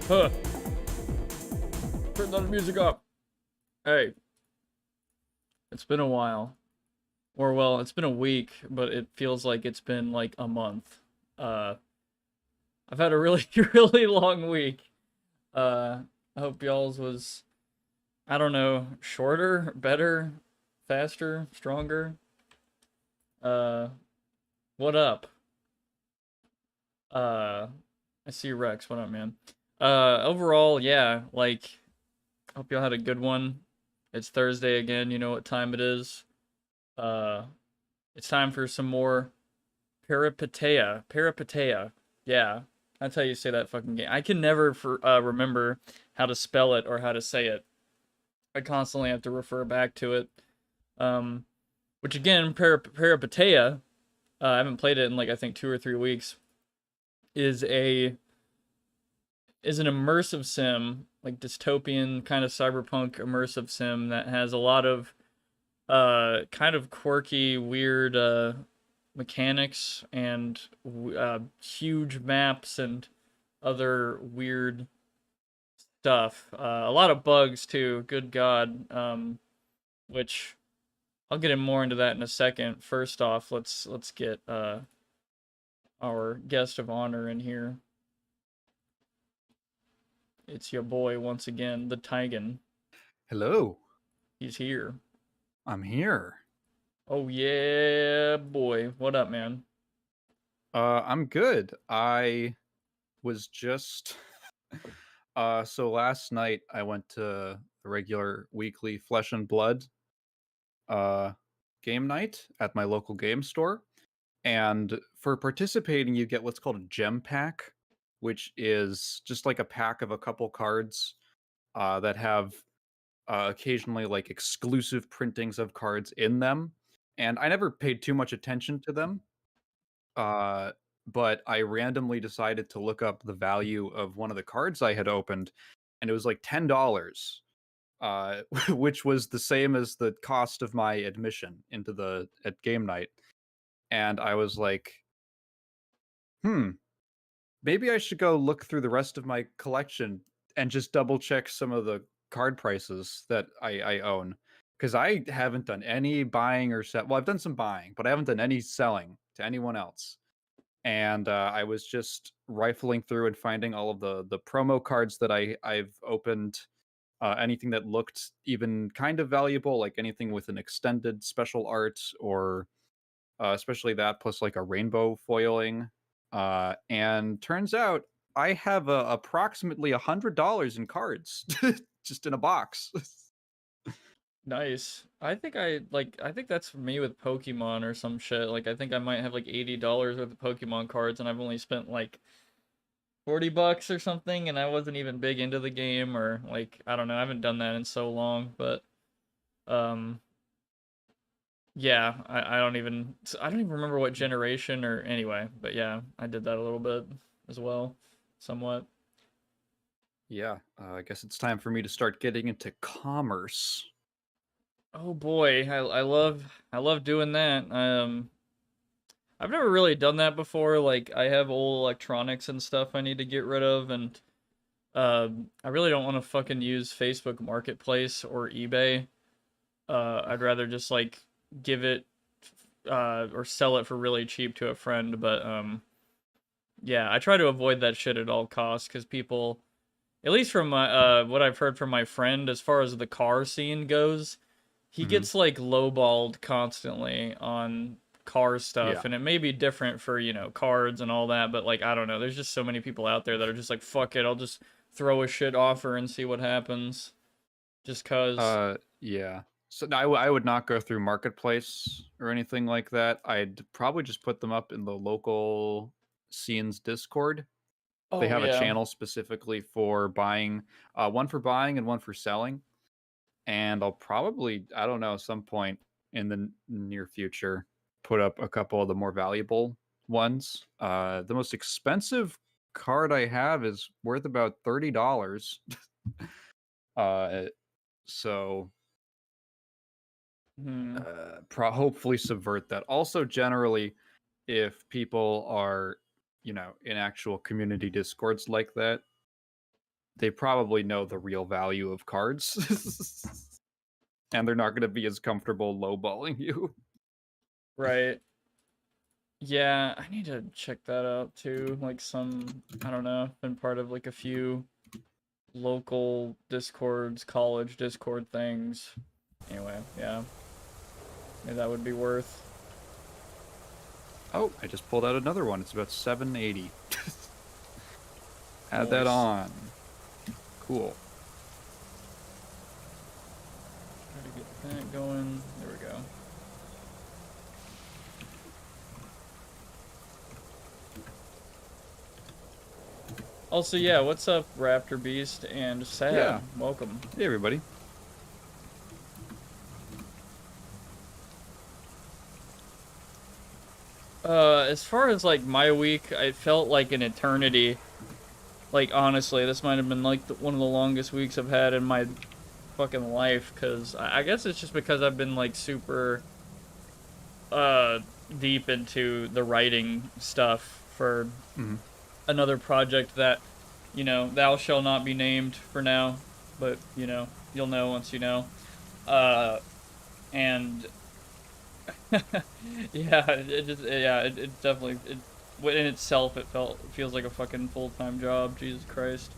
Huh. Turn the music up. Hey, it's been a while. Or, well, it's been a week, but it feels like it's been like a month. Uh, I've had a really, really long week. I hope y'all's was, I don't know, shorter, better, faster, stronger. Uh, what up? Uh, I see Rex. What up, man? Overall, yeah, like, hope y'all had a good one. It's Thursday again. You know what time it is. Uh, it's time for some more Peripeteia. Peripeteia. Yeah, that's how you say that fucking game. I can never remember how to spell it or how to say it. I constantly have to refer back to it. Um, which again, Peripeteia, I haven't played it in like I think 2 or 3 weeks. Is an immersive sim, like dystopian kind of cyberpunk immersive sim that has a lot of kind of quirky, weird mechanics and huge maps and other weird stuff. A lot of bugs too. Good God. Which I'll get in more into that in a second. First off, let's get our guest of honor in here. It's your boy once again, the Tigan. Hello, He's here. I'm here. Oh yeah, boy. What up, man? I'm good. I was just so last night I went to the regular weekly Flesh and Blood uh game night at my local game store. And for participating, you get what's called a gem pack, which is just like a pack of a couple cards that have occasionally like exclusive printings of cards in them. And I never paid too much attention to them. Uh, but I randomly decided to look up the value of one of the cards I had opened, and it was like $10, which was the same as the cost of my admission into the at game night. And I was like, hmm, maybe I should go look through the rest of my collection and just double check some of the card prices that I own. Because I haven't done any buying or sell. Well, I've done some buying, but I haven't done any selling to anyone else. And I was just rifling through and finding all of the promo cards that I've opened. Anything that looked even kind of valuable, like anything with an extended special art, or especially that plus like a rainbow foiling. And turns out I have approximately $100 in cards just in a box. Nice. I think that's me with Pokemon or some shit. Like I think I might have like $80 worth of Pokemon cards and I've only spent like $40 or something and I wasn't even big into the game or like I don't know, I haven't done that in so long, but um yeah, I don't even remember what generation or anyway, but yeah, I did that a little bit as well, somewhat. Yeah, I guess it's time for me to start getting into commerce. Oh boy, I love doing that. I've never really done that before. Like, I have old electronics and stuff I need to get rid of, and I really don't want to fucking use Facebook Marketplace or eBay. I'd rather just like give it or sell it for really cheap to a friend. But yeah, I try to avoid that shit at all costs because people, at least from my what I've heard from my friend, as far as the car scene goes, he Hmm. gets like lowballed constantly on car Yeah. stuff, and it may be different for cards and all that, but like I don't know, there's just so many people out there that are just like fuck it, I'll just throw a shit offer and see what happens, just cause. Yeah. So no, I would not go through Marketplace or anything like that. I'd probably just put them up in the local scenes Discord. They Oh have a yeah. channel specifically for buying, one for buying and one for selling. And I'll probably, I don't know, some point in the near future, put up a couple of the more valuable ones. The most expensive card I have is worth about $30. uh, so Hmm. hopefully subvert that. Also, generally, if people are, in actual community discords like that, they probably know the real value of cards. And they're not going to be as comfortable lowballing you. Right. Yeah, I need to check that out too. Like I don't know, been part of like a few local Discords, college Discord things. Anyway, yeah. Maybe that would be worth. Oh, I just pulled out another one. It's about 780. Add that Nice. on. Cool. Try to get that going. There we go. Also, yeah, what's up, Raptor Beast and Sad? Yeah. Welcome. Hey, everybody. As far as like my week, I felt like an eternity. Like honestly, this might have been like one of the longest weeks I've had in my fucking life. Cause I guess it's just because I've been like super deep into the writing stuff for another project that, you know, thou shall not be named for now, but you know, you'll know once you know. And yeah, it definitely in itself it feels like a fucking full-time job. Jesus Christ.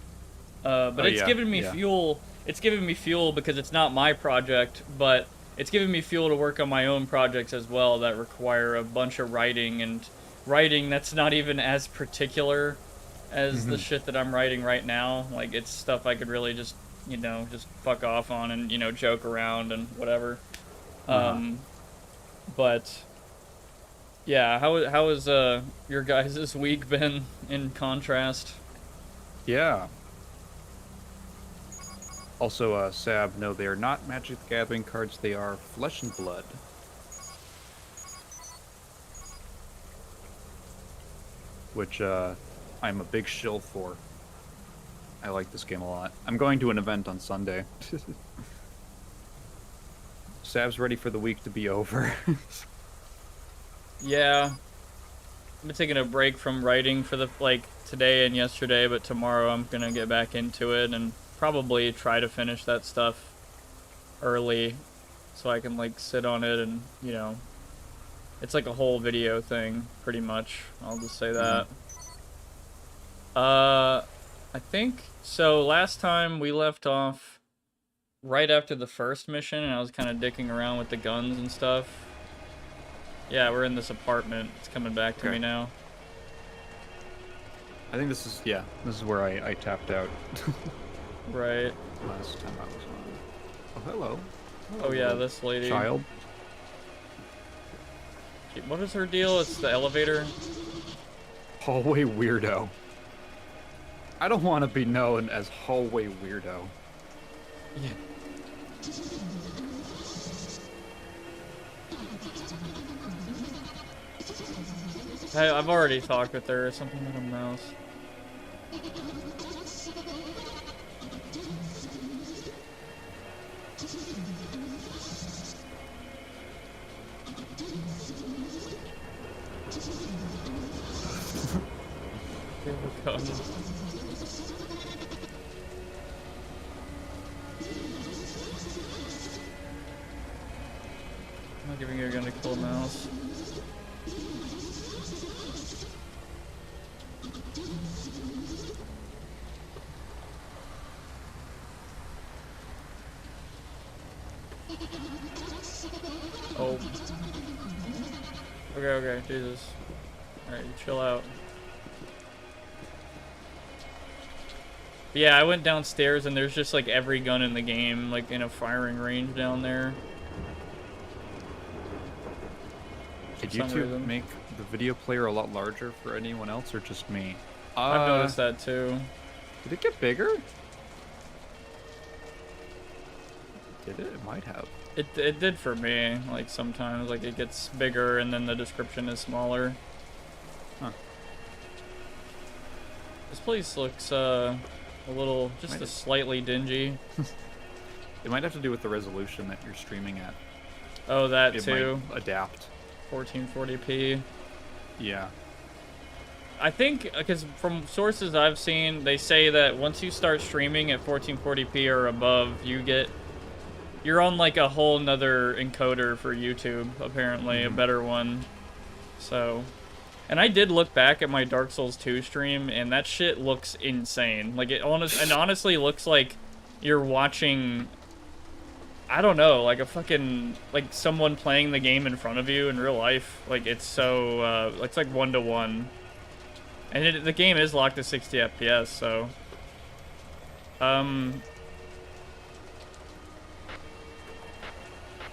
But it's given me fuel. It's given me fuel because it's not my project, but it's given me fuel to work on my own projects as well that require a bunch of writing and writing that's not even as particular as the shit that I'm writing right now. Like it's stuff I could really just, you know, just fuck off on and, you know, joke around and whatever. But yeah, how has your guys' week been in contrast? Yeah. Also, Sab, no, they are not Magic the Gathering cards. They are Flesh and Blood. Which, I'm a big shill for. I like this game a lot. I'm going to an event on Sunday. Sab's ready for the week to be over. Yeah. I've been taking a break from writing for today and yesterday, but tomorrow I'm gonna get back into it and probably try to finish that stuff early so I can like sit on it and, you know, it's like a whole video thing pretty much. I'll just say that. I think so. Last time we left off right after the first mission and I was kind of dicking around with the guns and stuff. Yeah, we're in this apartment. It's coming back to me now. I think this is where I tapped out. Right. Last time I was on. Oh, hello. Oh yeah, this lady. Child. What is her deal? It's the elevator. Hallway weirdo. I don't want to be known as hallway weirdo. Yeah. Hey, I've already talked with her. Something with a mouse. Here we go. I'm not giving you a gun to kill a mouse. Oh. Okay, Jesus. Alright, you chill out. But yeah, I went downstairs and there's just like every gun in the game, like in a firing range down there. Did YouTube make the video player a lot larger for anyone else or just me? I've noticed that too. Did it get bigger? Did it? It might have. It did for me. Like sometimes, like it gets bigger and then the description is smaller. Huh. This place looks a little, just slightly dingy. It might have to do with the resolution that you're streaming at. Oh, that it too. Might adapt. 1440p. Yeah. I think, because from sources I've seen, they say that once you start streaming at 1440p or above, you're on like a whole nother encoder for YouTube, apparently, a better one. So, and I did look back at my Dark Souls 2 stream, and that shit looks insane. Like, it honestly looks like you're watching, I don't know, like a fucking, like someone playing the game in front of you in real life. Like, it's so, it's like 1-to-1. And the game is locked to 60 FPS, so... Oh,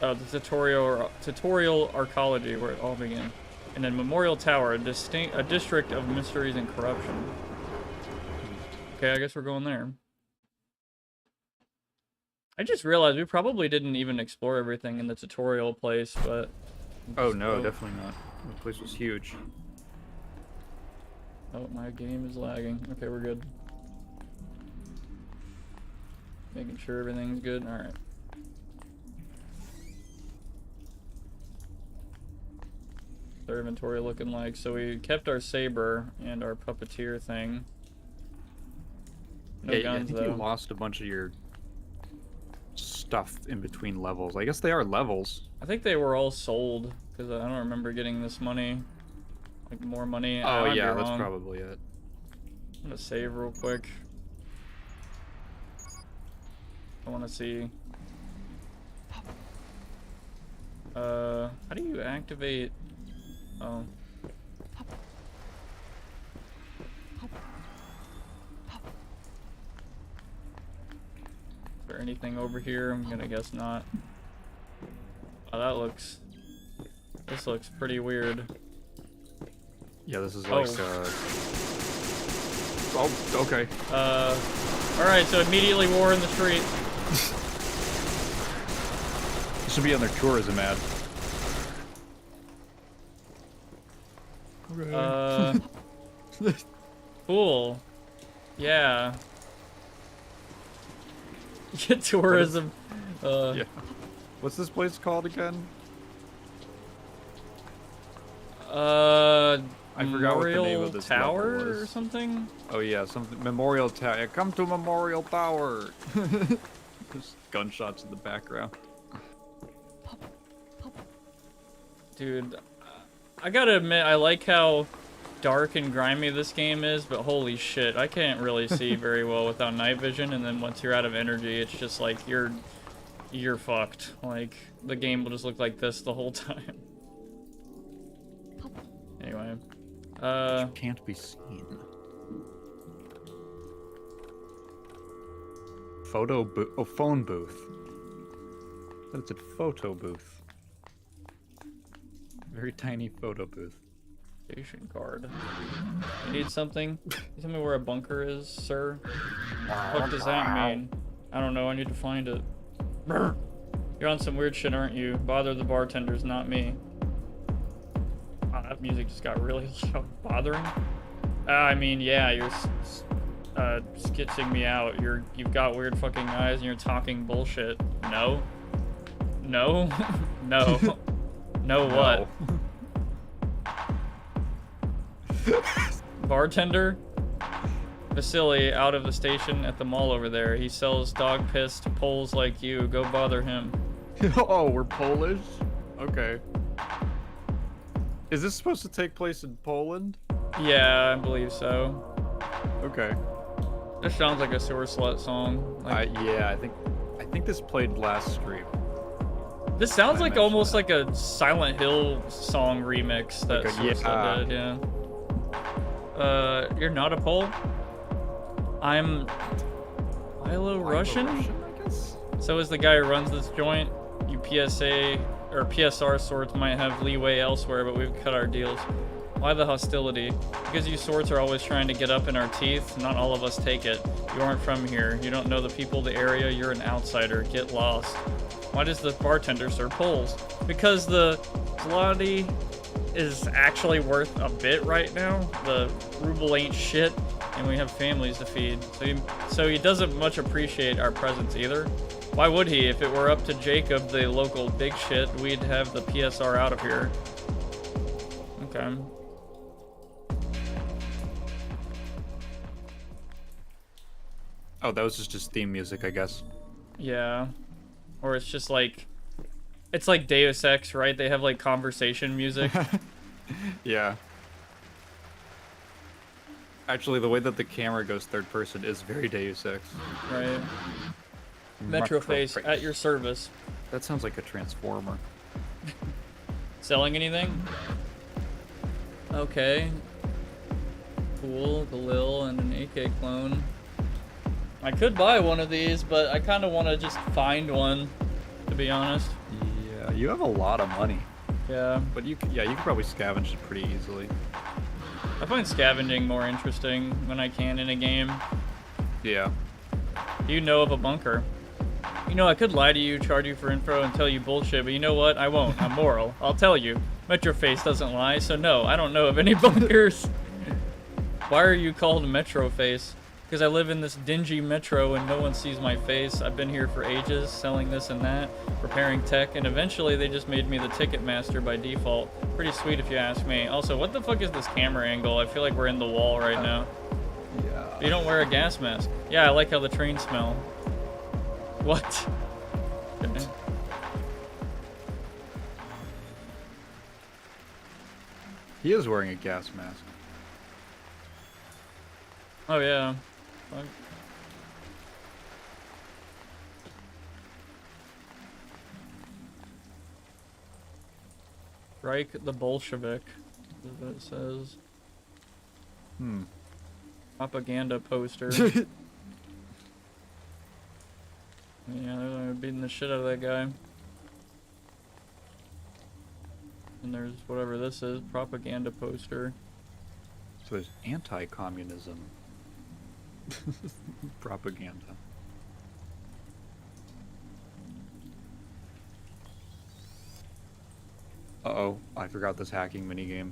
the tutorial archaeology, where it all began. And then Memorial Tower, a district of mysteries and corruption. Okay, I guess we're going there. I just realized we probably didn't even explore everything in the tutorial place, but... Oh no, definitely not. The place was huge. Oh, my game is lagging. Okay, we're good. Making sure everything's good. Alright. What's our inventory looking like? So we kept our saber and our puppeteer thing. No guns, I think though. you lost a bunch of your stuff in between levels. I guess they are levels. I think they were all sold, because I don't remember getting this money. Like, more money. Oh, yeah, that's probably it. I'm gonna save real quick. I want to see. How do you activate? Oh. Is there anything over here? I'm gonna guess not. Oh, this looks pretty weird. Yeah, this is like, Oh, okay. Alright, so immediately war in the street. This should be on their tourism ad. Cool. Yeah. Get tourism. Yeah. What's this place called again? I forgot what the name of this Tower level was. or something? Oh yeah, something Memorial Tower. Yeah, come to Memorial Tower. There's gunshots in the background. Dude, I gotta admit, I like how dark and grimy this game is, but holy shit, I can't really see very well without night vision, and then once you're out of energy, it's just like, you're fucked. Like, the game will just look like this the whole time. Anyway. Can't be seen. Phone booth. That's a photo booth. Very tiny photo booth. Station card. You need something? You tell me where a bunker is, sir? What does that mean? I don't know, I need to find it. You're on some weird shit, aren't you? Bother the bartenders, not me. Wow, that music just got really bothering. I mean, yeah, you're skitching me out. You've got weird fucking eyes and you're talking bullshit. No. No. No. No what? Bartender? Vasily, out of the station at the mall over there. He sells dog piss to Poles like you. Go bother him. Oh, we're Polish? Okay. Is this supposed to take place in Poland? Yeah, I believe so. Okay. This sounds like a sewer slut song. Like, yeah, I think this played last stream. This sounds like almost like a Silent Hill song remix that like sewer slut did, yeah. You're not a Pole? I'm Russian? I guess? So is the guy who runs this joint. You PSA or PSR sorts might have leeway elsewhere, but we've cut our deals. Why the hostility? Because you sorts are always trying to get up in our teeth. Not all of us take it. You aren't from here. You don't know the people of the area. You're an outsider. Get lost. Why does the bartender serve Poles? Because the zloty is actually worth a bit right now. The ruble ain't shit, and we have families to feed. So he doesn't much appreciate our presence either. Why would he? If it were up to Jacob, the local big shit, we'd have the PSR out of here. Okay. Oh, that was just theme music, I guess. Yeah. Or it's just like, it's like Deus Ex, right? They have like conversation music. Yeah. Actually, the way that the camera goes third person is very Deus Ex. Right. Metroface at your service. That sounds like a transformer. Selling anything? Okay. Cool, the Lil and an AK clone. I could buy one of these, but I kind of want to just find one, to be honest. Yeah, you have a lot of money. Yeah. But you could probably scavenge it pretty easily. I find scavenging more interesting when I can in a game. Yeah. You know of a bunker. You know, I could lie to you, charge you for info, and tell you bullshit, but you know what? I won't. I'm moral. I'll tell you. Metroface doesn't lie, so no, I don't know of any bunkers. Why are you called Metroface? Because I live in this dingy metro and no one sees my face. I've been here for ages, selling this and that, repairing tech, and eventually they just made me the ticket master by default. Pretty sweet if you ask me. Also, what the fuck is this camera angle? I feel like we're in the wall right now. Yeah. You don't wear a gas mask. Yeah, I like how the trains smell. What? Okay. He is wearing a gas mask. Oh yeah. Fuck. Strike the Bolshevik, is what it says. Propaganda poster. Yeah, they're beating the shit out of that guy. And there's whatever this is, propaganda poster. So there's anti-communism propaganda. Uh-oh, I forgot this hacking minigame.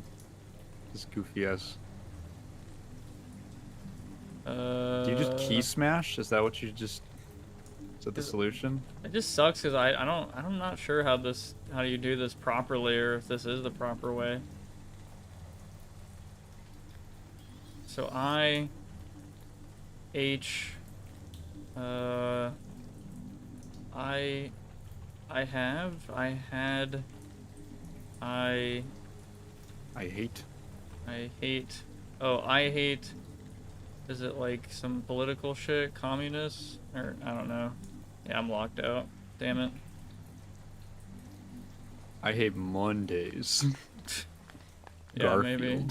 This goofy ass. Do you just key smash? Is that what you just... Is that the solution? It just sucks because I'm not sure how you do this properly or if this is the proper way. So I hate oh, I hate, is it like some political shit, communists, or I don't know. Yeah, I'm locked out, damn it. I hate Mondays. Yeah, Garfield. maybe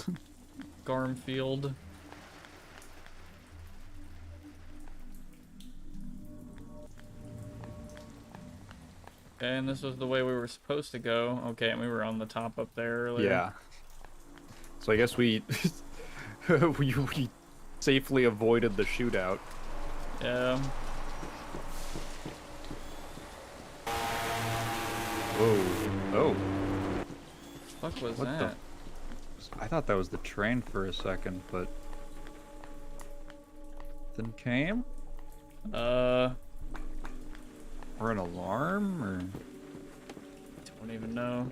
Garmfield. Okay, and this was the way we were supposed to go. Okay, and we were on the top up there earlier. Yeah. So I guess we we safely avoided the shootout. Yeah. Whoa. Oh. What the fuck was What that? I thought that was the train for a second, but then came? Or an alarm, or? Don't even know.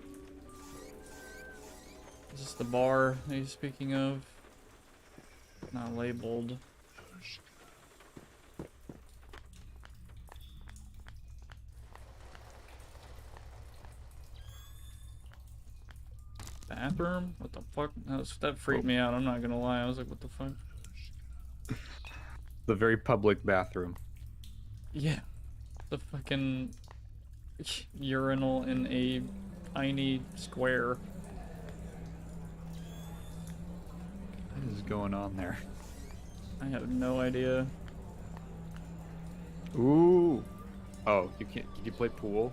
Is this the bar that he's speaking of? Not labeled. Bathroom? What the fuck? That freaked me out, I'm not gonna lie. I was like, what the fuck? The very public bathroom. Yeah. The fucking urinal in a tiny square. What is going on there? I have no idea. Ooh. Oh, you can't. Can you play pool?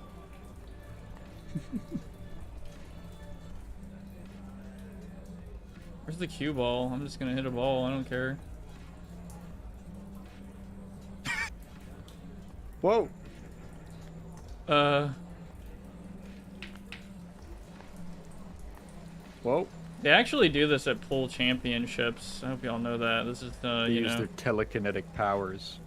Where's the cue ball? I'm just gonna hit a ball, I don't care. Whoa. Whoa. They actually do this at pool championships. I hope y'all know that. This is They you use know. their telekinetic powers.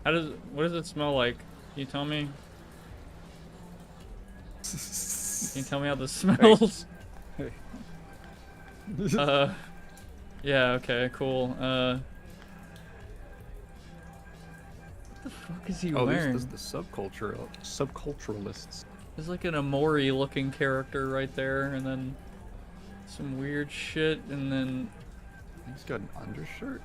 What does it smell like? Can you tell me? Can you tell me how this smells? Hey. Yeah, okay, cool. What the fuck is he Oh, these wearing? the subculturalists. There's like an Amori looking character right there, and then some weird shit, and then He's got an undershirt.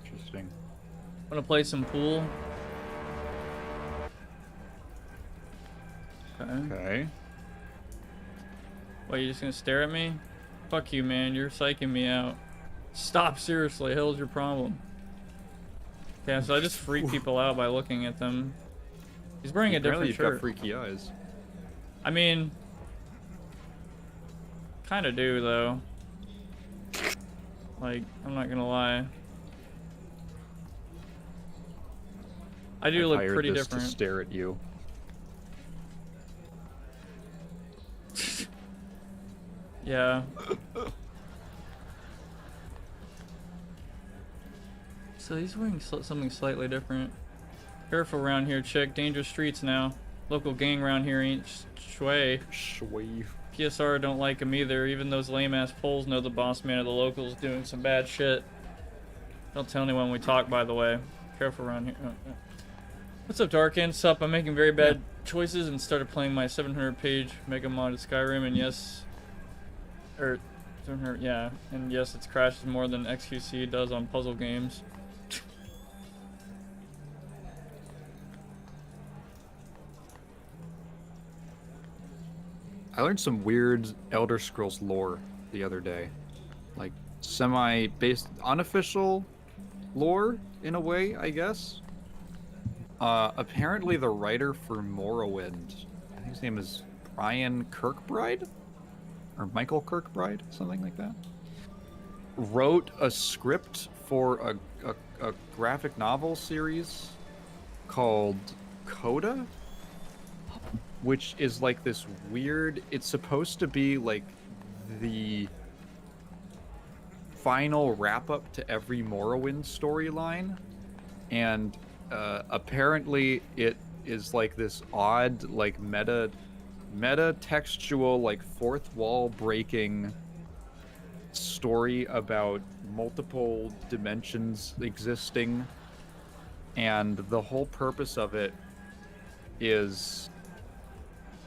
Interesting. wanna play some pool. Okay. Okay. What, you just gonna stare at me? Fuck you, man, you're psyching me out. Stop, seriously, hell's your problem? Yeah, so I just freak people out by looking at them. He's wearing a Apparently different you've got shirt. freaky eyes. I mean, kinda do, though. Like, I'm not gonna lie. I do I've look hired pretty this different. to stare at you. Yeah. So he's wearing something slightly different. Careful around here, chick. Dangerous streets now. Local gang around here ain't sway. Shway. PSR don't like him either. Even those lame-ass poles know the boss man of the locals doing some bad shit. Don't tell anyone we talk, by the way. Careful around here. What's up, Darkin? Sup? I'm making very bad choices and started playing my 700-page mega mod of Skyrim, and yes... 700, yeah. And yes, it's crashes more than XQC does on puzzle games. I learned some weird Elder Scrolls lore the other day. Like, semi-based, unofficial lore, in a way, I guess. Apparently the writer for Morrowind, I think his name is Brian Kirkbride? Or Michael Kirkbride, something like that. Wrote a script for a graphic novel series called Coda, which is like this weird, it's supposed to be like the final wrap up to every Morrowind storyline, and apparently it is like this odd, like meta textual, like fourth wall breaking story about multiple dimensions existing, and the whole purpose of it is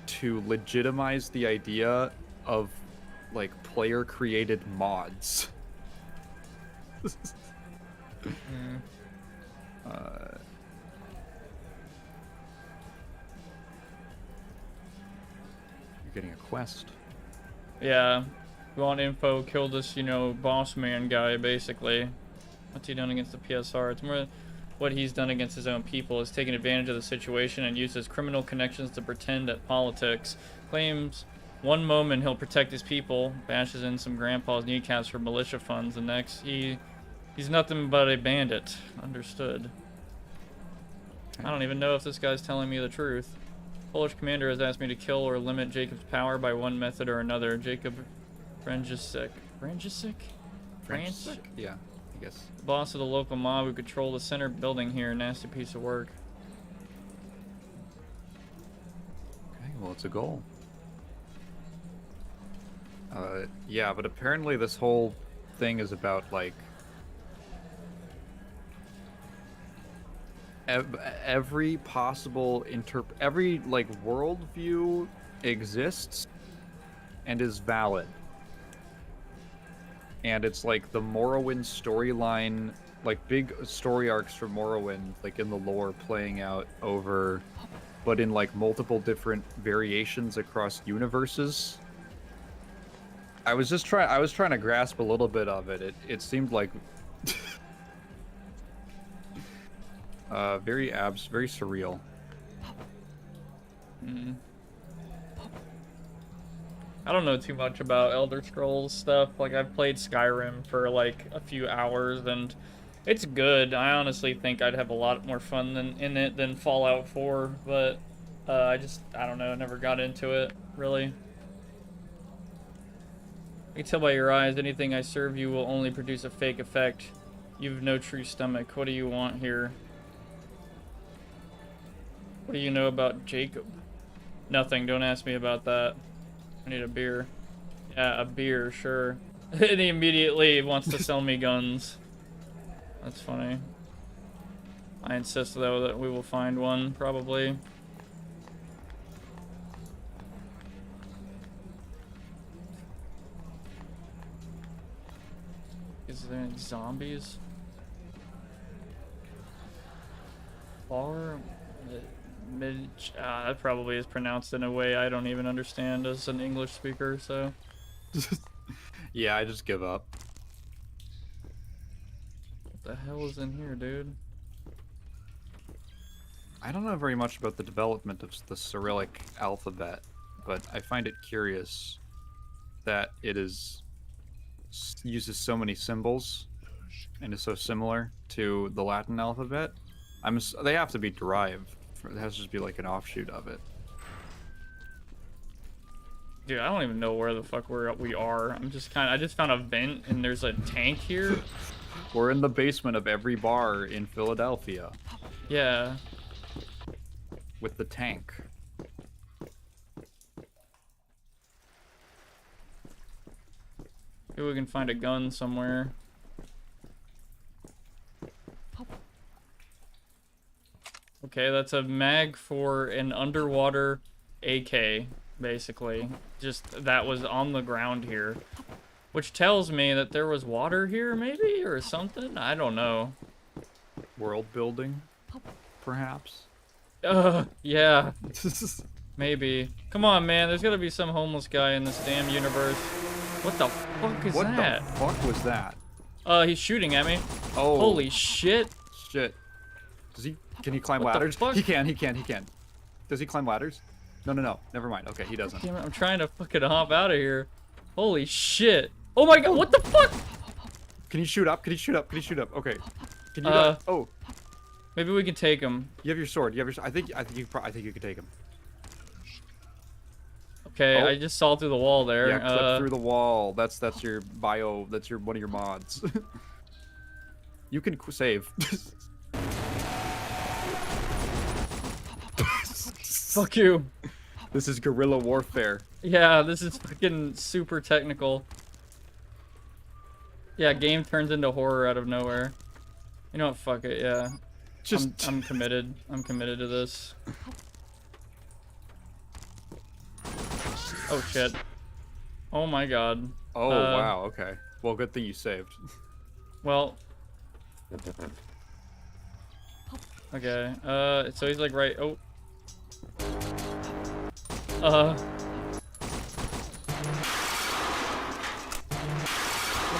to legitimize the idea of like player created mods. You're getting a quest. Yeah. You want info, kill this, you know, boss man guy, basically. What's he done against the PSR? It's more what he's done against his own people. Is taking advantage of the situation and uses criminal connections to pretend at politics. Claims one moment he'll protect his people, bashes in some grandpa's kneecaps for militia funds. The next, he's nothing but a bandit. Understood. I don't even know if this guy's telling me the truth. Polish commander has asked me to kill or limit Jacob's power by one method or another. Jacob Franjicic. Francis? Yeah, I guess. The boss of the local mob who control the center building here. Nasty piece of work. Okay, well, it's a goal. Yeah, but apparently this whole thing is about like every possible every like worldview exists and is valid, and it's like the Morrowind storyline, like big story arcs for Morrowind, like in the lore playing out over, but in like multiple different variations across universes. I was trying to grasp a little bit of it. It seemed like very surreal. I don't know too much about Elder Scrolls stuff. Like, I've played Skyrim for like a few hours, and it's good. I honestly think I'd have a lot more fun in it than Fallout 4, but I don't know, I never got into it, really. I can tell by your eyes, anything I serve you will only produce a fake effect. You've no true stomach. What do you want here? What do you know about Jacob? Nothing, don't ask me about that. I need a beer. Yeah, a beer, sure. And he immediately wants to sell me guns. That's funny. I insist, though, that we will find one, probably. Is there any zombies? Bar? That probably is pronounced in a way I don't even understand as an English speaker, so... Yeah, I just give up. What the hell is in here, dude? I don't know very much about the development of the Cyrillic alphabet, but I find it curious that it uses so many symbols and is so similar to the Latin alphabet. They have to be derived. It has to just be like an offshoot of it. Dude, I don't even know where the fuck we are. I just found a vent and there's a tank here. We're in the basement of every bar in Philadelphia. Yeah. With the tank. Maybe we can find a gun somewhere. Okay, that's a mag for an underwater AK, basically. Just that was on the ground here. Which tells me that there was water here, maybe? Or something? I don't know. World building, perhaps? Yeah. Maybe. Come on, man. There's gotta be some homeless guy in this damn universe. What the fuck is that? What the fuck was that? He's shooting at me. Oh. Holy shit. Shit. Can he climb What the ladders? fuck? He can. Does he climb ladders? No. Never mind. Okay, he doesn't. Damn it, I'm trying to fucking hop out of here. Holy shit. Oh my god, what the fuck? Can you shoot up? Okay. Can you oh. Maybe we can take him. You have your sword. I think you can take him. Okay, Oh. I just saw through the wall there. Yeah, clip through the wall. That's your bio. That's one of your mods. You can save. Fuck you. This is guerrilla warfare. Yeah, this is fucking super technical. Yeah, game turns into horror out of nowhere. You know what? Fuck it. Yeah. I'm committed. I'm committed to this. Oh shit. Oh my god. Oh wow. Okay. Well, good thing you saved. Well. Okay. So he's like right. Oh.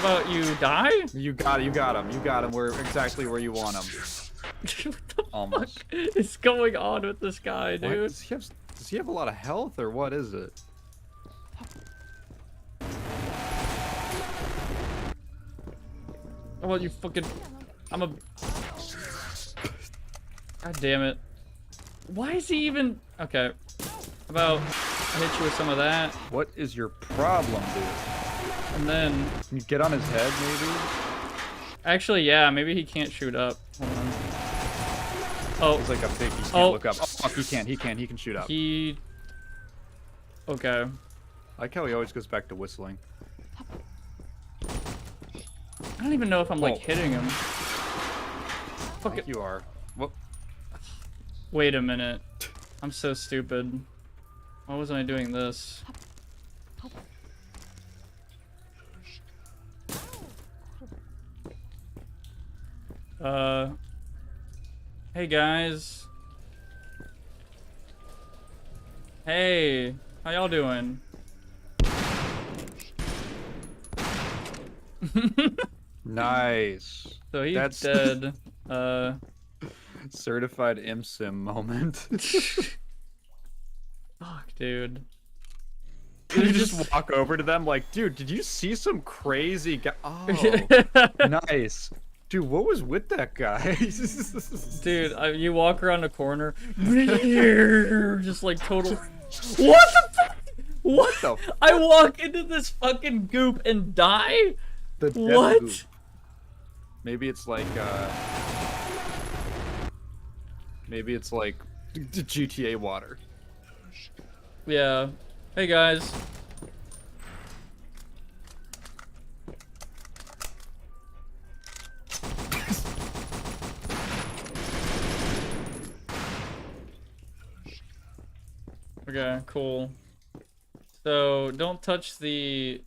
What about you die? You got him. We're exactly where you want him. What the Almost. fuck is going on with this guy, What? dude? Does he have a lot of health, or what is it? Oh, you fucking... God damn it. Why is he even... Okay. How about I hit you with some of that, What is your problem, dude? and then... Can you get on his head, maybe? Actually, yeah, maybe he can't shoot up. Hold on. Oh, He's like a pig. He can't Oh. look up. Oh, fuck, he can. He can shoot up. he... Okay. I like how he always goes back to whistling. I don't even know if I'm, like, hitting him. I Fuck think it. you are. Whoop. Wait a minute. I'm so stupid. Why wasn't I doing this? Hey guys. Hey, how y'all doing? Nice. So he's That's dead. certified imsim moment. Fuck, dude. You just walk over to them like, dude, did you see some crazy guy? Oh, nice. Dude, what was with that guy? Dude, you walk around the corner, just like total. What the fuck? What? the fuck? I walk into this fucking goop and die? The death What? loop. Maybe it's like, the GTA water. Yeah. Hey guys. Okay, cool. So don't touch the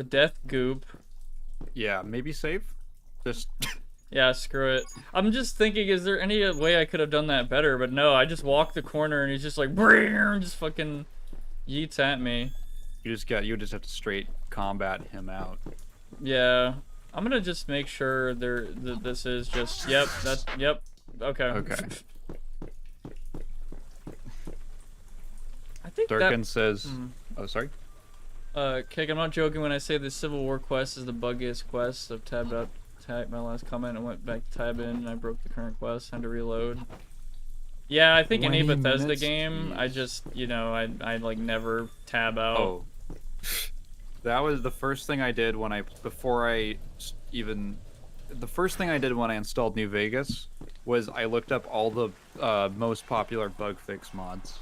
death goop. Yeah, maybe save. Just Yeah, screw it. I'm just thinking, is there any way I could have done that better? But no, I just walked the corner and he's just like, just fucking yeets at me. you just have to straight combat him out. Yeah, I'm gonna just make sure that this is just, yep, okay. Okay. I think that. Durkin says, oh sorry. Keg, I'm not joking when I say the Civil War quest is the buggiest quest. I've tabbed out, tagged my last comment and went back to tab in and I broke the current quest. Time to reload. Yeah, I think any 20 Bethesda minutes? game, I just, you know, I like never tab out. Oh. That was the first thing I did when the first thing I did when I installed New Vegas was I looked up all the most popular bug fix mods.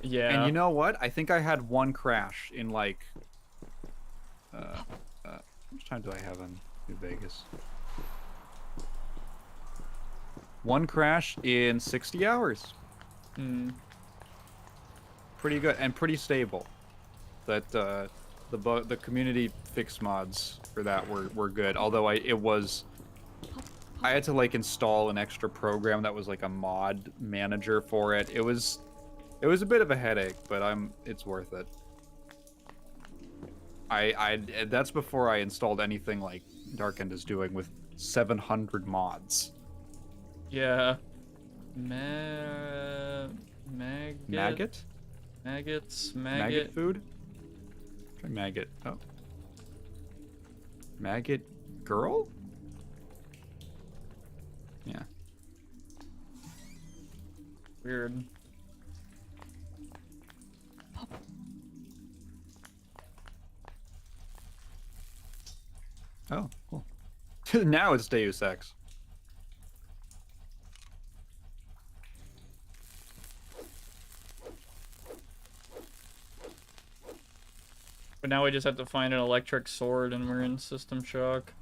Yeah. And you know what? I think I had one crash in like how much time do I have on New Vegas? One crash in 60 hours. Pretty good and pretty stable. That the community fix mods for that were good. Although I had to like install an extra program that was like a mod manager for it. It was a bit of a headache, but it's worth it. That's before I installed anything like Darkend is doing with 700 mods. Yeah. Maggot? Maggots. Maggot food? Try maggot. Oh. Maggot girl? Yeah. Weird. Oh, cool. Now it's Deus Ex. But now we just have to find an electric sword and we're in System Shock.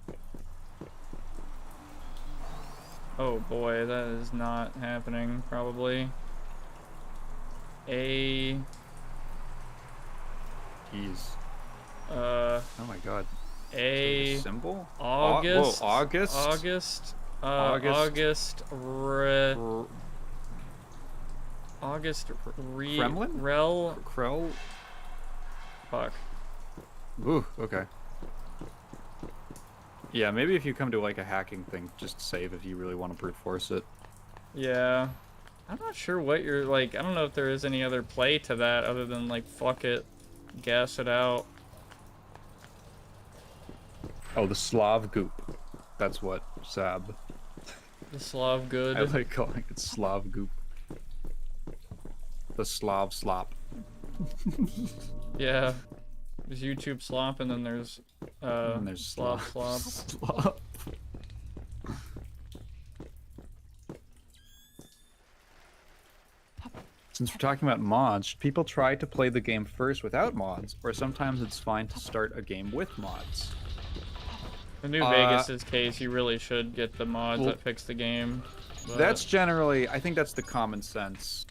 Oh boy, that is not happening, probably. Jeez. Oh my god. Symbol? August. August. Kremlin? Krell? Fuck. Ooh, okay. Yeah, maybe if you come to like a hacking thing, just save if you really want to brute force it. Yeah. I'm not sure what you're like. I don't know if there is any other play to that other than like fuck it, gas it out. Oh, the Slav goop. That's what Sab. The Slav good. I like calling it Slav goop. The Slav slop. Yeah. There's YouTube slop and then there's slop. Slop. Since we're talking about mods, should people try to play the game first without mods, or sometimes it's fine to start a game with mods? In New Vegas' case, you really should get the mods that fix the game. But... That's generally, I think that's the common sense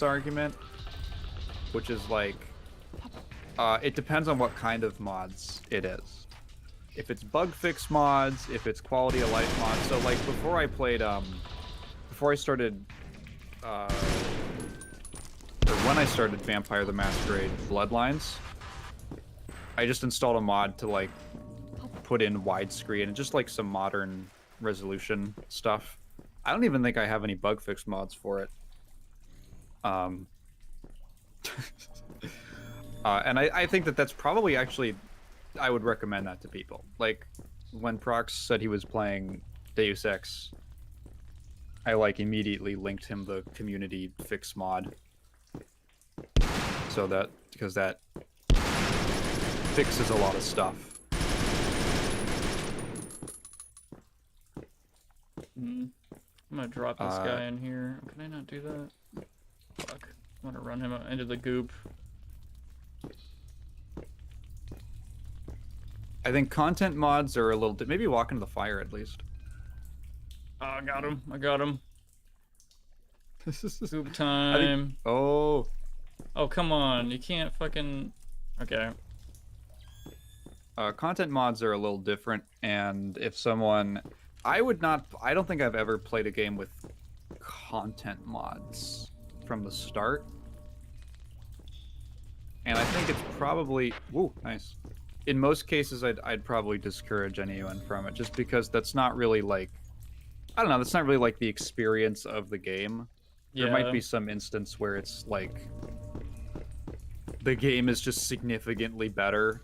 argument, which is like, it depends on what kind of mods it is. If it's bug fix mods, if it's quality of life mods. So like before I started, or when I started Vampire the Masquerade Bloodlines, I just installed a mod to like put in widescreen and just like some modern resolution stuff. I don't even think I have any bug fix mods for it. And I think that's probably actually, I would recommend that to people. Like when Prox said he was playing Deus Ex, I like immediately linked him the community fix mod. So that, because that fixes a lot of stuff. I'm gonna drop this guy in here. Can I not do that? Fuck. I'm gonna run him into the goop. I think content mods are a little bit, maybe walk into the fire at least. Oh, I got him. Poop I think. time. Oh, Oh, come on. You can't fucking... Okay. content mods are a little different, and if someone, I would not. I don't think I've ever played a game with content mods from the start, and I think it's probably. Whoa, nice. In most cases, I'd probably discourage anyone from it, just because that's not really like, I don't know, that's not really like the experience of the game. There might Yeah. be some instance where it's like the game is just significantly better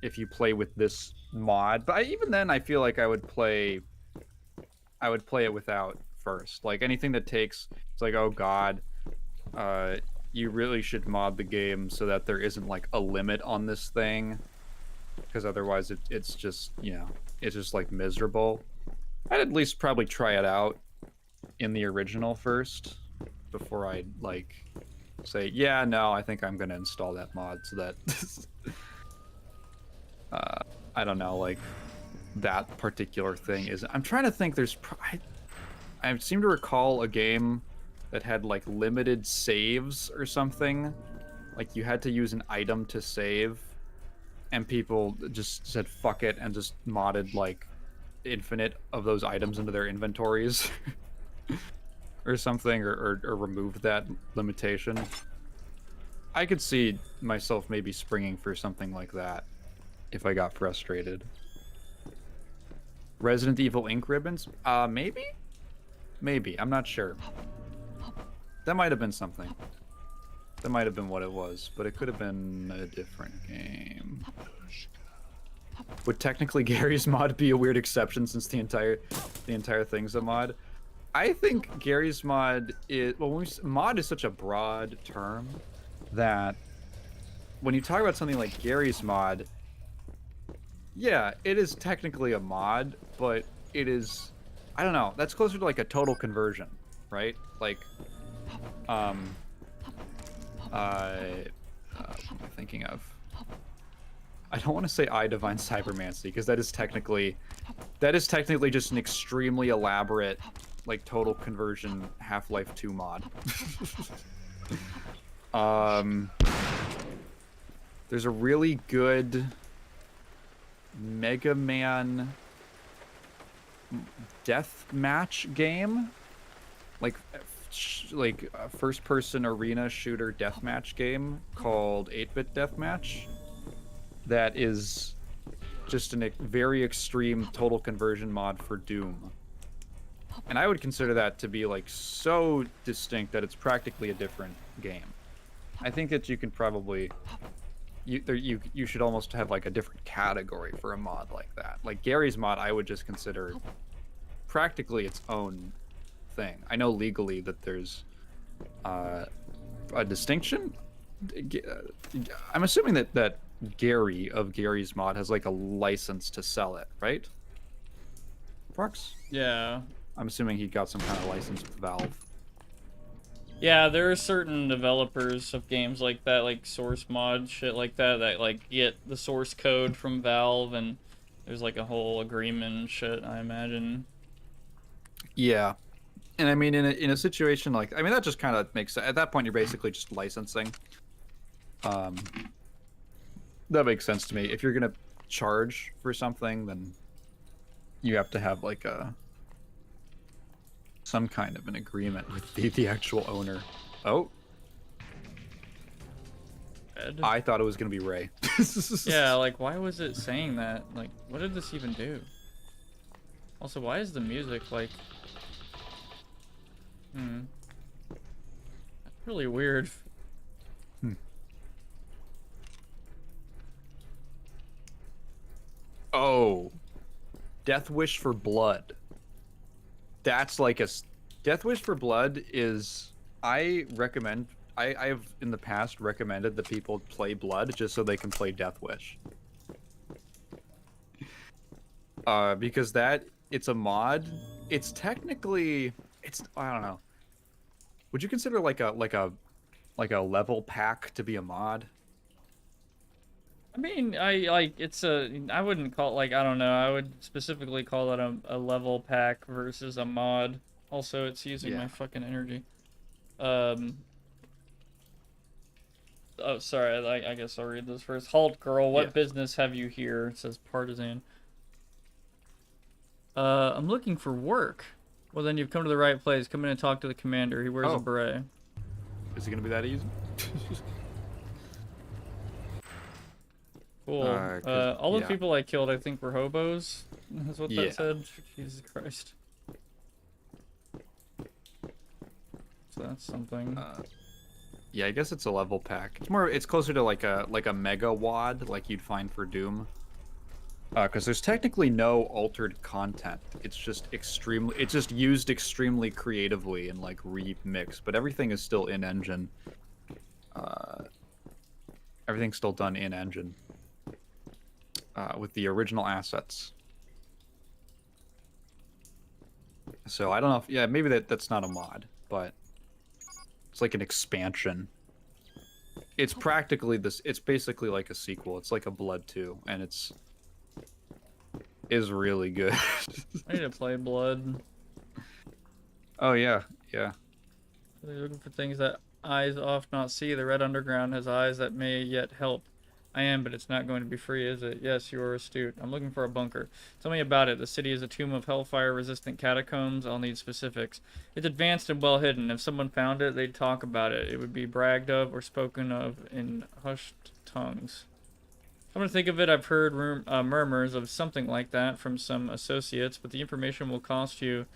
if you play with this mod. But even then, I feel like I would play it without first. Like anything that takes, it's like, oh god, uh, you really should mod the game so that there isn't like a limit on this thing, because otherwise it's just, it's just like miserable. I'd at least probably try it out in the original first before I like say, yeah, no, I think I'm gonna install that mod so that uh, I don't know, like that particular thing is. I'm trying to think. I seem to recall a game that had like limited saves or something. Like you had to use an item to save, and people just said fuck it and just modded like infinite of those items into their inventories or something, or removed that limitation. I could see myself maybe springing for something like that if I got frustrated. Resident Evil Ink ribbons? Maybe? Maybe. I'm not sure. That might have been something. That might have been what it was, but it could have been a different game. Would technically Gary's mod be a weird exception since the entire thing's a mod? I think Gary's mod is, well, mod is such a broad term that when you talk about something like Gary's mod, yeah, it is technically a mod, but it is, I don't know, that's closer to like a total conversion, right? Like, um, what am I thinking of? I don't want to say I Divine Cybermancy because that is technically just an extremely elaborate, like total conversion Half-Life 2 mod. um, there's a really good Mega Man death match game, like a first-person arena shooter deathmatch game called 8-Bit Deathmatch. That is just a very extreme total conversion mod for Doom, and I would consider that to be like so distinct that it's practically a different game. I think that you can probably you should almost have like a different category for a mod like that. Like Gary's mod, I would just consider practically its own thing. I know legally that there's a distinction. I'm assuming that Gary of Gary's mod has like a license to sell it, right? Fox? Yeah. I'm assuming he got some kind of license with Valve. Yeah, there are certain developers of games like that, like source mod shit like that, that like get the source code from Valve, and there's like a whole agreement and shit, I imagine. Yeah. And I mean, in a situation like, I mean, that just kind of makes, at that point, you're basically just licensing. Um, that makes sense to me. If you're gonna charge for something, then you have to have like some kind of an agreement with the actual owner. Oh, Ed? I thought it was gonna be Ray. Yeah, like why was it saying that? Like, what did this even do? Also, why is the music like... That's really weird. Hmm. Oh, Death Wish for Blood. That's like Death Wish for Blood is, I recommend, I've in the past recommended that people play Blood just so they can play Death Wish. Because it's a mod. It's technically, I don't know. Would you consider like a level pack to be a mod? I mean, I wouldn't call it, like, I don't know, I would specifically call it a level pack versus a mod. Also, it's using Yeah. my fucking energy. Um, oh, sorry. I guess I'll read this first. Halt, girl. Yeah. What business have you here? It says partisan. I'm looking for work. Well, then you've come to the right place. Come in and talk to the commander. He wears a Oh, beret. is it gonna be that easy? Cool. Cause All the yeah, people I killed, I think, were hobos. That's what that yeah. said. Jesus Christ. So that's something. Yeah, I guess it's a level pack. It's more. It's closer to like a mega wad, like you'd find for Doom. Because there's technically no altered content. It's just extremely. It's just used extremely creatively and like remixed, but everything is still in engine. Everything's still done in engine. With the original assets. So I don't know if yeah maybe that's not a mod, but it's like an expansion. It's practically this. It's basically like a sequel. It's like a Blood 2, and is really good. I need to play Blood. Oh yeah, yeah. They're looking for things that eyes oft not see. The Red Underground has eyes that may yet help. I am, but it's not going to be free, is it? Yes, you are astute. I'm looking for a bunker. Tell me about it. The city is a tomb of hellfire-resistant catacombs. I'll need specifics. It's advanced and well hidden. If someone found it, they'd talk about it. It would be bragged of or spoken of in hushed tongues. Come to think of it, I've heard murmurs of something like that from some associates, but the information will cost you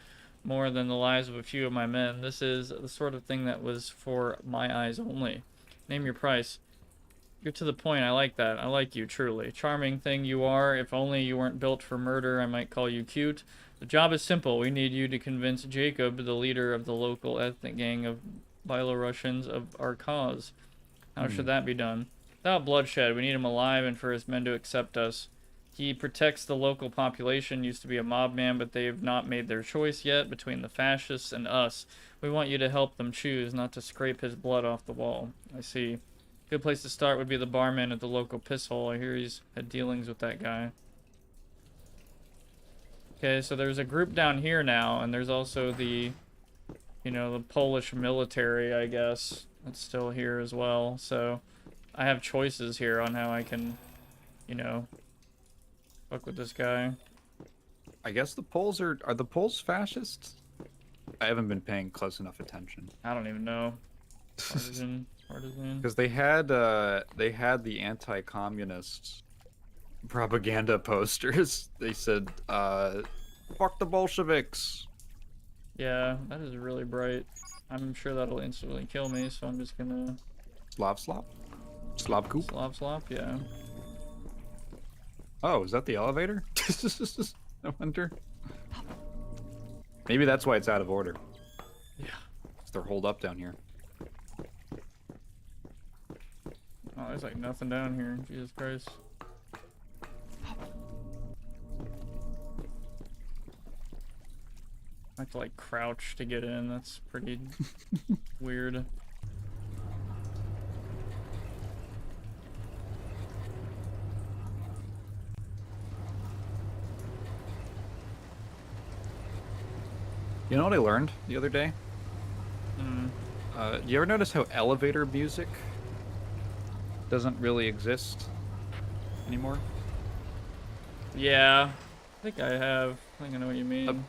more than the lives of a few of my men. This is the sort of thing that was for my eyes only. Name your price. You're to the point. I like that. I like you, truly. Charming thing you are. If only you weren't built for murder, I might call you cute. The job is simple. We need you to convince Jacob, the leader of the local ethnic gang of Belarusians, of our cause. How should that be done? Without bloodshed. We need him alive and for his men to accept us. He protects the local population, used to be a mob man, but they have not made their choice yet between the fascists and us. We want you to help them choose, not to scrape his blood off the wall. I see. Good place to start would be the barman at the local piss hole. I hear he's had dealings with that guy. Okay, so there's a group down here now, and there's also the, you know, the Polish military, I guess, that's still here as well. So I have choices here on how I can, you know, fuck with this guy. I guess the Poles are the Poles fascists? I haven't been paying close enough attention. I don't even know. Partisan. Because they had the anti-communist propaganda posters. They said, fuck the Bolsheviks. Yeah, that is really bright. I'm sure that'll instantly kill me, so I'm just gonna... Slop? Slop coop? Slop, yeah. Oh, is that the elevator? I wonder. Maybe that's why it's out of order. Yeah. They're holed up down here. Oh, there's like nothing down here. Jesus Christ. I have to like crouch to get in. That's pretty weird. You know what I learned the other day? You ever notice how elevator music doesn't really exist anymore? Yeah, I think I have. I think I know what you mean.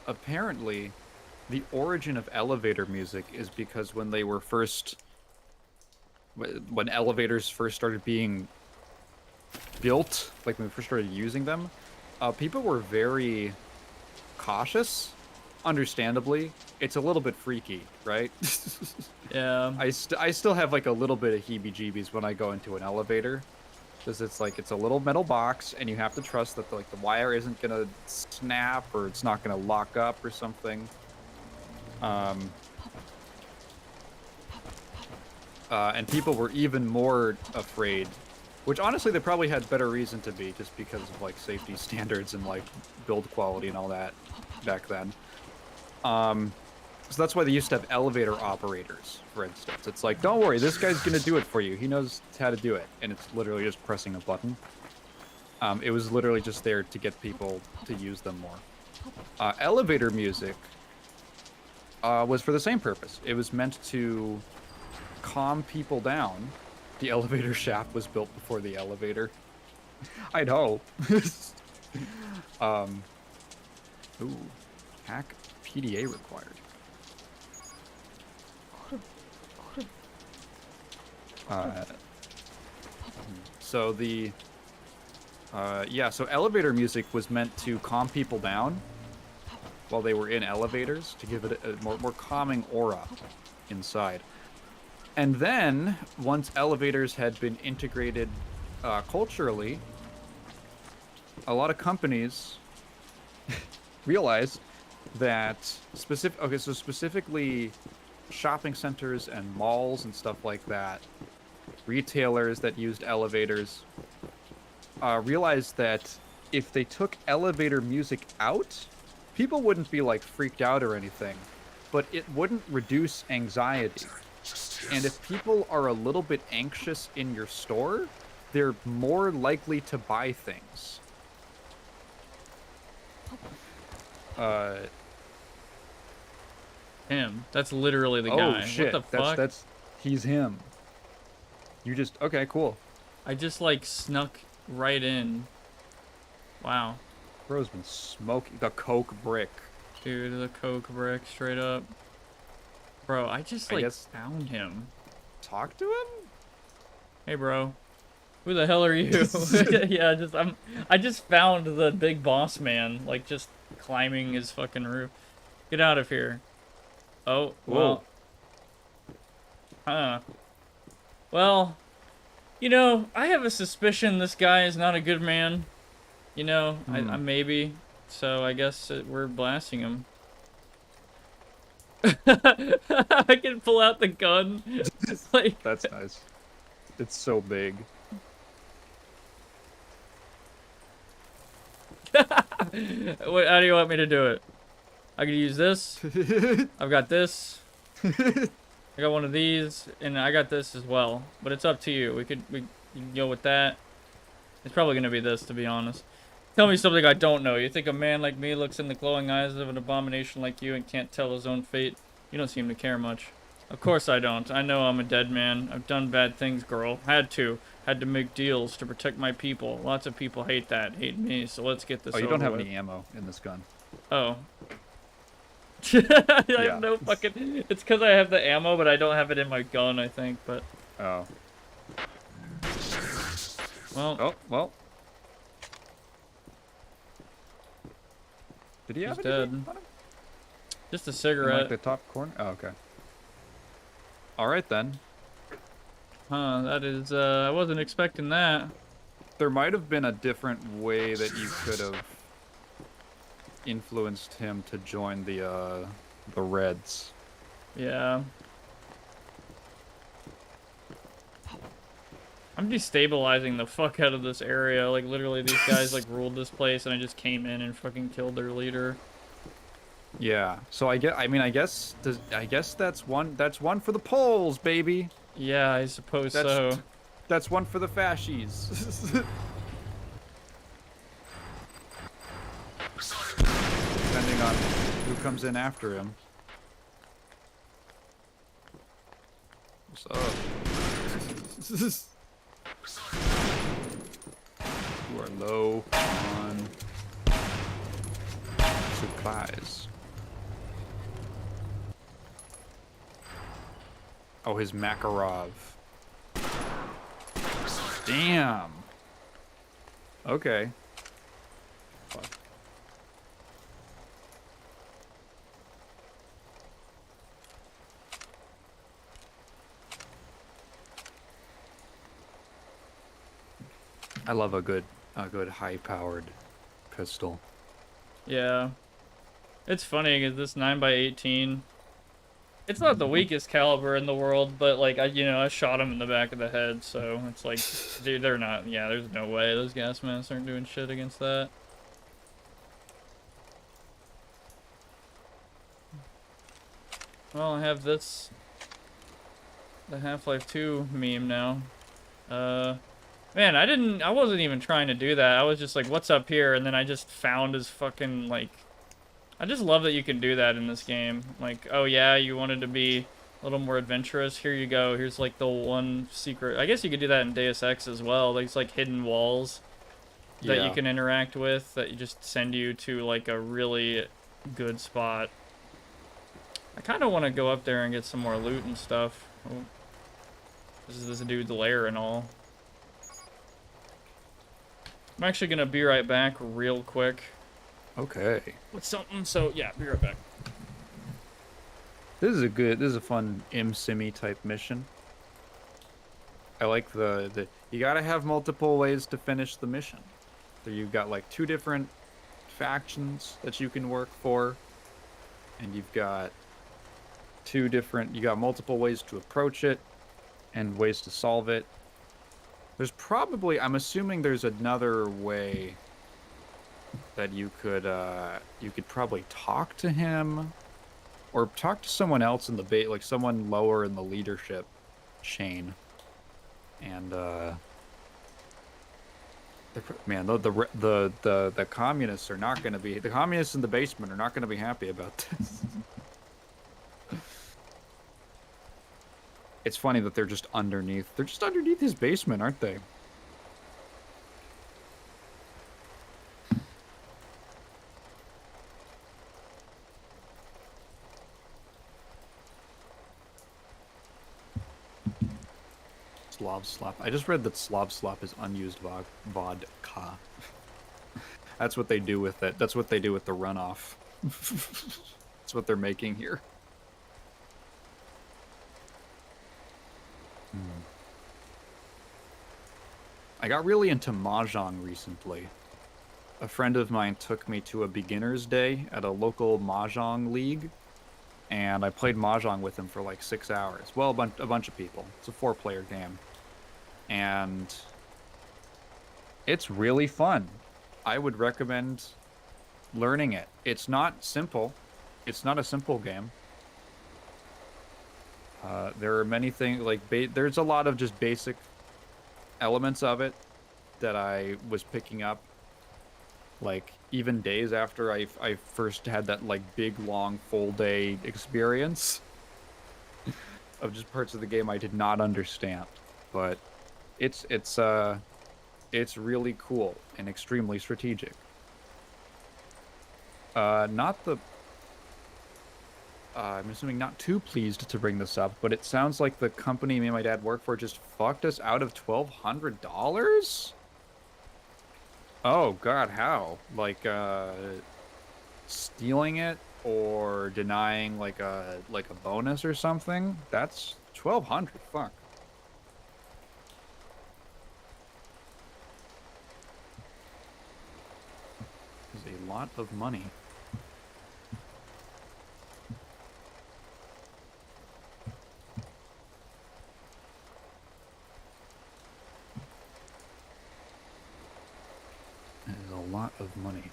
Apparently, the origin of elevator music is because when elevators first started being built, like when we first started using them, people were very cautious. Understandably, it's a little bit freaky, right? Yeah. I still have like a little bit of heebie-jeebies when I go into an elevator, because it's like it's a little metal box, and you have to trust that the wire isn't gonna snap or it's not gonna lock up or something. And people were even more afraid, which honestly they probably had better reason to be, just because of like safety standards and like build quality and all that back then. So that's why they used to have elevator operators, for instance. It's like, don't worry, this guy's gonna do it for you. He knows how to do it, and it's literally just pressing a button. It was literally just there to get people to use them more. Elevator music was for the same purpose. It was meant to calm people down. The elevator shaft was built before the elevator. I know. um, ooh, hack PDA required. Uh, so the yeah, so elevator music was meant to calm people down while they were in elevators to give it a more calming aura inside. And then once elevators had been integrated culturally, a lot of companies realized that specifically shopping centers and malls and stuff like that, retailers that used elevators realized that if they took elevator music out, people wouldn't be like freaked out or anything, but it wouldn't reduce anxiety. And if people are a little bit anxious in your store, they're more likely to buy things. Him. That's literally the guy. Oh shit. What the fuck? He's him. You just okay, cool. I just like snuck right in. Wow. Bro's been smoking the coke brick. Dude, the coke brick straight up. Bro, I just like found him. Talk to him? Hey, bro. Who the hell are you? Yeah, I just found the big boss man, like just climbing his fucking roof. Get out of here. Oh, well. Huh. Well, you know, I have a suspicion this guy is not a good man. You know, I maybe. So I guess we're blasting him. I can pull out the gun. Like, that's nice. It's so big. Wait, how do you want me to do it? I could use this. I've got this. I got one of these, and I got this as well. But it's up to you. We can go with that. It's probably gonna be this, to be honest. Tell me something I don't know. You think a man like me looks in the glowing eyes of an abomination like you and can't tell his own fate? You don't seem to care much. Of course I don't. I know I'm a dead man. I've done bad things, girl. Had to make deals to protect my people. Lots of people hate that. Hate me, so let's get this over you don't have with. any ammo in this gun. Oh. I have no fucking... It's because I have the ammo, but I don't have it in my gun, I think, but... Oh. Well... Oh, well. Did he have dead. On him? Just a cigarette. In, like, the top corner? Oh, okay. Alright, then. Huh, that is, I wasn't expecting that. There might have been a different way that you could have influenced him to join the Reds. Yeah. I'm destabilizing the fuck out of this area. Like, literally, these guys, like, ruled this place, and I just came in and fucking killed their leader. Yeah. So I guess that's one for the Poles, baby. Yeah, I suppose so. That's one for the fascies. Depending on who comes in after him. What's up? You are low on supplies. Oh, his Makarov. Damn. Okay. Fuck. I love a good high-powered pistol. Yeah. It's funny because this 9x18, it's not the weakest caliber in the world, but like I shot him in the back of the head, so it's like, dude, they're not. Yeah, there's no way those gas masks aren't doing shit against that. Well, I have this, the Half-Life 2 meme now. Man, I wasn't even trying to do that. I was just like, what's up here? And then I just found his fucking, like, I just love that you can do that in this game. Like, oh yeah, you wanted to be a little more adventurous. Here you go. Here's like the one secret. I guess you could do that in Deus Ex as well. There's like hidden walls that you Yeah. can interact with that you just send you to like a really good spot. I kind of want to go up there and get some more loot and stuff. Oh, this is this dude's lair and all. I'm actually gonna be right back real quick Okay. with something. So yeah, be right back. This is a fun ImSimi type mission. I like the you gotta have multiple ways to finish the mission. So you've got like two different factions that you can work for, and you got multiple ways to approach it and ways to solve it. There's probably, I'm assuming there's another way that you could probably talk to him or talk to someone else in the bait, like someone lower in the leadership chain. And man, the communists are not going to be, the communists in the basement are not going to be happy about this. It's funny that they're just underneath. They're just underneath his basement, aren't they? Slav slop. I just read that Slav slop is unused vodka. That's what they do with it. That's what they do with the runoff. That's what they're making here. I got really into Mahjong recently. A friend of mine took me to a beginner's day at a local Mahjong league, and I played Mahjong with him for like 6 hours. Well, a bunch of people. It's a 4-player game. And it's really fun. I would recommend learning it. It's not simple. It's not a simple game. There are many things, like, there's a lot of just basic elements of it that I was picking up, like, even days after I first had that, like, big, long, full day experience of just parts of the game I did not understand. But it's really cool and extremely strategic. Not the I'm assuming not too pleased to bring this up, but it sounds like the company me and my dad work for just fucked us out of $1,200? Oh God, how? Like stealing it or denying like a bonus or something? That's 1,200. Fuck. Is a lot of money. That is a lot of money.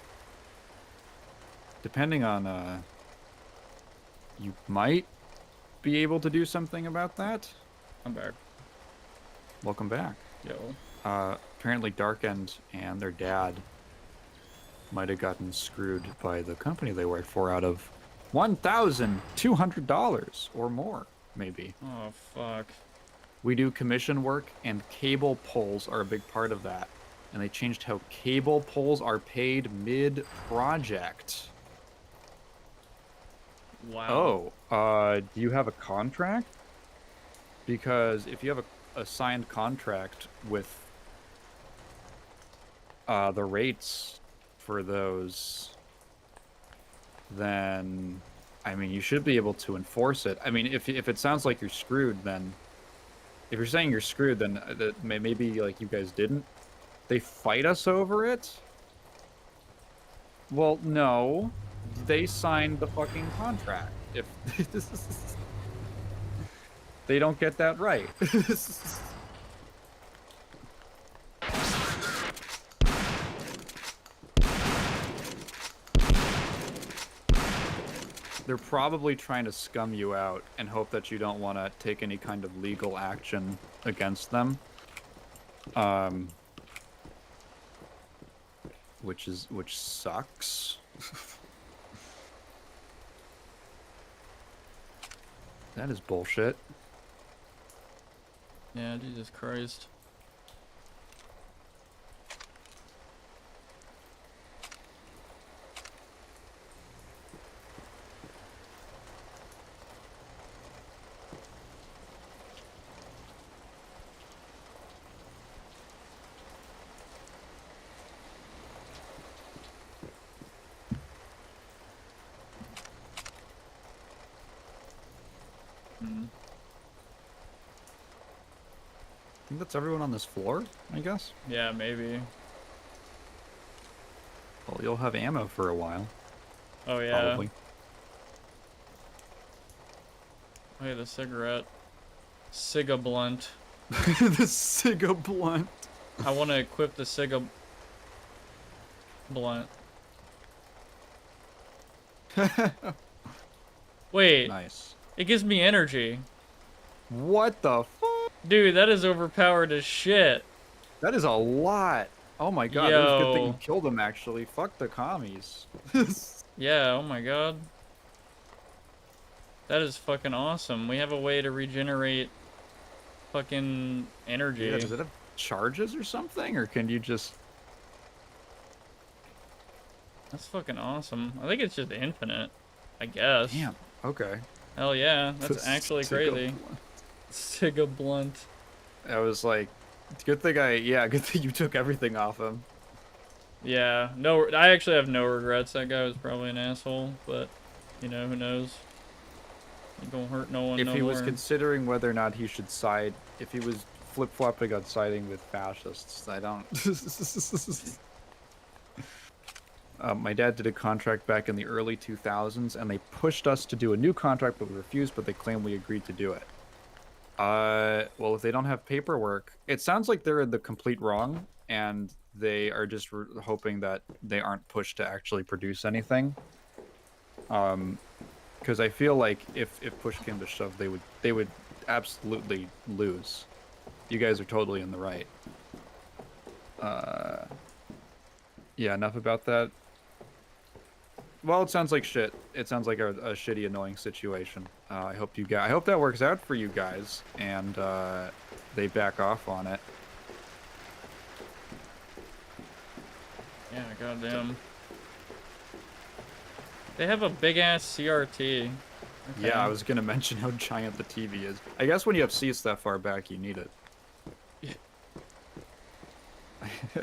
Depending on you might be able to do something about that. I'm back. Welcome back. Yo. Apparently Darkend and their dad might have gotten screwed by the company they work for out of $1,200 or more, maybe. Oh, fuck. We do commission work, and cable pulls are a big part of that. And they changed how cable pulls are paid mid-project. Wow. Oh, do you have a contract? Because if you have a signed contract with the rates for those, then I mean you should be able to enforce it. I mean, if it sounds like you're screwed, then if you're saying you're screwed, then that maybe like you guys didn't. They fight us over it? Well, no. They signed the fucking contract. If they don't get that right. They're probably trying to scum you out and hope that you don't want to take any kind of legal action against them. Which sucks. That is bullshit. Yeah, Jesus Christ. Hmm. I think that's everyone on this floor, I guess. Yeah, maybe. Well, you'll have ammo for a while. Oh, yeah. Probably. Hey, the cigarette. Ciga blunt. The Ciga blunt. I want to equip the Ciga blunt. Wait. Nice. It gives me energy. What the fuck? Dude, that is overpowered as shit. That is a lot. Oh my god, it was a good thing you Yo. killed him, actually. Fuck the commies. Yeah, oh my god. That is fucking awesome. We have a way to regenerate fucking energy. Yeah, does it have charges or something? Or can you just... That's fucking awesome. I think it's just infinite, I guess. Damn, okay. Hell yeah, that's The actually Ciga crazy. blunt. Ciga blunt. I was like, good thing good thing you took everything off him. Yeah, no, I actually have no regrets. That guy was probably an asshole, but, you know, who knows? He don't hurt no one If no he was more. considering whether or not he should side, if he was flip-flopping on siding with fascists, I don't... My dad did a contract back in the early 2000s, and they pushed us to do a new contract, but we refused, but they claimed we agreed to do it. Well, if they don't have paperwork, it sounds like they're in the complete wrong, and they are just hoping that they aren't pushed to actually produce anything. Because I feel like if push came to shove, they would absolutely lose. You guys are totally in the right. Yeah, enough about that. Well, it sounds like shit. It sounds like a shitty, annoying situation. I hope that works out for you guys, and they back off on it. Yeah, goddamn. They have a big ass CRT. Okay. Yeah, I was gonna mention how giant the TV is. I guess when you have seats that far back, you need it. Yeah.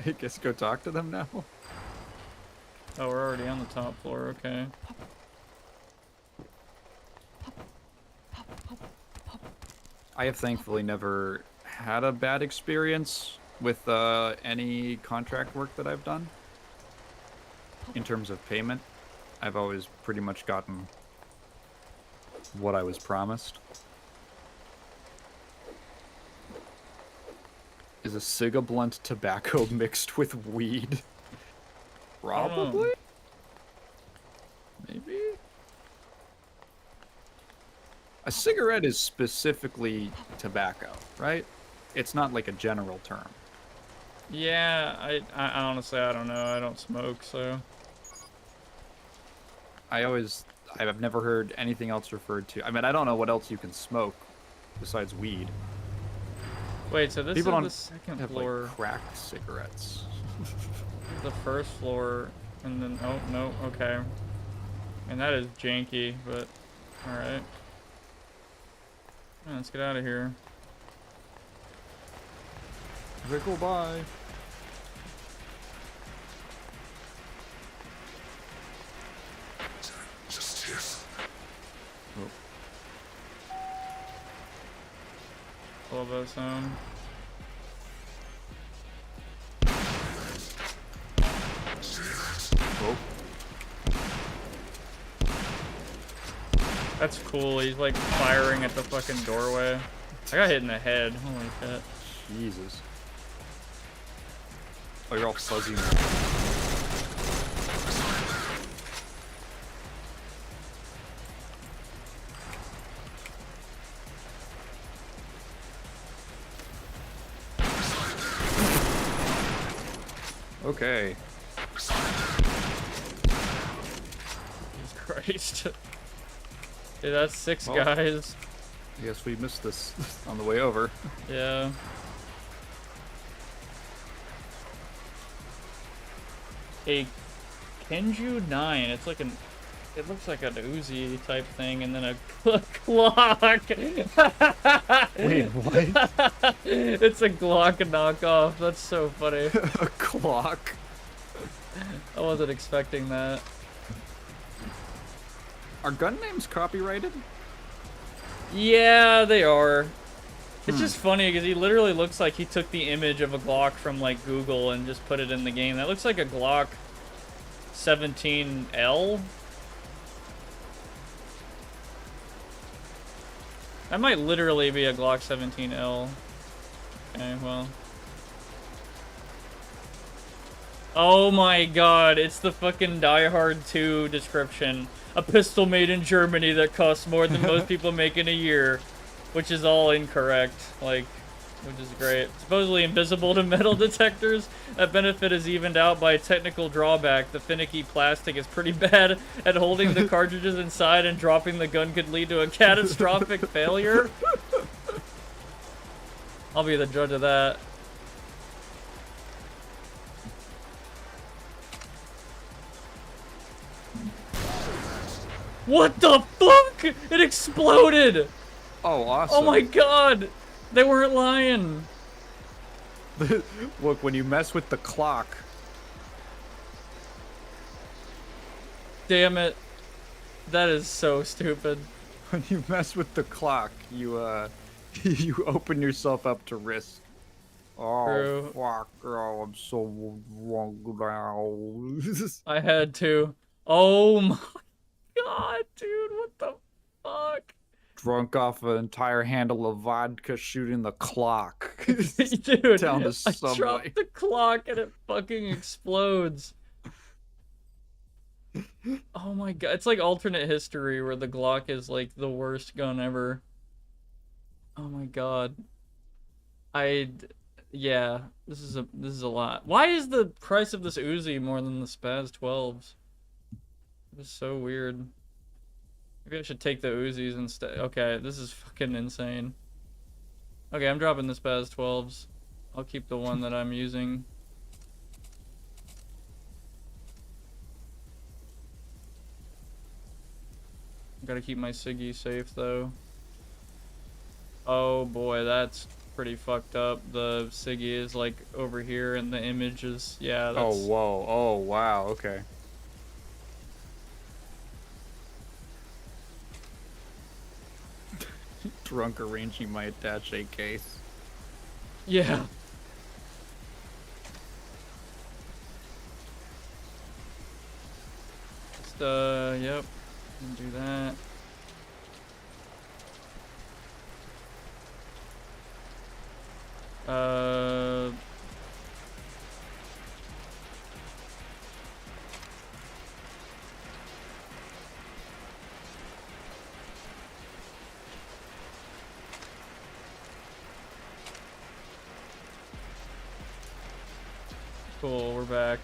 I guess go talk to them now. Oh, we're already on the top floor, okay. I have thankfully never had a bad experience with any contract work that I've done. In terms of payment, I've always pretty much gotten what I was promised. Is a Ciga blunt tobacco mixed with weed? Probably? Maybe? A cigarette is specifically tobacco, right? It's not like a general term. Yeah, I honestly, I don't know. I don't smoke, so. I've never heard anything else referred to. I mean, I don't know what else you can smoke besides weed. Wait, so this People is don't the second have floor, like cracked cigarettes. the first floor, and then, oh, no, okay. And that is janky, but, alright. Let's get out of here. Very cool, bye. Love that sound. Oh. That's cool. He's like firing at the fucking doorway. I got hit in the head. Holy shit. Jesus. Oh, you're all fuzzy now. Okay. Jesus Christ. Dude, that's 6 Oh. guys. I guess we missed this on the way over. Yeah. A Kenju 9. It's like an... It looks like an Uzi type thing, and then a Glock. Wait, what? It's a Glock knockoff. That's so funny. A clock. I wasn't expecting that. Are gun names copyrighted? Yeah, they are. It's just funny because he literally looks like he took the image of a Glock from like Google and just put it in the game. That looks like a Glock 17L. That might literally be a Glock 17L. Okay, well. Oh my god, it's the fucking Die Hard 2 description. A pistol made in Germany that costs more than most people make in a year. Which is all incorrect, like, which is great. Supposedly invisible to metal detectors. That benefit is evened out by a technical drawback. The finicky plastic is pretty bad at holding the cartridges inside, and dropping the gun could lead to a catastrophic failure. I'll be the judge of that. What the fuck? It exploded! Oh, awesome. Oh my god! They weren't lying! Look, when you mess with the clock... Damn it. That is so stupid. When you mess with the clock, you, you open yourself up to risk. Oh, True. fuck. Oh, I'm so wrong now. I had to. Oh my god, dude, what the fuck? Drunk off an entire handle of vodka shooting the clock. Dude, Down the I subway. dropped the clock and it fucking explodes. Oh my god, it's like alternate history where the Glock is like the worst gun ever. Oh my god. Yeah, this is a lot. Why is the price of this Uzi more than the SPAS-12s? It's so weird. Maybe I should take the Uzis instead. Okay, this is fucking insane. Okay, I'm dropping the SPAS-12s. I'll keep the one that I'm using. Gotta keep my Siggy safe though. Oh boy, that's pretty fucked up. The Siggy is like over here and the image is, yeah, that's... Oh, whoa. Oh, wow. Okay. Drunk arranging my attaché case. Yeah. Just, yep. Do that. Cool, we're back.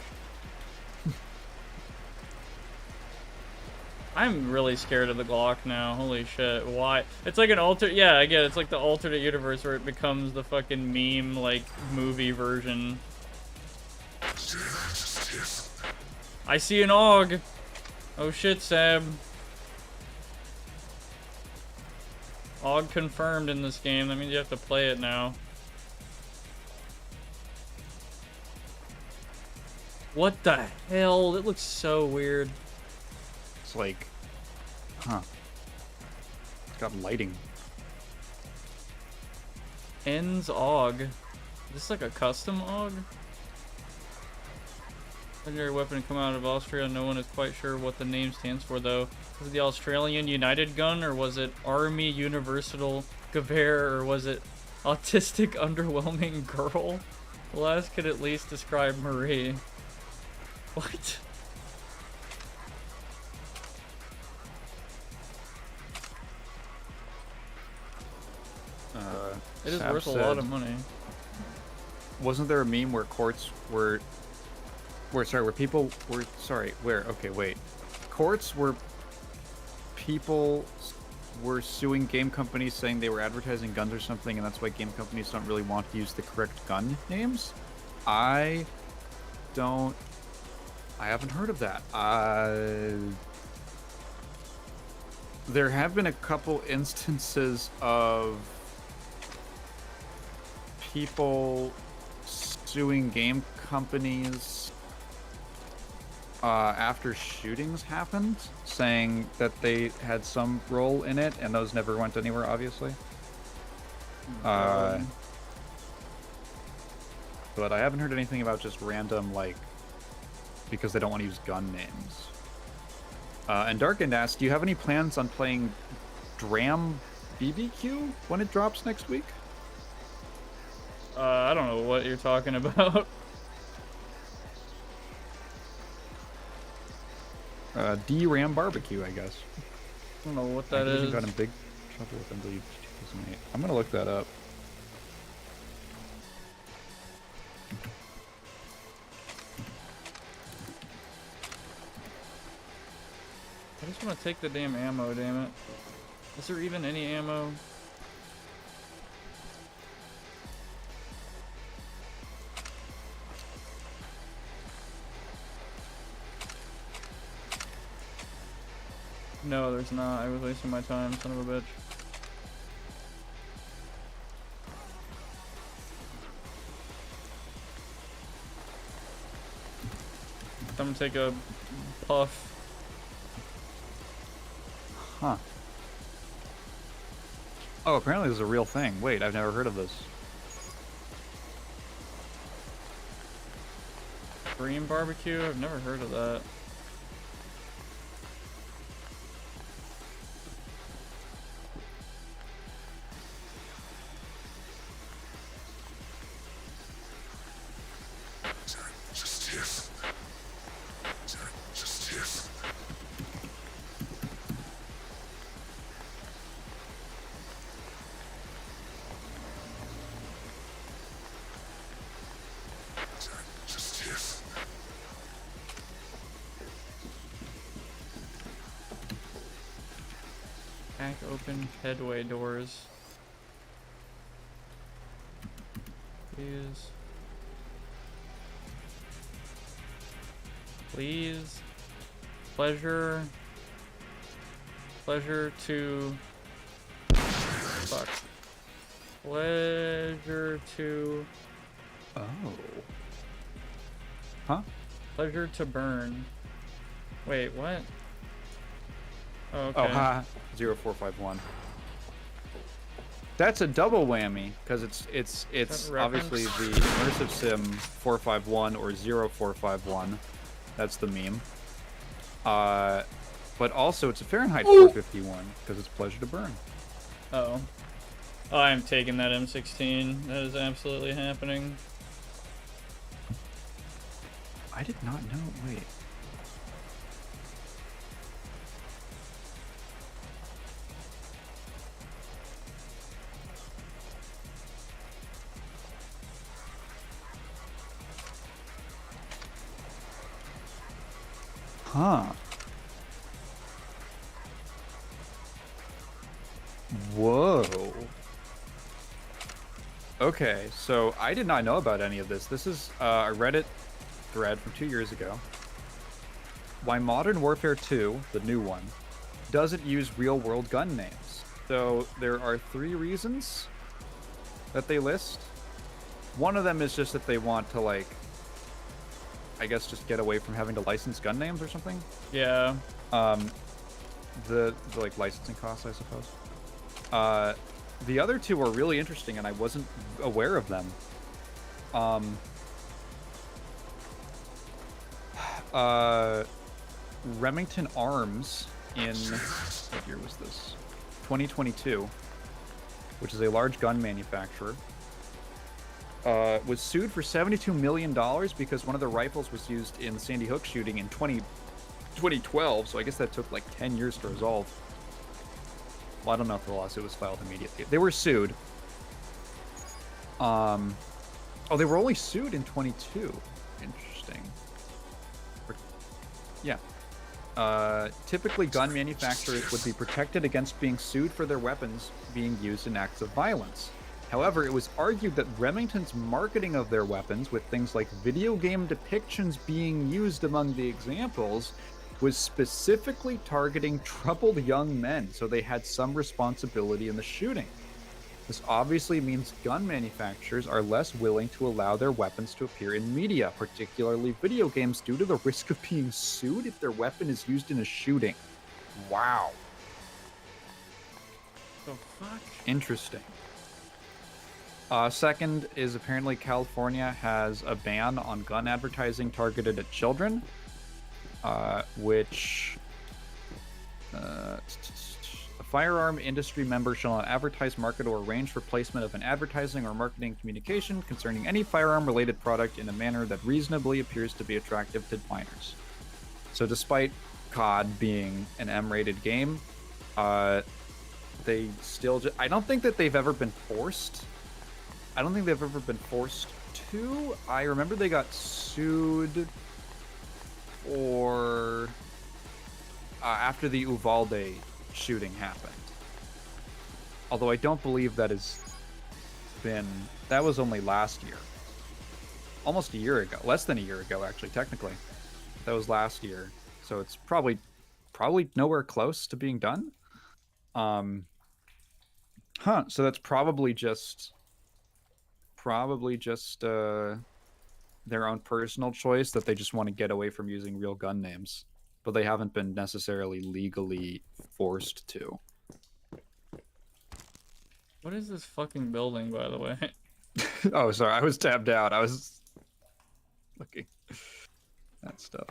I'm really scared of the Glock now. Holy shit. Why? It's like an yeah, I get it. It's like the alternate universe where it becomes the fucking meme, like, movie version. I see an AUG. Oh shit, Sam. AUG confirmed in this game. That means you have to play it now. What the hell? It looks so weird. It's like, huh. It's got lighting. Ends AUG. Is this like a custom AUG? Legendary weapon come out of Austria. No one is quite sure what the name stands for though. Was it the Australian United Gun, or was it Army Universal Gewehr, or was it Autistic Underwhelming Girl? The last could at least describe Marie. What? It is worth a lot of money. Wasn't there a meme where courts were... where people were... Sorry, where? Okay, wait. Courts were people were suing game companies saying they were advertising guns or something, and that's why game companies don't really want to use the correct gun names. I haven't heard of that. There have been a couple instances of people suing game companies after shootings happened, saying that they had some role in it, and those never went anywhere, obviously. But I haven't heard anything about just random, like, because they don't want to use gun names. And Darkened asked, do you have any plans on playing Dram BBQ when it drops next week? I don't know what you're talking about. D-Ram Barbecue, I guess. I don't know what that is. Got in big trouble with them till 2008. I'm gonna look that up. I just want to take the damn ammo, damn it. Is there even any ammo? No, there's not. I was wasting my time, son of a bitch. I'm gonna take a puff. Huh. Oh, apparently this is a real thing. Wait, I've never heard of this. Green barbecue? I've never heard of that. Open headway doors. Please. Please. Pleasure. Pleasure to... Fuck. Pleasure to... Oh. Huh? Pleasure to burn. Wait, what? Oh, okay. Oh, ha. 0451. That's a double whammy, because it's obviously the Immersive Sim 451 or 0451. That's the meme. But also it's a Fahrenheit 451, because it's Pleasure to Burn. Oh. Oh, I'm taking that M16. That is absolutely happening. I did not know. Wait. Huh. Whoa. Okay, so I did not know about any of this. This is a Reddit thread from 2 years ago. Why Modern Warfare 2, the new one, doesn't use real-world gun names. So there are 3 reasons that they list. One of them is just that they want to, like, I guess just get away from having to license gun names or something. Yeah. The like licensing costs, I suppose. The other 2 are really interesting, and I wasn't aware of them. Remington Arms in what year was this? 2022, which is a large gun manufacturer. Was sued for $72 million because one of their rifles was used in the Sandy Hook shooting in 2012, so I guess that took like 10 years to resolve. Well, I don't know if the lawsuit was filed immediately. They were sued. Oh, they were only sued in 22. Interesting. Yeah. Typically, gun manufacturers would be protected against being sued for their weapons being used in acts of violence. However, it was argued that Remington's marketing of their weapons, with things like video game depictions being used among the examples, was specifically targeting troubled young men, so they had some responsibility in the shooting. This obviously means gun manufacturers are less willing to allow their weapons to appear in media, particularly video games, due to the risk of being sued if their weapon is used in a shooting. Wow. The fuck? Interesting. Second is apparently California has a ban on gun advertising targeted at children, which a firearm industry member shall not advertise, market, or arrange for placement of an advertising or marketing communication concerning any firearm-related product in a manner that reasonably appears to be attractive to minors. So despite COD being an M-rated game, they still I don't think that they've ever been forced. I don't think they've ever been forced to. I remember they got sued for after the Uvalde shooting happened. Although I don't believe that was only last year. Almost a year ago. Less than a year ago, actually, technically. That was last year. So it's probably nowhere close to being done. So that's probably just their own personal choice that they just want to get away from using real gun names, but they haven't been necessarily legally forced to. What is this fucking building, by the way? Oh, sorry, I was tabbed out. I was looking at stuff.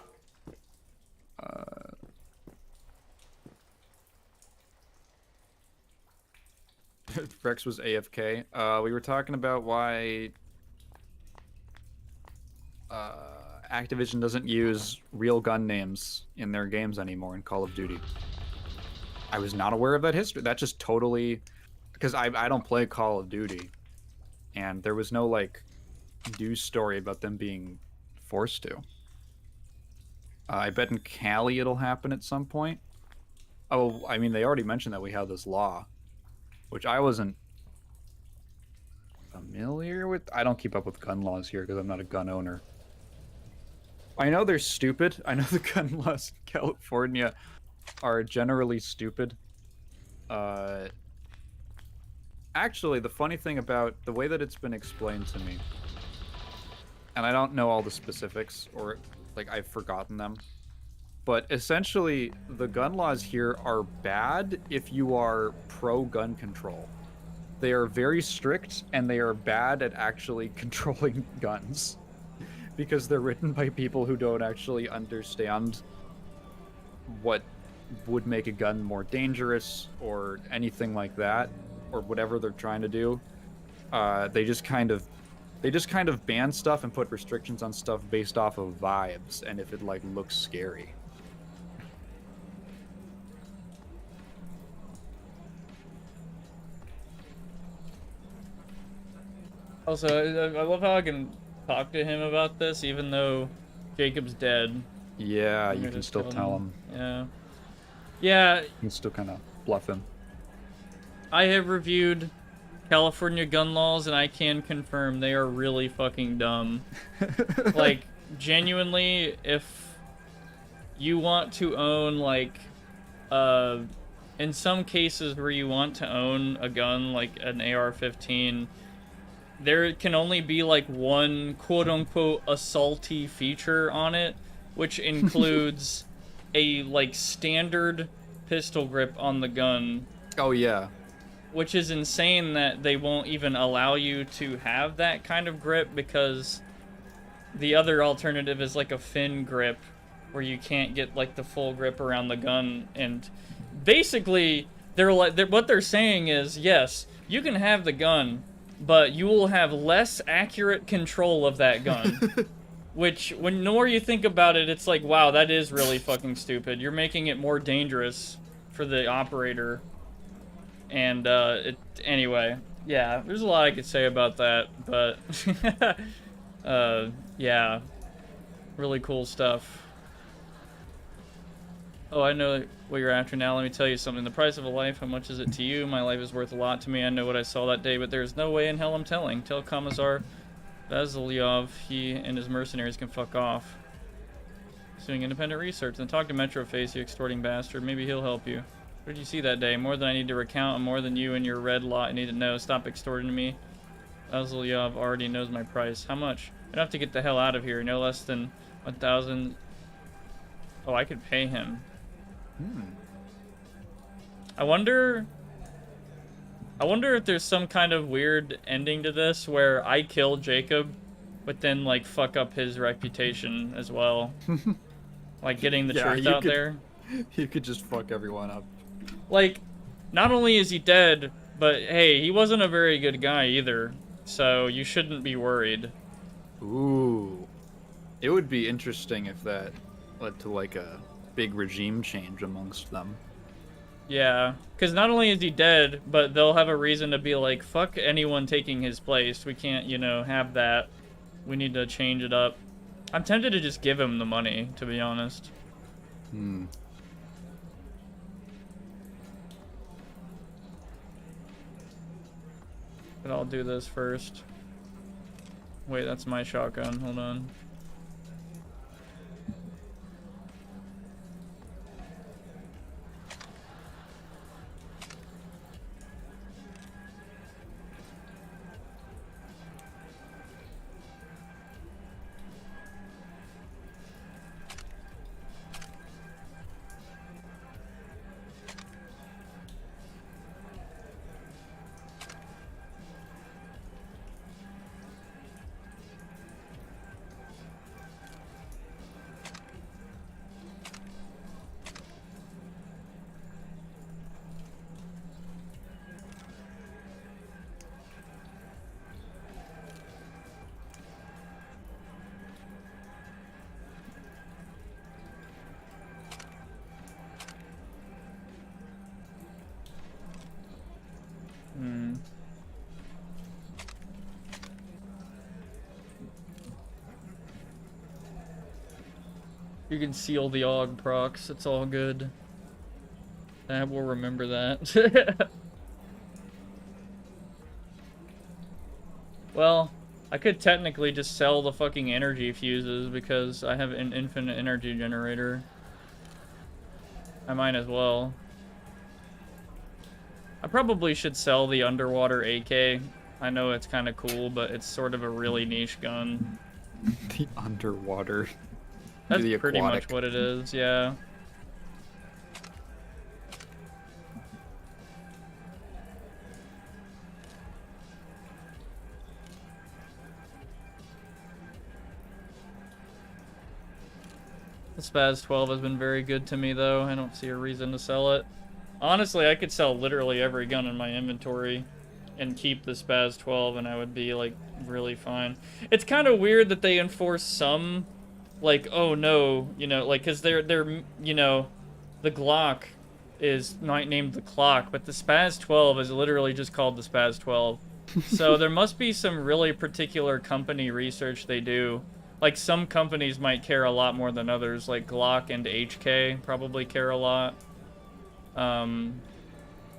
Rex was AFK. We were talking about why Activision doesn't use real gun names in their games anymore in Call of Duty. I was not aware of that history. That just totally... Because I don't play Call of Duty, and there was no, like, news story about them being forced to. I bet in Cali it'll happen at some point. Oh, I mean, they already mentioned that we have this law, which I wasn't familiar with. I don't keep up with gun laws here because I'm not a gun owner. I know they're stupid. I know the gun laws in California are generally stupid. Actually, the funny thing about the way that it's been explained to me, and I don't know all the specifics, or like I've forgotten them, but essentially the gun laws here are bad if you are pro-gun control. They are very strict, and they are bad at actually controlling guns because they're written by people who don't actually understand what would make a gun more dangerous or anything like that, or whatever they're trying to do. They just kind of ban stuff and put restrictions on stuff based off of vibes and if it like looks scary. Also, I love how I can talk to him about this, even though Jacob's dead. Yeah, you can still tell him. Yeah. Yeah. You can still kind of bluff him. I have reviewed California gun laws, and I can confirm they are really fucking dumb. Like, genuinely, if you want to own, like, in some cases where you want to own a gun, like an AR-15, there can only be, like, one quote-unquote assaulty feature on it, which includes a, like, standard pistol grip on the gun. Oh, yeah. Which is insane that they won't even allow you to have that kind of grip, because the other alternative is like a fin grip where you can't get like the full grip around the gun. And basically what they're saying is, yes, you can have the gun, but you will have less accurate control of that gun. Which, when the more you think about it, it's like, wow, that is really fucking stupid. You're making it more dangerous for the operator. And, anyway, yeah, there's a lot I could say about that, but, yeah, really cool stuff. Oh, I know what you're after now. Let me tell you something. The price of a life, how much is it to you? My life is worth a lot to me. I know what I saw that day, but there's no way in hell I'm telling. Tell Commissar Vazilyov he and his mercenaries can fuck off. Doing independent research. Then talk to Metroface, you extorting bastard. Maybe he'll help you. What did you see that day? More than I need to recount, and more than you and your red lot need to know. Stop extorting me. Vazilyov already knows my price. How much? I'd have to get the hell out of here. No less than 1,000. Oh, I could pay him. I wonder if there's some kind of weird ending to this where I kill Jacob, but then like fuck up his reputation as well. Like getting the Yeah, truth out there. you could just fuck everyone up. Like, not only is he dead, but hey, he wasn't a very good guy either. So you shouldn't be worried. Ooh. It would be interesting if that led to like a big regime change amongst them. Yeah, because not only is he dead, but they'll have a reason to be like, fuck anyone taking his place. We can't, you know, have that. We need to change it up. I'm tempted to just give him the money, to be honest. But I'll do this first. Wait, that's my shotgun. Hold on. You can seal the AUG procs. It's all good. We'll remember that. Well, I could technically just sell the fucking energy fuses because I have an infinite energy generator. I might as well. I probably should sell the underwater AK. I know it's kind of cool, but it's sort of a really niche gun. The underwater. That's the pretty aquatic. much what it is, yeah. The SPAS-12 has been very good to me, though. I don't see a reason to sell it. Honestly, I could sell literally every gun in my inventory and keep the SPAS-12, and I would be, like, really fine. It's kind of weird that they enforce some, like, oh no, you know, like, because they're, you know, the Glock is not named the Clock, but the SPAS-12 is literally just called the SPAS-12. So there must be some really particular company research they do. Like, some companies might care a lot more than others, like Glock and HK probably care a lot.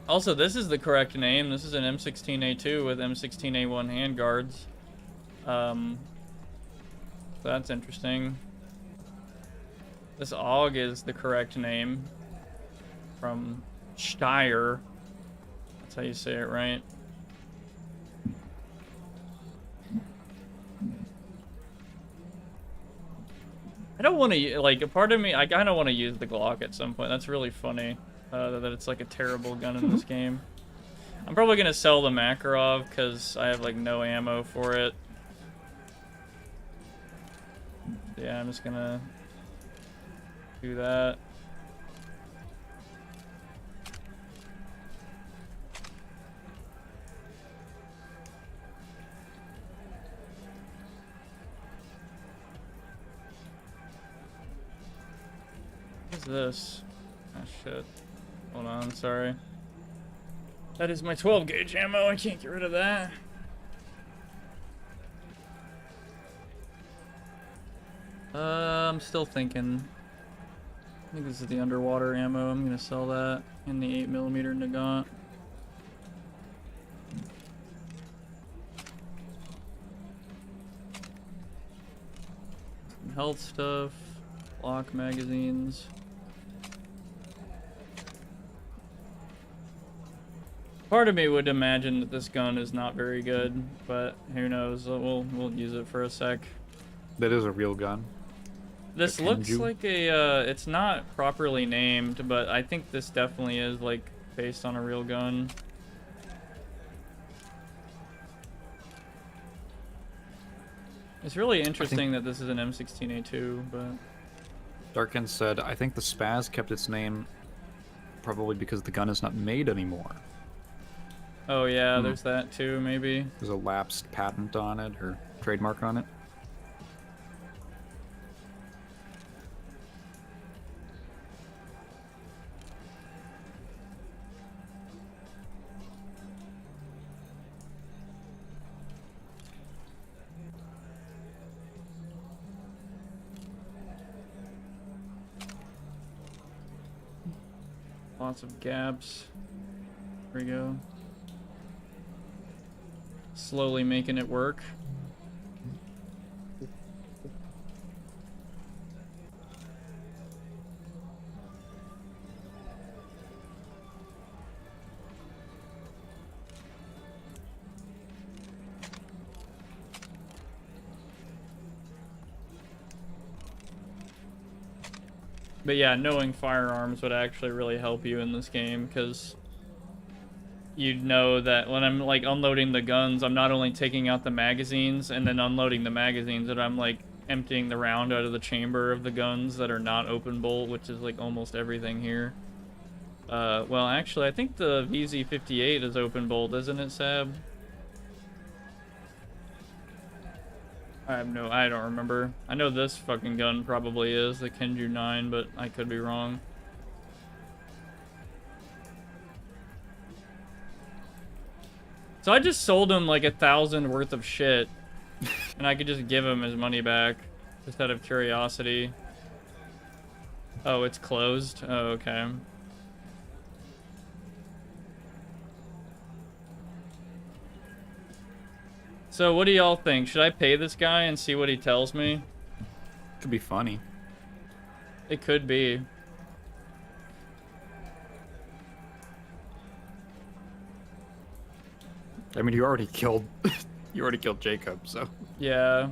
Also, this is the correct name. This is an M16A2 with M16A1 handguards. That's interesting. This AUG is the correct name from S.T.A.L.K.E.R. That's how you say it, right? I don't want to, like, a part of me, I kind of want to use the Glock at some point. That's really funny, that it's, like, a terrible gun in this game. I'm probably going to sell the Makarov, because I have, like, no ammo for it. Yeah, I'm just going to do that. What's this? Oh, shit. Hold on, sorry. That is my 12 gauge ammo. I can't get rid of that. I'm still thinking. I think this is the underwater ammo. I'm gonna sell that in the 8mm Nagant. Some health stuff, lock magazines. Part of me would imagine that this gun is not very good, but who knows? We'll use it for a sec. That is a real gun. This looks like a, it's not properly named, but I think this definitely is, like, based on a real gun. It's really interesting that this is an M16A2, but... Darkin said, I think the Spaz kept its name probably because the gun is not made anymore. Oh yeah, there's that too, maybe. There's a lapsed patent on it, or trademark on it. Lots of gaps. There we go. Slowly making it work. But yeah, knowing firearms would actually really help you in this game, because you'd know that when I'm like unloading the guns, I'm not only taking out the magazines and then unloading the magazines, but I'm like emptying the round out of the chamber of the guns that are not open bolt, which is like almost everything here. Well, actually, I think the VZ58 is open bolt, isn't it, Sab? I don't remember. I know this fucking gun probably is, the Kenju 9, but I could be wrong. So I just sold him like 1,000 worth of shit, and I could just give him his money back, just out of curiosity. Oh, it's closed? Oh, okay. So what do y'all think? Should I pay this guy and see what he tells me? Could be funny. It could be. I mean, you already killed Jacob, so. Yeah.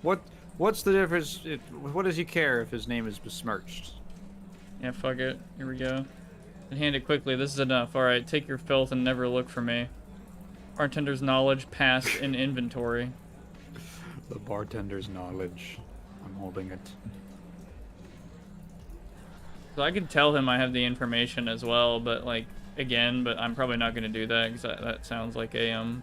What's the difference? What does he care if his name is besmirched? Yeah, fuck it. Here we go. And hand it quickly. This is enough. Alright, take your filth and never look for me. Bartender's knowledge passed in inventory. The bartender's knowledge. I'm holding it. So I could tell him I have the information as well, but like, again, but I'm probably not going to do that because that sounds like a,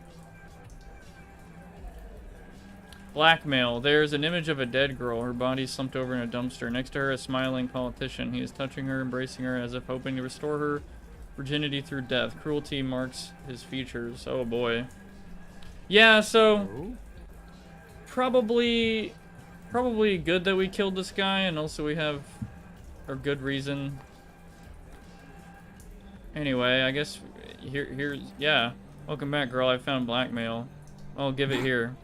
blackmail. There's an image of a dead girl. Her body slumped over in a dumpster. Next to her, a smiling politician. He is touching her, embracing her as if hoping to restore her virginity through death. Cruelty marks his features. Oh boy. Yeah, so probably good that we killed this guy, and also we have a good reason. Anyway, I guess here's yeah. Welcome back, girl. I found blackmail. I'll give it here.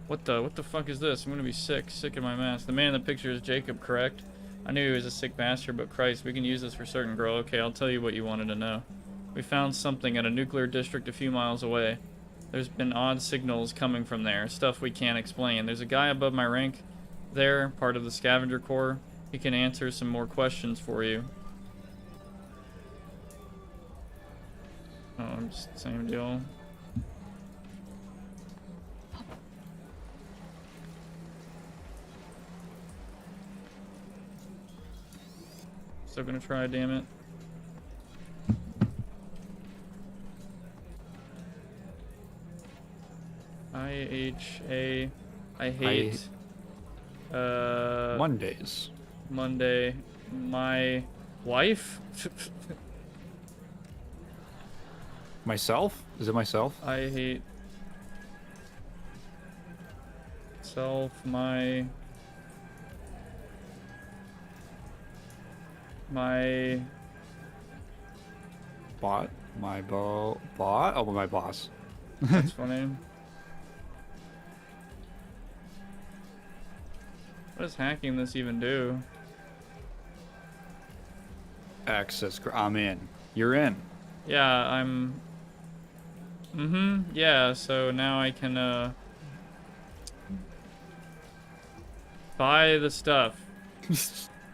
What the fuck is this? I'm gonna be sick in my mask. The man in the picture is Jacob, correct? I knew he was a sick bastard, but Christ, we can use this for certain, girl. Okay, I'll tell you what you wanted to know. We found something at a nuclear district a few miles away. There's been odd signals coming from there, stuff we can't explain. There's a guy above my rank there, part of the scavenger corps. He can answer some more questions for you. Oh, I'm just same deal. Still gonna try, damn it. IHA. I hate Mondays. Monday. My wife? Myself? Is it myself? I hate self, my My Bot? Bot? Oh, my boss. That's funny. What does hacking this even do? Access. I'm in. You're in. Yeah, I'm... yeah, so now I can, buy the stuff.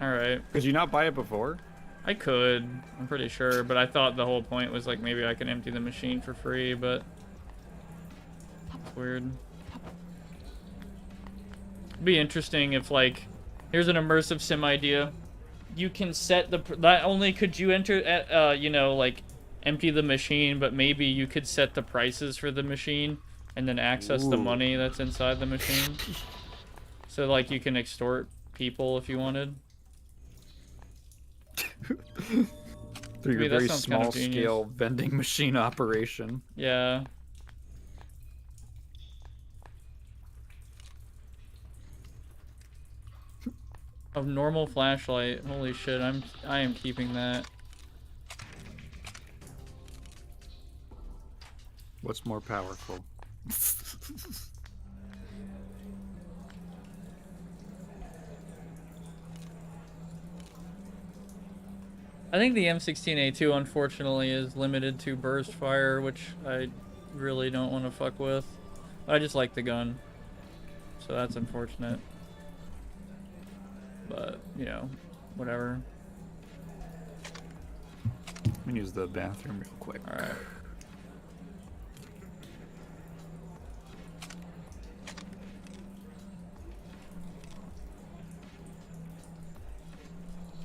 Alright. Could you not buy it before? I could, I'm pretty sure, but I thought the whole point was, like, maybe I can empty the machine for free, but... It's weird. It'd be interesting if, like, here's an immersive sim idea. You can set the... Not only could you enter, you know, like, empty the machine, but maybe you could set the prices for the machine and then access the money that's inside the machine. So, like, you can extort people if you wanted. Through your very small scale vending machine operation. Yeah. A normal flashlight. Holy shit, I am keeping that. What's more powerful? I think the M16A2 unfortunately is limited to burst fire, which I really don't want to fuck with. I just like the gun. So that's unfortunate. But, you know, whatever. Let me use the bathroom real quick. Alright.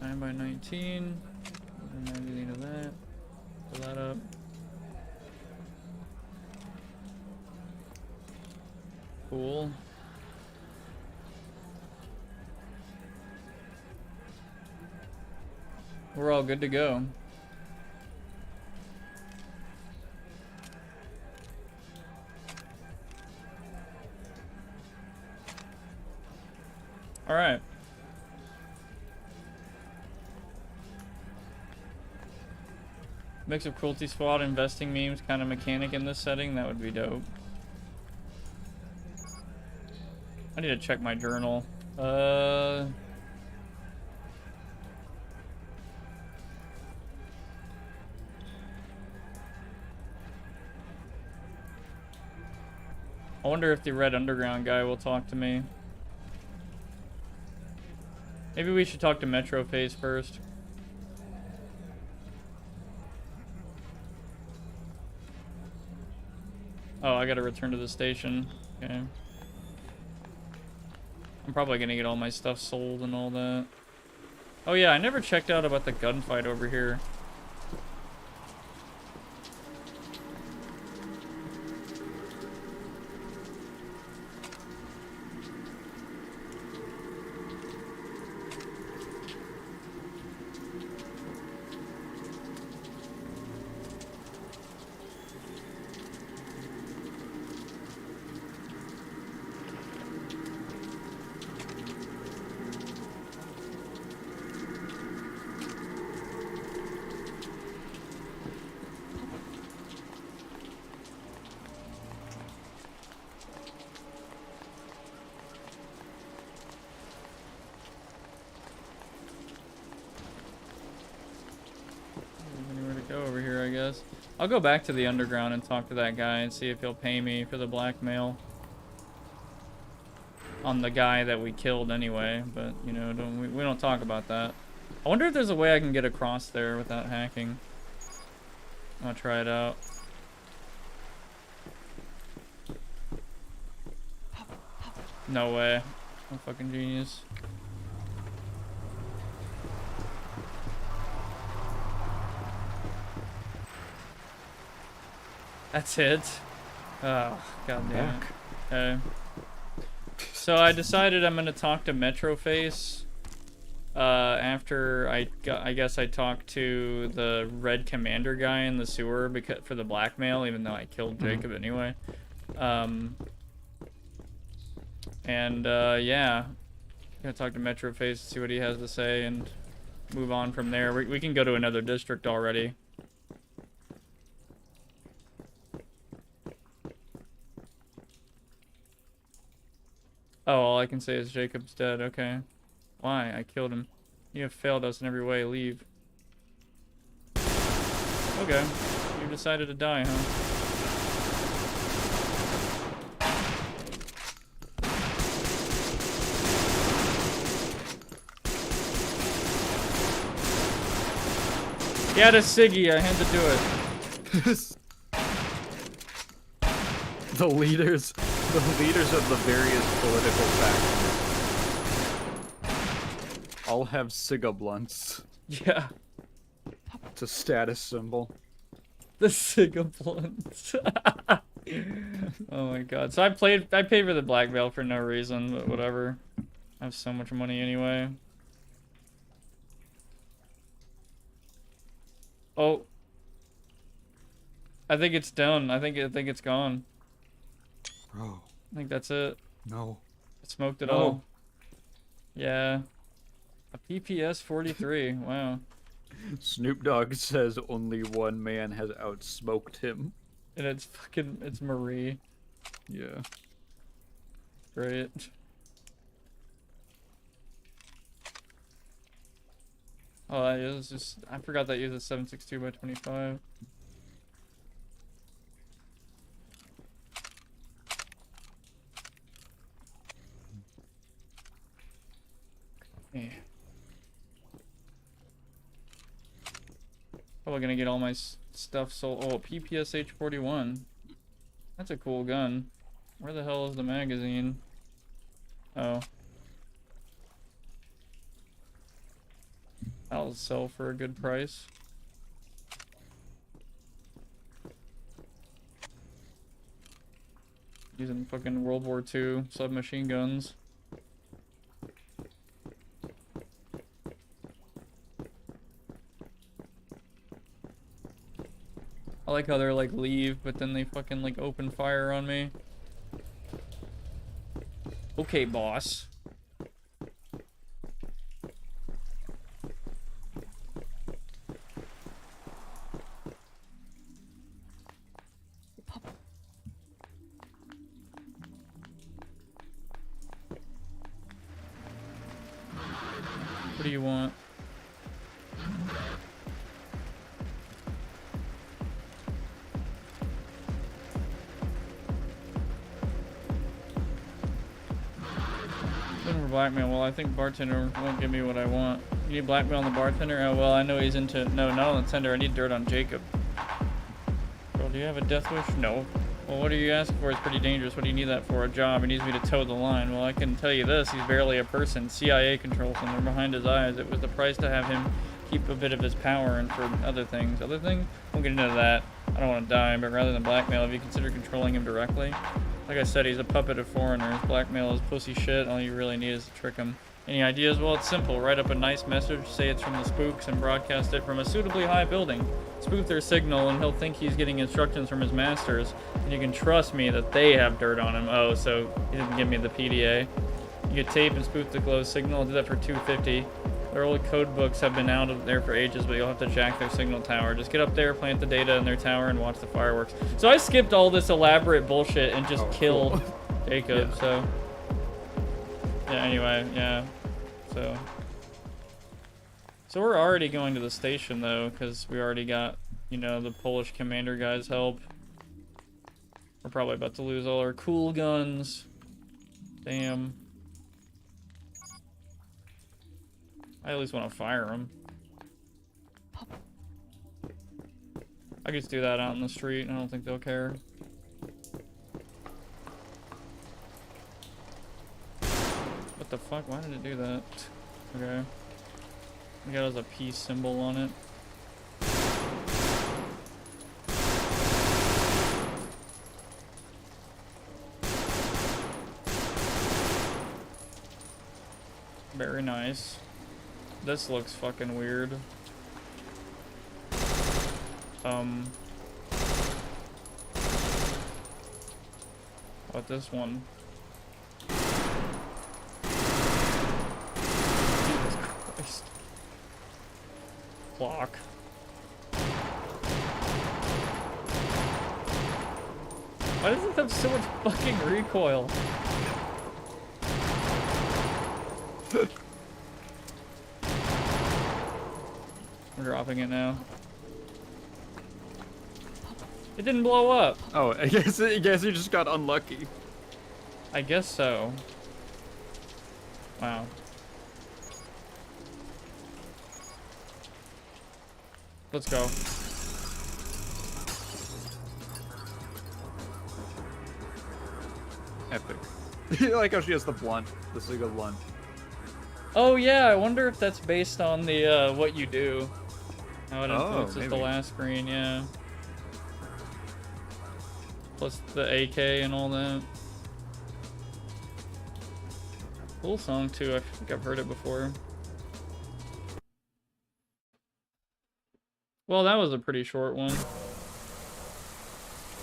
Nine by 19. Magazine of that. Pull that up. Cool. We're all good to go. All right. Mix of cruelty squad, investing memes, kind of mechanic in this setting. That would be dope. I need to check my journal. I wonder if the Red Underground guy will talk to me. Maybe we should talk to Metro Face first. Oh, I gotta return to the station. Okay. I'm probably gonna get all my stuff sold and all that. Oh yeah, I never checked out about the gunfight over here. I'll go back to the underground and talk to that guy and see if he'll pay me for the blackmail on the guy that we killed anyway, but you know, we don't talk about that. I wonder if there's a way I can get across there without hacking. I'm gonna try it out. No way. I'm a fucking genius. That's it. Oh, goddamn. Okay. So I decided I'm gonna talk to Metroface. After I guess I talked to the Red Commander guy in the sewer for the blackmail, even though I killed Jacob anyway. Yeah, gonna talk to Metroface, see what he has to say, and move on from there. We can go to another district already. Oh, all I can say is Jacob's dead. Okay. Why? I killed him. You have failed us in every way. Leave. Okay. You decided to die, huh? He had a Siggy. I had to do it. The leaders of the various political factions all have Siga blunts. Yeah. It's a status symbol. The Sigga blunts. Oh my god. So I paid for the blackmail for no reason, but whatever. I have so much money anyway. Oh. I think it's done. I think it's gone. Bro. I think that's it. No. I smoked it all. Yeah. A PPS 43. Wow. Snoop Dogg says only one man has outsmoked him. And it's Marie. Yeah. Great. Oh, that is just, I forgot that uses 762 by 25. Yeah. Probably gonna get all my stuff sold. Oh, PPS H41. That's a cool gun. Where the hell is the magazine? Oh. That'll sell for a good price. Using fucking World War II submachine guns. I like how they're like leave, but then they fucking like open fire on me. Okay, boss. What do you want? Looking for blackmail. Well, I think bartender won't give me what I want. You need blackmail on the bartender? Oh, well, I know he's into... No, not on the tender. I need dirt on Jacob. Girl, do you have a death wish? No. Well, what are you asking for? It's pretty dangerous. What do you need that for? A job. He needs me to toe the line. Well, I can tell you this. He's barely a person. CIA controls him. They're behind his eyes. It was the price to have him keep a bit of his power and for other things. Other things? Won't get into that. I don't want to die, but rather than blackmail, have you considered controlling him directly? Like I said, he's a puppet of foreigners. Blackmail is pussy shit. All you really need is to trick him. Any ideas? Well, it's simple. Write up a nice message, say it's from the spooks, and broadcast it from a suitably high building. Spoof their signal, and he'll think he's getting instructions from his masters. And you can trust me that they have dirt on him. Oh, so he didn't give me the PDA. You get tape and spoof the glow signal. I'll do that for $250. Their old code books have been out of there for ages, but you'll have to jack their signal tower. Just get up there, plant the data in their tower, and watch the fireworks. So I skipped all this elaborate bullshit and just killed Jacob, yeah. So... yeah, anyway, yeah. So we're already going to the station, though, because we already got, you know, the Polish commander guy's help. We're probably about to lose all our cool guns. Damn. I at least want to fire them. I could just do that out in the street. I don't think they'll care. What the fuck? Why did it do that? Okay. We got as a peace symbol on it. Very nice. This looks fucking weird. What this one? Jesus Christ. Clock. Why does it have so much fucking recoil? I'm dropping it now. It didn't blow up. Oh, I guess you just got unlucky. I guess so. Wow. Let's go. Epic. I like how she has the blunt, the single blunt. Oh yeah, I wonder if that's based on the what you do. How it influences the last screen, yeah. Plus the AK and all that. Cool song too, I think I've heard it before. Well, that was a pretty short one.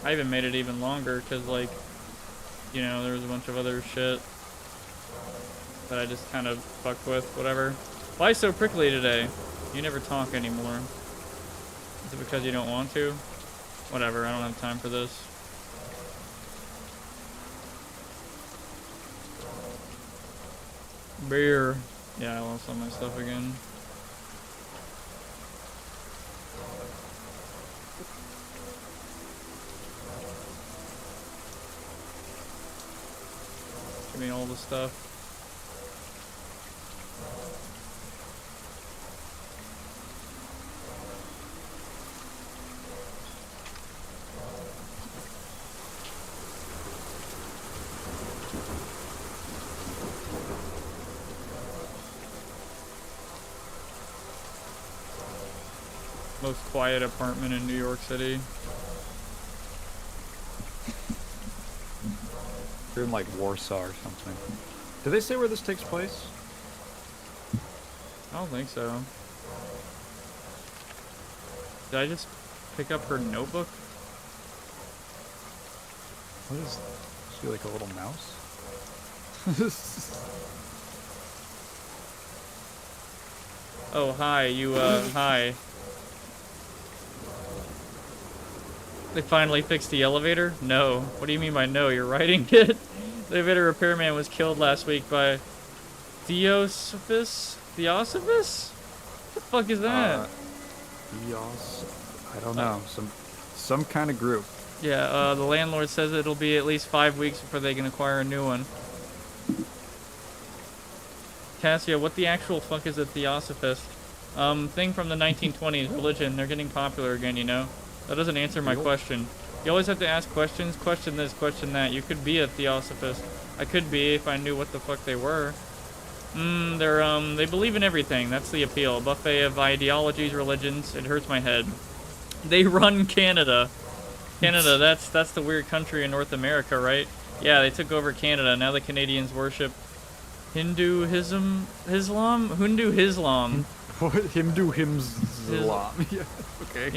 I even made it even longer because, like, you know, there was a bunch of other shit that I just kind of fucked with, whatever. Why so prickly today? You never talk anymore. Is it because you don't want to? Whatever, I don't have time for this. Beer. Yeah, I lost all my stuff again. Give me all the stuff. Most quiet apartment in New York City. You're in like Warsaw or something. Did they say where this takes place? I don't think so. Did I just pick up her notebook? What is she, like a little mouse? Oh, hi, you, hi. They finally fixed the elevator? No. What do you mean by no? You're writing it? The elevator repairman was killed last week by Theosophus? Theosophus? What the fuck is that? I don't know. Some kind of group. Yeah, the landlord says it'll be at least 5 weeks before they can acquire a new one. Cassia, what the actual fuck is a Theosophist? Thing from the 1920s, religion. They're getting popular again, you know? That doesn't answer my question. You always have to ask questions. Question this, question that. You could be a Theosophist. I could be if I knew what the fuck they were. They believe in everything. That's the appeal. Buffet of ideologies, religions. It hurts my head. They run Canada. Canada, that's the weird country in North America, right? Yeah, they took over Canada. Now the Canadians worship Hinduism, Islam? Hindu-Islam. Hindu-Islam. Yeah, okay.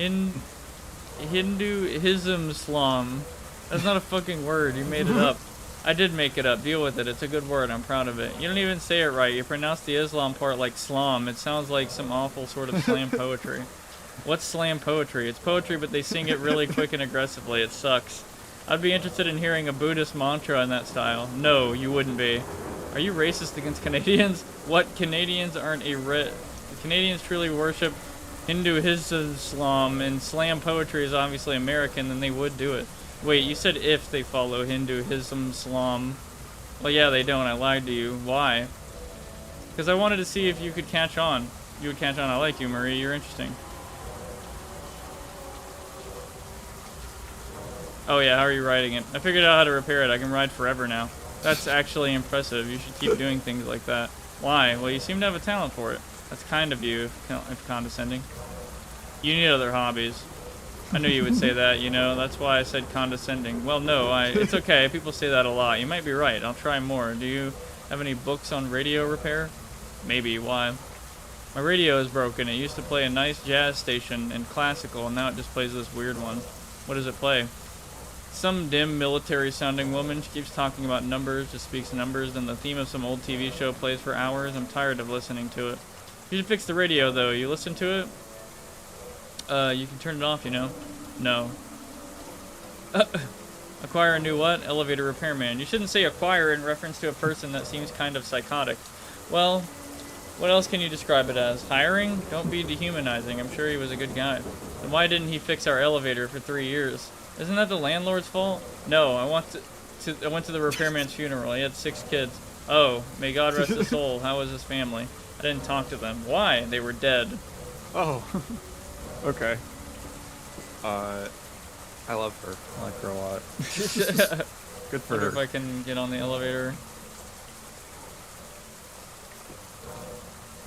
Hindu-Islam. That's not a fucking word. You made it up. I did make it up. Deal with it. It's a good word. I'm proud of it. You don't even say it right. You pronounce the Islam part like slam. It sounds like some awful sort of slam poetry. What's slam poetry? It's poetry, but they sing it really quick and aggressively. It sucks. I'd be interested in hearing a Buddhist mantra in that style. No, you wouldn't be. Are you racist against Canadians? What? Canadians aren't Canadians truly worship Hindu-Islam, and slam poetry is obviously American, then they would do it. Wait, you said if they follow Hindu-Islam. Well, yeah, they don't. I lied to you. Why? Because I wanted to see if you could catch on. You would catch on. I like you, Marie. You're interesting. Oh yeah, how are you riding it? I figured out how to repair it. I can ride forever now. That's actually impressive. You should keep doing things like that. Why? Well, you seem to have a talent for it. That's kind of you, if condescending. You need other hobbies. I knew you would say that, you know. That's why I said condescending. Well, no, it's okay. People say that a lot. You might be right. I'll try more. Do you have any books on radio repair? Maybe. Why? My radio is broken. It used to play a nice jazz station and classical, and now it just plays this weird one. What does it play? Some dim military-sounding woman. She keeps talking about numbers, just speaks numbers, then the theme of some old TV show plays for hours. I'm tired of listening to it. You should fix the radio, though. You listen to it? You can turn it off, you know? No. Acquire a new what? Elevator repairman. You shouldn't say acquire in reference to a person that seems kind of psychotic. Well, what else can you describe it as? Hiring? Don't be dehumanizing. I'm sure he was a good guy. Then why didn't he fix our elevator for 3 years? Isn't that the landlord's fault? No, I went to the repairman's funeral. He had 6 kids. Oh, may God rest his soul. How was his family? I didn't talk to them. Why? They were dead. Oh. Okay. I love her. I like her a lot. Good for Wonder her. if I can get on the elevator.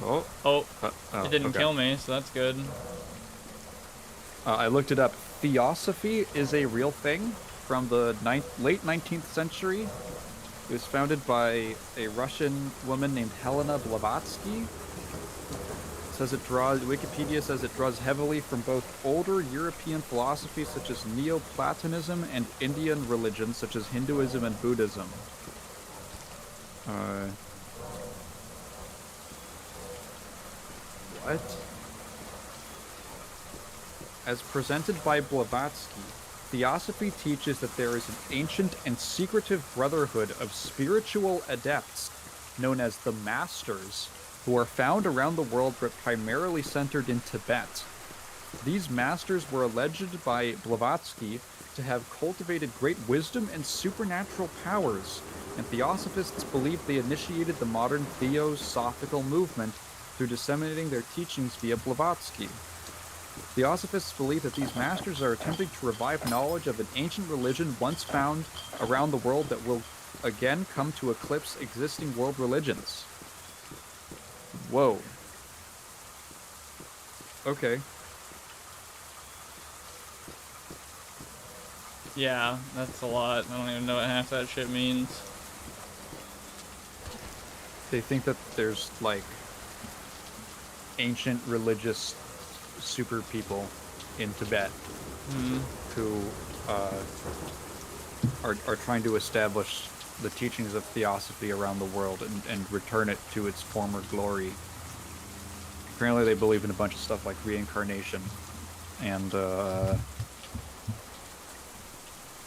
Oh. Oh, Oh, it didn't okay. kill me, so that's good. I looked it up. Theosophy is a real thing from the late 19th century. It was founded by a Russian woman named Helena Blavatsky. Wikipedia says it draws heavily from both older European philosophies such as Neoplatonism and Indian religions such as Hinduism and Buddhism. What? As presented by Blavatsky, Theosophy teaches that there is an ancient and secretive brotherhood of spiritual adepts known as the Masters, who are found around the world but primarily centered in Tibet. These Masters were alleged by Blavatsky to have cultivated great wisdom and supernatural powers, and Theosophists believe they initiated the modern Theosophical movement through disseminating their teachings via Blavatsky. Theosophists believe that these masters are attempting to revive knowledge of an ancient religion once found around the world that will again come to eclipse existing world religions. Whoa. Okay. Yeah, that's a lot. I don't even know what half that shit means. They think that there's, like, ancient religious super people in Tibet who are trying to establish the teachings of Theosophy around the world and return it to its former glory. Apparently they believe in a bunch of stuff like reincarnation, and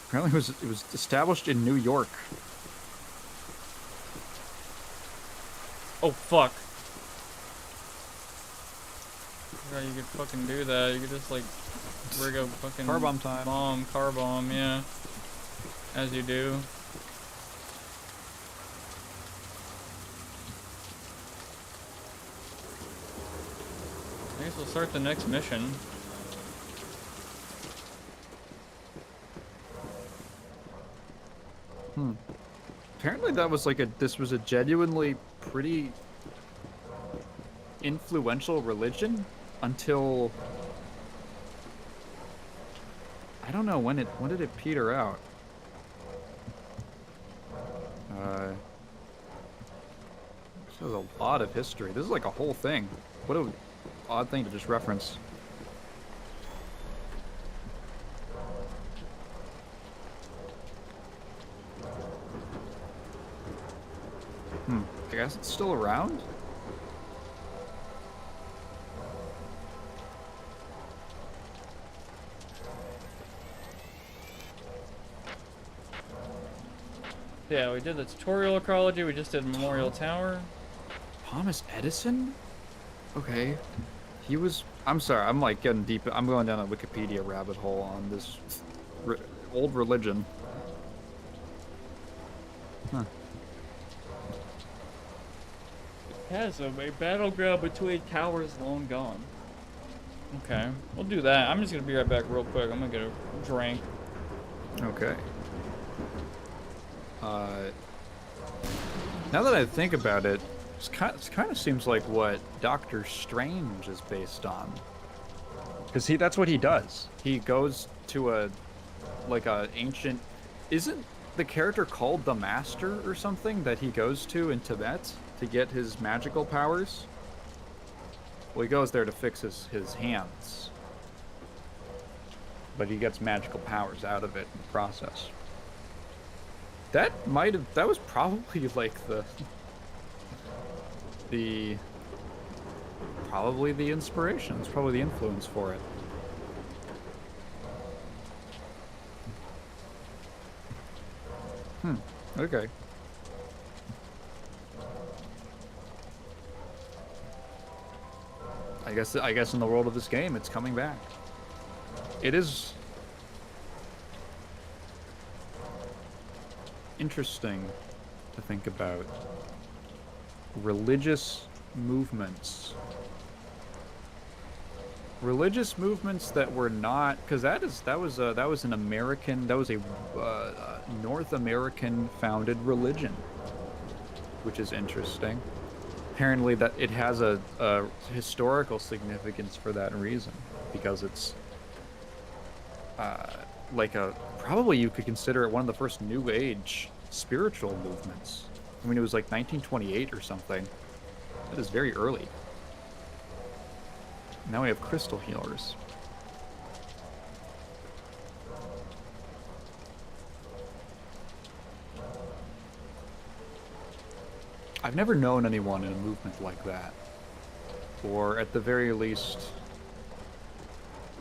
apparently it was established in New York. Oh, fuck. Yeah, you could fucking do that. You could just, like, rig a fucking Car bomb time. Car bomb, yeah. As you do. I guess we'll start the next mission. Apparently that was like this was a genuinely pretty influential religion until I don't know when did it peter out? This is a lot of history. This is like a whole thing. What a odd thing to just reference. I guess it's still around? Yeah, we did the tutorial ecology, we just did Memorial Tower. Thomas Edison? Okay. He was... I'm sorry, I'm like getting deep... I'm going down a Wikipedia rabbit hole on this old religion. Huh. Chasm, a battleground between towers long gone. Okay, we'll do that. I'm just gonna be right back real quick. I'm gonna get a drink. Okay. Now that I think about it, it kind of seems like what Doctor Strange is based on. Because that's what he does. He goes to a ancient... Isn't the character called the Master or something that he goes to in Tibet to get his magical powers? Well, he goes there to fix his hands. But he gets magical powers out of it in the process. That was probably like probably the inspiration. It's probably the influence for it. Okay. I guess in the world of this game, it's coming back. It is interesting to think about religious movements. Religious movements that were not, because that was an American, that was a North American founded religion, which is interesting. Apparently, that it has a historical significance for that reason, because it's like probably you could consider it one of the first New Age spiritual movements. I mean, it was like 1928 or something. That is very early. Now we have crystal healers. I've never known anyone in a movement like that. Or at the very least,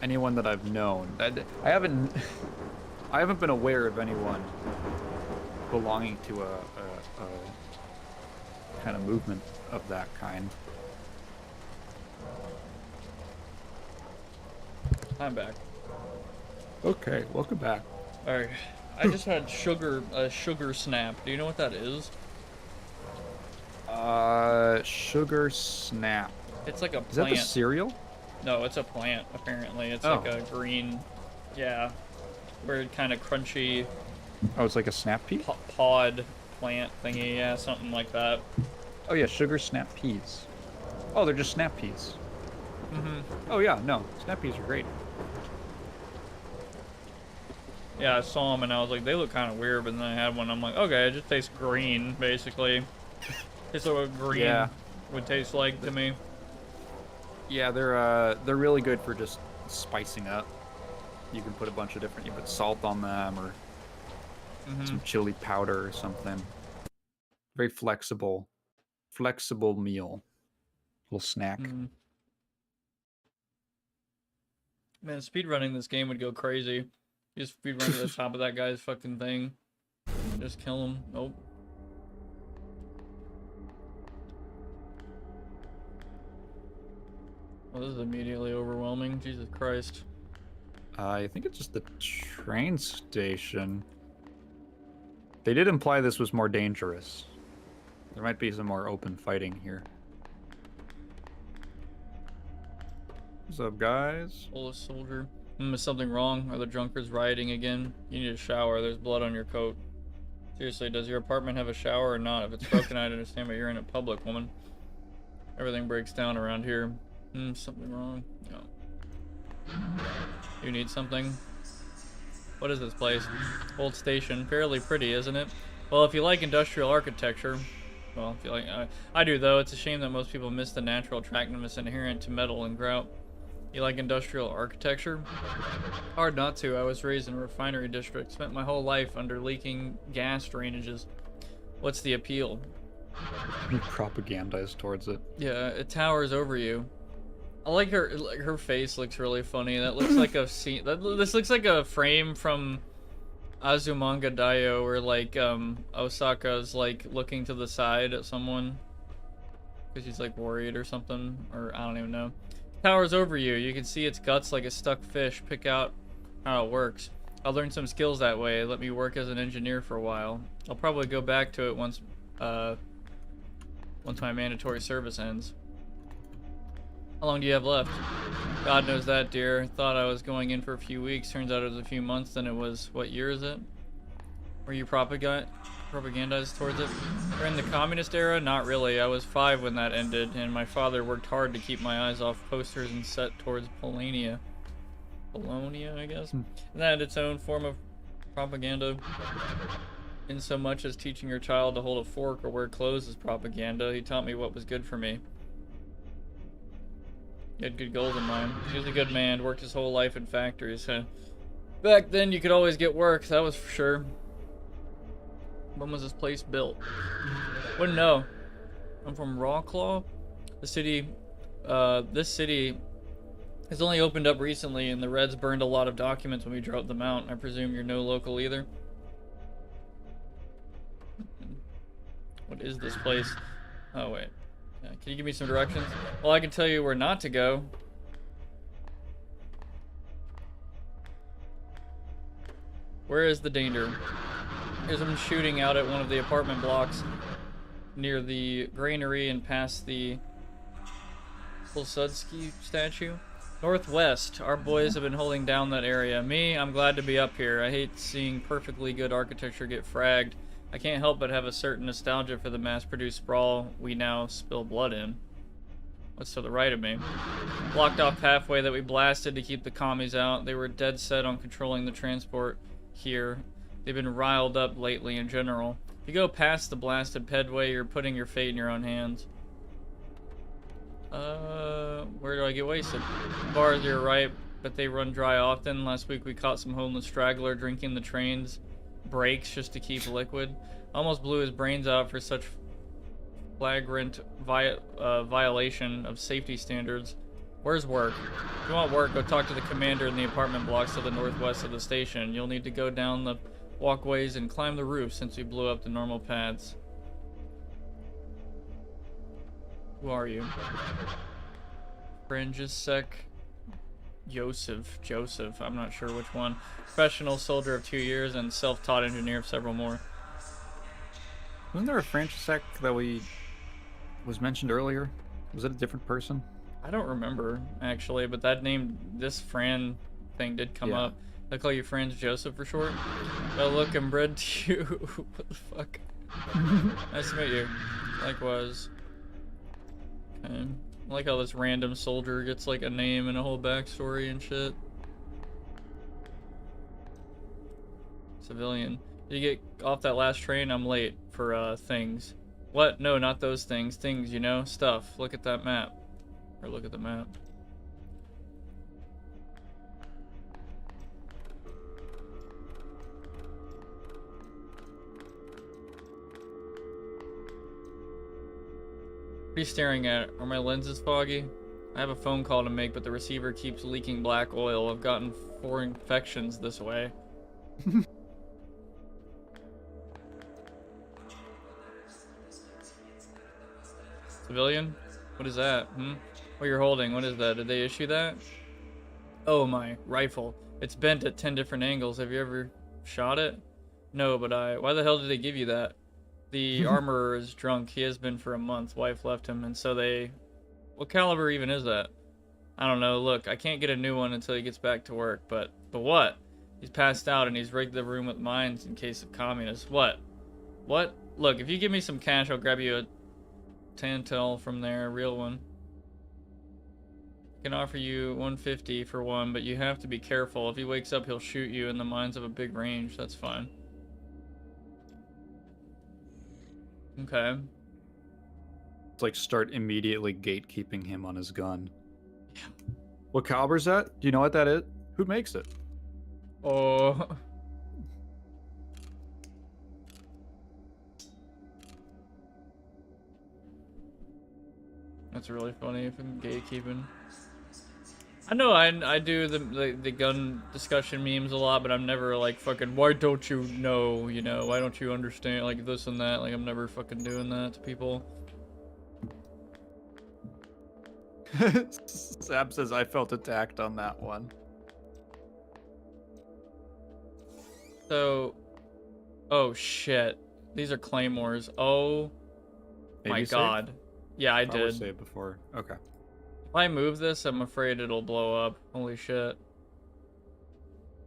anyone that I've known. I haven't I haven't been aware of anyone belonging to a kind of movement of that kind. I'm back. Okay, welcome back. Alright. I just had a sugar snap. Do you know what that is? Sugar snap. It's like a Is that the plant. cereal? No, it's a plant, apparently. It's Oh. like a green, yeah, weird kind of crunchy Oh, it's like a snap pea? pod plant thingy. Yeah, something like that. Oh yeah, sugar snap peas. Oh, they're just snap peas. Mm-hmm. Oh yeah, no, snap peas are great. Yeah, I saw them and I was like, they look kind of weird, but then I had one. I'm like, okay, it just tastes green, basically. It's what green would taste like to me. Yeah, they're really good for just spicing up. You can put a bunch of different. You put salt on them or some chili powder or something. Very flexible meal. Little snack. Man, speedrunning this game would go crazy. You just speedrun to the top of that guy's fucking thing. Just kill him. Nope. Oh, this is immediately overwhelming. Jesus Christ. I think it's just the train station. They did imply this was more dangerous. There might be some more open fighting here. What's up, guys? Polish soldier. Is something wrong? Are the drunkards rioting again? You need a shower. There's blood on your coat. Seriously, does your apartment have a shower or not? If it's broken, I'd understand, but you're in a public, woman. Everything breaks down around here. Something wrong? No. You need something? What is this place? Old station. Fairly pretty, isn't it? Well, if you like industrial architecture... Well, if you like... I do, though. It's a shame that most people miss the natural attractiveness inherent to metal and grout. You like industrial architecture? Hard not to. I was raised in a refinery district. Spent my whole life under leaking gas drainages. What's the appeal? You propagandize towards it. Yeah, it towers over you. I like her. Like, her face looks really funny. That looks like a scene. This looks like a frame from Azumanga Daioh, where like Osaka's like looking to the side at someone because she's like worried or something, or I don't even know. Towers over you. You can see its guts like a stuck fish. Pick out how it works. I'll learn some skills that way. Let me work as an engineer for a while. I'll probably go back to it once my mandatory service ends. How long do you have left? God knows that, dear. Thought I was going in for a few weeks. Turns out it was a few months. Then it was, what year is it? Were you propagandized towards it? We're in the communist era? Not really. I was 5 when that ended, and my father worked hard to keep my eyes off posters and set towards Polonia. Polonia, I guess? And that had its own form of propaganda. In so much as teaching your child to hold a fork or wear clothes is propaganda. He taught me what was good for me. He had good goals in mind. He was a good man, worked his whole life in factories. Back then, you could always get work, that was for sure. When was this place built? Wouldn't know. I'm from Rawclaw. This city has only opened up recently, and the Reds burned a lot of documents when we drove them out. I presume you're no local either? What is this place? Oh, wait. Can you give me some directions? Well, I can tell you where not to go. Where is the danger? Here's them shooting out at one of the apartment blocks near the granary and past the Pilsudski statue. Northwest. Our boys have been holding down that area. Me, I'm glad to be up here. I hate seeing perfectly good architecture get fragged. I can't help but have a certain nostalgia for the mass-produced sprawl we now spill blood in. What's to the right of me? Blocked off pathway that we blasted to keep the commies out. They were dead set on controlling the transport here. They've been riled up lately in general. If you go past the blasted pedway, you're putting your fate in your own hands. Where do I get wasted? Bars, you're right, but they run dry often. Last week we caught some homeless straggler drinking the train's brakes just to keep liquid. Almost blew his brains out for such flagrant violation of safety standards. Where's work? If you want work, go talk to the commander in the apartment blocks to the northwest of the station. You'll need to go down the walkways and climb the roof since we blew up the normal paths. Who are you? Frangisek Joseph, I'm not sure which one. Professional soldier of 2 years and self-taught engineer of several more. Wasn't there a Francisek that was mentioned earlier? Was it a different person? I don't remember, actually, but that name, this Fran thing did come up. They call you Franz Joseph for short? Well, look, I'm bred to you. What the fuck? Nice to meet you. Likewise. Okay. I like how this random soldier gets like a name and a whole backstory and shit. Civilian. Did you get off that last train? I'm late for things. What? No, not those things. Things, you know? Stuff. Look at that map. Or look at the map. What are you staring at? Are my lenses foggy? I have a phone call to make, but the receiver keeps leaking black oil. I've gotten 4 infections this way. Civilian? What is that? What you're holding? What is that? Did they issue that? Oh, my rifle. It's bent at 10 different angles. Have you ever shot it? No, but why the hell did they give you that? The armorer is drunk. He has been for a month. Wife left him, and so they... What caliber even is that? I don't know. Look, I can't get a new one until he gets back to work, but what? He's passed out, and he's rigged the room with mines in case of communists. What? What? Look, if you give me some cash, I'll grab you a Tantel from there, a real one. I can offer you 150 for one, but you have to be careful. If he wakes up, he'll shoot you in the mines of a big range. That's fine. Okay. It's like start immediately gatekeeping him on his gun. Yeah. What caliber is that? Do you know what that is? Who makes it? Oh. That's really funny if I'm gatekeeping. I know I do the gun discussion memes a lot, but I'm never like fucking, why don't you know, you know, why don't you understand, like this and that. Like I'm never fucking doing that to people. Sab says I felt attacked on that one. So, oh shit, these are claymores. Oh my god. Yeah, I did. Say it before. Okay. If I move this, I'm afraid it'll blow up. Holy shit.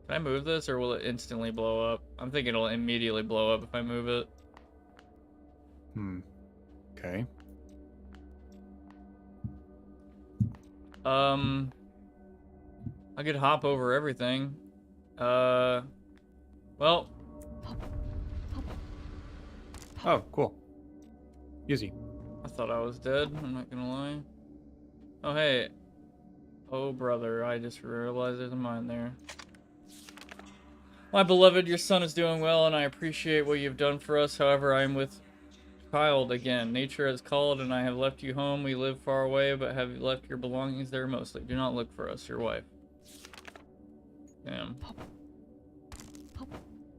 Can I move this or will it instantly blow up? I'm thinking it'll immediately blow up if I move it. Okay. I could hop over everything. Well. Oh, cool. Easy. I thought I was dead, I'm not gonna lie. Oh, hey. Oh, brother, I just realized there's a mine there. My beloved, your son is doing well, and I appreciate what you've done for us. However, I am with child again. Nature has called, and I have left you home. We live far away, but have left your belongings there mostly. Do not look for us, your wife. Damn.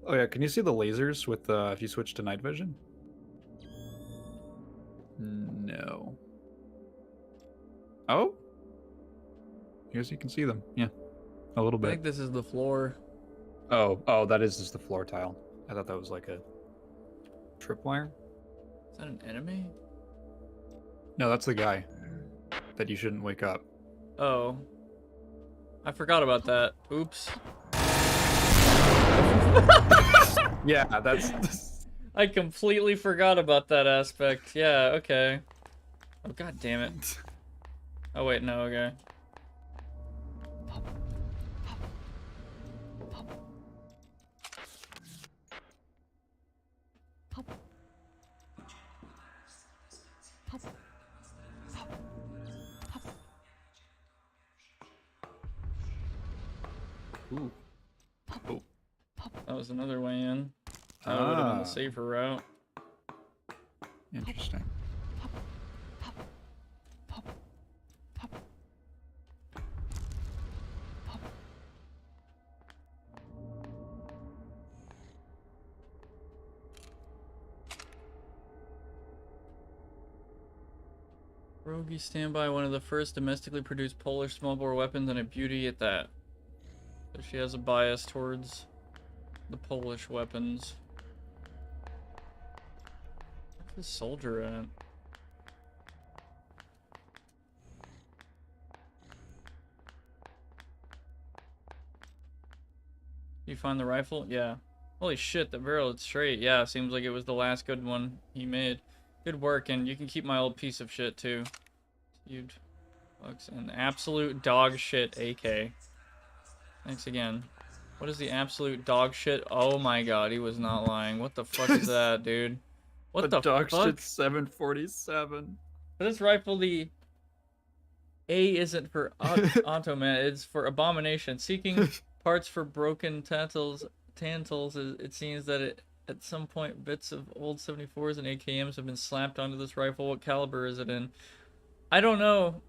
Oh, yeah, can you see the lasers with, if you switch to night vision? No. Oh? Here's you can see them. Yeah. A little I bit. think this is the floor. Oh, that is just the floor tile. I thought that was like a tripwire. Is that an enemy? No, that's the guy that you shouldn't wake up. Oh. I forgot about that. Oops. Yeah, that's I completely forgot about that aspect. Yeah, okay. Oh, god damn it. Oh, wait, no, okay. Ooh. Oh. That was another way in. That would have been the safer route. Interesting. Rogie standby, one of the first domestically produced Polish small-bore weapons, and a beauty at that. So she has a bias towards the Polish weapons. Where's this soldier at? You find the rifle? Yeah. Holy shit, the barrel is straight. Yeah, seems like it was the last good one he made. Good work, and you can keep my old piece of shit too. You'd fucks an absolute dog shit AK. Thanks again. What is the absolute dog shit? Oh my god, he was not lying. What the fuck is that, dude? What the dog fuck? shit 747. For this rifle, the A isn't for Automat, it's for Abomination. Seeking parts for broken tantals, it seems that at some point bits of old 74s and AKMs have been slapped onto this rifle. What caliber is it in? I don't know.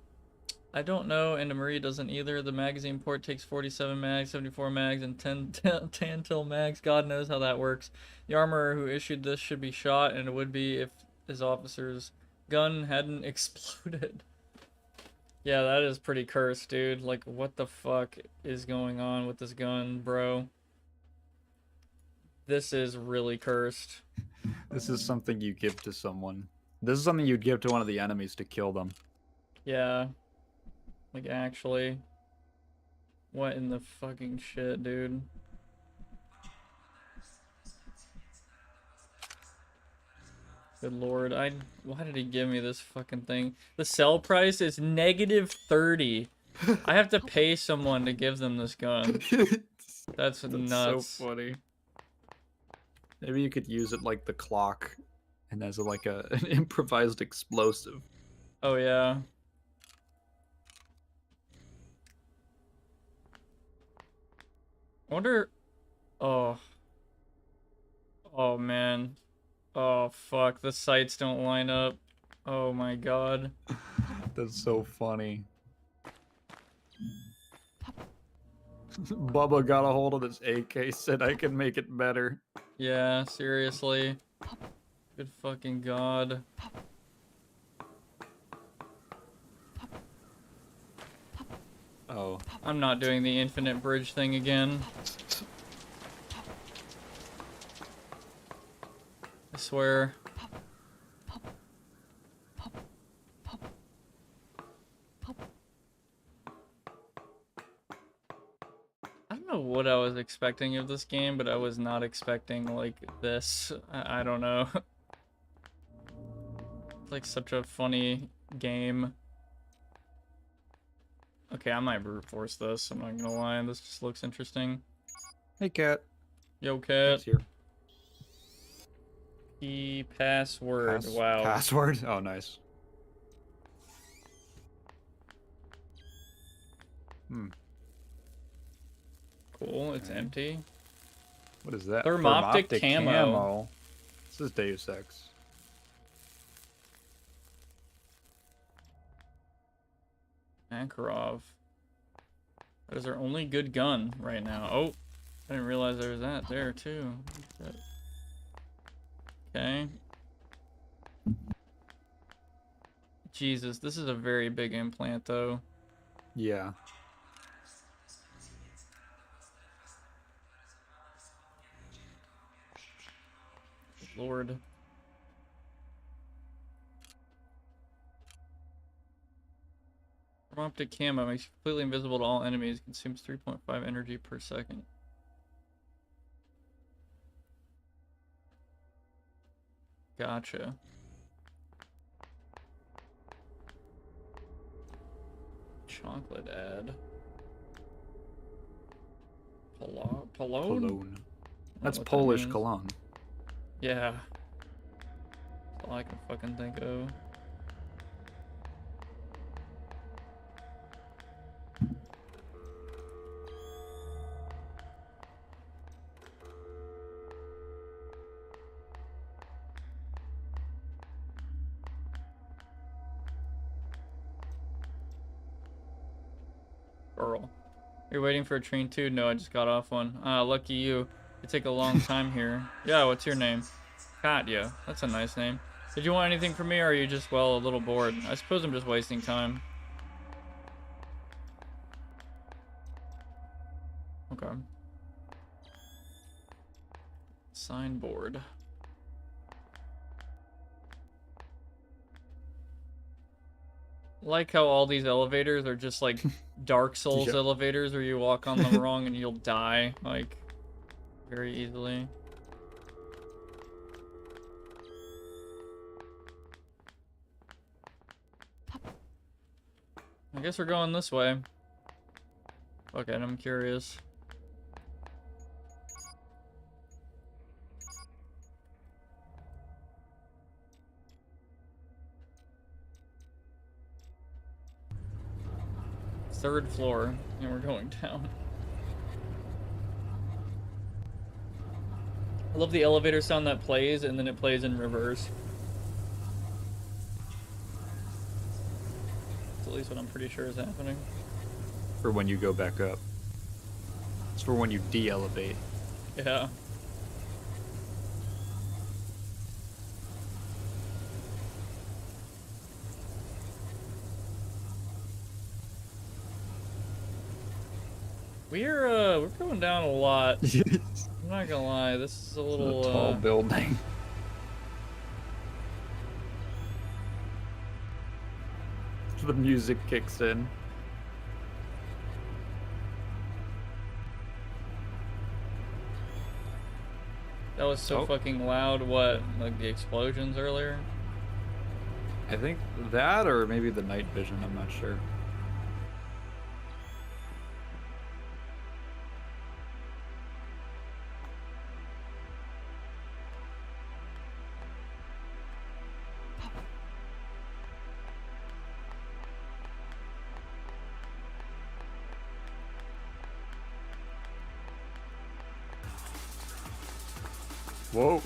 I don't know, and Marie doesn't either. The magazine port takes 47 mags, 74 mags, and 10 Tantil mags. God knows how that works. The armorer who issued this should be shot, and it would be if his officer's gun hadn't exploded. Yeah, that is pretty cursed, dude. Like, what the fuck is going on with this gun, bro? This is really cursed. This is something you give to someone. This is something you'd give to one of the enemies to kill them. Yeah. Like, actually. What in the fucking shit, dude? Good lord, why did he give me this fucking thing? The sell price is -30. I have to pay someone to give them this gun. That's nuts. So funny. Maybe you could use it like the clock and as like an improvised explosive. Oh yeah. I wonder. Oh. Oh man. Oh fuck, the sights don't line up. Oh my god. That's so funny. Bubba got a hold of this AK, said I can make it better. Yeah, seriously. Good fucking god. Oh. I'm not doing the infinite bridge thing again. I swear. I don't know what I was expecting of this game, but I was not expecting, like, this. I don't know. It's like such a funny game. Okay, I might brute force this, I'm not gonna lie. This just looks interesting. Hey, cat. Yo, cat. Here. Key password. Wow. Password? Oh, nice. Hmm. Cool, it's empty. What is that? Thermoptic camo. This is Deus Ex. Makarov. That is our only good gun right now. Oh, I didn't realize there was that there too. Okay. Jesus, this is a very big implant, though. Yeah. Lord. Optic camo makes you completely invisible to all enemies. Consumes 3.5 energy per second. Gotcha. Chocolate ad. Cologne? Cologne. That's What that Polish means. cologne. Yeah. That's all I can fucking think of. Girl. You're waiting for a train too? No, I just got off one. Ah, lucky you. It take a long time here. Yeah, what's your name? Katya. That's a nice name. Did you want anything from me, or are you just, well, a little bored? I suppose I'm just wasting time. Okay. Signboard. Like how all these elevators are just like Dark Souls Yep. elevators where you walk on them wrong and you'll die, like, very easily. I guess we're going this way. Okay, I'm curious. Third floor, and we're going down. I love the elevator sound that plays, and then it plays in reverse. That's at least what I'm pretty sure is happening. For when you go back up. It's for when you de-elevate. Yeah. We're going down a lot. I'm not gonna lie, this is a little It's a tall building. The music kicks in. That was so fucking loud. What, like the explosions earlier? I think that, or maybe the night vision, I'm not sure. Whoa.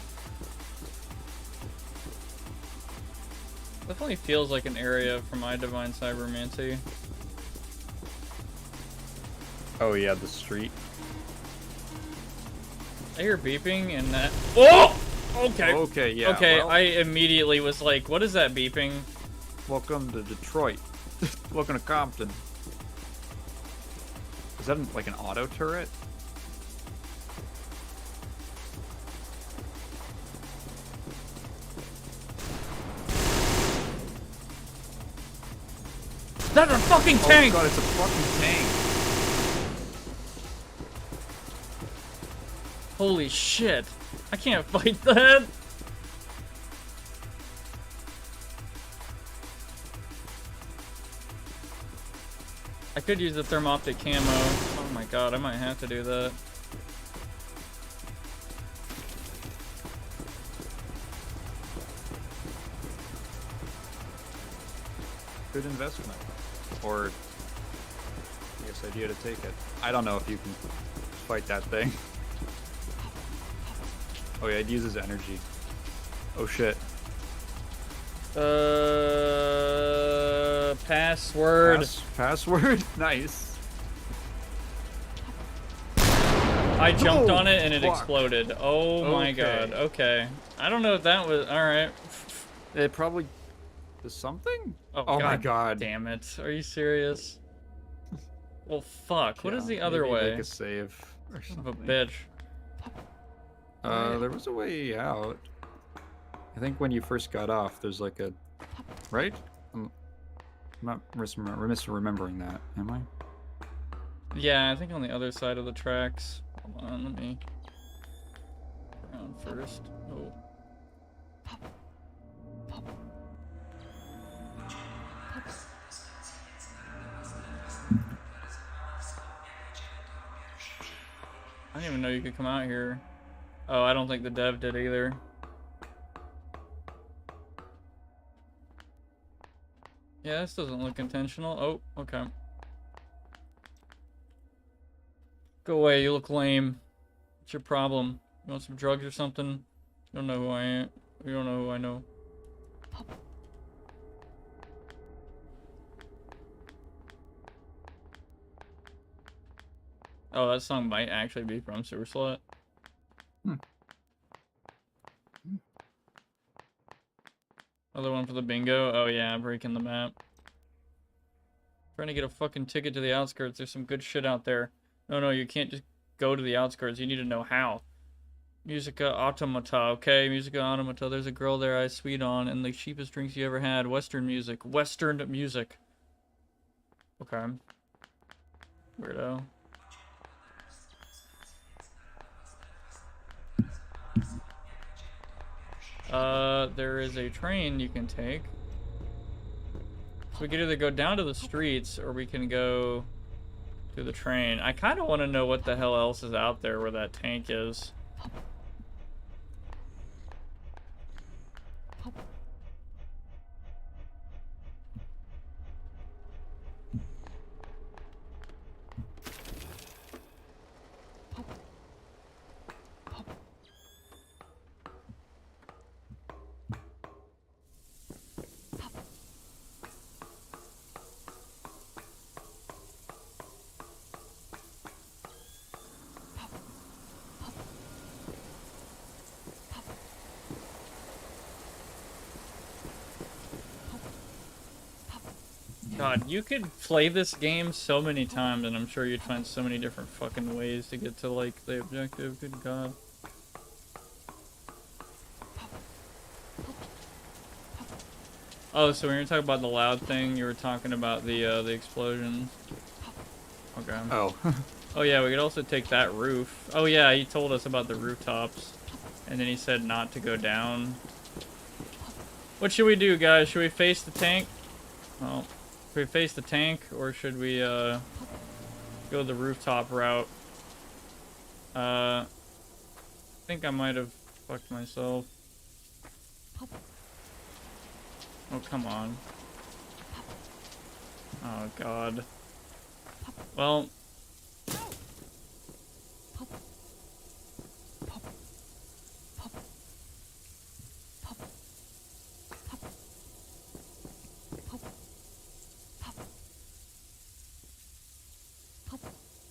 Definitely feels like an area from my divine cybermancy. Oh yeah, the street. I hear beeping and that. Oh! Okay. Okay, yeah. Okay, well, I immediately was like, what is that beeping? welcome to Detroit. Welcome to Compton. Is that like an auto turret? That's a fucking tank! Oh god, it's a fucking tank. Holy shit. I can't fight that. I could use the thermoptic camo. Oh my god, I might have to do that. Good investment. Or, I guess, idea to take it. I don't know if you can fight that thing. Oh yeah, it uses energy. Oh shit. Password. Password? Nice. I jumped Oh, on it and it fuck. exploded. Oh my Okay. god. Okay. I don't know if that was... Alright. It probably There's something? Oh, Oh my god god. damn it. Are you serious? Well, fuck. What is Yeah, the other maybe make way? a save or Son of a something. bitch. There was a way out. I think when you first got off, there's like a... Right? I'm not misremembering that, am I? Yeah, I think on the other side of the tracks. Hold on, let me... around first. Oh. I didn't even know you could come out here. Oh, I don't think the dev did either. Yeah, this doesn't look intentional. Oh, okay. Go away, you look lame. What's your problem? You want some drugs or something? You don't know who I am. You don't know who I know. Oh, that song might actually be from Sewer Slut. Hmm. Other one for the bingo. Oh yeah, breaking the map. Trying to get a fucking ticket to the outskirts. There's some good shit out there. No, you can't just go to the outskirts. You need to know how. Musica Automata, okay? Musica Automata. There's a girl there I sweet on, and the cheapest drinks you ever had. Western music. Western music. Okay. Weirdo. There is a train you can take. So we can either go down to the streets, or we can go to the train. I kind of want to know what the hell else is out there where that tank is. God, you could play this game so many times, and I'm sure you'd find so many different fucking ways to get to, like, the objective. Good God. Oh, so when you were talking about the loud thing, you were talking about the explosions. Okay. Oh. Oh yeah, we could also take that roof. Oh yeah, he told us about the rooftops. And then he said not to go down. What should we do, guys? Should we face the tank? Oh. Should we face the tank, or should we, go the rooftop route? I think I might have fucked myself. Oh, come on. Oh, God. Well...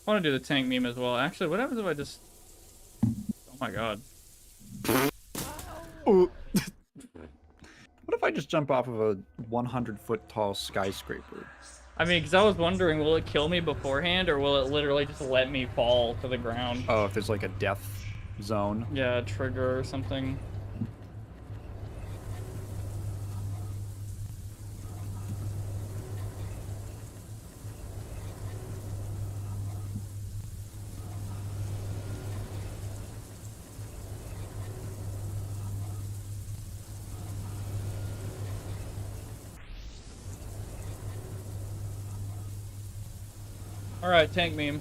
I want to do the tank meme as well. Actually, what happens if I just... Oh my god. What if I just jump off of a 100-foot tall skyscraper? I mean, because I was wondering, will it kill me beforehand, or will it literally just let me fall to the ground? Oh, if there's like a death zone. Yeah, a trigger or something. Alright, tank meme.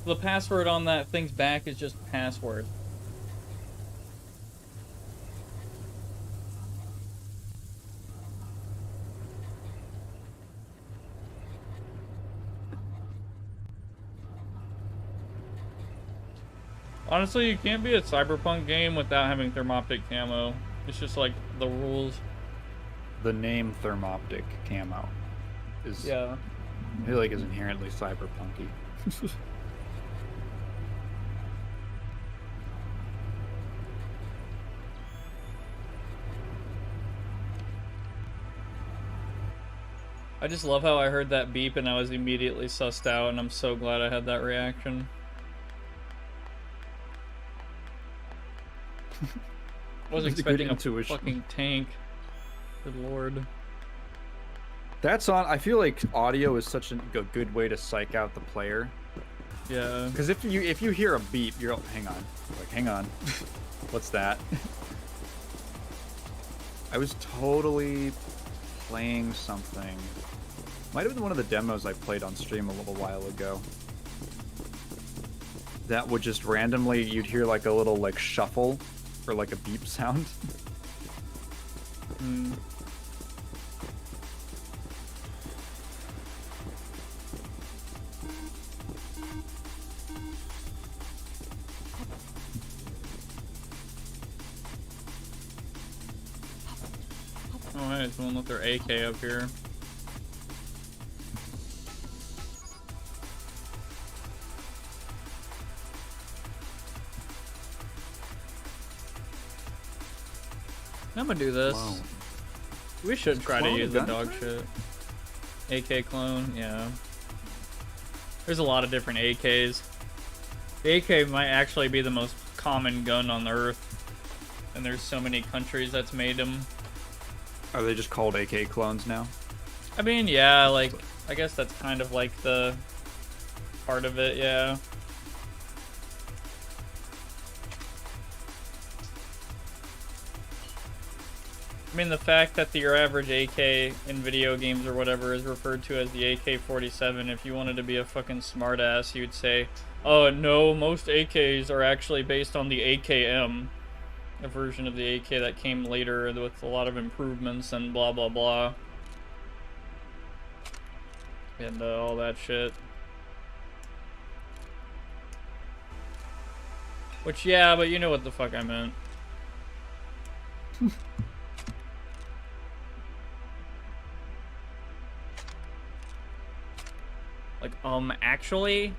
The password on that thing's back is just password. Honestly, you can't be a Cyberpunk game without having thermoptic camo. It's just like the rules. The name Thermoptic Camo is, Yeah. I feel like, is inherently cyberpunky. I just love how I heard that beep and I was immediately sussed out, and I'm so glad I had that reaction. I was expecting a fucking tank. Good lord. That's on. I feel like audio is such a good way to psych out the player. Yeah. Because if you hear a beep, you're hang on, like hang on, what's that? I was totally playing something. Might have been one of the demos I played on stream a little while ago. That would just randomly, you'd hear like a little like shuffle or like a beep sound. Hmm. Oh, hey, someone with their AK up here. I'm gonna do this. Wow. We should try to use the gun dog shit. AK clone, yeah. There's a lot of different AKs. The AK might actually be the most common gun on the earth. And there's so many countries that's made them. Are they just called AK clones now? I mean, yeah, like, I guess that's kind of like the part of it, yeah. I mean, the fact that your average AK in video games or whatever is referred to as the AK-47, if you wanted to be a fucking smartass, you'd say, oh, no, most AKs are actually based on the AKM, a version of the AK that came later with a lot of improvements and blah, blah, blah. And all that shit. Which, yeah, but you know what the fuck I meant. Like, actually?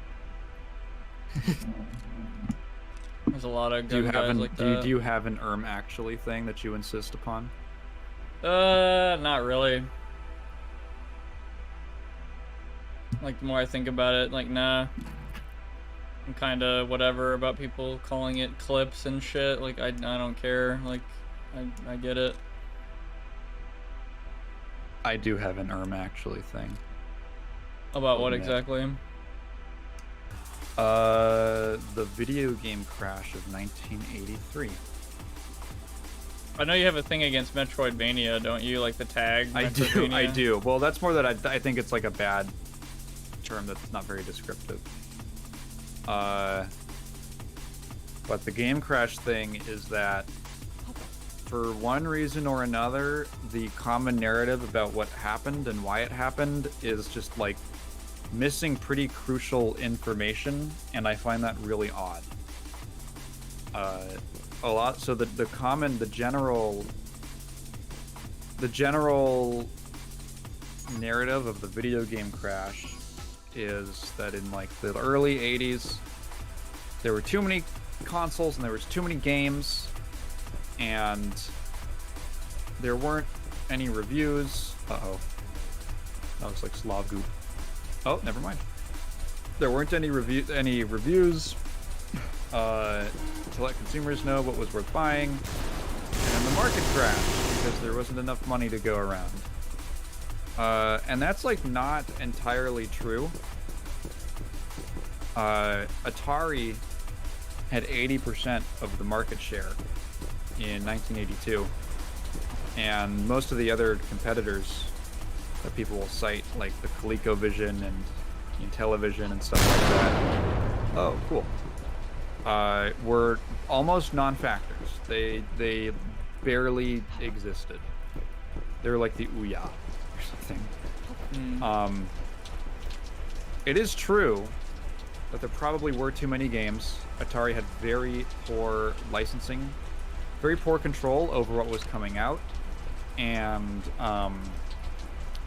There's a lot of gun guys like that. Do you have an actually thing that you insist upon? Not really. Like, the more I think about it, like, nah. I'm kinda whatever about people calling it clips and shit. Like, I don't care. Like, I get it. I do have an actually thing. About what exactly? The video game crash of 1983. I know you have a thing against Metroidvania, don't you? Like the tag. I do. Well, that's more that I think it's like a bad term that's not very descriptive. But the game crash thing is that for one reason or another, the common narrative about what happened and why it happened is just like missing pretty crucial information, and I find that really odd. A lot. So the general narrative of the video game crash is that in like the early 80s, there were too many consoles and there was too many games, and there weren't any reviews. Uh-oh. That looks like Slav goop. Oh, never mind. There weren't any reviews to let consumers know what was worth buying, and then the market crashed because there wasn't enough money to go around. And that's like not entirely true. Atari had 80% of the market share in 1982, and most of the other competitors that people will cite, like the ColecoVision and Intellivision and stuff like that. Oh, cool. Were almost non-factors. They barely existed. They were like the E.Y.E or something. It is true that there probably were too many games. Atari had very poor licensing, very poor control over what was coming out, and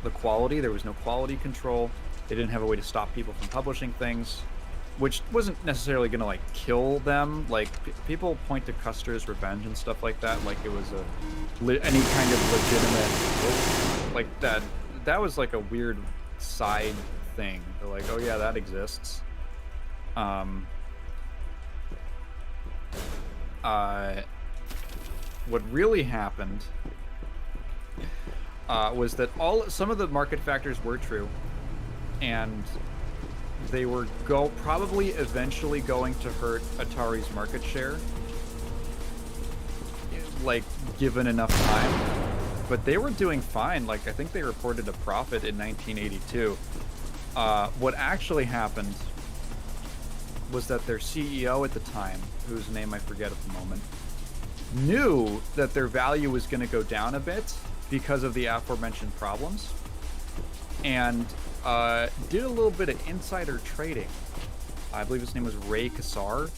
the quality. There was no quality control. They didn't have a way to stop people from publishing things, which wasn't necessarily going to like kill them. Like people point to Custer's Revenge and stuff like that, like it was any kind of legitimate, like that that was like a weird side thing. They're like, oh yeah, that exists. What really happened was that some of the market factors were true, and they were probably eventually going to hurt Atari's market share, like given enough time. But they were doing fine. Like I think they reported a profit in 1982. What actually happened was that their CEO at the time, whose name I forget at the moment, knew that their value was going to go down a bit because of the aforementioned problems, and did a little bit of insider trading. I believe his name was Ray Kassar.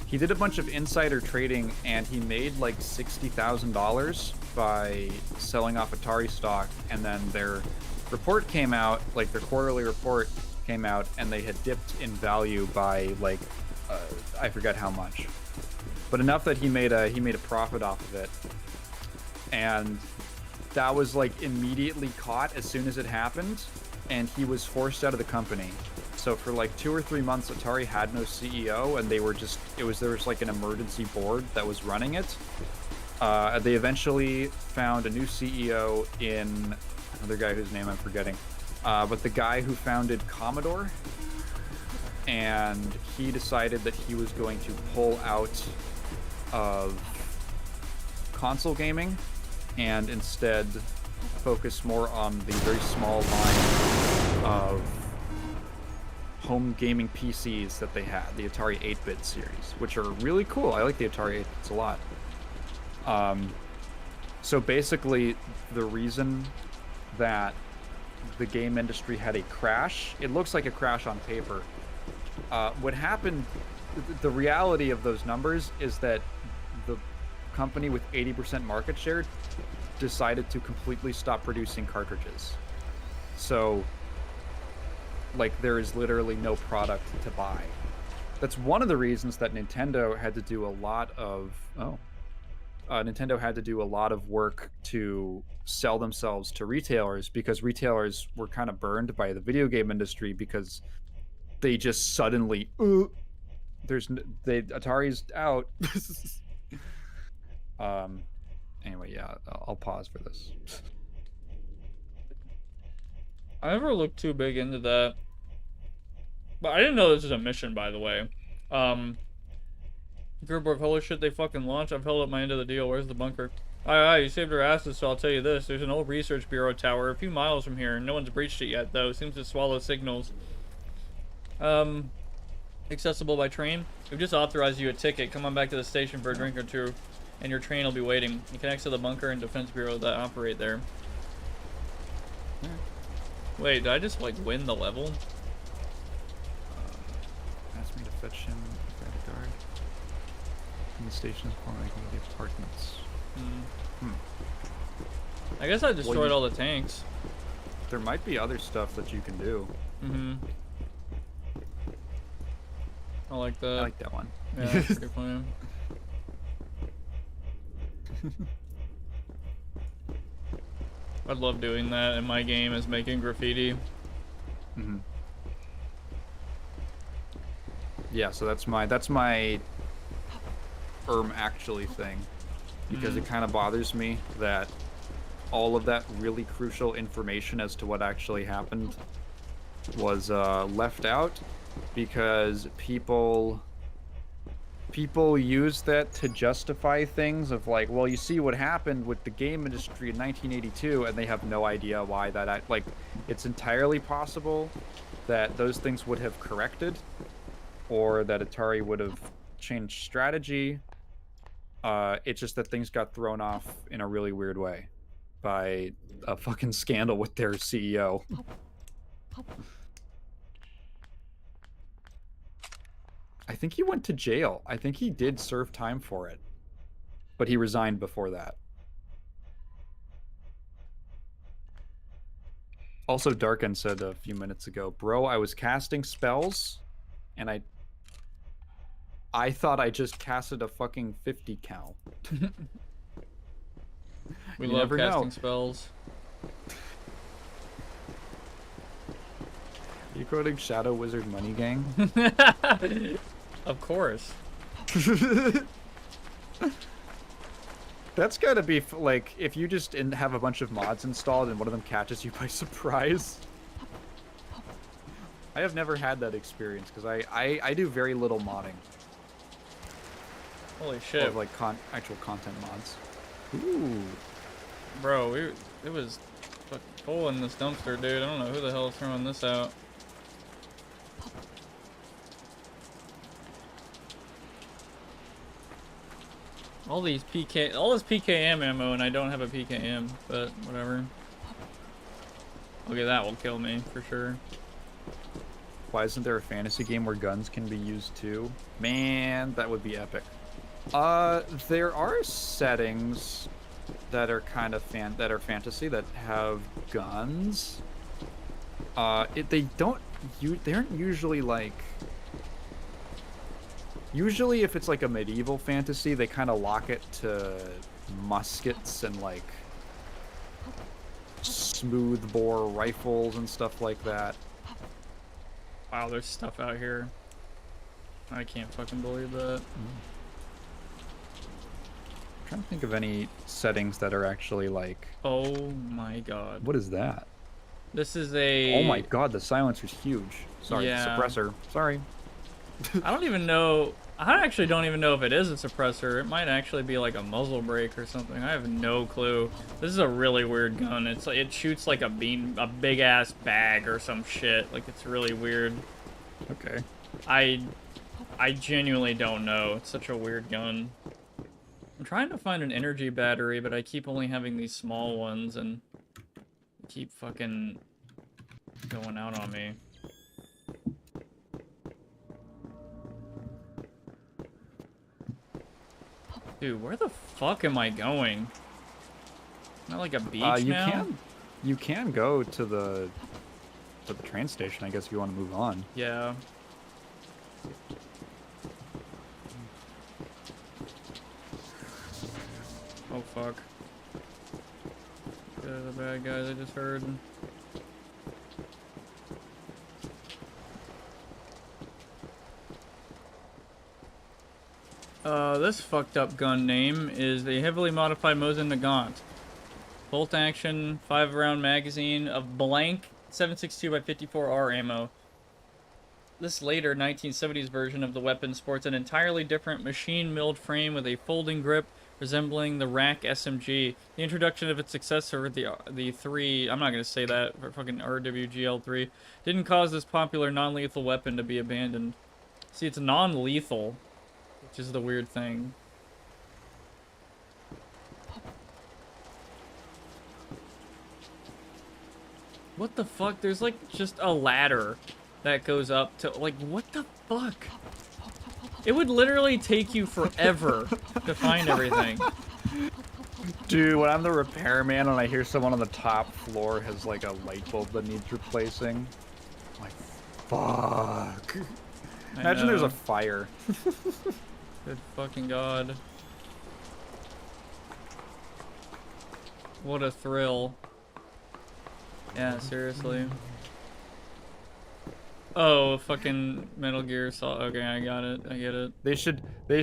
He did a bunch of insider trading, and he made like $60,000 by selling off Atari stock. And then their report came out, like their quarterly report came out, and they had dipped in value by like I forget how much, but enough that he made a profit off of it. And that was like immediately caught as soon as it happened, and he was forced out of the company. So for like 2 or 3 months, Atari had no CEO, and they were just there was like an emergency board that was running it. They eventually found a new CEO in another guy whose name I'm forgetting, but the guy who founded Commodore, and he decided that he was going to pull out of console gaming and instead focus more on the very small line of home gaming PCs that they had, the Atari 8-bit series, which are really cool. I like the Atari 8-bits a lot. So basically, the reason that the game industry had a crash, it looks like a crash on paper. What happened, the reality of those numbers is that the company with 80% market share decided to completely stop producing cartridges. So, like, there is literally no product to buy. That's one of the reasons that Nintendo had to do a lot of work to sell themselves to retailers, because retailers were kind of burned by the video game industry because they just suddenly Atari's out. Anyway, yeah, I'll pause for this. I never looked too big into that. But I didn't know this was a mission, by the way. Gerborg, holy shit, they fucking launched. I've held up my end of the deal. Where's the bunker? Aye, you saved our asses, so I'll tell you this. There's an old research bureau tower a few miles from here. No one's breached it yet, though. Seems to swallow signals. Accessible by train. We've just authorized you a ticket. Come on back to the station for a drink or two, and your train will be waiting. It connects to the bunker and defense bureau that operate there. Wait, did I just, like, win the level? Asked me to fetch him by the guard. In the station's corner, I can get apartments. I guess I destroyed all the tanks. There might be other stuff that you can do. I like that. I like that one. Yeah, it's pretty funny. I'd love doing that in my game, is making graffiti. Yeah, so that's my actually thing, because it kind of bothers me that all of that really crucial information as to what actually happened was left out, because people use that to justify things of like, well, you see what happened with the game industry in 1982, and they have no idea why that, like, it's entirely possible that those things would have corrected, or that Atari would have changed strategy. It's just that things got thrown off in a really weird way by a fucking scandal with their CEO. I think he went to jail. I think he did serve time for it, but he resigned before that. Also, Darken said a few minutes ago, bro, I was casting spells, and I thought I just casted a fucking 50 cal. We love casting spells. You quoting Shadow Wizard Money Gang? Of course. That's gotta be like if you just have a bunch of mods installed and one of them catches you by surprise. I have never had that experience because I do very little modding. Holy shit. Of like actual content mods. Ooh. Bro, it was fucking full in this dumpster, dude. I don't know who the hell is throwing this out. All this PKM ammo, and I don't have a PKM, but whatever. Okay, that will kill me for sure. Why isn't there a fantasy game where guns can be used too? Man, that would be epic. There are settings that are kind of fantasy that have guns. They aren't usually like. Usually, if it's like a medieval fantasy, they kind of lock it to muskets and like smooth bore rifles and stuff like that. Wow, there's stuff out here. I can't fucking believe that. I'm trying to think of any settings that are actually like. Oh my god. What is that? This is a. Oh my god, the silencer's huge. Sorry, yeah. suppressor. Sorry. I don't even know. I actually don't even know if it is a suppressor. It might actually be like a muzzle brake or something. I have no clue. This is a really weird gun. It's like it shoots like a big ass bag or some shit. Like it's really weird. Okay. I genuinely don't know. It's such a weird gun. I'm trying to find an energy battery, but I keep only having these small ones and keep fucking going out on me. Dude, where the fuck am I going? Not like a beach now? You can go to the train station, I guess, if you want to move on. Yeah. Oh fuck. They're the bad guys I just heard. This fucked up gun name is the heavily modified Mosin Nagant. Bolt action, 5-round magazine of blank 7.62 by 54R ammo. This later 1970s version of the weapon sports an entirely different machine-milled frame with a folding grip resembling the rack SMG. The introduction of its successor, the 3, I'm not going to say that, for fucking RWGL3, didn't cause this popular non-lethal weapon to be abandoned. See, it's non-lethal, which is the weird thing. What the fuck? There's like just a ladder that goes up to, like, what the fuck? It would literally take you forever to find everything. Dude, when I'm the repairman and I hear someone on the top floor has like a light bulb that needs replacing, I'm like, fuck. Imagine there's a fire. Good fucking god. What a thrill. Yeah, seriously. Oh, fucking Metal Gear Solid. Okay, I got it. I get it. They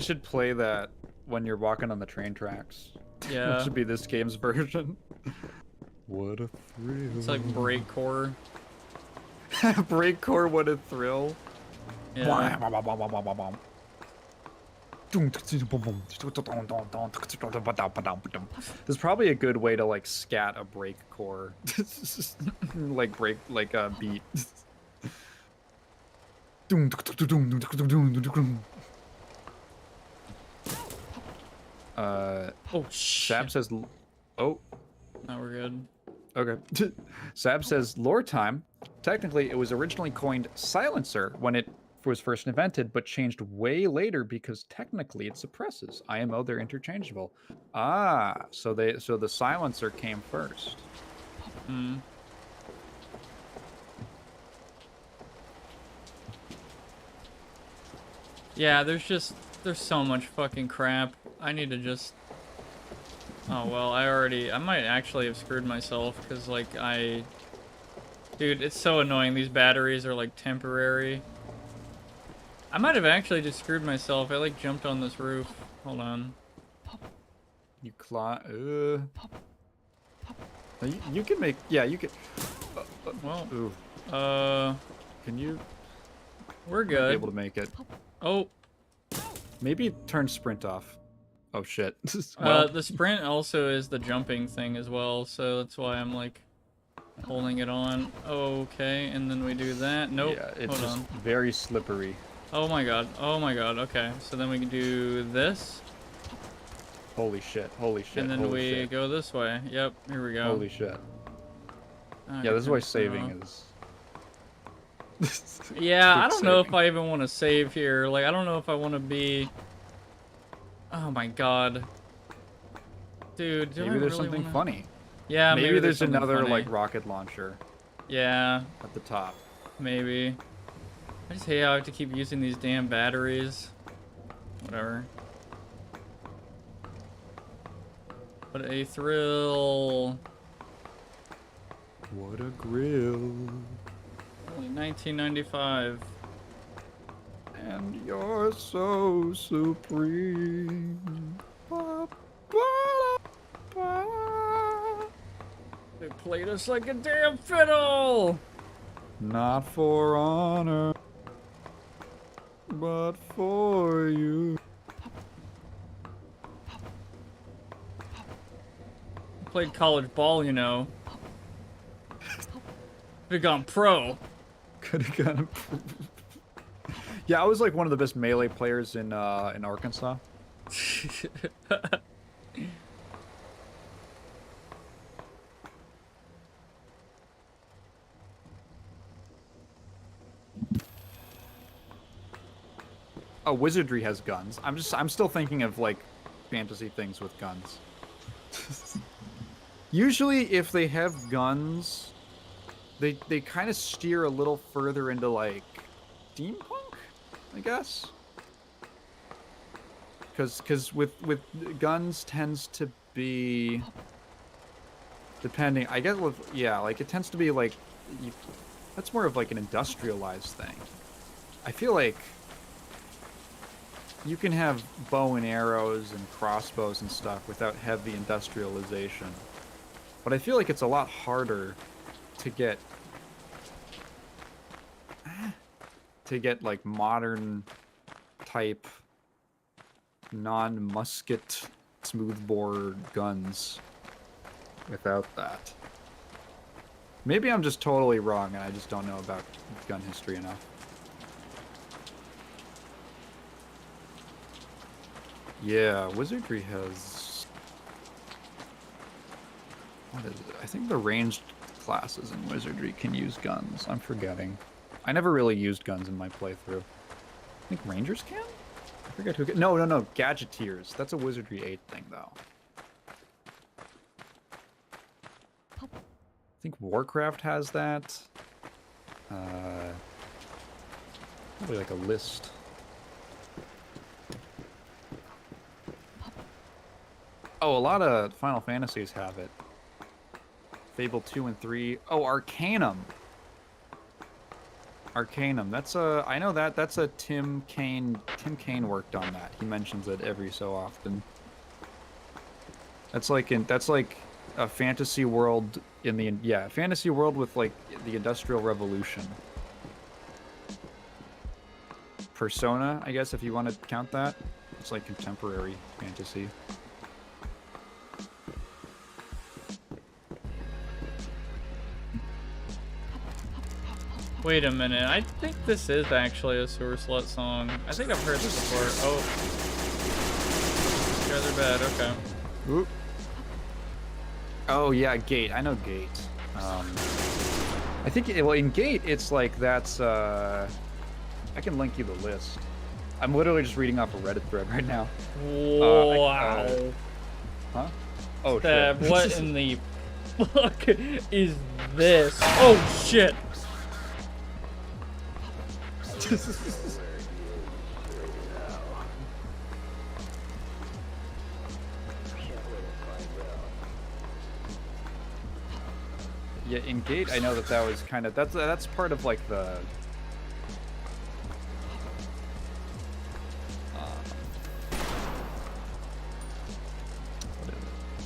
should play that when you're walking on the train tracks. Yeah. That should be this game's version. What a thrill. It's like Breakcore. Breakcore, what a thrill. Yeah. There's probably a good way to like scat a breakcore, like a beat. Oh shit. Sab says, oh. Now we're good. Okay. Sab says, lore time. Technically, it was originally coined silencer when it was first invented, but changed way later because technically it suppresses. IMO, they're interchangeable. Ah, so the silencer came first. Hmm. Yeah, there's so much fucking crap. I need to just... Oh, well, I might actually have screwed myself, because, like, I Dude, it's so annoying. These batteries are like temporary. I might have actually just screwed myself. I like jumped on this roof. Hold on. You climb. You can make. Yeah, you can. Well, Ooh. Can you? We're Might good. be able to make it. Oh. Maybe turn sprint off. Oh shit. Well, The sprint also is the jumping thing as well, so that's why I'm like holding it on. Okay, and then we do that. Nope. yeah, it's Hold just on. very slippery. Oh my god. Oh my god. Okay, so then we can do this. Holy shit. Holy shit. And then holy we shit. go this way. Yep, here we go. Holy shit. Oh, Yeah, this is why goodness, saving no. is. Yeah, I Quick don't know if saving. I even want to save here. Like, I don't know if I want to be... Oh my god. Dude, do I Maybe there's really something wanna... funny. Yeah, Maybe there's something another funny. like rocket launcher Yeah, at the top. maybe. I just hate how I have to keep using these damn batteries. Whatever. What a thrill. What a grill. Only 1995. And you're so supreme. Ba, ba, ba. They played us like a damn fiddle! Not for honor, but for you. Played college ball, you know. Could've gone pro. Could have gone. Yeah, I was like one of the best melee players in Arkansas. Oh, wizardry has guns. I'm still thinking of like fantasy things with guns. Usually if they have guns, they kind of steer a little further into like steampunk, I guess. Cuz with guns tends to be depending, I guess with yeah, like it tends to be like that's more of like an industrialized thing. I feel like you can have bow and arrows and crossbows and stuff without heavy industrialization. But I feel like it's a lot harder to get like modern type non-musket smoothbore guns without that. Maybe I'm just totally wrong and I just don't know about gun history enough. Yeah, wizardry has... What is it? I think the ranged classes in wizardry can use guns. I'm forgetting. I never really used guns in my playthrough. I think rangers can? I forget who can. No, gadgeteers. That's a wizardry 8 thing, though. I think Warcraft has that. Probably like a list. Oh, a lot of Final Fantasies have it. Fable 2 and 3. Oh, Arcanum. Arcanum. That's a... I know that. That's a Tim Kaine... Tim Kaine worked on that. He mentions it every so often. That's like a fantasy world in the... Yeah, fantasy world with, like, the Industrial Revolution. Persona, I guess, if you want to count that. It's like contemporary fantasy. Wait a minute, I think this is actually a Sewer Slut song. I think I've heard this before. Oh. You guys are bad, okay. Oop. Oh yeah, Gate. I know Gate. I think, well, in Gate, it's like that's, I can link you the list. I'm literally just reading off a Reddit thread right now. Wow. Huh? Oh, Stab, shit. what in the fuck is this? Oh, shit. Yeah, in Gate, I know that was kind of that's part of like the.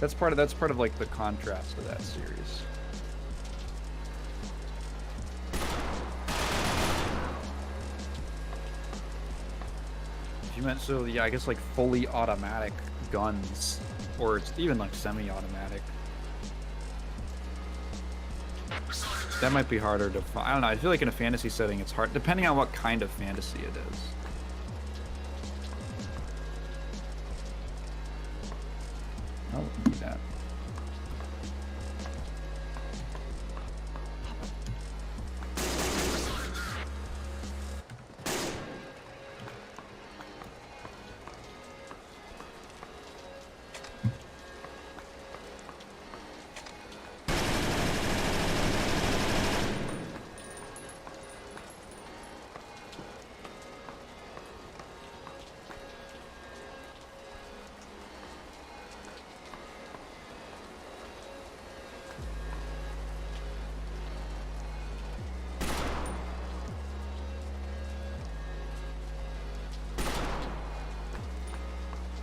That's part of like the contrast of that series. If you meant so, yeah, I guess like fully automatic guns, or it's even like semi-automatic. That might be harder to find. I don't know. I feel like in a fantasy setting, it's hard, depending on what kind of fantasy it is. Oh, look at that.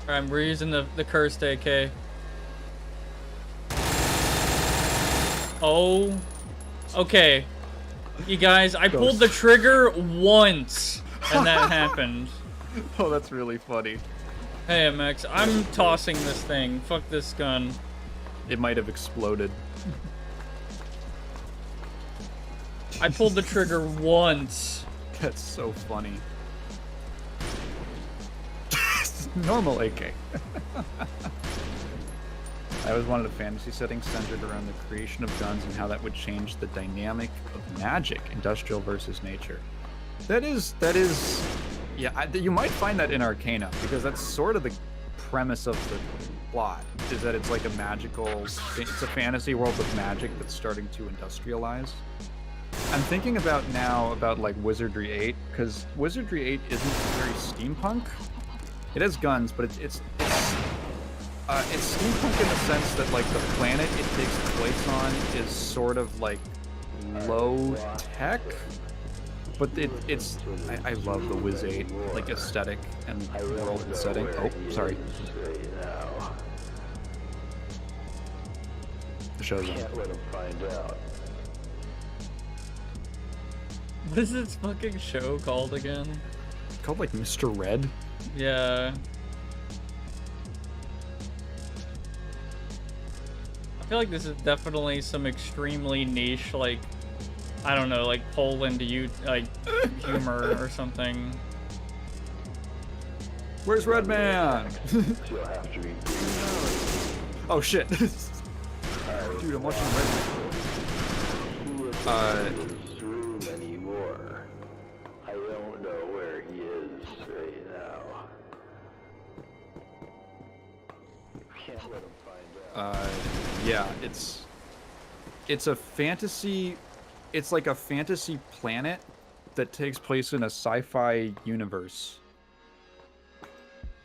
Alright, we're using the cursed AK. Oh. Okay. You guys, I pulled the trigger once, and that happened. Oh, that's really funny. Hey, MX, I'm tossing this thing. Fuck this gun. It might have exploded. I pulled the trigger once. That's so funny. Normal AK. I always wanted a fantasy setting centered around the creation of guns and how that would change the dynamic of magic, industrial versus nature. That is, yeah, you might find that in Arcana, because that's sort of the premise of the plot, is that it's like a magical, it's a fantasy world with magic that's starting to industrialize. I'm thinking about now about like Wizardry 8, because Wizardry 8 isn't very steampunk. It has guns, but it's steampunk in the sense that like the planet it takes place on is sort of like low tech, but it's I love the Wiz 8 like aesthetic and world and setting. Oh, sorry. The show's on. What is this fucking show called again? It's called like Mr. Red. Yeah. I feel like this is definitely some extremely niche, like, I don't know, like Poland like humor or something. Where's Redman? Oh shit. Dude, I'm watching Redman. Yeah, it's a fantasy, it's like a fantasy planet that takes place in a sci-fi universe.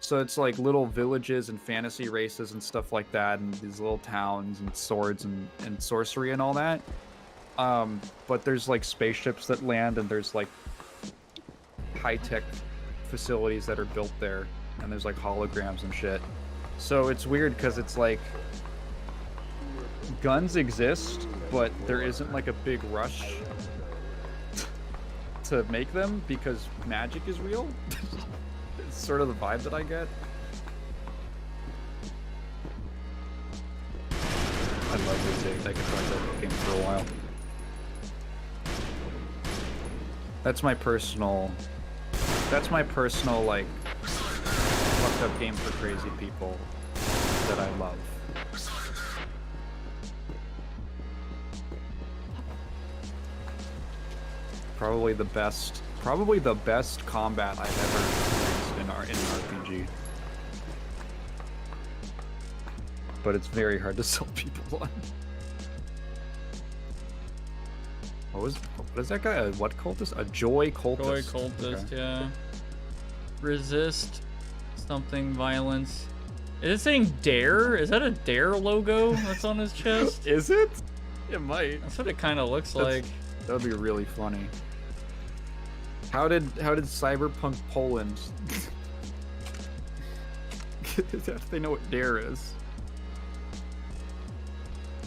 So it's like little villages and fantasy races and stuff like that, and these little towns and swords and sorcery and all that. But there's like spaceships that land, and there's like high-tech facilities that are built there, and there's like holograms and shit. So it's weird because it's like guns exist, but there isn't like a big rush to make them because magic is real. It's sort of the vibe that I get. I love this game. I could play that game for a while. That's my personal like fucked up game for crazy people that I love. Probably the best combat I've ever experienced in an RPG. But it's very hard to sell people on. What is that guy? What cultist? A joy cultist. Joy cultist, okay. Yeah. Resist something violence. Is it saying dare? Is that a dare logo that's on his chest? Is it? It might. That's what it kind of looks like. That would be really funny. How did Cyberpunk Poland? They know what dare is.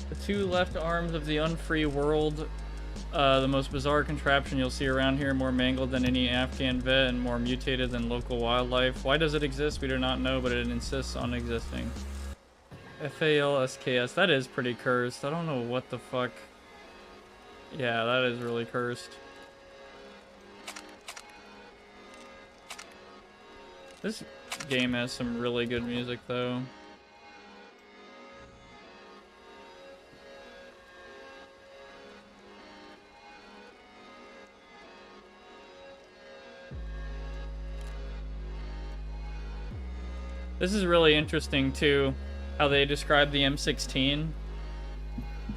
The two left arms of the unfree world, the most bizarre contraption you'll see around here, more mangled than any Afghan vet and more mutated than local wildlife. Why does it exist? We do not know, but it insists on existing. S.T.A.L.K.E.R. That is pretty cursed. I don't know what the fuck. Yeah, that is really cursed. This game has some really good music, though. This is really interesting, too, how they describe the M16.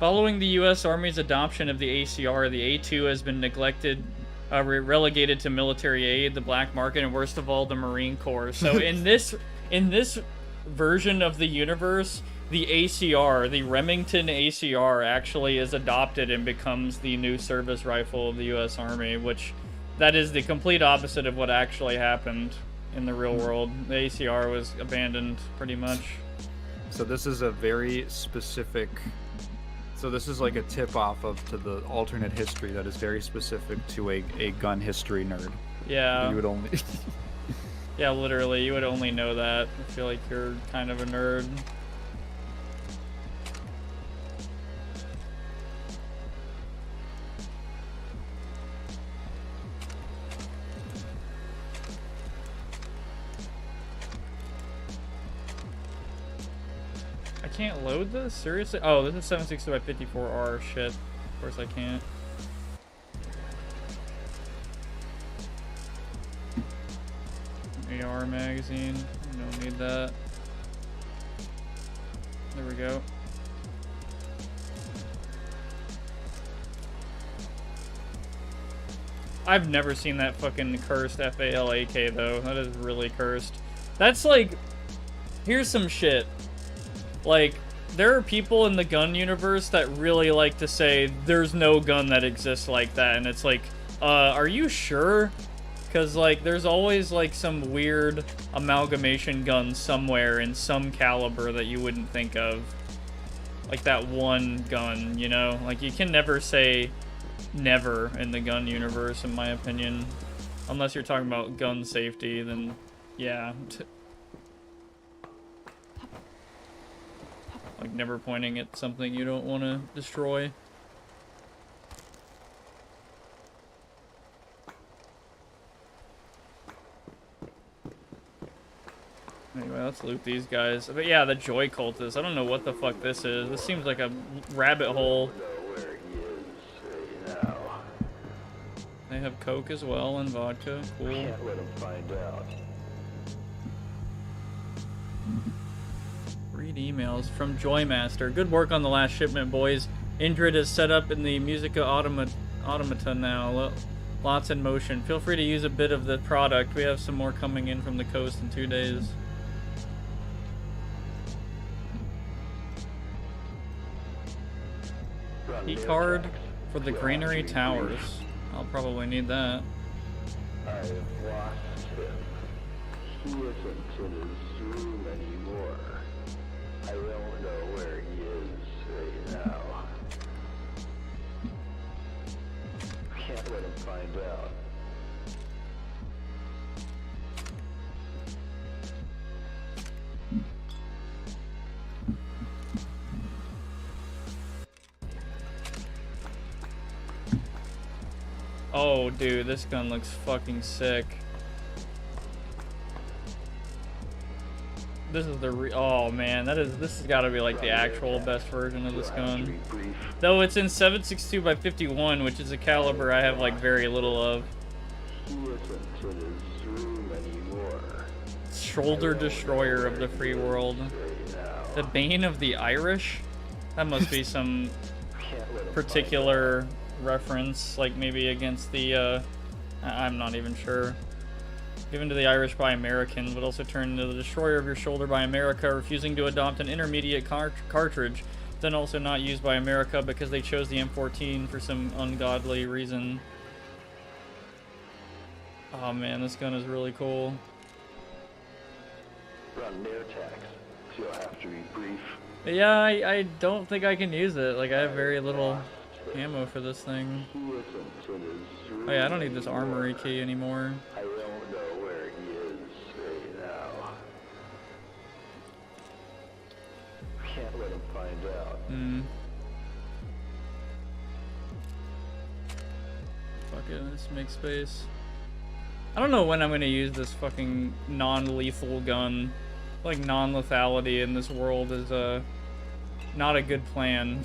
Following the U.S. Army's adoption of the ACR, the A2 has been neglected, relegated to military aid, the black market, and worst of all, the Marine Corps. So in this version of the universe, the ACR, the Remington ACR, actually is adopted and becomes the new service rifle of the U.S. Army, which that is the complete opposite of what actually happened in the real world. The ACR was abandoned, pretty much. So this is a very specific... So this is like a tip-off to the alternate history that is very specific to a gun history nerd. Yeah. You would only... Yeah, literally, you would only know that. I feel like you're kind of a nerd. I can't load this? Seriously? Oh, this is 760 by 54R. Shit. Of course I can't. AR magazine. Don't need that. There we go. I've never seen that fucking cursed F-A-L-A-K though. That is really cursed. That's like... Here's some shit. Like, there are people in the gun universe that really like to say there's no gun that exists like that, and it's like, are you sure? Because, like, there's always, like, some weird amalgamation gun somewhere in some caliber that you wouldn't think of. Like that one gun, you know? Like, you can never say never in the gun universe, in my opinion. Unless you're talking about gun safety, then, yeah. Like, never pointing at something you don't want to destroy. Anyway, let's loot these guys. But yeah, the Joy Cultist. I don't know what the fuck this is. This seems like a rabbit hole. They have Coke as well and vodka. Cool. Can't let them find out. Read emails from Joymaster. Good work on the last shipment, boys. Indrid is set up in the Musica Automata now. Lots in motion. Feel free to use a bit of the product. We have some more coming in from the coast in 2 days. Keycard for the Granary Towers. I'll probably need that. I have lost him. He isn't in his room anymore. I don't know where he is right now. Can't let him find out. Oh, dude, this gun looks fucking sick. This is the oh man, this has got to be like the actual best version of this gun. Though it's in 762 by 51, which is a caliber I have like very little of. Shoulder destroyer of the free world. The Bane of the Irish? That must be some particular reference, like maybe against the I'm not even sure. Given to the Irish by Americans, but also turned into the destroyer of your shoulder by America, refusing to adopt an intermediate cartridge. then also not used by America because they chose the M14 for some ungodly reason. Oh man, this gun is really cool. Run their tax, so you'll have to be brief. Yeah, I don't think I can use it. Like, I have very little ammo for this thing. He isn't in his room Oh yeah, I don't need this armory anymore. key anymore. I don't know where he is right now. Can't let him find out. Hmm. Fuck it, let's make space. I don't know when I'm gonna use this fucking non-lethal gun. Like, non-lethality in this world is, not a good plan.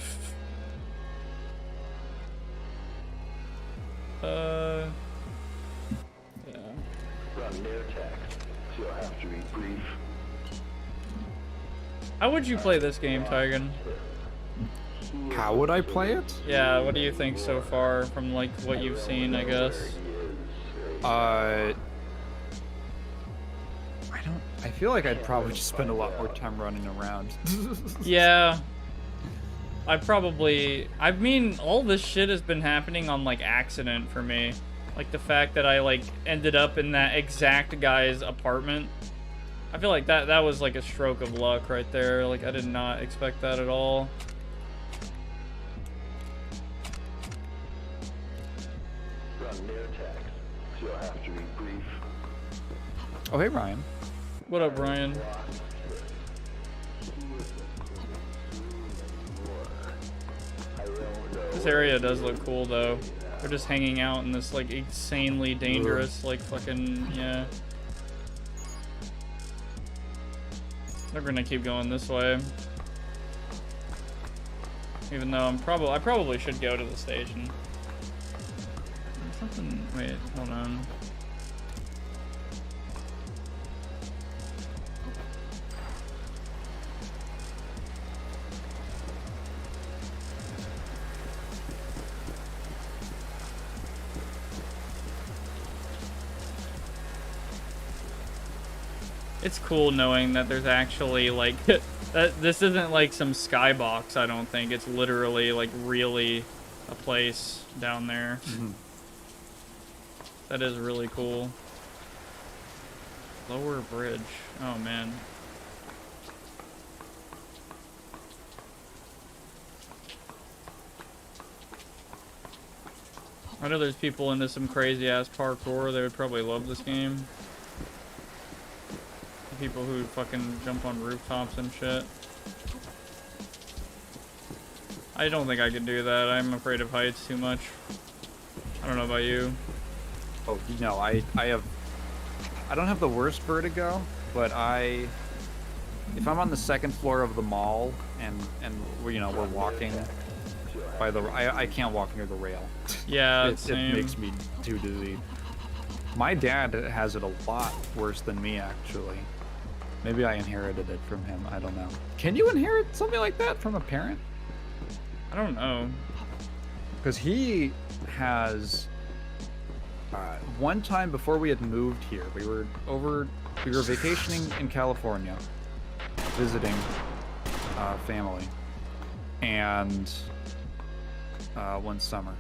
Yeah. Run their tax, so you'll have to be brief. How would you play this game, Tygan? How would I play it? Yeah, what do you think so far from, like, what you've seen, I guess? I feel like I'd probably just spend a lot more time running around. Yeah. I mean, all this shit has been happening on, like, accident for me. Like, the fact that I, like, ended up in that exact guy's apartment. I feel like that was, like, a stroke of luck right there. Like, I did not expect that at all. Run their tax, so you'll have to be brief. Oh, hey, Ryan. What up, Ryan? This area does look cool, though. We're just hanging out in this, like, insanely dangerous, like, fucking, yeah. They're gonna keep going this way. Even though I probably should go to the station. Something, wait, hold on. It's cool knowing that there's actually, like, that this isn't like some skybox, I don't think. It's literally, like, really a place down there. Mm-hmm. That is really cool. Lower bridge. Oh, man. I know there's people into some crazy-ass parkour. They would probably love this game. People who fucking jump on rooftops and shit. I don't think I could do that. I'm afraid of heights too much. I don't know about you. Oh, no, I don't have the worst vertigo, but if I'm on the second floor of the mall and we're walking by the, I can't walk near the rail. Yeah, it makes me too dizzy. My dad has it a lot worse than me, actually. Maybe I inherited it from him. I don't know. Can you inherit something like that from a parent? I don't know. Because he has... one time before we had moved here, we were vacationing in California, visiting family, and one summer.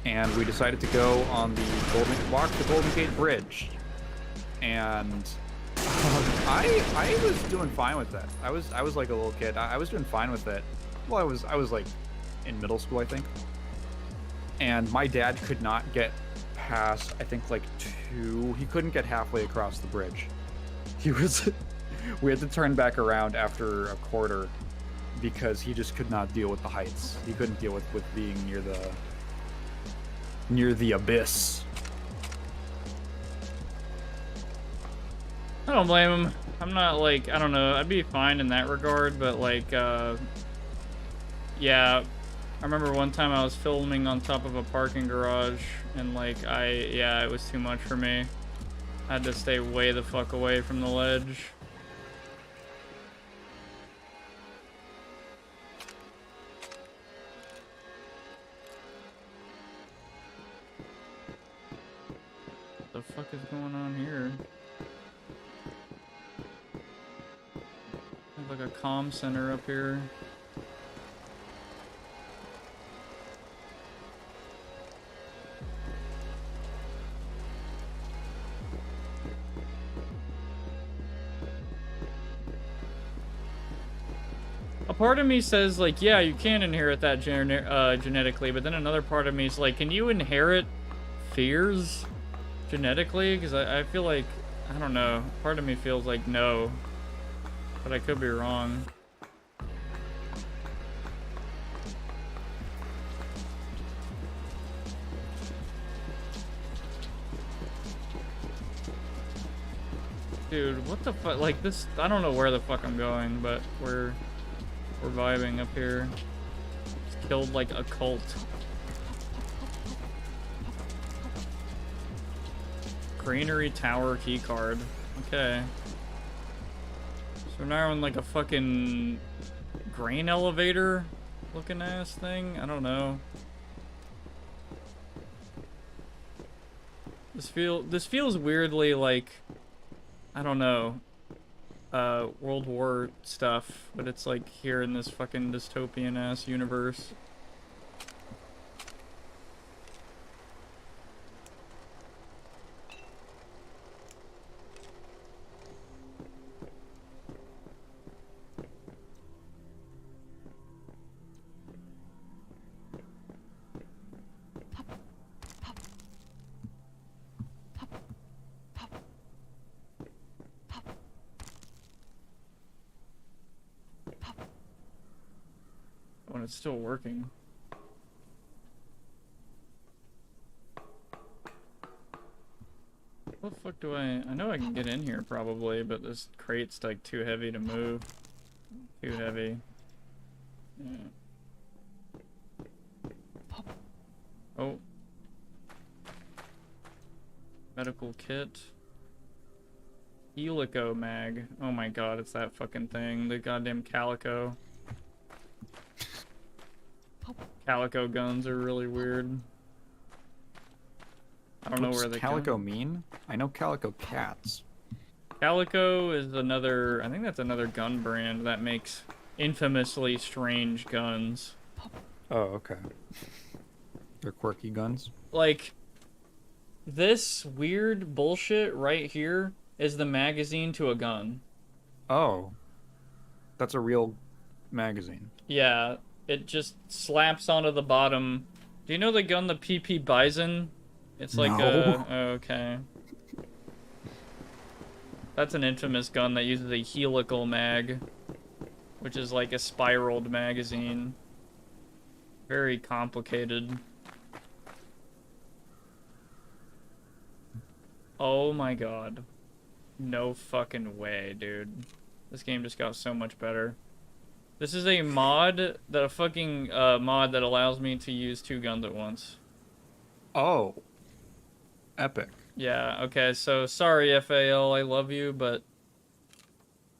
And we decided to go on the walk the Golden Gate Bridge. And... I was doing fine with that. I was like a little kid. I was doing fine with it. Well, I was like in middle school, I think. And my dad could not get past, I think, like he couldn't get halfway across the bridge. We had to turn back around after a quarter because he just could not deal with the heights. He couldn't deal with being near the abyss. I don't blame him. I'm not, like, I don't know. I'd be fine in that regard, but, like, yeah. I remember one time I was filming on top of a parking garage, and, like, yeah, it was too much for me. I had to stay way the fuck away from the ledge. What the fuck is going on here? Like a comm center up here. A part of me says, like, yeah, you can inherit that genetically, but then another part of me is like, can you inherit fears genetically? Because I feel like, I don't know, part of me feels like no, but I could be wrong. Dude, what the fuck? Like, this, I don't know where the fuck I'm going, but we're vibing up here. Just killed, like, a cult. Granary Tower keycard. Okay. So now we're in, like, a fucking grain elevator looking ass thing? I don't know. This feels weirdly like, I don't know, World War stuff, but it's like here in this fucking dystopian ass universe. When it's still working. What the fuck do I know I can get in here probably, but this crate's like too heavy to move. Too heavy. Yeah. Oh. Medical kit. Helico mag. Oh my god, it's that fucking thing. The goddamn calico. Calico guns are really weird. I don't know where they Calico mean? I know calico cats. Calico is another, I think that's another gun brand that makes infamously strange guns. Oh, okay. They're quirky guns. Like, this weird bullshit right here is the magazine to a gun. Oh. That's a real magazine. Yeah, it just slaps onto the bottom. Do you know the gun, the PP Bison? It's like No. oh, okay. That's an infamous gun that uses a helical mag, which is like a spiraled magazine. Very complicated. Oh my god. No fucking way, dude. This game just got so much better. This is a mod that a fucking mod that allows me to use 2 guns at once. Oh. Epic. Yeah, okay, so sorry FAL, I love you, but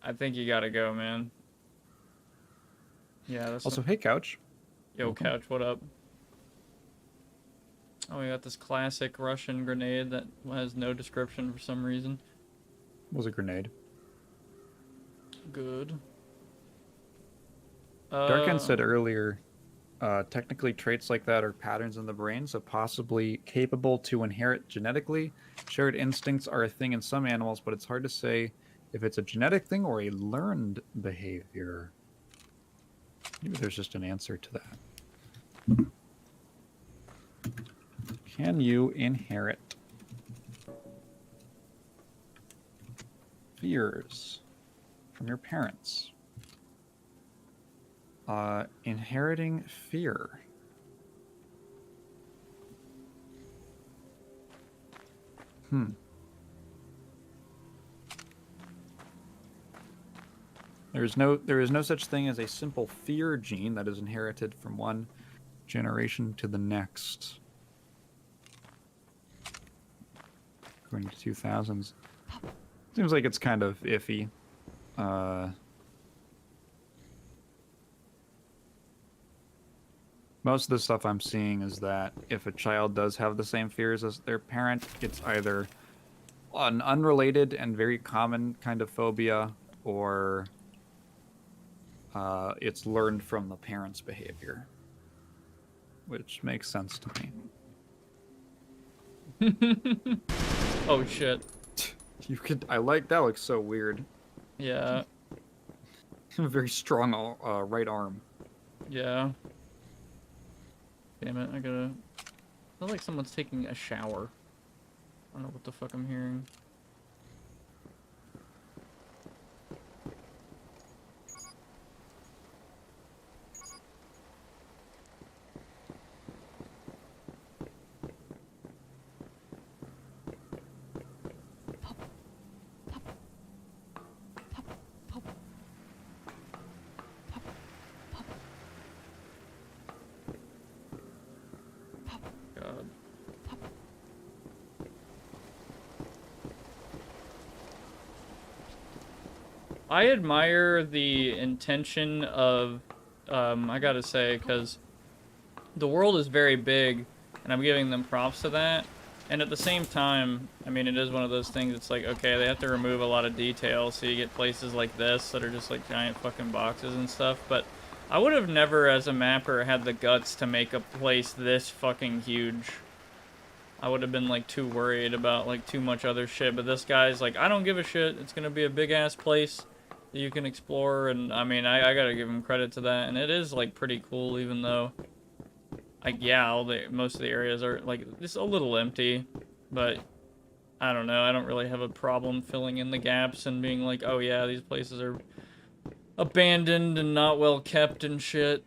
I think you gotta go, man. Yeah, that's Also, hey, Couch. Yo, welcome. Couch, what up? Oh, we got this classic Russian grenade that has no description for some reason. Was a grenade. Good. Darken said earlier, technically traits like that are patterns in the brain, so possibly capable to inherit genetically. Shared instincts are a thing in some animals, but it's hard to say if it's a genetic thing or a learned behavior. Maybe there's just an answer to that. Can you inherit fears from your parents? Inheriting fear. There is no such thing as a simple fear gene that is inherited from one generation to the next. According to 2000s. Seems like it's kind of iffy. Most of the stuff I'm seeing is that if a child does have the same fears as their parent, it's either an unrelated and very common kind of phobia, or it's learned from the parent's behavior, which makes sense to me. Oh shit. You could. I like that. Looks so weird. Yeah. Very strong right arm. Yeah. Damn it, I gotta... I feel like someone's taking a shower. I don't know what the fuck I'm hearing. God. I admire the intention of, I gotta say, because the world is very big, and I'm giving them props to that. And at the same time, I mean, it is one of those things, it's like, okay, they have to remove a lot of details, so you get places like this that are just like giant fucking boxes and stuff, but I would have never, as a mapper, had the guts to make a place this fucking huge. I would have been, like, too worried about, like, too much other shit, but this guy's like, I don't give a shit, it's gonna be a big-ass place that you can explore, and, I mean, I gotta give him credit to that, and it is, like, pretty cool, even though, like, yeah, most of the areas are, like, just a little empty, but, I don't know, I don't really have a problem filling in the gaps and being like, oh yeah, these places are abandoned and not well kept and shit,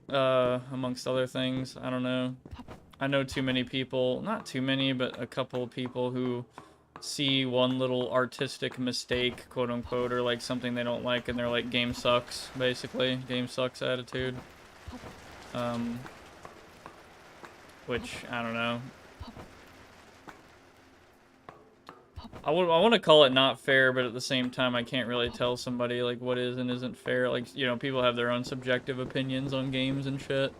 amongst other things. I don't know. I know too many people, not too many, but a couple people who see one little artistic mistake, quote unquote, or like something they don't like, and they're like, game sucks, basically. Game sucks attitude. Which, I don't know. I want to call it not fair, but at the same time, I can't really tell somebody, like, what is and isn't fair. Like, you know, people have their own subjective opinions on games and shit.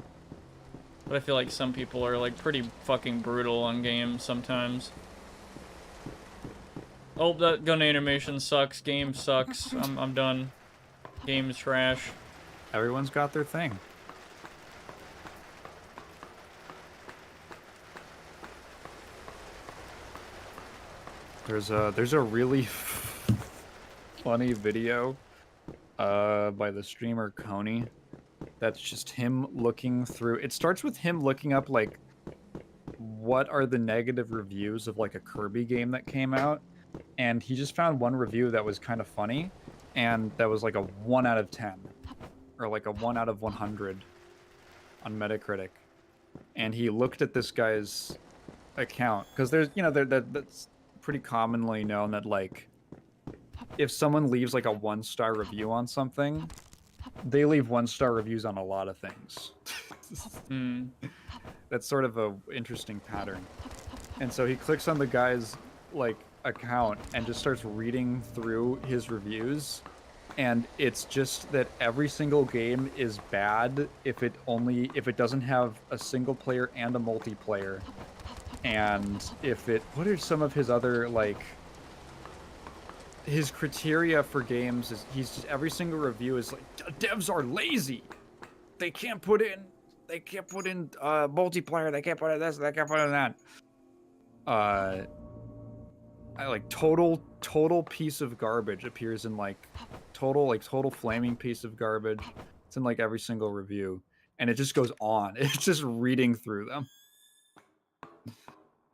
But I feel like some people are, like, pretty fucking brutal on games sometimes. Oh, that gun animation sucks. Game sucks. I'm done. Game's trash. Everyone's got their thing. There's a really funny video by the streamer Coney that's just him looking through. It starts with him looking up like what are the negative reviews of like a Kirby game that came out, and he just found one review that was kind of funny, and that was like a 1 out of 10 or like a 1 out of 100 on Metacritic. And he looked at this guy's account because there's, you know, that's pretty commonly known that like if someone leaves like a 1-star review on something, they leave 1-star reviews on a lot of things. That's sort of a interesting pattern. And so he clicks on the guy's like account and just starts reading through his reviews, and it's just that every single game is bad if it doesn't have a single player and a multiplayer. And what are some of his other, like, his criteria for games is every single review is like, devs are lazy. They can't put in multiplayer, they can't put in this, they can't put in that. I like total piece of garbage appears in like total flaming piece of garbage. It's in like every single review, and it just goes on. It's just reading through them.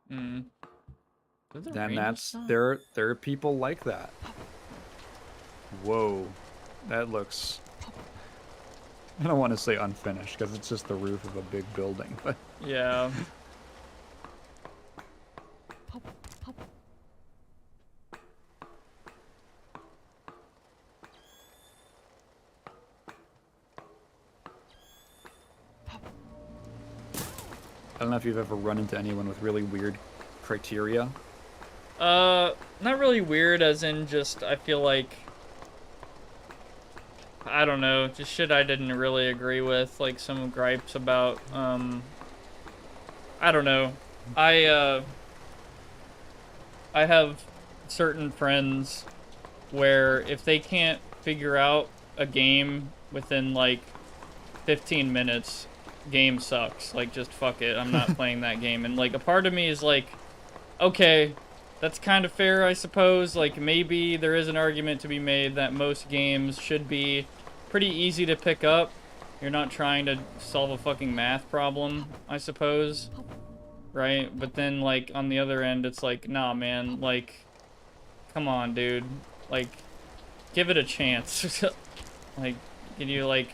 Then there are people like that. Whoa, that looks, I don't want to say unfinished because it's just the roof of a big building, but yeah. I don't know if you've ever run into anyone with really weird criteria. Not really weird, as in just, I feel like, I don't know, just shit I didn't really agree with, like some gripes about, I don't know. I have certain friends where if they can't figure out a game within, like, 15 minutes, game sucks. Like, just fuck it, I'm not playing that game. And, like, a part of me is like, okay, That's kind of fair, I suppose. Like, maybe there is an argument to be made that most games should be pretty easy to pick up. You're not trying to solve a fucking math problem, I suppose. Right? But then, like, on the other end, it's like, nah, man. Like, come on, dude. Like, give it a chance. Like, can you, like,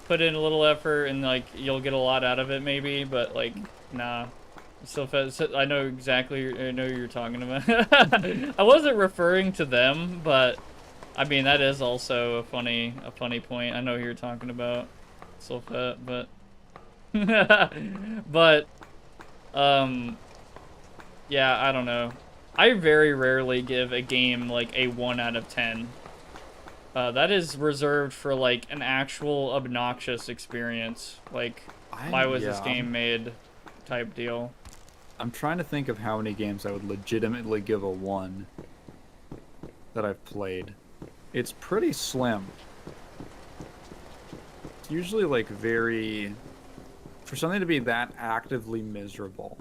put in a little effort and, like, you'll get a lot out of it, maybe? But, like, nah. So I know exactly. I know who you're talking about. I wasn't referring to them, but I mean that is also a funny point. I know who you're talking about. So fat, but but yeah, I don't know. I very rarely give a game like a 1 out of 10. That is reserved for like an actual obnoxious experience. Like, why was this game made? Type deal. I'm trying to think of how many games I would legitimately give a 1 that I've played. It's pretty slim. It's usually like very... For something to be that actively miserable.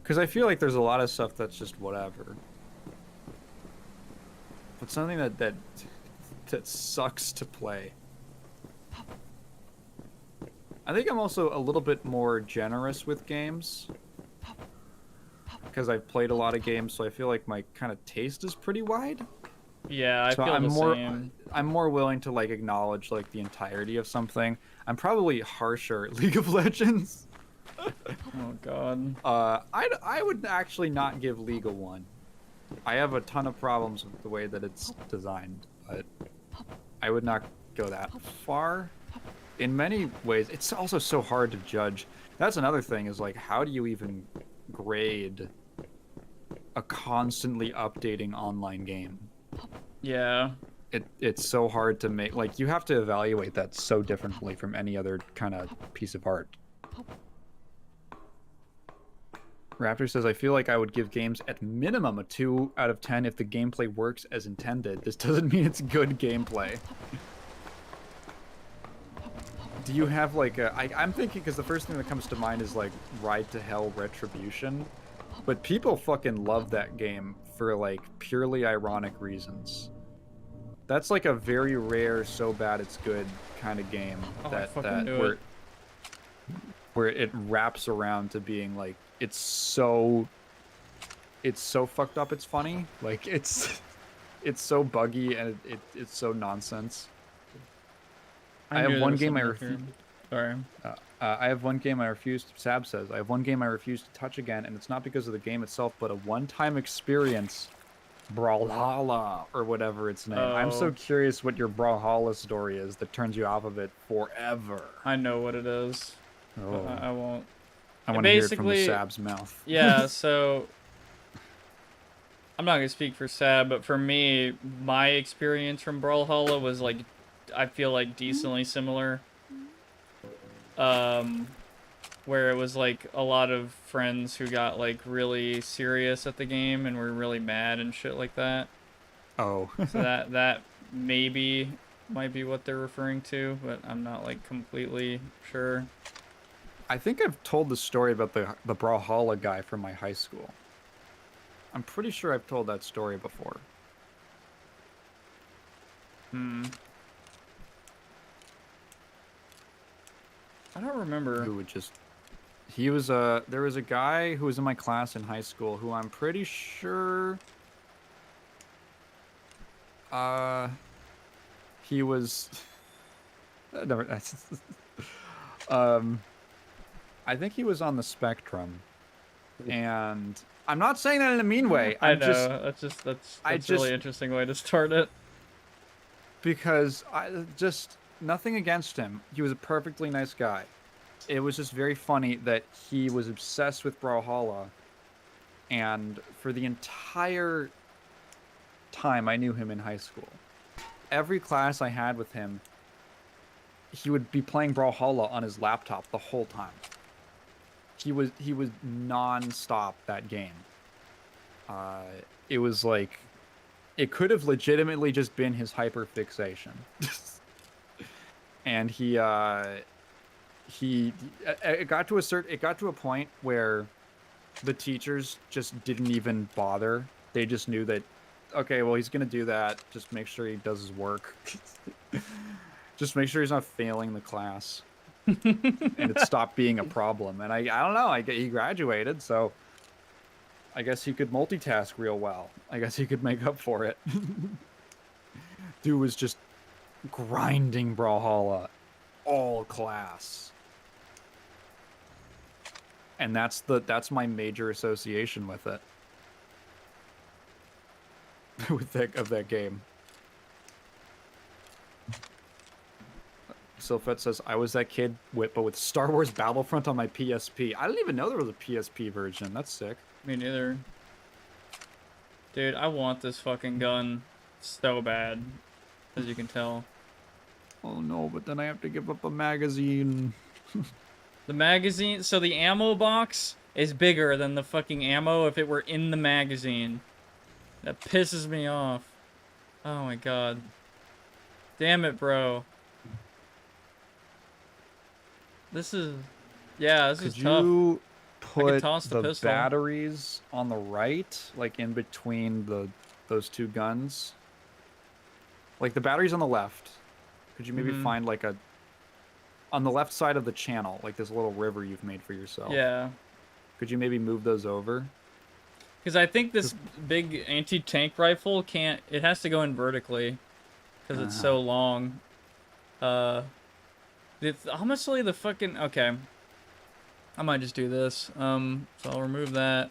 Because I feel like there's a lot of stuff that's just whatever. But something that sucks to play. I think I'm also a little bit more generous with games. Because I've played a lot of games, so I feel like my kind of taste is pretty wide. Yeah, I feel the same. I'm more willing to like acknowledge like the entirety of something. I'm probably harsher at League of Legends. Oh god. I would actually not give League a 1. I have a ton of problems with the way that it's designed, but I would not go that far. In many ways, it's also so hard to judge. That's another thing, is like, how do you even grade a constantly updating online game? Yeah. It's so hard to make, like, you have to evaluate that so differently from any other kind of piece of art. Raptor says, I feel like I would give games at minimum a 2 out of 10 if the gameplay works as intended. This doesn't mean it's good gameplay. Do you have like a... I'm thinking, because the first thing that comes to mind is like Ride to Hell Retribution. But people fucking love that game for like purely ironic reasons. That's like a very rare, so bad it's good kind of game. Where it wraps around to being like, it's so fucked up it's funny. Like it's so buggy and it's so nonsense. I have one game I refuse. Sorry. I have one game I refused. Sab says I have one game I refuse to touch again, and it's not because of the game itself, but a one-time experience. Brawlhalla or whatever its name. Oh. I'm so curious what your Brawlhalla story is that turns you off of it forever. I know what it is. Oh. I won't. I want to hear it from the Sab's mouth. Yeah, so I'm not gonna speak for Sab, but for me, my experience from Brawlhalla was like, I feel like decently similar. Where it was like a lot of friends who got like really serious at the game and were really mad and shit like that. Oh. So that maybe might be what they're referring to, but I'm not like completely sure. I think I've told the story about the Brawlhalla guy from my high school. I'm pretty sure I've told that story before. I don't remember. Who would just... He was a... There was a guy who was in my class in high school who I'm pretty sure... He was... Never... I think he was on the spectrum. And... I'm not saying that in a mean way. I know. That's a really interesting way to start it. Because nothing against him. He was a perfectly nice guy. It was just very funny that he was obsessed with Brawlhalla. And for the entire time I knew him in high school, every class I had with him, he would be playing Brawlhalla on his laptop the whole time. He was non-stop that game. It was like, it could have legitimately just been his hyperfixation. And it got to a point where the teachers just didn't even bother. They just knew that, okay, well, he's gonna do that. Just make sure he does his work. Just make sure he's not failing the class. And it stopped being a problem. And I don't know. He graduated, so I guess he could multitask real well. I guess he could make up for it. Dude was just grinding Brawlhalla all class. And that's my major association with it. With that game. Sylphet says, I was that kid but with Star Wars Battlefront on my PSP. I didn't even know there was a PSP version. That's sick. Me neither. Dude, I want this fucking gun so bad, as you can tell. Oh no, but then I have to give up a magazine. The magazine, so the ammo box is bigger than the fucking ammo if it were in the magazine. That pisses me off. Oh my god. Damn it, bro. This is... Yeah, this is tough. Could you put the the batteries on the right, like in between those two guns? Like the batteries on the left. Could you maybe find like a... On the left side of the channel, like this little river you've made for yourself. Yeah. Could you maybe move those over? Because I think this big anti-tank rifle can't... It has to go in vertically. Because it's so long. Honestly, the fucking... Okay. I might just do this. So I'll remove that.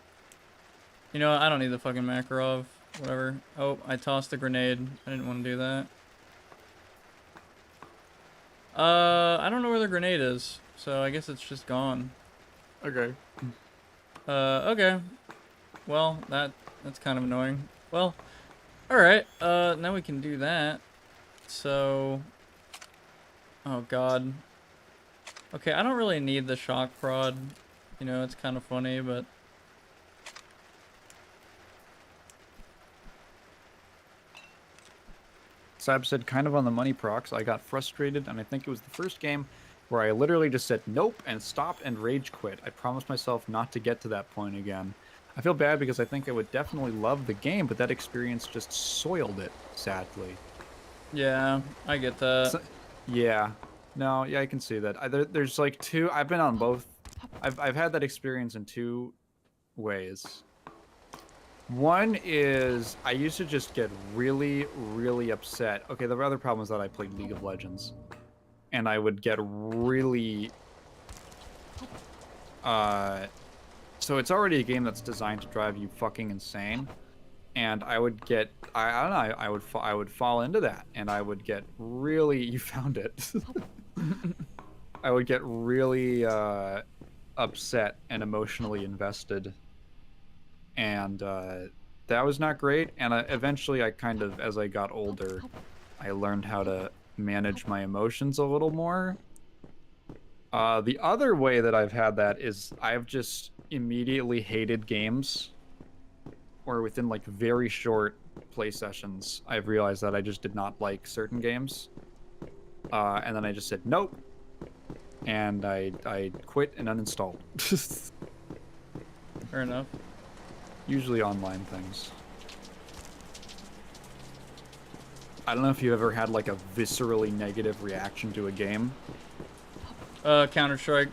You know what? I don't need the fucking Makarov. Whatever. Oh, I tossed the grenade. I didn't want to do that. I don't know where the grenade is. So I guess it's just gone. Okay. Okay. Well, that's kind of annoying. Well, alright. Now we can do that. So... Oh, God. Okay, I don't really need the shock prod. You know, it's kind of funny, but... Sab said, kind of on the money, Prox. I got frustrated, and I think it was the first game where I literally just said nope and stopped and rage quit. I promised myself not to get to that point again. I feel bad because I think I would definitely love the game, but that experience just soiled it, sadly. Yeah, I get that. So, yeah. No, yeah, I can see that. There's like two... I've been on both. I've had that experience in two ways. One is I used to just get really, really upset. Okay, the other problem is that I played League of Legends. And I would get really... So it's already a game that's designed to drive you fucking insane. And I would get... I don't know, I would fall into that. And I would get really... You found it. I would get really upset and emotionally invested. And that was not great. And eventually I kind of, as I got older, I learned how to manage my emotions a little more. The other way that I've had that is I've just immediately hated games. Or within like very short play sessions, I've realized that I just did not like certain games. And then I just said nope. And I quit and uninstalled. Fair enough. Usually online things. I don't know if you ever had like a viscerally negative reaction to a game. Counter-Strike.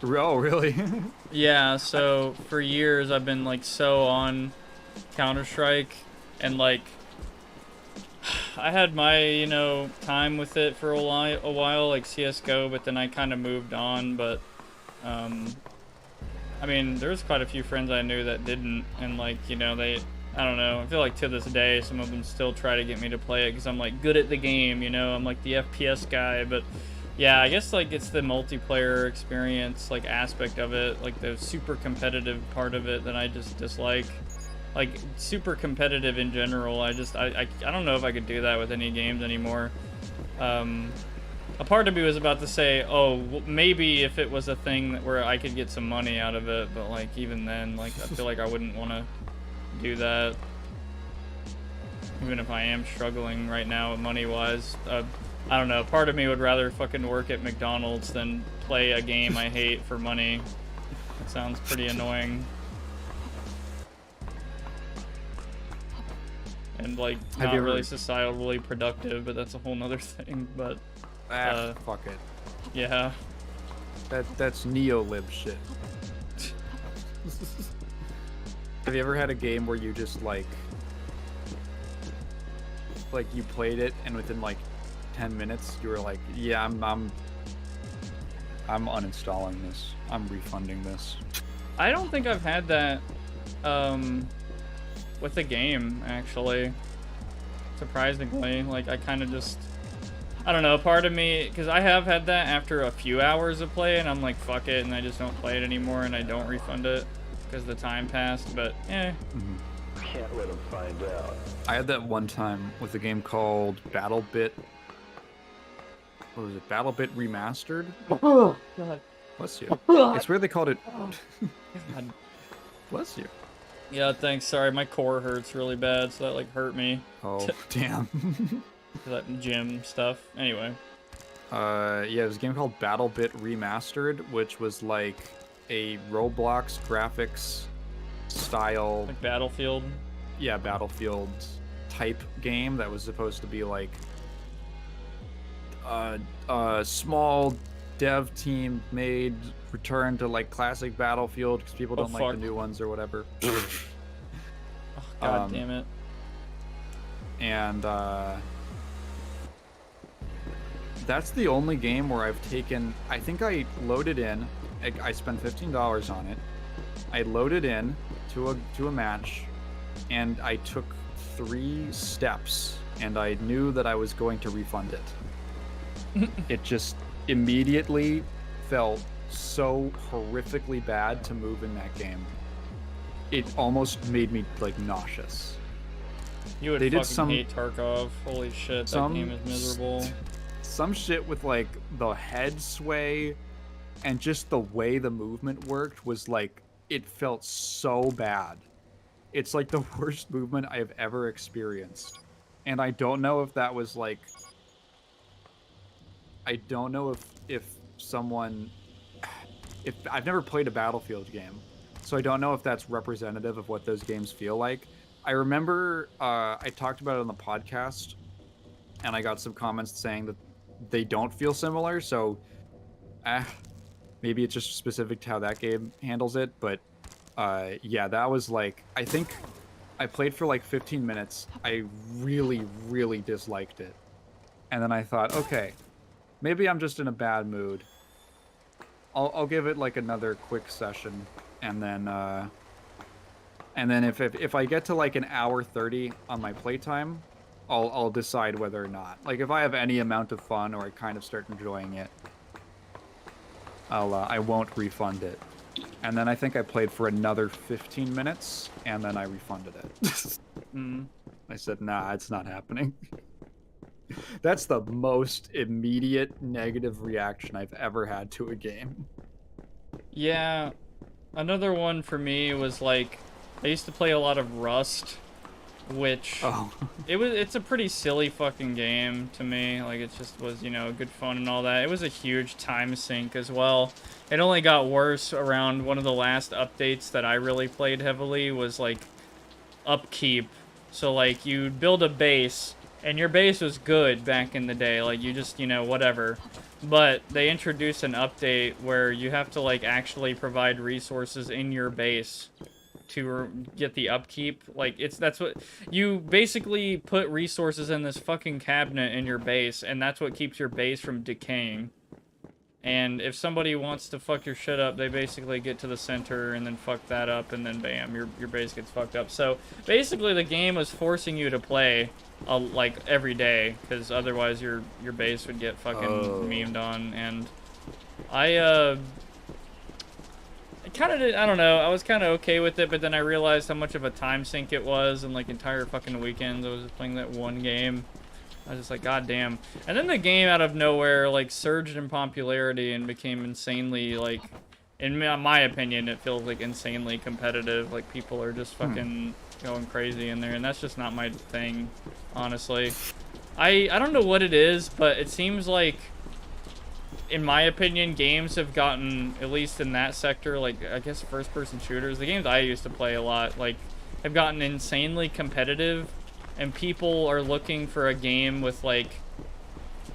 Oh, really? Yeah, so for years I've been like so on Counter-Strike, and like I had my, you know, time with it for a while like CS:GO, but then I kind of moved on. But I mean, there's quite a few friends I knew that didn't, and like, you know, I don't know, I feel like to this day some of them still try to get me to play it because I'm like good at the game, you know, I'm like the FPS guy. But yeah, I guess like it's the multiplayer experience, like aspect of it, like the super competitive part of it that I just dislike. Like super competitive in general, I don't know if I could do that with any games anymore. A part of me was about to say, oh, well, maybe if it was a thing where I could get some money out of it, but like even then, like I feel like I wouldn't want to do that. Even if I am struggling right now money-wise, I don't know. Part of me would rather fucking work at McDonald's than play a game I hate for money. It sounds pretty annoying. And like not really societally productive, but that's a whole nother thing. But fuck it. Yeah. That's neo-lib shit. Have you ever had a game where you just like you played it and within like 10 minutes you were like, yeah, I'm uninstalling this. I'm refunding this. I don't think I've had that with the game, actually. Surprisingly, like I kind of just, I don't know, part of me, because I have had that after a few hours of play and I'm like, fuck it, and I just don't play it anymore and I don't refund it because the time passed, but eh. Can't let him find out. I had that one time with a game called BattleBit. What was it? BattleBit Remastered? Oh, God. Bless you. It's where they called it. God. Bless you. Yeah, thanks. Sorry, my core hurts really bad, so that like hurt me. Oh, damn. That gym stuff. Anyway. Yeah, it was a game called BattleBit Remastered, which was like a Roblox graphics style. Like Battlefield? Yeah, Battlefield type game that was supposed to be like a small dev team made return to like classic Battlefield because people don't like the new ones or whatever. Oh, God damn it. And that's the only game where I've taken, I think I loaded in, I spent $15 on it. I loaded in to a match and I took 3 steps and I knew that I was going to refund it. It just immediately felt so horrifically bad to move in that game. It almost made me like nauseous. You would fucking hate Tarkov. Holy shit, that game is miserable. Some shit with like the head sway and just the way the movement worked was like, it felt so bad. It's like the worst movement I have ever experienced. And I don't know if that was like, I don't know if someone, if I've never played a Battlefield game, so I don't know if that's representative of what those games feel like. I remember I talked about it on the podcast, and I got some comments saying that they don't feel similar, so maybe it's just specific to how that game handles it, but yeah, that was like, I think I played for like 15 minutes. I really, really disliked it. And then I thought, okay, maybe I'm just in a bad mood. I'll give it like another quick session, and then if I get to like an hour 30 on my playtime, I'll decide whether or not. Like if I have any amount of fun or I kind of start enjoying it, I won't refund it. And then I think I played for another 15 minutes, and then I refunded it. I said, nah, it's not happening. That's the most immediate negative reaction I've ever had to a game. Yeah, another one for me was like, I used to play a lot of Rust, which it's a pretty silly fucking game to me. Like it just was, you know, good fun and all that. It was a huge time sink as well. It only got worse around one of the last updates that I really played heavily was like upkeep. So like you build a base, and your base was good back in the day. Like you just, you know, whatever. But they introduced an update where you have to like actually provide resources in your base to get the upkeep. Like that's what you basically put resources in this fucking cabinet in your base, and that's what keeps your base from decaying. And if somebody wants to fuck your shit up, they basically get to the center and then fuck that up, and then bam, your base gets fucked up. So basically the game was forcing you to play like every day, because otherwise your base would get fucking memed on. And I kind of did, I don't know, I was kind of okay with it, but then I realized how much of a time sink it was, and like entire fucking weekends I was just playing that one game. I was just like, god damn. And then the game out of nowhere like surged in popularity and became insanely, like, in my opinion, it feels like insanely competitive. Like people are just fucking going crazy in there, and that's just not my thing, honestly. I don't know what it is, but it seems like in my opinion, games have gotten, at least in that sector, like, I guess first-person shooters, the games I used to play a lot, like, have gotten insanely competitive, and people are looking for a game with, like,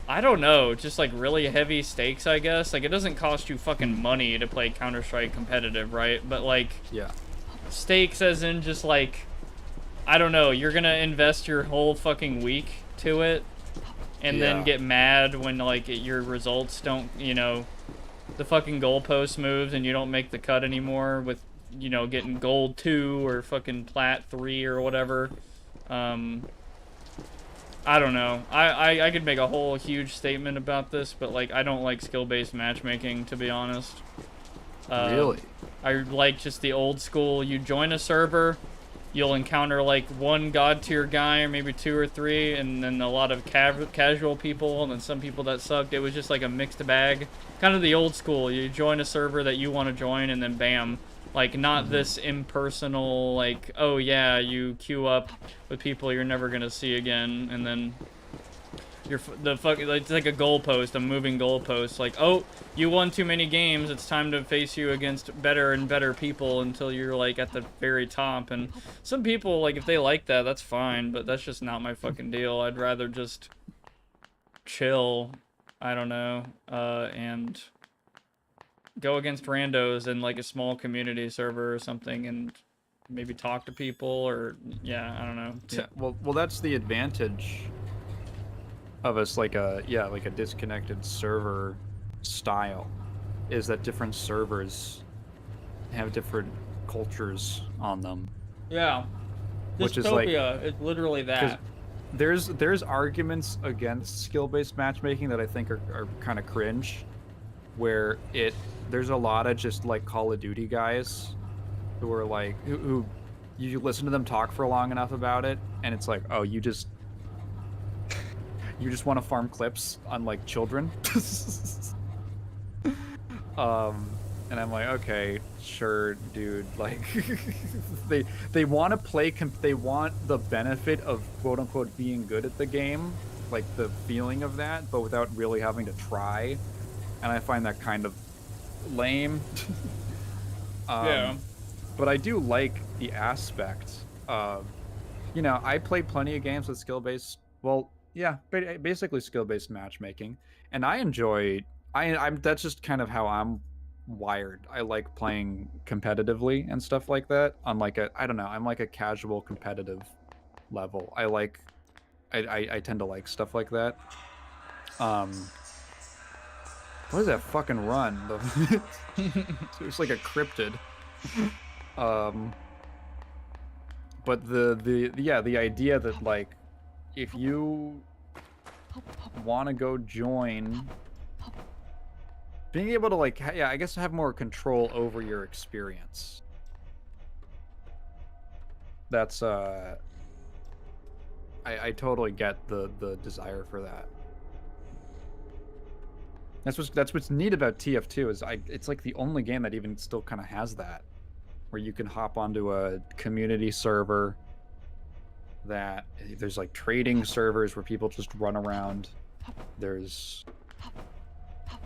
I don't know, just, like, really heavy stakes, I guess. Like, it doesn't cost you fucking money to play Counter-Strike competitive, right? But, like, Yeah. stakes as in just, like, I don't know, you're gonna invest your whole fucking week to it, and then get mad when, like, your results don't, you know, the fucking goalpost moves and you don't make the cut anymore with, you know, getting gold 2 or fucking plat 3 or whatever. I don't know. I could make a whole huge statement about this, but, like, I don't like skill-based matchmaking, to be honest. Really? I like just the old school, you join a server, you'll encounter, like, one god tier guy, or maybe 2 or 3, and then a lot of casual people, and then some people that sucked. It was just like a mixed bag. Kind of the old school. You join a server that you want to join, and then bam. Like, not this impersonal, like, oh yeah, you queue up with people you're never gonna see again, and then it's like a goalpost, a moving goalpost. Like, oh, you won too many games. It's time to face you against better and better people until you're, like, at the very top. And some people, like, if they like that, that's fine. But that's just not my fucking deal. I'd rather just chill. I don't know. And go against randos in, like, a small community server or something, and maybe talk to people, or yeah, I don't know. Yeah. Well, that's the advantage of us, like a disconnected server style, is that different servers have different cultures on them. Yeah. Which is like, Dystopia is literally that. there's arguments against skill-based matchmaking that I think are kind of cringe, where there's a lot of just, like, Call of Duty guys who are like, who you listen to them talk for long enough about it, and it's like, oh, you just want to farm clips on, like, children. And I'm like, okay, sure, dude. Like, they want to play. They want the benefit of, quote unquote, being good at the game, like the feeling of that, but without really having to try. And I find that kind of lame. Yeah. But I do like the aspect of, you know, I play plenty of games with skill-based. Well, yeah, basically skill-based matchmaking, and I enjoy. I'm that's just kind of how I'm wired. I like playing competitively and stuff like that. On, like, I don't know. I'm like a casual competitive level. I tend to like stuff like that. What is that fucking run? It's like a cryptid. But the idea that, like, if you want to go join, being able to, like, I guess have more control over your experience. That's I totally get the desire for that. That's what's neat about TF2 is it's like the only game that even still kind of has that, where you can hop onto a community server. That there's, like, trading servers where people just run around. There's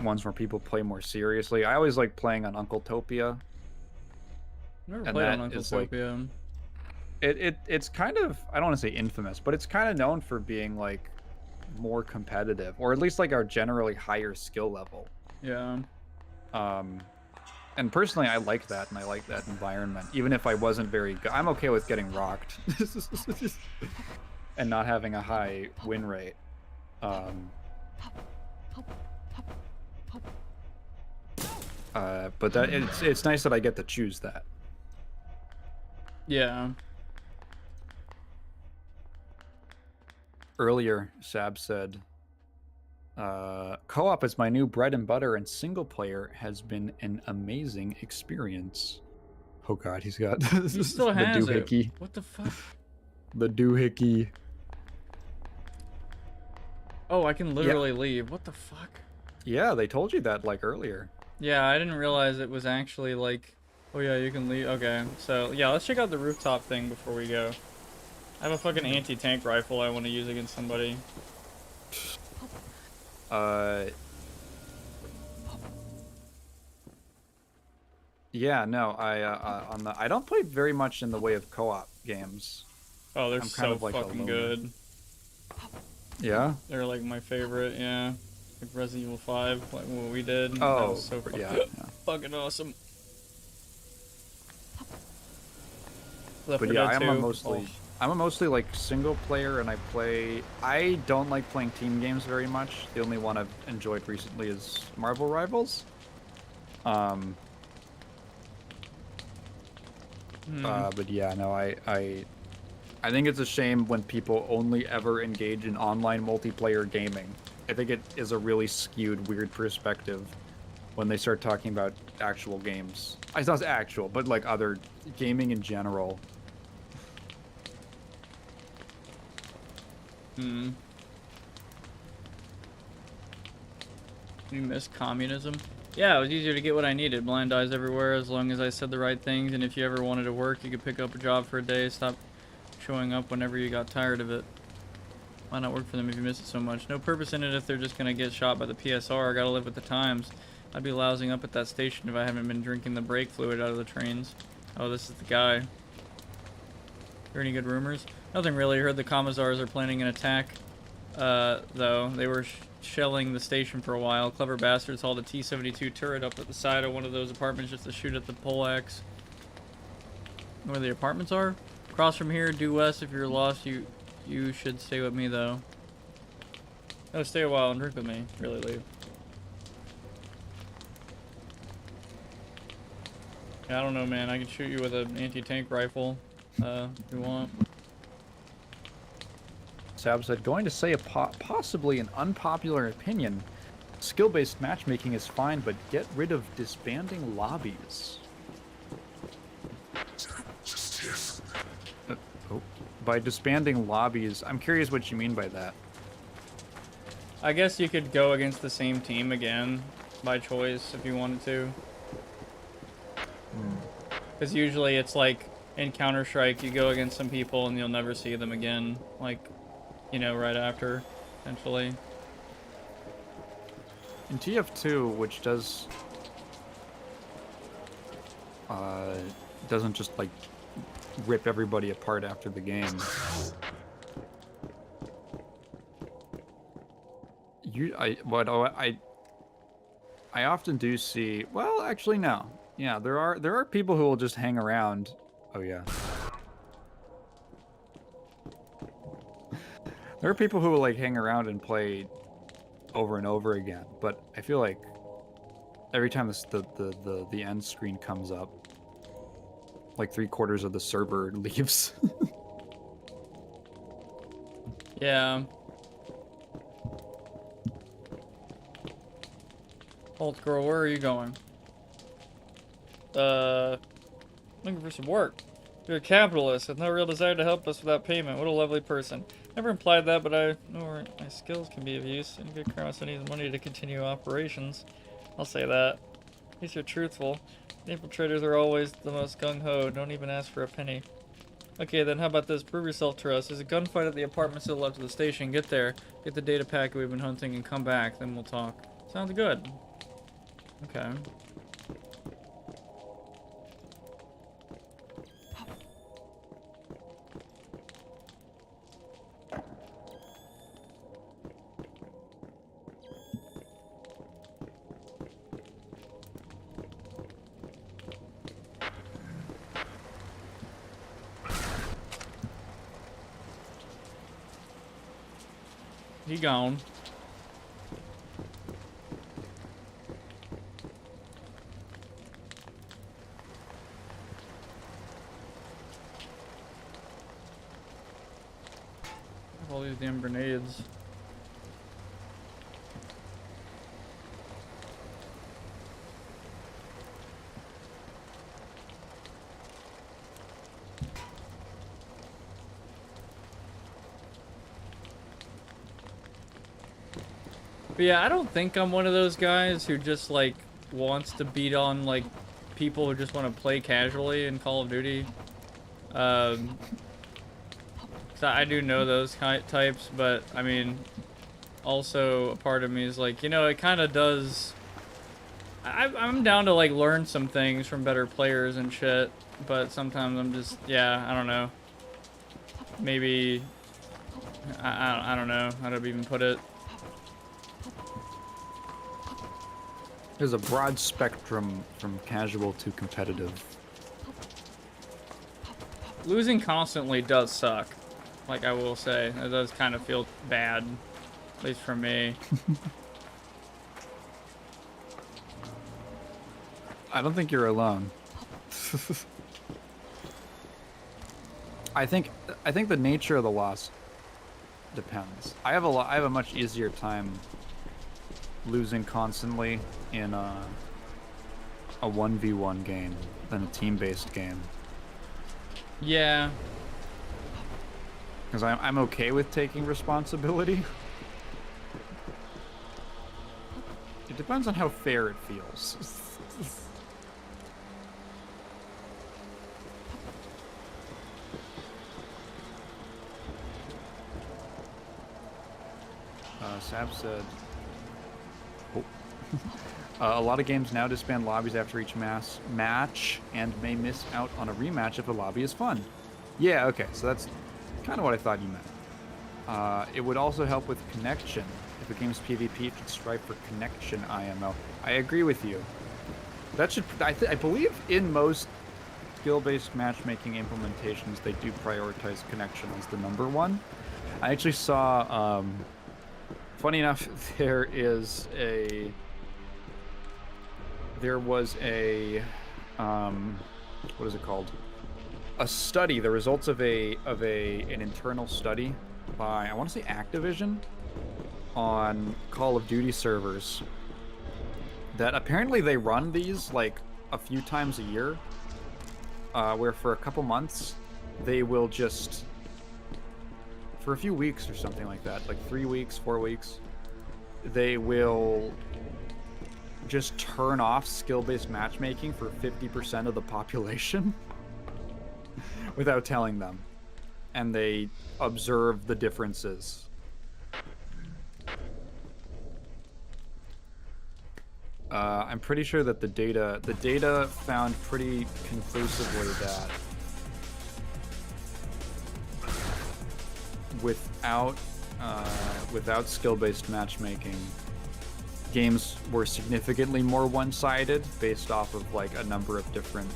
ones where people play more seriously. I always like playing on Uncletopia. Never played on Uncletopia. Like, it's kind of, I don't want to say infamous, but it's kind of known for being, like, more competitive, or at least, like, our generally higher skill level. Yeah. And personally, I like that, and I like that environment. Even if I wasn't very good, I'm okay with getting rocked and not having a high win rate. But that it's nice that I get to choose that. Yeah. Earlier, Sab said, co-op is my new bread and butter, and single player has been an amazing experience. Oh god, he's got He still has the doohickey. it. What the fuck? The doohickey. Oh, I can literally leave. What the fuck? Yeah, they told you that, like, earlier. Yeah, I didn't realize it was actually like, oh yeah, you can leave. Okay, so yeah, let's check out the rooftop thing before we go. I have a fucking anti-tank rifle I want to use against somebody. Yeah, no, I don't play very much in the way of co-op games. Oh, they're I'm kind so of like a fucking loner. good. Yeah. They're like my favorite, yeah. Like Resident Evil 5, like what we did. That was Oh, so yeah, yeah. fucking awesome. Left But 4 yeah, Dead 2. Oh. I'm a mostly like single player, and I don't like playing team games very much. The only one I've enjoyed recently is Marvel Rivals. Um, but yeah, no, I think it's a shame when people only ever engage in online multiplayer gaming. I think it is a really skewed, weird perspective when they start talking about actual games. It's not actual, but like other gaming in general. You miss communism? Yeah, it was easier to get what I needed. Blind eyes everywhere as long as I said the right things, and if you ever wanted to work, you could pick up a job for a day, stop showing up whenever you got tired of it. Why not work for them if you miss it so much? No purpose in it if they're just gonna get shot by the PSR. Gotta live with the times. I'd be lousing up at that station if I haven't been drinking the brake fluid out of the trains. Oh, this is the guy. Hear any good rumors? Nothing really. Heard the commissars are planning an attack. Though. They were shelling the station for a while. Clever bastards hauled a T-72 turret up at the side of one of those apartments just to shoot at the poleaxe. Where the apartments are? Across from here, due west. If you're lost, you should stay with me, though. No, stay a while and drink with me. Really leave. Yeah, I don't know, man. I can shoot you with an anti-tank rifle, if you want. Sab said, going to say possibly an unpopular opinion. Skill-based matchmaking is fine, but get rid of disbanding lobbies. Oh. By disbanding lobbies, I'm curious what you mean by that. I guess you could go against the same team again by choice if you wanted to. Because usually it's like in Counter-Strike, you go against some people and you'll never see them again. Like, you know, right after, essentially. In TF2, which doesn't just like rip everybody apart after the game. I often do see. Well, actually, no. Yeah, there are people who will just hang around. Oh yeah. There are people who will like hang around and play over and over again, but I feel like every time the end screen comes up, like 3/4 of the server leaves. Yeah. Old girl, where are you going? Looking for some work. You're a capitalist with no real desire to help us without payment. What a lovely person. Never implied that, but I know where my skills can be of use. And good crime also needs money to continue operations. I'll say that. At least you're truthful. The infiltrators are always the most gung-ho. Don't even ask for a penny. Okay, then how about this? Prove yourself to us. There's a gunfight at the apartment still left of the station. Get there. Get the data packet we've been hunting and come back. Then we'll talk. Sounds good. Okay. He gone. All these damn grenades. But yeah, I don't think I'm one of those guys who just like wants to beat on like people who just want to play casually in Call of Duty. So I do know those types, but I mean, also a part of me is like, you know, it kind of does I'm down to like learn some things from better players and shit, but sometimes I'm just, yeah, I don't know. Maybe I don't know how to even put it. There's a broad spectrum from casual to competitive. Losing constantly does suck. Like I will say, it does kind of feel bad, at least for me. I don't think you're alone. I think the nature of the loss depends. I have a much easier time losing constantly in a 1v1 game than a team-based game. Yeah. Because I'm okay with taking responsibility. It depends on how fair it feels. Sab said, oh. A lot of games now disband lobbies after each match and may miss out on a rematch if the lobby is fun. Yeah, okay, so that's kind of what I thought you meant. It would also help with connection. If a game's PvP, it should strive for connection IMO. I agree with you. That should, I believe in most skill-based matchmaking implementations, they do prioritize connection as the number one. I actually saw, funny enough, there was a, what is it called? A study, the results of an internal study by, I want to say Activision, on Call of Duty servers, that apparently they run these like a few times a year, where for a couple months they will just, for a few weeks or something like that, like 3 weeks, 4 weeks, they will just turn off skill-based matchmaking for 50% of the population without telling them, and they observe the differences. I'm pretty sure that the data found pretty conclusively that without skill-based matchmaking, games were significantly more one-sided based off of like a number of different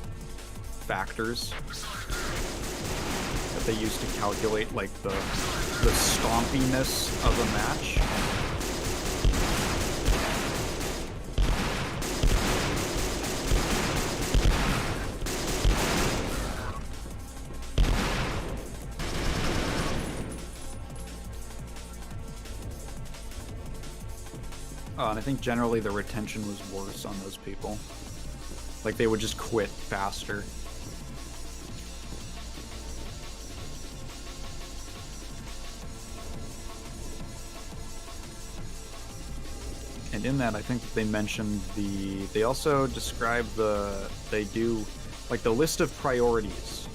factors that they used to calculate like the stompiness of a match. And I think generally the retention was worse on those people. Like, they would just quit faster. And in that, I think that they mentioned they also describe they do, like, the list of priorities.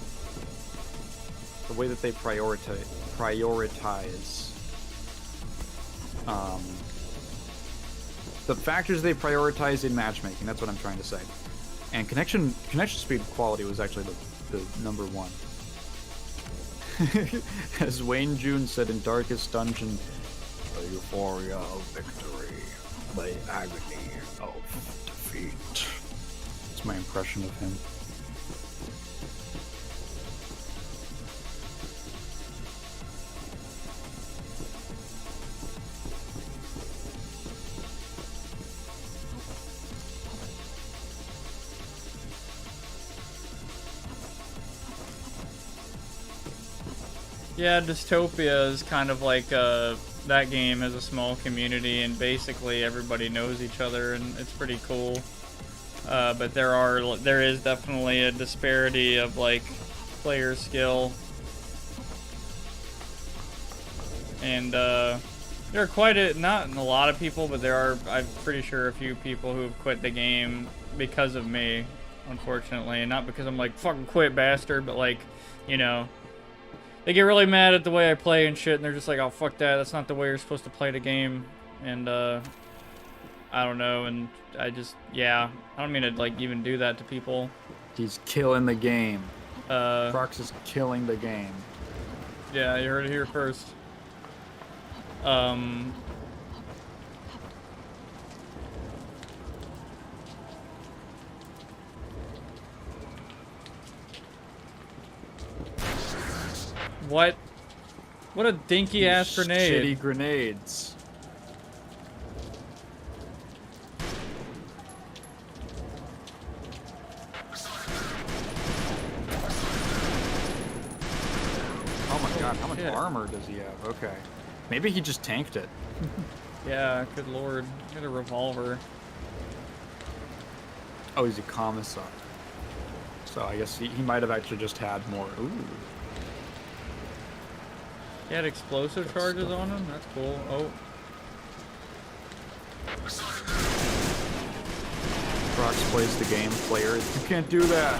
The way that they prioritize the factors they prioritize in matchmaking. That's what I'm trying to say. And connection speed quality was actually the number one. As Wayne June said in Darkest Dungeon, the euphoria of victory, the agony of defeat. That's my impression of him. Yeah, Dystopia is kind of like that game has a small community and basically everybody knows each other and it's pretty cool. But there is definitely a disparity of like player skill, and there are not a lot of people, but there are, I'm pretty sure, a few people who have quit the game because of me, unfortunately, and not because I'm like fucking quit bastard, but like, you know. They get really mad at the way I play and shit, and they're just like, oh, fuck that, that's not the way you're supposed to play the game. And, I don't know, and yeah, I don't mean to like even do that to people. He's killing the game. Uh, Prox is killing the game. yeah, you heard it here first. What? What a dinky ass grenade. Shitty grenades. Oh my god, how much shit. armor does he have? Okay. Maybe he just tanked it. Yeah, good lord. Get a revolver. Oh, he's a commissar. So I guess he might have actually just had more. Ooh. He had explosive charges on him? That's cool. Oh. Prox plays the game. Player, you can't do that.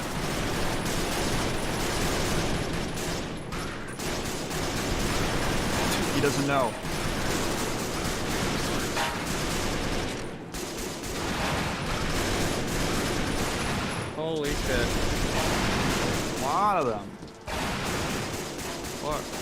He doesn't know. Holy shit. A lot of them. Fuck.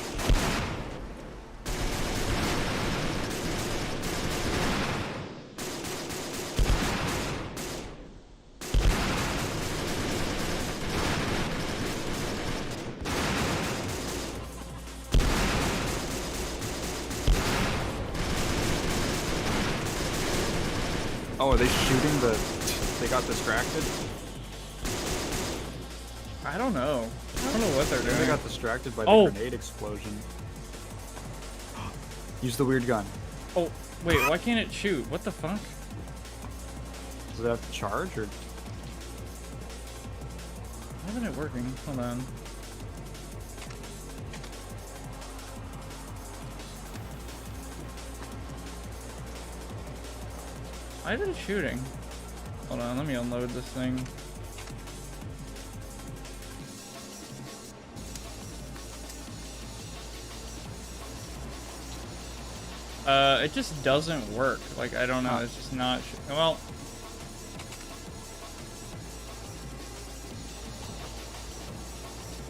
Oh, are they shooting the... They got distracted? I don't know. I don't know what they're doing. They got distracted by the Oh. grenade explosion. Use the weird gun. Oh, wait, why can't it shoot? What the fuck? Does it have to charge or... Why isn't it working? Hold on. Why is it shooting? Hold on, let me unload this thing. It just doesn't work. Like, I don't know, it's just not... Well...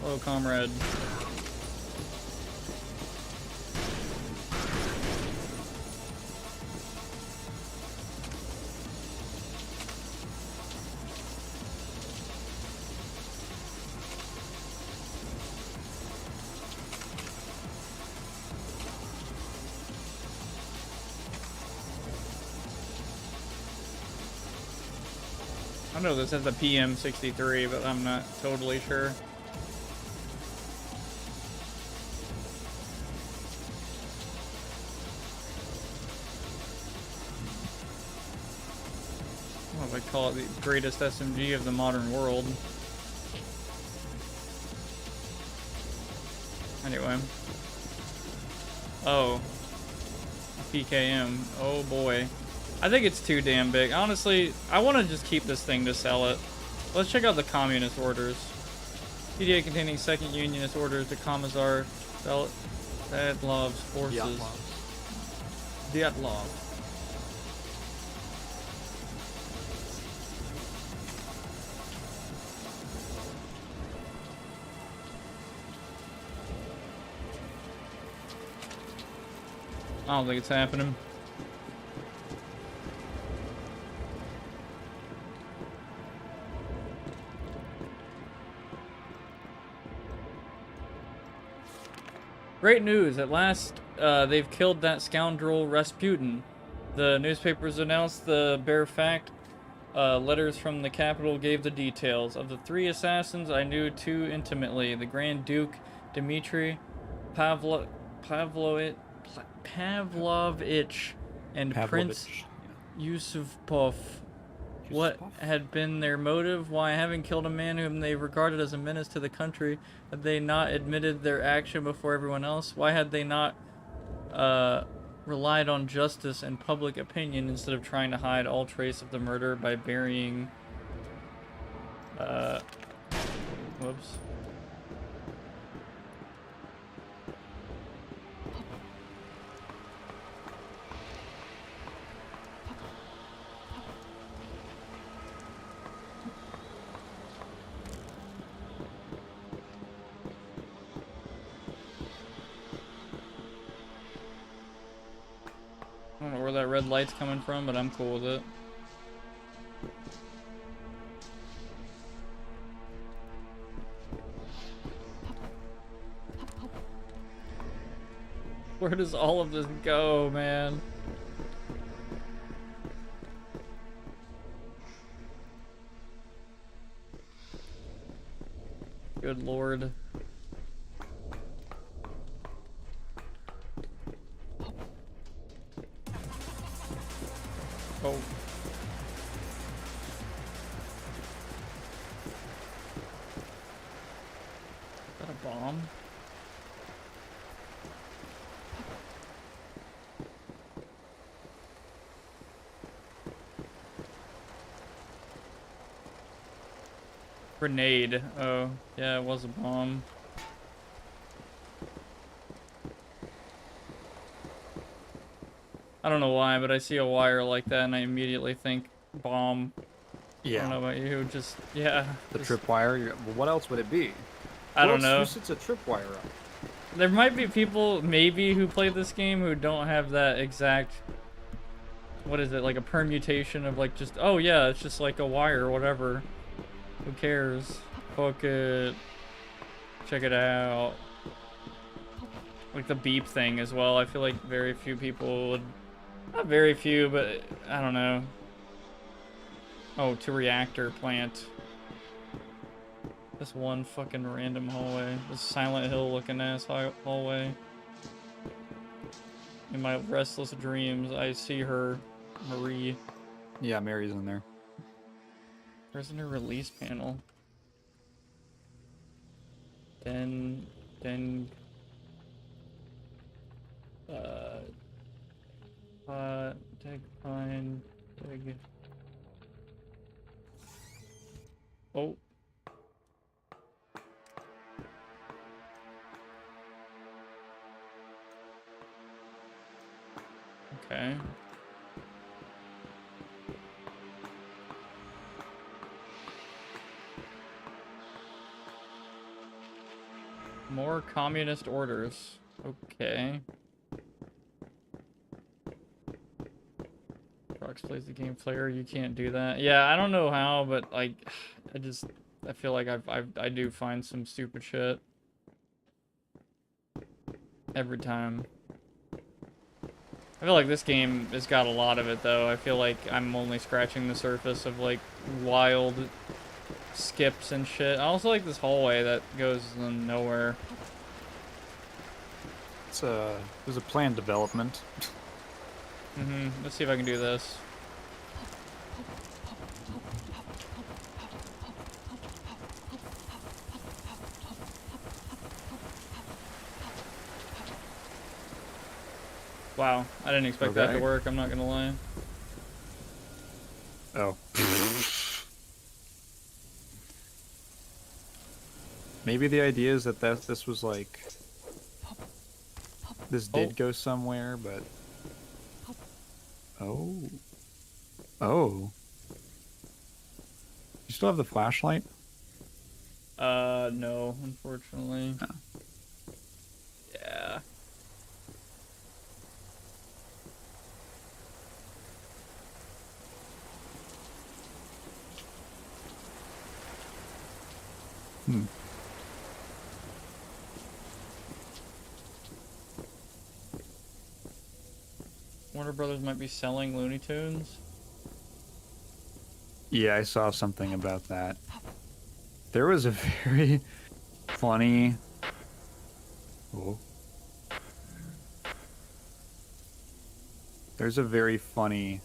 Hello, comrade. I know this has a PM 63, but I'm not totally sure. What would I call it? The greatest SMG of the modern world. Anyway. Oh. PKM. Oh boy. I think it's too damn big. Honestly, I want to just keep this thing to sell it. Let's check out the communist orders. PDA containing second unionist orders to Commissar Dadlov's forces. Dyatlov. I don't think it's happening. Great news! At last, they've killed that scoundrel Rasputin. The newspapers announced the bare fact. Letters from the capital gave the details. Of the three assassins I knew too intimately, the Grand Duke Dmitry Pavlovich and Prince Yusupov. What had been their motive? Why, having killed a man whom they regarded as a menace to the country, had they not admitted their action before everyone else? Why had they not relied on justice and public opinion instead of trying to hide all trace of the murder by burying... whoops. red light's coming from, but I'm cool with it. Where does all of this go, man? Good lord. Oh. Is that a bomb? Grenade. Oh, yeah, it was a bomb. I don't know why, but I see a wire like that and I immediately think bomb. I don't know about you, just, yeah. The just, tripwire. Well, what else would it be? I don't know. Who sets a tripwire up? There might be people, maybe, who play this game who don't have that exact, what is it, like a permutation of like just, oh yeah, it's just like a wire or whatever. Who cares? Fuck it. Check it out. Like the beep thing as well. I feel like very few people would, not very few, but I don't know. Oh, to reactor plant. This one fucking random hallway. This Silent Hill looking ass hallway. In my restless dreams, I see her, Marie. Yeah, Mary's in there. Prisoner release panel. Then, dig, find, dig. Oh. Okay. More communist orders. Okay. Prox plays the game player. You can't do that. Yeah, I don't know how, but like, I feel like I do find some stupid shit every time. I feel like this game has got a lot of it though. I feel like I'm only scratching the surface of like wild skips and shit. I also like this hallway that goes nowhere. There's a planned development. Let's see if I can do this. Wow, I didn't expect that to work, I'm not gonna lie. Oh. Maybe the idea is that this was like... This did go somewhere, but... Oh. Oh. You still have the flashlight? No, unfortunately. Oh. Yeah. Warner Brothers might be selling Looney Tunes. Yeah, I saw something about that. There was a very funny... Oh. There's a very funny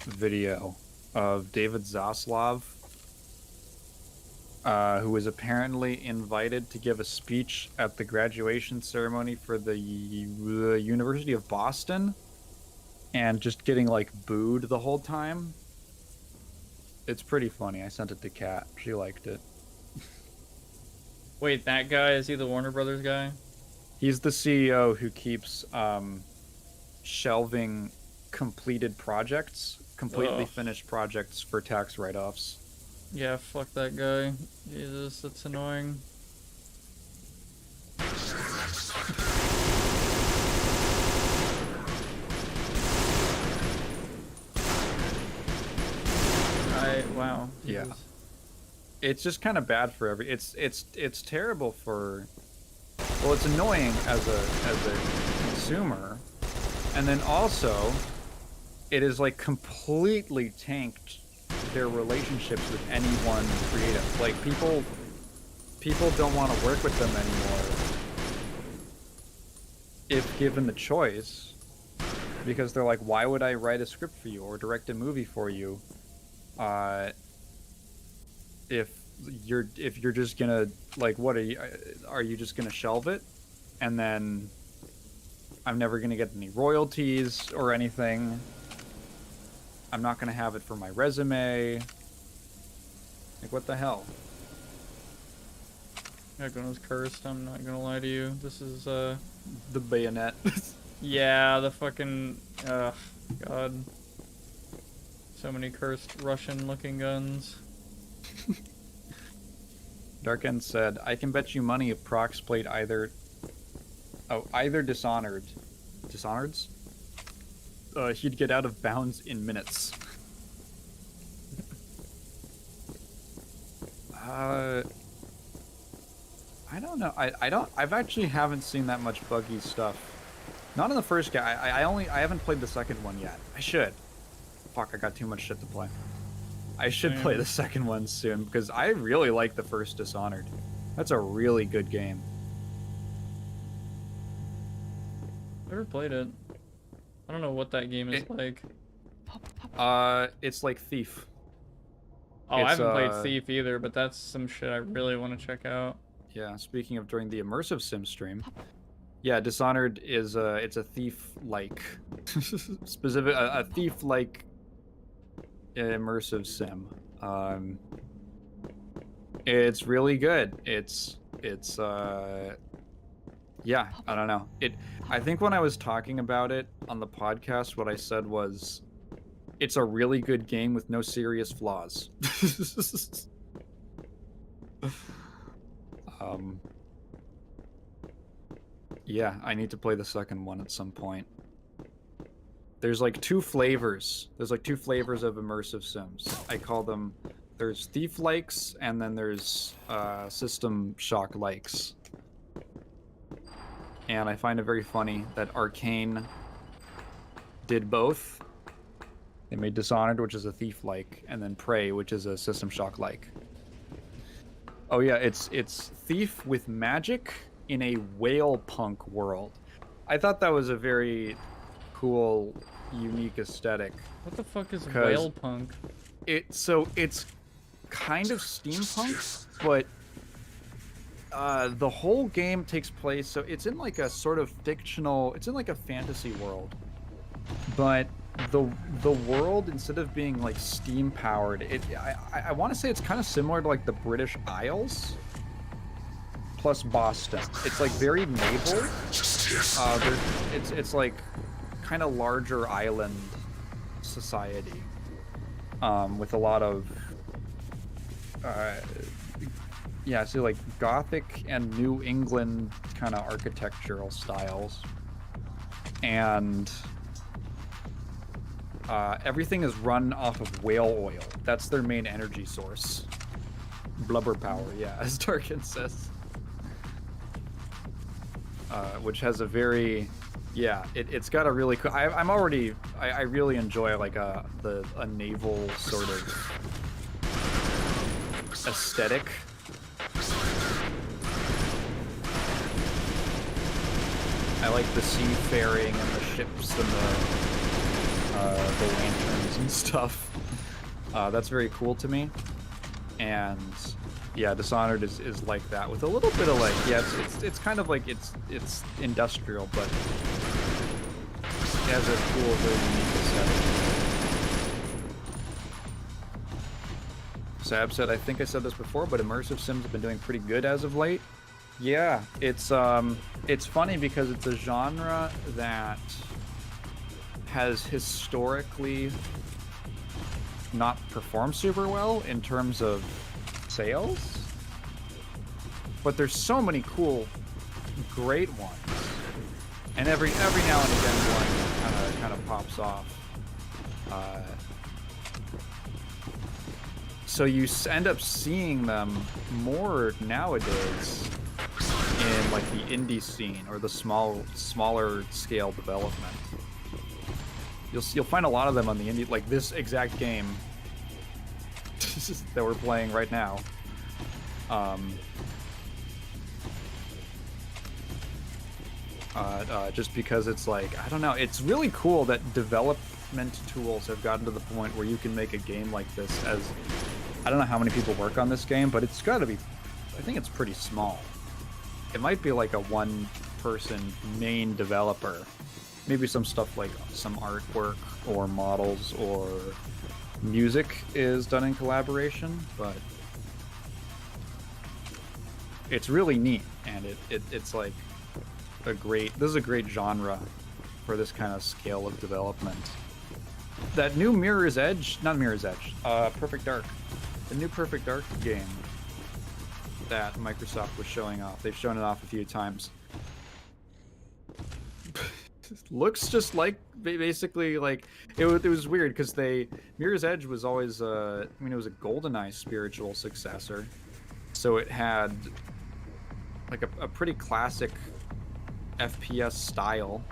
video of David Zaslav, who was apparently invited to give a speech at the graduation ceremony for the University of Boston, and just getting like booed the whole time. It's pretty funny. I sent it to Kat. She liked it. Wait, that guy, is he the Warner Brothers guy? He's the CEO who keeps shelving completed projects, completely finished projects for tax write-offs. Yeah, fuck that guy. Jesus, that's annoying. Wow. Yeah. Jesus. It's just kind of bad for it's terrible for, well, it's annoying as a consumer, and then also it is like completely tanked their relationships with anyone creative. Like people don't want to work with them anymore if given the choice, because they're like, why would I write a script for you or direct a movie for you if you're just gonna, like, what are you just gonna shelve it, and then I'm never gonna get any royalties or anything. I'm not gonna have it for my resume. Like, what the hell? Iconian's cursed, I'm not gonna lie to you. This is, The bayonet. yeah, the fucking, God. So many cursed Russian-looking guns. Dark End said, I can bet you money if Prox played either Dishonored. Dishonoreds? He'd get out of bounds in minutes. I don't know. I've actually haven't seen that much buggy stuff. Not in the first game. I haven't played the second one yet. I should. Fuck, I got too much shit to play. I should play the second one soon, because I really like the first Dishonored. That's a really good game. Never played it. I don't know what that game is like. It's like Thief. Oh, I haven't played Thief either, but that's some shit I really want to check out. Yeah, speaking of during the Immersive Sim stream. Yeah, Dishonored is it's a Thief-like specific a Thief-like immersive sim. It's really good. It's yeah, I don't know. I think when I was talking about it on the podcast, what I said was it's a really good game with no serious flaws. Yeah, I need to play the second one at some point. There's like two flavors. There's like two flavors of immersive sims. I call them, there's Thief-likes, and then there's System Shock-likes. And I find it very funny that Arcane did both. They made Dishonored, which is a Thief-like, and then Prey, which is a System Shock-like. Oh yeah, it's Thief with magic in a whale punk world. I thought that was a very cool, unique aesthetic. What the fuck is whale punk? So it's kind of steampunk, but the whole game takes place, so it's in like a sort of fictional, it's in like a fantasy world, but the world, instead of being like steam powered, I want to say it's kind of similar to like the British Isles plus Boston. It's like very naval. It's like kind of larger island society, with a lot of yeah, so like Gothic and New England kind of architectural styles, and everything is run off of whale oil. That's their main energy source. Blubber power, yeah, as Tarkin says. Which has a very, yeah, it's got a really cool, I really enjoy like a naval sort of aesthetic. I like the seafaring and the ships and the lanterns and stuff. That's very cool to me. And yeah, Dishonored is like that, with a little bit of like, yeah, it's kind of like it's industrial, but it has a cool, very unique aesthetic. Sab said, I think I said this before, but immersive sims have been doing pretty good as of late. Yeah, it's funny because it's a genre that has historically not performed super well in terms of sales, but there's so many cool, great ones, and every now and again one kind of pops off. So you end up seeing them more nowadays in like the indie scene or the smaller scale development. You'll find a lot of them on the indie, like this exact game that we're playing right now. Just because it's like, I don't know, it's really cool that development tools have gotten to the point where you can make a game like this. As I don't know how many people work on this game, but it's got to be, I think it's pretty small. It might be like a one-person main developer. Maybe some stuff like some artwork or models or music is done in collaboration, but it's really neat, and it's like this is a great genre for this kind of scale of development. That new Perfect Dark. The new Perfect Dark game that Microsoft was showing off. They've shown it off a few times. Looks just like, basically like, it was weird because Mirror's Edge was always, it was a GoldenEye spiritual successor. So it had like a pretty classic FPS style.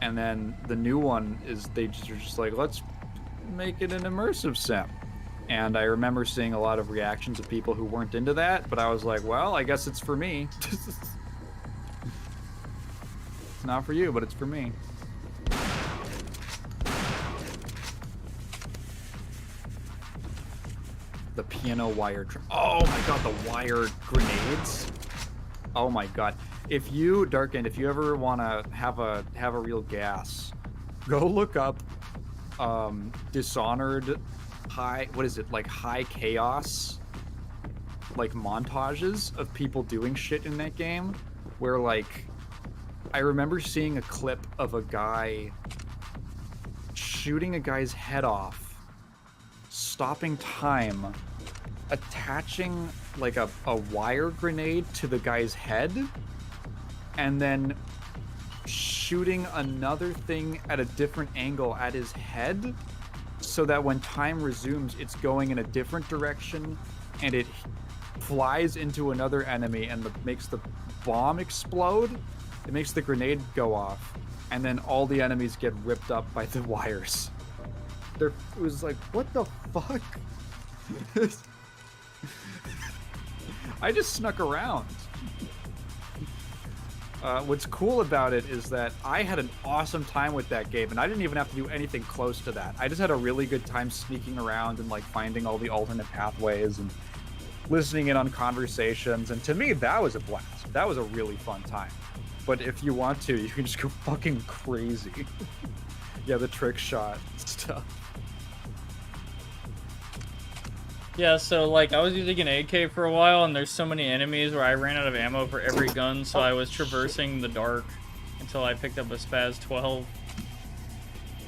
And then the new one is they just like, let's make it an immersive sim. And I remember seeing a lot of reactions of people who weren't into that, but I was like, well, I guess it's for me. It's not for you, but it's for me. The piano wire. Oh my god, the wire grenades. Oh my god. If you, Darkened, if you ever want to have a real gas, go look up Dishonored high chaos like montages of people doing shit in that game, where like I remember seeing a clip of a guy shooting a guy's head off, stopping time, attaching like a wire grenade to the guy's head, and then shooting another thing at a different angle at his head, so that when time resumes, it's going in a different direction, and it flies into another enemy and makes the bomb explode. It makes the grenade go off, and then all the enemies get ripped up by the wires. It was like, what the fuck? I just snuck around. What's cool about it is that I had an awesome time with that game, and I didn't even have to do anything close to that. I just had a really good time sneaking around and like finding all the alternate pathways and listening in on conversations, and to me, that was a blast. That was a really fun time. But if you want to, you can just go fucking crazy. Yeah, the trick shot stuff. Yeah, so like I was using an AK for a while, and there's so many enemies where I ran out of ammo for every gun, so I was traversing the dark until I picked up a Spaz 12.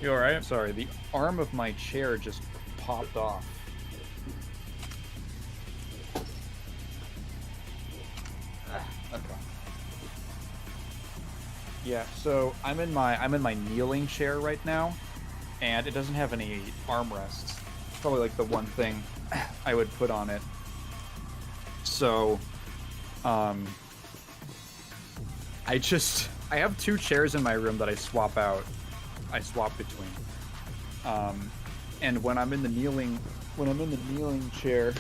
You alright? Sorry, the arm of my chair just popped off. Okay. Yeah, so I'm in my kneeling chair right now, and it doesn't have any armrests. Probably like the one thing I would put on it. So, I have two chairs in my room that I swap between. And when I'm in the kneeling chair,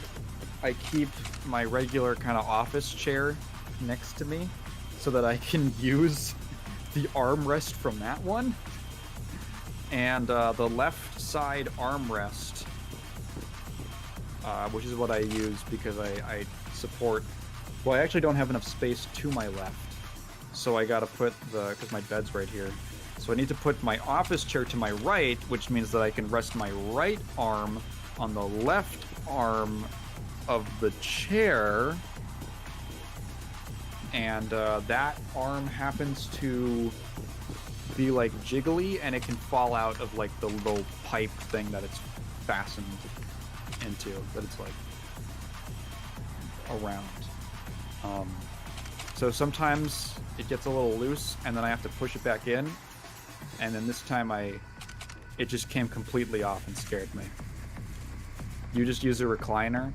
I keep my regular kind of office chair next to me so that I can use the armrest from that one. And the left side armrest, which is what I use because I support... Well, I actually don't have enough space to my left, so I gotta put because my bed's right here. So I need to put my office chair to my right, which means that I can rest my right arm on the left arm of the chair, and that arm happens to be like jiggly, and it can fall out of like the little pipe thing that it's fastened into, that it's like around. So sometimes it gets a little loose, and then I have to push it back in, and then this time it just came completely off and scared me. You just use a recliner?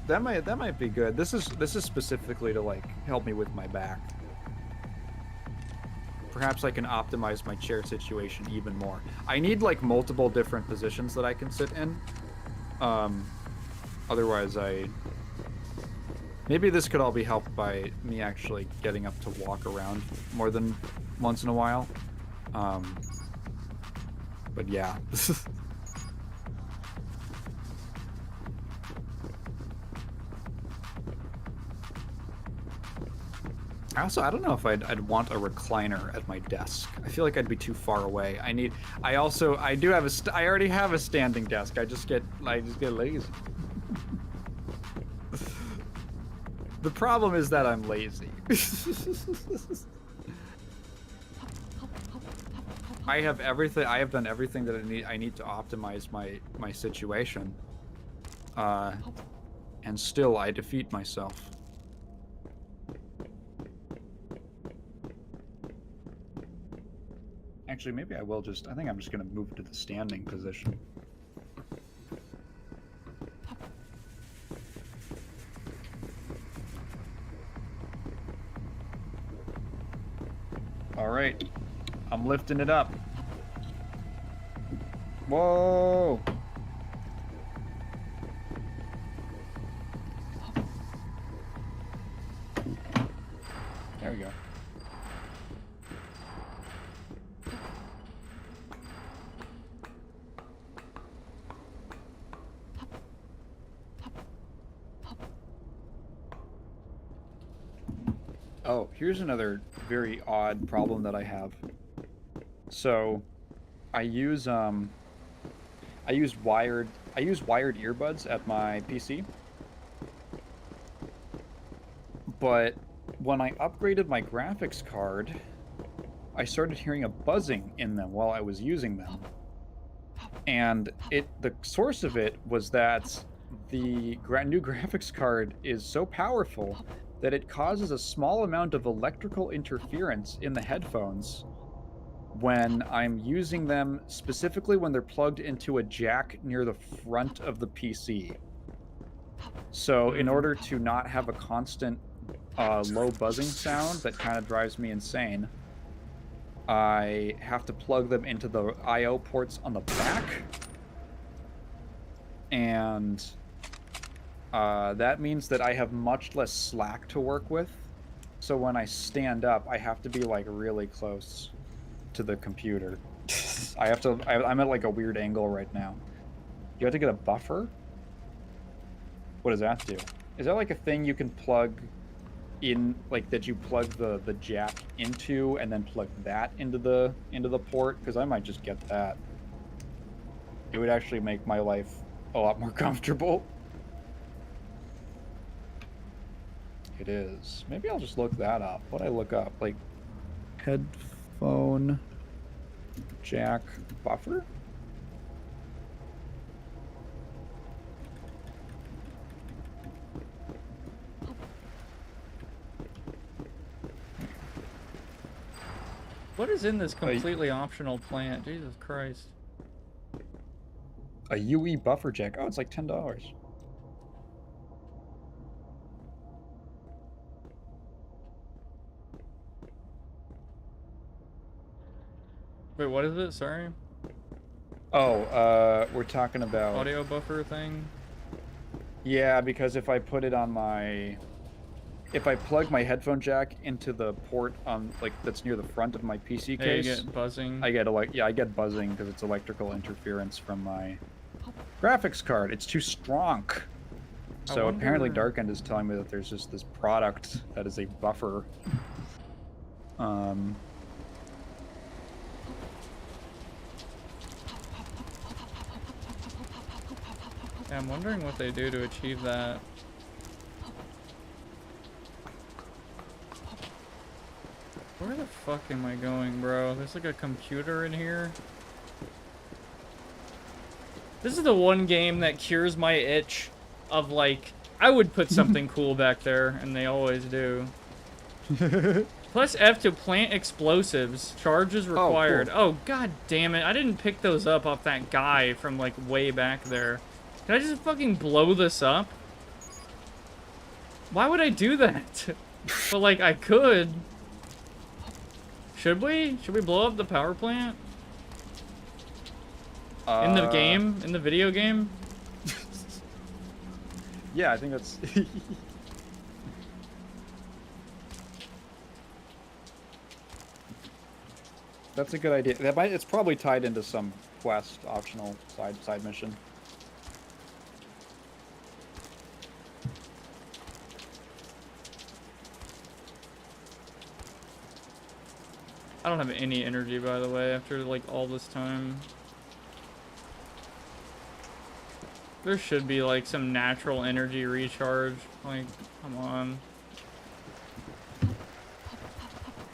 That might be good. This is specifically to like help me with my back. Perhaps I can optimize my chair situation even more. I need like multiple different positions that I can sit in. Otherwise maybe this could all be helped by me actually getting up to walk around more than once in a while. But yeah. I don't know if I'd want a recliner at my desk. I feel like I'd be too far away. I already have a standing desk. I just get lazy. The problem is that I'm lazy. I have done everything that I need to optimize my situation. And still I defeat myself. Actually, maybe I think I'm just going to move to the standing position. All right. I'm lifting it up. Whoa! There we go. Oh, here's another very odd problem that I have. So, I use wired earbuds at my PC. But when I upgraded my graphics card, I started hearing a buzzing in them while I was using them. And the source of it was that the new graphics card is so powerful that it causes a small amount of electrical interference in the headphones when I'm using them, specifically when they're plugged into a jack near the front of the PC. So in order to not have a constant low buzzing sound that kind of drives me insane, I have to plug them into the I/O ports on the back. And that means that I have much less slack to work with. So when I stand up, I have to be like really close to the computer. I'm at like a weird angle right now. You have to get a buffer? What does that do? Is that like a thing you can plug in, like that you plug the jack into and then plug that into the port? Because I might just get that. It would actually make my life a lot more comfortable. It is. Maybe I'll just look that up. What'd I look up? Like headphone jack buffer? What is in this completely optional plant? Jesus Christ. A UE buffer jack. Oh, it's like $10. Wait, what is it? Sorry? Oh, we're talking about... Audio buffer thing? Yeah, because if I put it on my... If I plug my headphone jack into the port on, like, that's near the front of my PC case... You get buzzing? I get buzzing because it's electrical interference from my graphics card. It's too strong. So apparently Darkend is telling me that there's just this product that is a buffer. Yeah, I'm wondering what they do to achieve that. Where the fuck am I going, bro? There's like a computer in here. This is the one game that cures my itch of like, I would put something cool back there, and they always do. Plus F to plant explosives. Charges required. cool. Oh, god damn it. I didn't pick those up off that guy from, like, way back there. Can I just fucking blow this up? Why would I do that? But, like, I could. Should we? Should we blow up the power plant? In the game? In the video game? Yeah, I think that's... That's a good idea. It's probably tied into some quest, optional side mission. I don't have any energy, by the way, after, like, all this time. There should be, like, some natural energy recharge. Like, come on.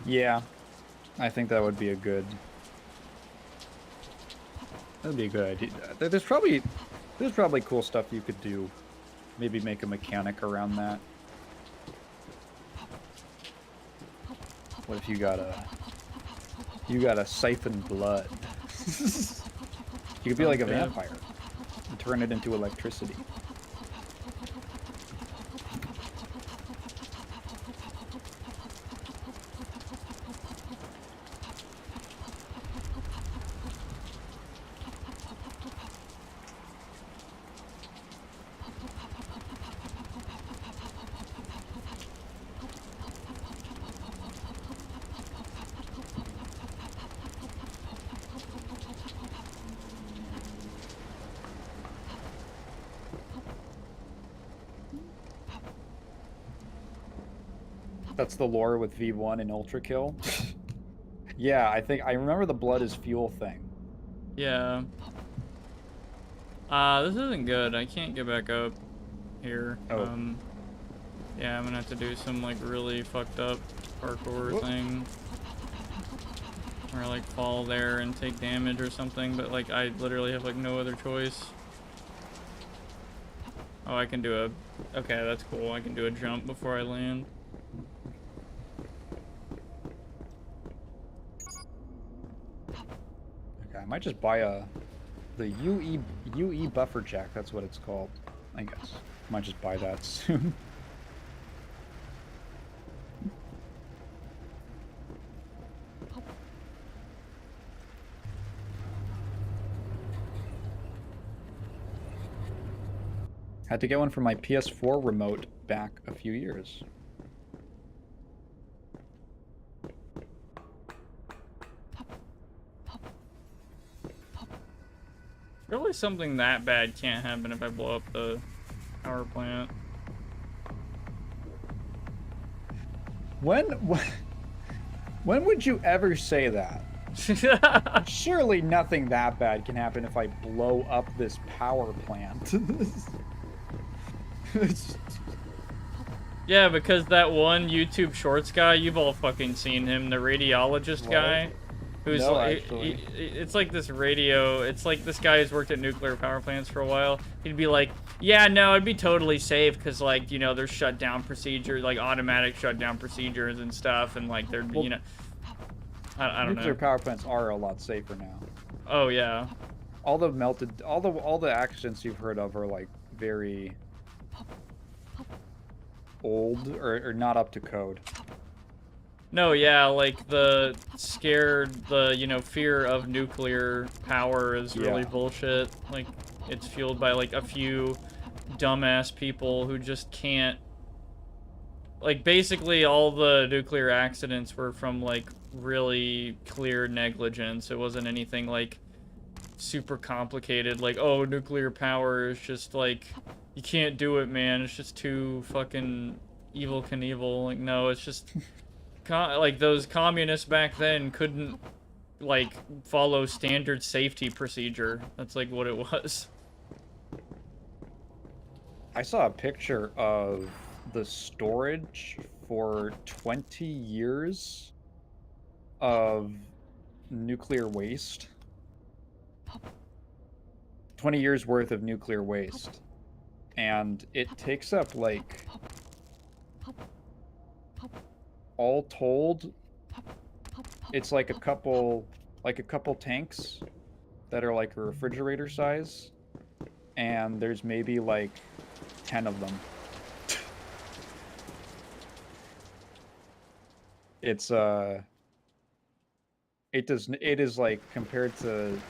Yeah. I think that would be a good... That'd be a good idea. There's probably cool stuff you could do. Maybe make a mechanic around that. What if you gotta siphon blood? You could be like a vampire and turn it into electricity. That's the lore with V1 and Ultra Kill. Yeah, I remember the blood is fuel thing. Yeah. This isn't good. I can't get back up here. Oh. Yeah, I'm gonna have to do some, like, really fucked up parkour thing. Or, like, fall there and take damage or something, but, like, I literally have, like, no other choice. Oh, I can do a... Okay, that's cool. I can do a jump before I land. I might just buy the E.Y.E buffer jack. That's what it's called, I guess. Might just buy that soon. Had to get one for my PS4 remote back a few years. Really something that bad can't happen if I blow up the power plant. When would you ever say that? Surely nothing that bad can happen if I blow up this power plant. Yeah, because that one YouTube Shorts guy, you've all fucking seen him, the radiologist guy. Who's No, like, actually. it's like this radio, it's like this guy who's worked at nuclear power plants for a while. He'd be like, yeah, no, it'd be totally safe because, like, you know, there's shutdown procedures, like automatic shutdown procedures and stuff, and like they're, Well, you know, I don't know. Nuclear power plants are a lot safer now. Oh yeah. All the accidents you've heard of are like very old or not up to code. No, yeah, like the you know, fear of nuclear power is really bullshit. Like, it's fueled by like a few dumbass people who just can't. Like, basically all the nuclear accidents were from like really clear negligence. It wasn't anything like super complicated. Like, oh, nuclear power is just like, you can't do it, man. It's just too fucking evil Knievel. Like, no, it's just. Like, those communists back then couldn't, like, follow standard safety procedure. That's, like, what it was. I saw a picture of the storage for 20 years of nuclear waste. 20 years worth of nuclear waste. And it takes up, like... all told, it's like a couple tanks that are like a refrigerator size, and there's maybe like 10 of them. It's it is like compared to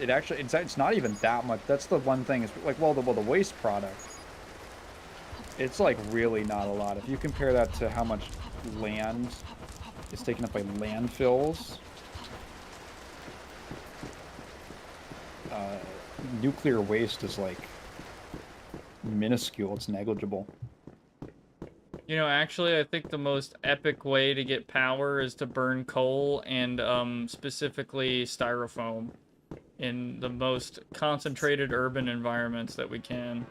it actually it's not even that much. That's the one thing is like well the waste product. It's like really not a lot. If you compare that to how much land is taken up by landfills, nuclear waste is like minuscule. It's negligible. You know, actually, I think the most epic way to get power is to burn coal and specifically styrofoam in the most concentrated urban environments that we can.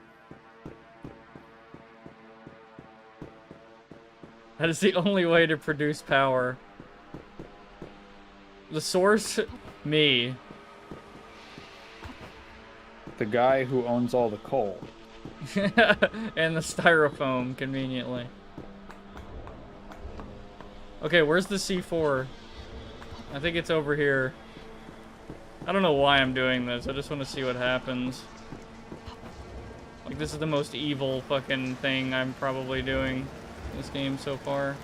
That is the only way to produce power. The source? Me. The guy who owns all the coal. And the styrofoam, conveniently. Okay, where's the C4? I think it's over here. I don't know why I'm doing this. I just want to see what happens. Like, this is the most evil fucking thing I'm probably doing in this game so far.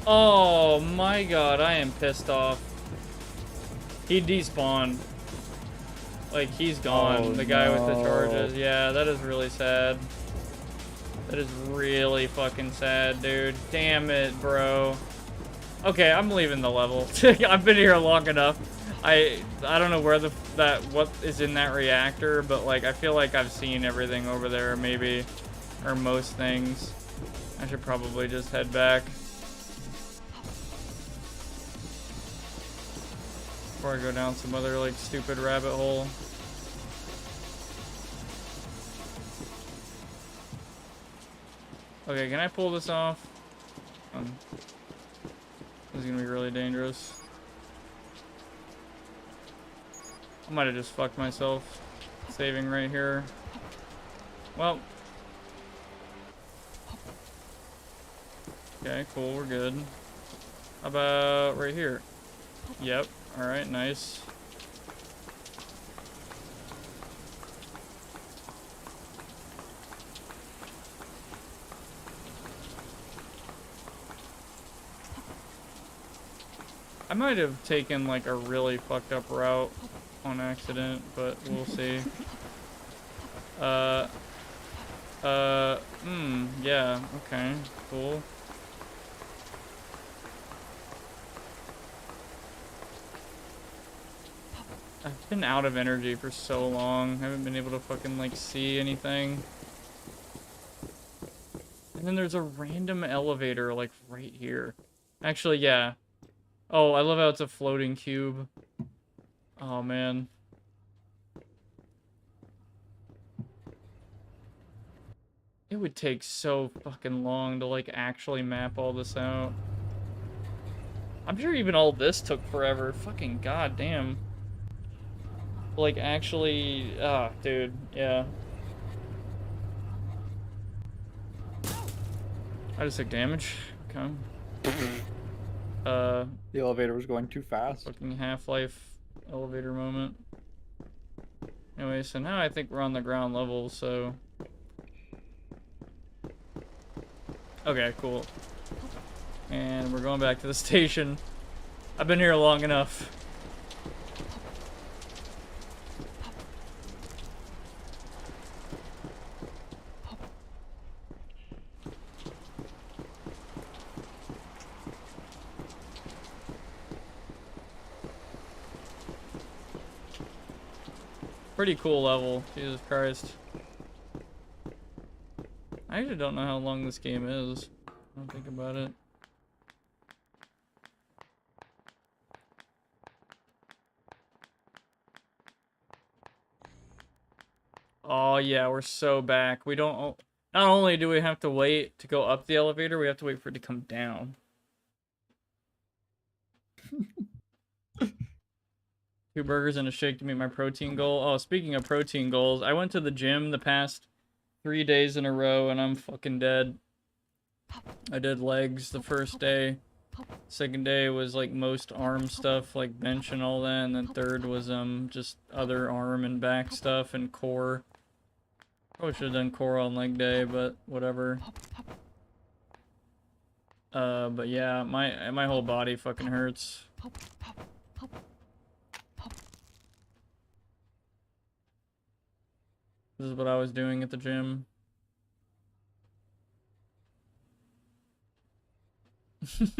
Oh my god, I am pissed off. He despawned. Like, he's gone. Oh, the guy with the no. charges. Yeah, that is really sad. That is really fucking sad, dude. Damn it, bro. Okay, I'm leaving the level. I've been here long enough. I don't know where what is in that reactor, but like I feel like I've seen everything over there, maybe, or most things. I should probably just head back before I go down some other like stupid rabbit hole. Okay, can I pull this off? This is gonna be really dangerous. I might have just fucked myself. Saving right here. Well. Okay, cool, we're good. How about right here? Yep, alright, nice. I might have taken like a really fucked up route on accident, but we'll see. Yeah, okay, cool. I've been out of energy for so long. I haven't been able to fucking like see anything. And then there's a random elevator like right here. Actually, yeah. Oh, I love how it's a floating cube. Oh, man. It would take so fucking long to, like, actually map all this out. I'm sure even all this took forever. Fucking goddamn. Like, actually... Ah, dude. Yeah. I just took damage. Okay. The elevator was going too fast. Fucking Half-Life elevator moment. Anyway, so now I think we're on the ground level, so... Okay, cool. And we're going back to the station. I've been here long enough. Pretty cool level, Jesus Christ. I actually don't know how long this game is. I don't think about it. Oh yeah, we're so back. We don't. Not only do we have to wait to go up the elevator, we have to wait for it to come down. 2 burgers and a shake to meet my protein goal. Oh, speaking of protein goals, I went to the gym the past 3 days in a row and I'm fucking dead. I did legs the first day. Second day was like most arm stuff, like bench and all that, and then third was just other arm and back stuff and core. Probably should have done core on leg day, but whatever. But yeah, my whole body fucking hurts. This is what I was doing at the gym. What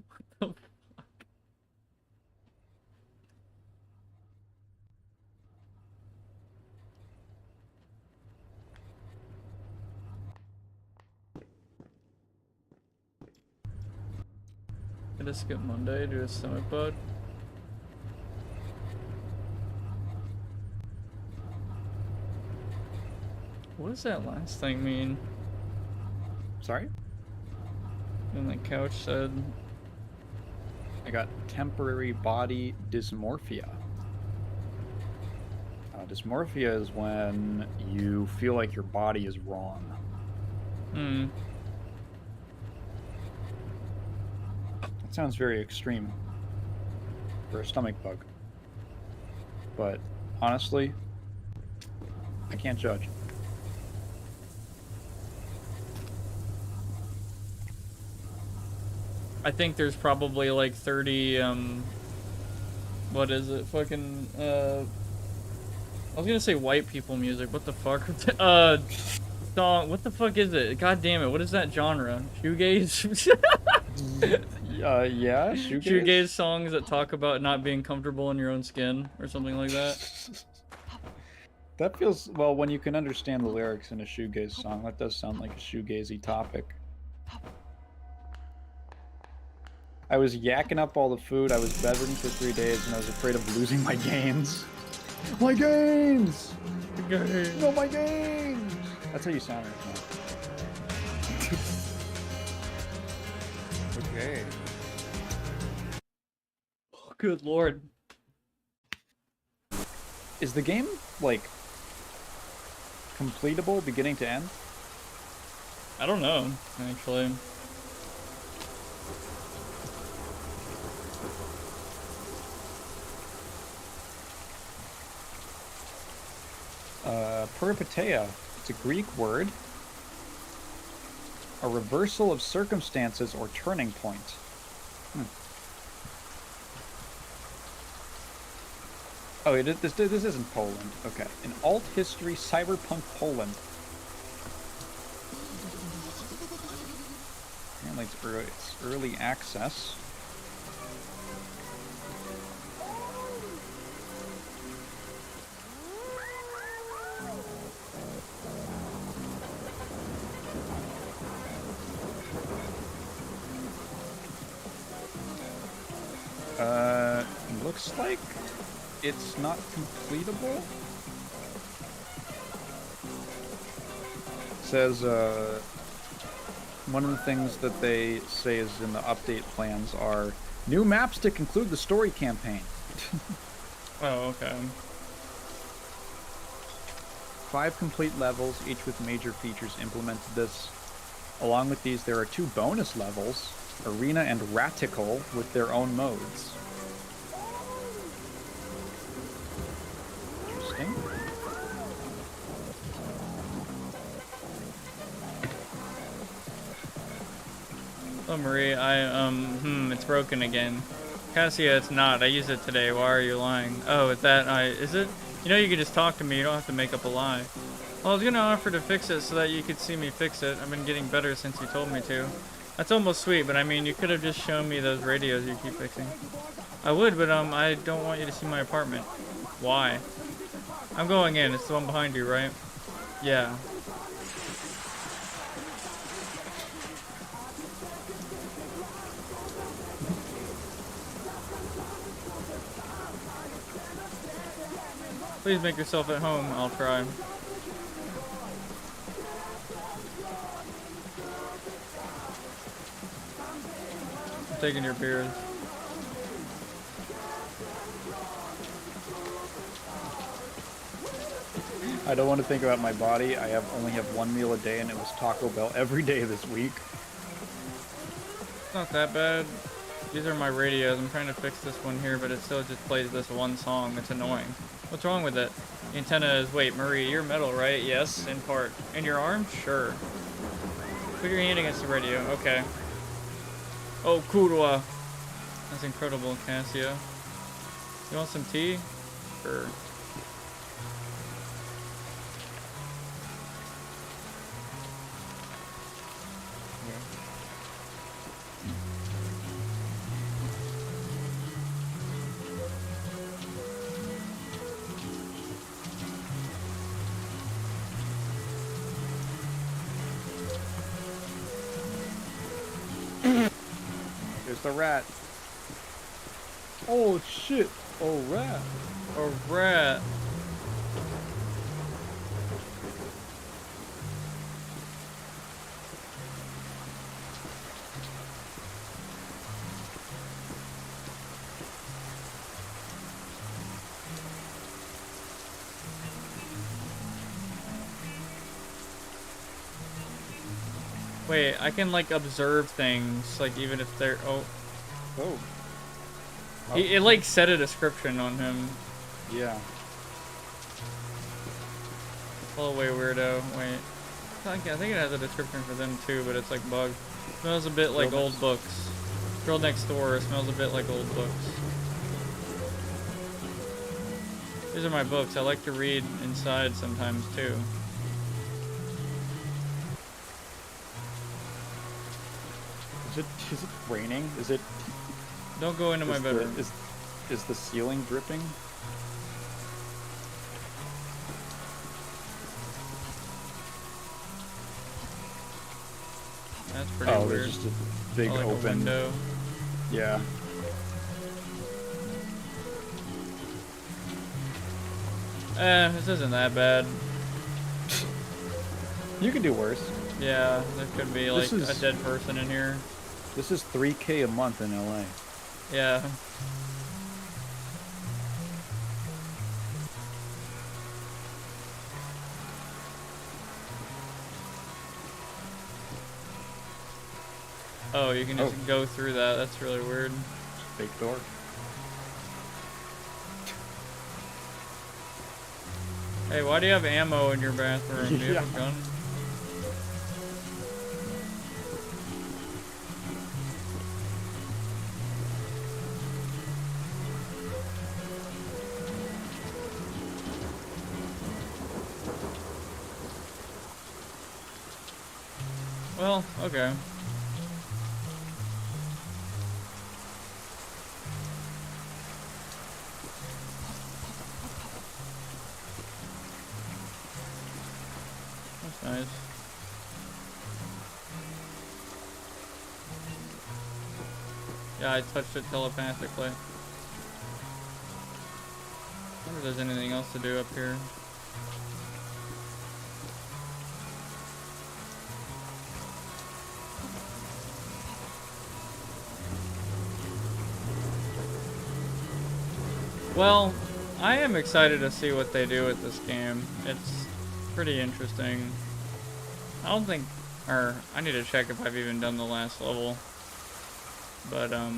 the fuck? Did I skip Monday? Do a stomach bug? What does that last thing mean? Sorry? And the couch said... I got temporary body dysmorphia. Dysmorphia is when you feel like your body is wrong. Hmm. It sounds very extreme for a stomach bug. But honestly, I can't judge. I think there's probably like 30, what is it? Fucking, I was gonna say white people music. What the fuck? Song. What the fuck is it? God damn it. What is that genre? Shoegaze? Yeah, shoegaze? Shoegaze songs that talk about not being comfortable in your own skin or something like that. That feels, well, when you can understand the lyrics in a shoegaze song, that does sound like a shoegazy topic. I was yakking up all the food, I was bedridden for 3 days, and I was afraid of losing my gains. My gains! No, my gains! That's how you sound right now. Okay. Oh, good lord. Is the game, like, completable beginning to end? I don't know, actually. Peripeteia. It's a Greek word. A reversal of circumstances or turning point. Oh, this isn't Poland. Okay. In alt history, cyberpunk Poland. Apparently it's early access. Looks like it's not completable. It says one of the things that they say is in the update plans are new maps to conclude the story campaign. Oh, okay. 5 complete levels, each with major features implemented this. Along with these, there are 2 bonus levels, Arena and Ratical, with their own modes. Interesting. Oh, Marie, it's broken again. Cassia, it's not. I used it today. Why are you lying? Oh, is it? You know you can just talk to me. You don't have to make up a lie. Well, I was gonna offer to fix it so that you could see me fix it. I've been getting better since you told me to. That's almost sweet, but I mean, you could have just shown me those radios you keep fixing. I would, but I don't want you to see my apartment. Why? I'm going in. It's the one behind you, right? Yeah. Please make yourself at home. I'll try. I'm taking your beers. I don't want to think about my body. I only have one meal a day, and it was Taco Bell every day this week. It's not that bad. These are my radios. I'm trying to fix this one here, but it still just plays this one song. It's annoying. What's wrong with it? The antenna is, wait, Marie, you're metal, right? Yes, in part. In your arm? Sure. Put your hand against the radio. Okay. Oh, Kurwa. That's incredible, Cassia. You want some tea? Sure. There's the rat. Oh shit! Oh rat! A rat. Wait, I can like observe things, like even if they're Oh. It like set a description on him. Yeah. Pull away, weirdo. Wait. I think it has a description for them too, but it's like bugged. Smells a bit like old books. Girl next door smells a bit like old books. These are my books. I like to read inside sometimes too. Is it raining? Is it? Don't go into my bedroom. Is the ceiling dripping? That's pretty Oh, weird. there's just a big like open a window. Yeah. This isn't that bad. You could do worse. Yeah, there could be like This is- a dead person in here. This is $3K a month in LA. Yeah. Oh, you can just go through that. That's really weird. Big door. Hey, why do you have ammo in your bathroom? Do you have a Yeah. gun? Well, okay. That's nice. Yeah, I touched it telepathically. I wonder if there's anything else to do up here. Well, I am excited to see what they do with this game. It's pretty interesting. I don't think, or I need to check if I've even done the last level. But I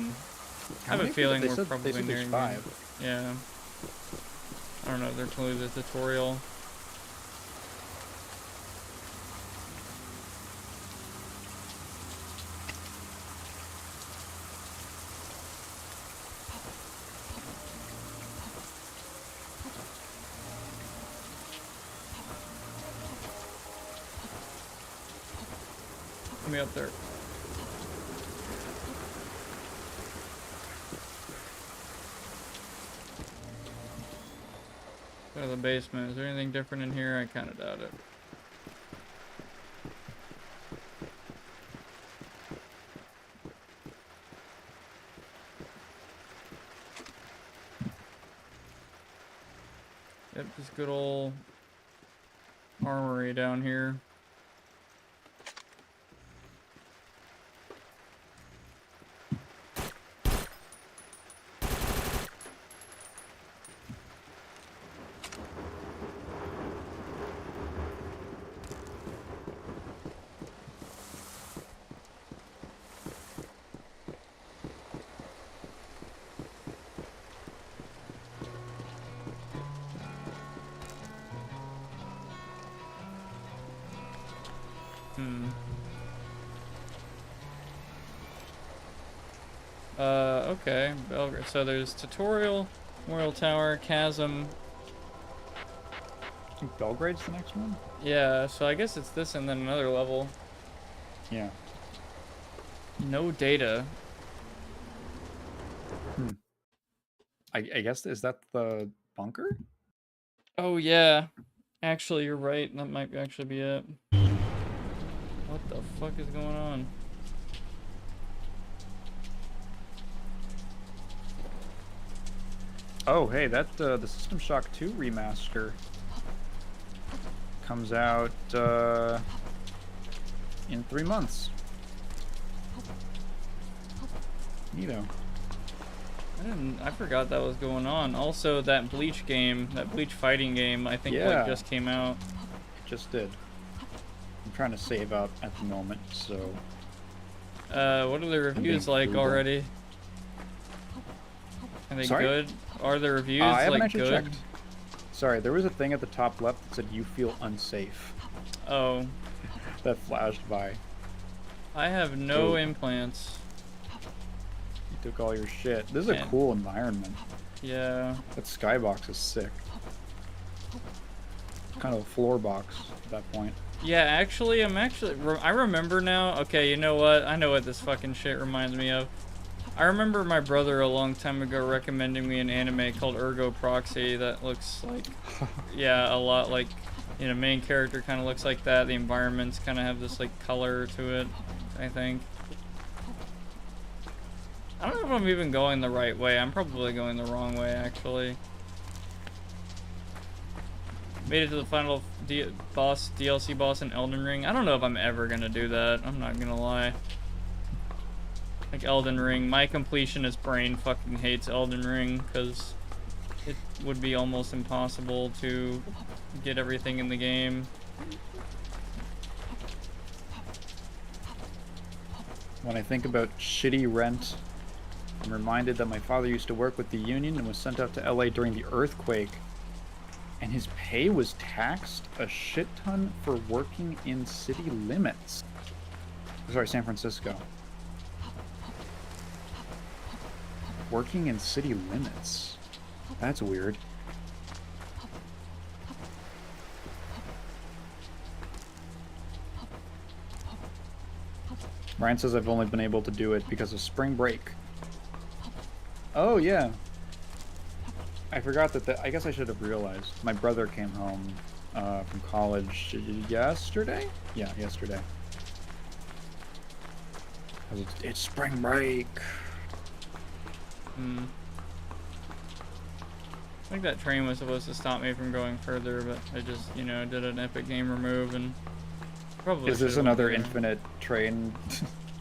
have a feeling we're probably there's nearing. 5. Yeah. I don't know if they're including the tutorial. Let me up there. Go to the basement. Is there anything different in here? I kind of doubt it. this good old armory down here. Okay. Belgrade. So there's tutorial, Memorial Tower, Chasm. I think Belgrade's the next one? Yeah, so I guess it's this and then another level. Yeah. No data. I guess, is that the bunker? Oh, yeah. Actually, you're right. That might actually be it. What the fuck is going on? Oh, hey, that the System Shock 2 remaster comes out in 3 months. Neato. I forgot that was going on. Also, that Bleach game, that Bleach fighting game, I think like just came out. It just did. I'm trying to save up at the moment, so. What are the reviews like frugal. already? Are they Sorry? good? Are the reviews I haven't like actually good? checked. Sorry, there was a thing at the top left that said you feel unsafe. Oh, That flashed by. I have no Ooh. implants. You took all your shit. This is a Man. cool environment. Yeah. That skybox is sick. Kind of a floor box at that point. Yeah, actually, I remember now. Okay, you know what? I know what this fucking shit reminds me of. I remember my brother a long time ago recommending me an anime called Ergo Proxy that looks like, yeah, a lot like, you know, main character kind of looks like that. The environments kind of have this like color to it, I think. I don't know if I'm even going the right way. I'm probably going the wrong way, actually. Made it to the final DLC boss in Elden Ring. I don't know if I'm ever gonna do that. I'm not gonna lie. Like Elden Ring, my completionist brain fucking hates Elden Ring because it would be almost impossible to get everything in the game. When I think about shitty rent, I'm reminded that my father used to work with the union and was sent out to LA during the earthquake. And his pay was taxed a shit ton for working in city limits. Sorry, San Francisco. Working in city limits. That's weird. Ryan says I've only been able to do it because of spring break. Oh, yeah. I forgot that I guess I should have realized. My brother came home from college yesterday? Yeah, yesterday. It's spring break. I think that train was supposed to stop me from going further, but I just, you know, did an epic gamer move and probably. Is this should've another went there. infinite train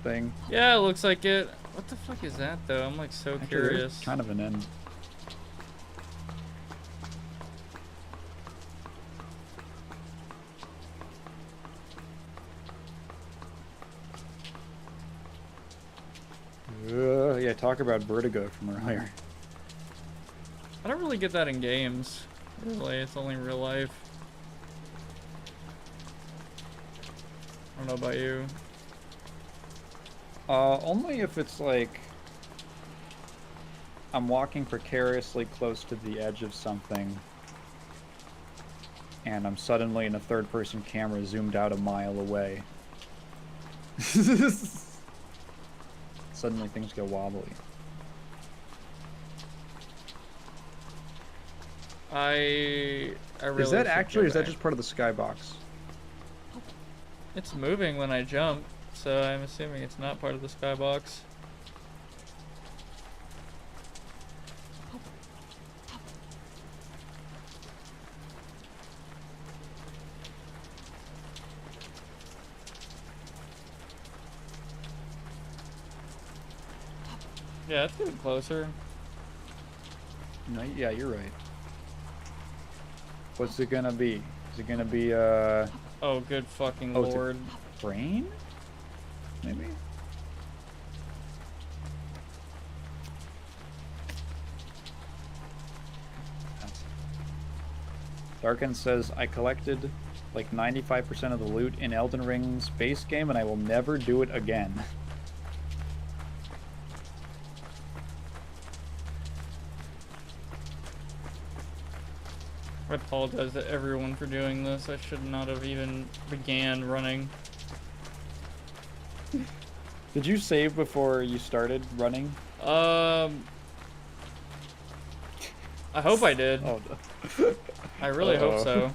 thing? Yeah, it looks like it. What the fuck is that though? I'm like so Actually, curious. there's kind of an end. Yeah, talk about vertigo from earlier. I don't really get that in games. Really, it's only real life. I don't know about you. Only if it's like I'm walking precariously close to the edge of something and I'm suddenly in a third-person camera zoomed out a mile away. Suddenly things get wobbly. I really Is that should actually, or go is that back. just part of the skybox? It's moving when I jump, so I'm assuming it's not part of the skybox. Yeah, it's getting closer. No, yeah, you're right. What's it gonna be? Is it gonna be Oh, good fucking oh, it's a lord. train? Maybe? Darken says, I collected like 95% of the loot in Elden Ring's base game and I will never do it again. I apologize to everyone for doing this. I should not have even began running. Did you save before you started running? I hope I did. Oh, no. I really hope so.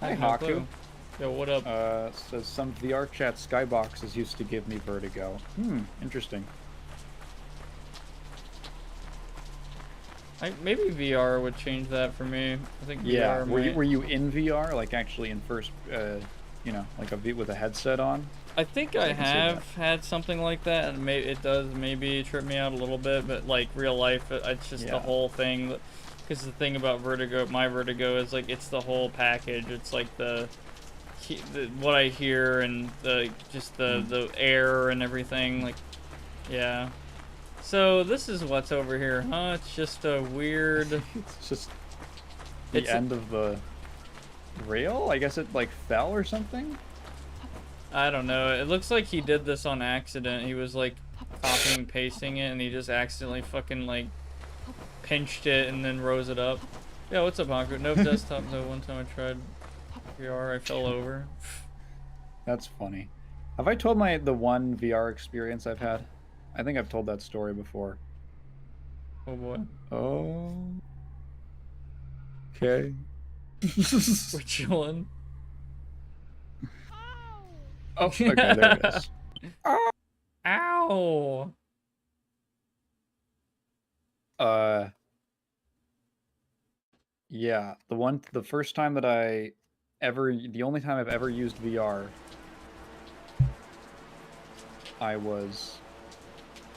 I Hi, have no Haku. clue. Yo, what up? Says some VR chat skyboxes used to give me vertigo. Interesting. Maybe VR would change that for me. I think Yeah. VR Were you in VR, like actually in first, you know, like with a headset on? I think I have had something like that, and it does maybe trip me out a little bit, but like real life, it's just the whole thing. Because the thing about vertigo, my vertigo, is like it's the whole package. It's like the what I hear and the air and everything. Like, yeah. So this is what's over here, huh? It's just a weird. It's just the end of the rail. I guess it like fell or something. I don't know. It looks like he did this on accident. He was like copying and pasting it, and he just accidentally fucking like pinched it and then rose it up. Yeah, what's up, Honko? No desktop though. One time I tried VR, I fell over. That's funny. Have I told the one VR experience I've had? I think I've told that story before. Oh boy. Oh. Okay. We're chilling. Oh, okay, there it is. Oh. Ow. Yeah, the first time that the only time I've ever used VR, I was.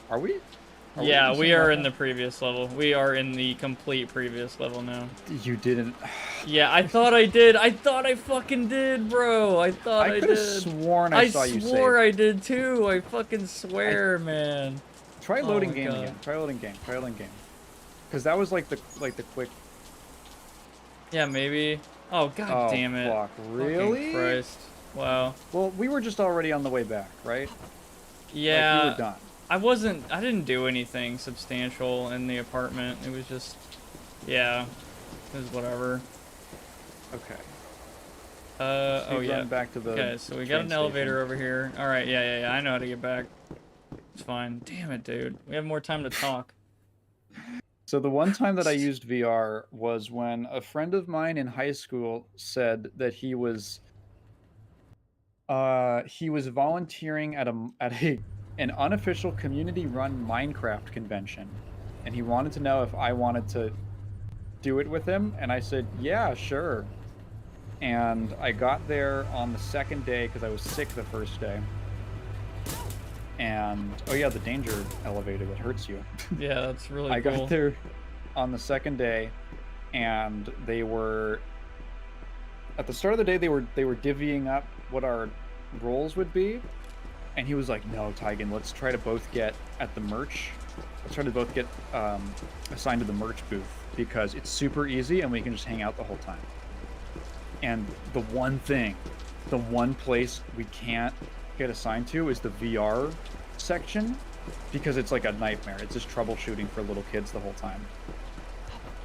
Are we? Yeah, we are in the previous level. We are in the complete previous level now. You didn't. Yeah, I thought I did. I thought I fucking did, bro. I thought I did. I could have sworn I saw you save. I swore I did too. I fucking swear, man. Try loading game again. Try loading game. Try loading game. Because that was like the quick. Yeah, maybe. Oh god damn it! Fuck, really? Fucking Christ! Wow. Well, we were just already on the way back, right? Yeah. Like, we were done. I didn't do anything substantial in the apartment. It was just, yeah, it was whatever. Okay. Oh yeah. Back to the okay, so we got an elevator over here. All right, yeah. I know how to get back. It's fine. Damn it, dude. We have more time to talk. So the one time that I used VR was when a friend of mine in high school said that he was volunteering at an unofficial community-run Minecraft convention, and he wanted to know if I wanted to do it with him, and I said, yeah, sure. And I got there on the second day because I was sick the first day. And, oh yeah, the danger elevator that hurts you. Yeah, that's really cool. I got there on the second day, and they were, at the start of the day, they were divvying up what our roles would be. And he was like, no, Tygan, let's try to both get at the merch. Let's try to both get assigned to the merch booth because it's super easy and we can just hang out the whole time. And the one place we can't get assigned to is the VR section because it's like a nightmare. It's just troubleshooting for little kids the whole time.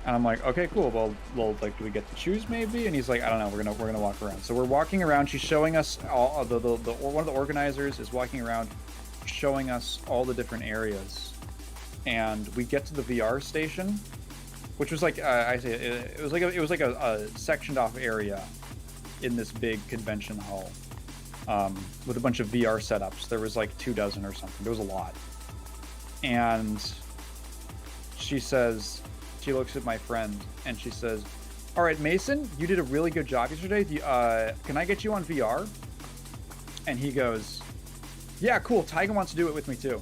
And I'm like, okay, cool. Well, like, do we get to choose maybe? And he's like, I don't know. We're gonna walk around. So we're walking around. She's showing us all one of the organizers is walking around, showing us all the different areas. And we get to the VR station, which was like it was like a sectioned off area in this big convention hall with a bunch of VR setups. There was like 24 or something. There was a lot. And she looks at my friend and she says, all right, Mason, you did a really good job yesterday. Can I get you on VR? And he goes, yeah, cool. Tygan wants to do it with me too.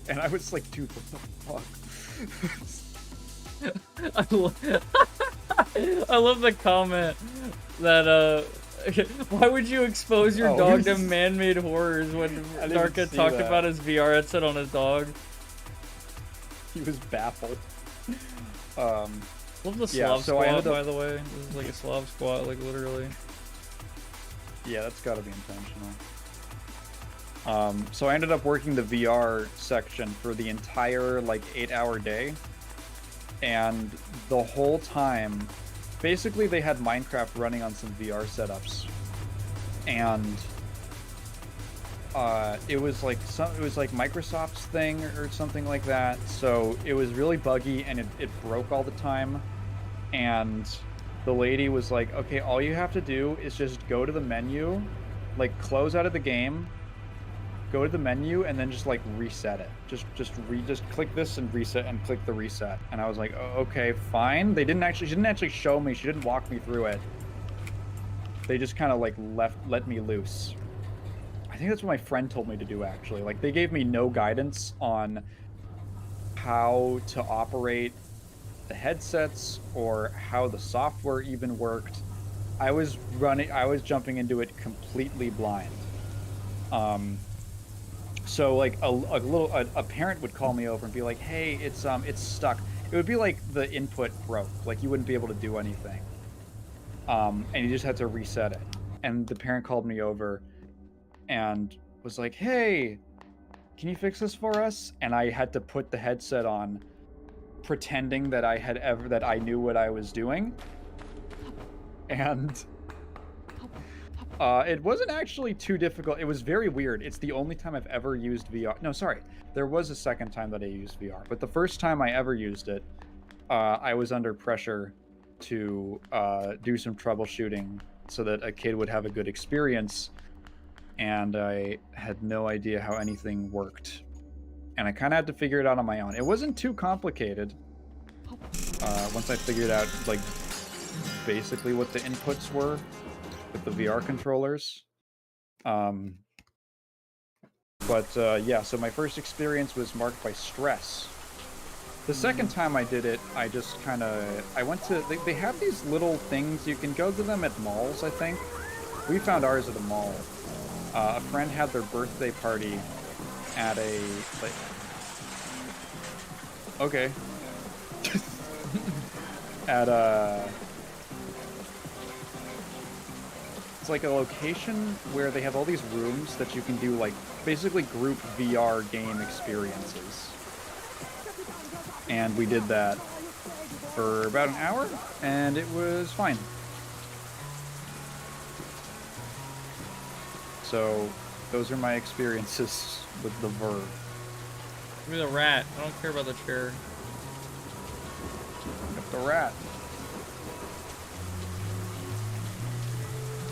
And I was like, dude, what the fuck? I love the comment that why would you expose your dog to man-made horrors when Darka talked about his VR headset on his dog? He was baffled. Love the Slav squat, by the way. This is like a Slav squat, like literally. Yeah, that's gotta be intentional. So I ended up working the VR section for the entire, like, 8-hour day. And the whole time, basically they had Minecraft running on some VR setups. And it was like Microsoft's thing or something like that. So it was really buggy and it broke all the time. And the lady was like, okay, all you have to do is just go to the menu, like close out of the game, go to the menu, and then just like reset it. Just click this and reset, and click the reset. And I was like, oh, okay, fine. She didn't actually show me. She didn't walk me through it. They just kind of like let me loose. I think that's what my friend told me to do, actually. Like, they gave me no guidance on how to operate the headsets or how the software even worked. I was jumping into it completely blind. So like a parent would call me over and be like, hey, it's stuck. It would be like the input broke, like you wouldn't be able to do anything. And you just had to reset it. And the parent called me over and was like, hey, can you fix this for us? And I had to put the headset on, pretending that I knew what I was doing. And it wasn't actually too difficult. It was very weird. It's the only time I've ever used VR. No, sorry. There was a second time that I used VR, but the first time I ever used it, I was under pressure to do some troubleshooting so that a kid would have a good experience, and I had no idea how anything worked. And I kind of had to figure it out on my own. It wasn't too complicated. Once I figured out, like, basically what the inputs were with the VR controllers. Yeah, so my first experience was marked by stress. The second time I did it, I just kind of... I went to... They have these little things. You can go to them at malls, I think. We found ours at a mall. A friend had their birthday party at a... like... Okay. At a... It's like a location where they have all these rooms that you can do, like, basically group VR game experiences. And we did that for about an hour, and it was fine. So, those are my experiences with the Verve. Give me the rat. I don't care about the chair. Got the rat.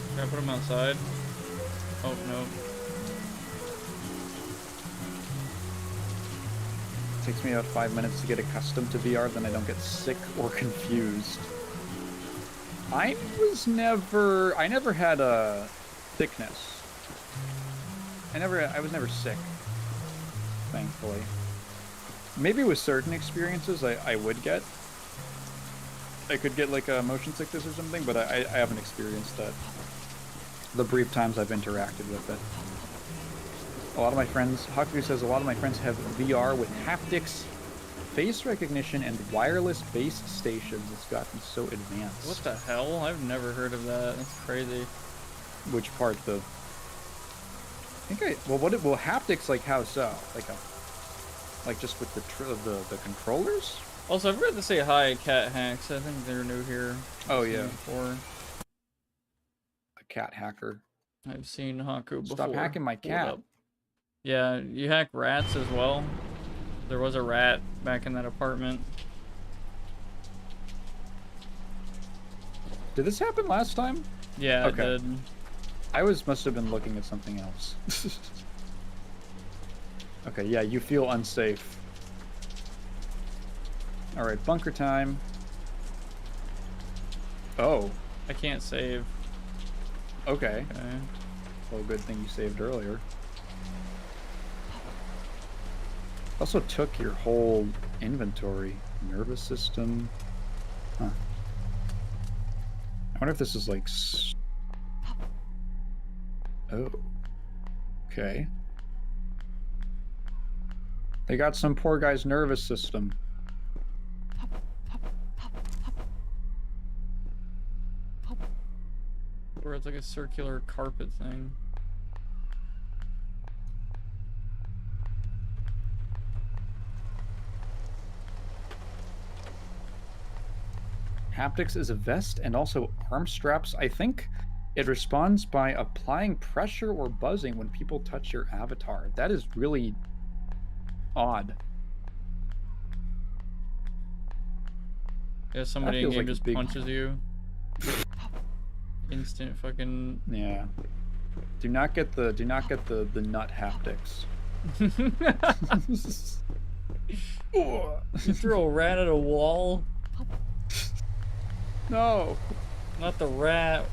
Can I put him outside? Oh, no. It takes me about 5 minutes to get accustomed to VR, then I don't get sick or confused. I never had a sickness. I was never sick, thankfully. Maybe with certain experiences I would get. I could get like a motion sickness or something, but I haven't experienced that. The brief times I've interacted with it. A lot of my friends, Haku says, a lot of my friends have VR with haptics, face recognition, and wireless base stations. It's gotten so advanced. What the hell? I've never heard of that. That's crazy. Which part? Well, haptics, like how so? Like just with the controllers? Also, I've heard to say hi, Cat Hacks. I think they're new here. Oh yeah. Before. A cat hacker. I've seen Haku before. Stop hacking my cat. Yeah, you hack rats as well. There was a rat back in that apartment. Did this happen last time? Yeah, okay. It did. I must have been looking at something else. Okay, yeah, you feel unsafe. Alright, bunker time. Oh. I can't save. Okay. Well, good thing you saved earlier. Also took your whole inventory. Nervous system. Huh. I wonder if this is like... Oh. Okay. They got some poor guy's nervous system. Where it's like a circular carpet thing. Haptics is a vest and also arm straps. I think it responds by applying pressure or buzzing when people touch your avatar. That is really odd. Yeah, somebody in game like just big... punches you. Instant fucking... Yeah. Do not get the nut haptics. You throw a rat at a wall? No. Not the rat.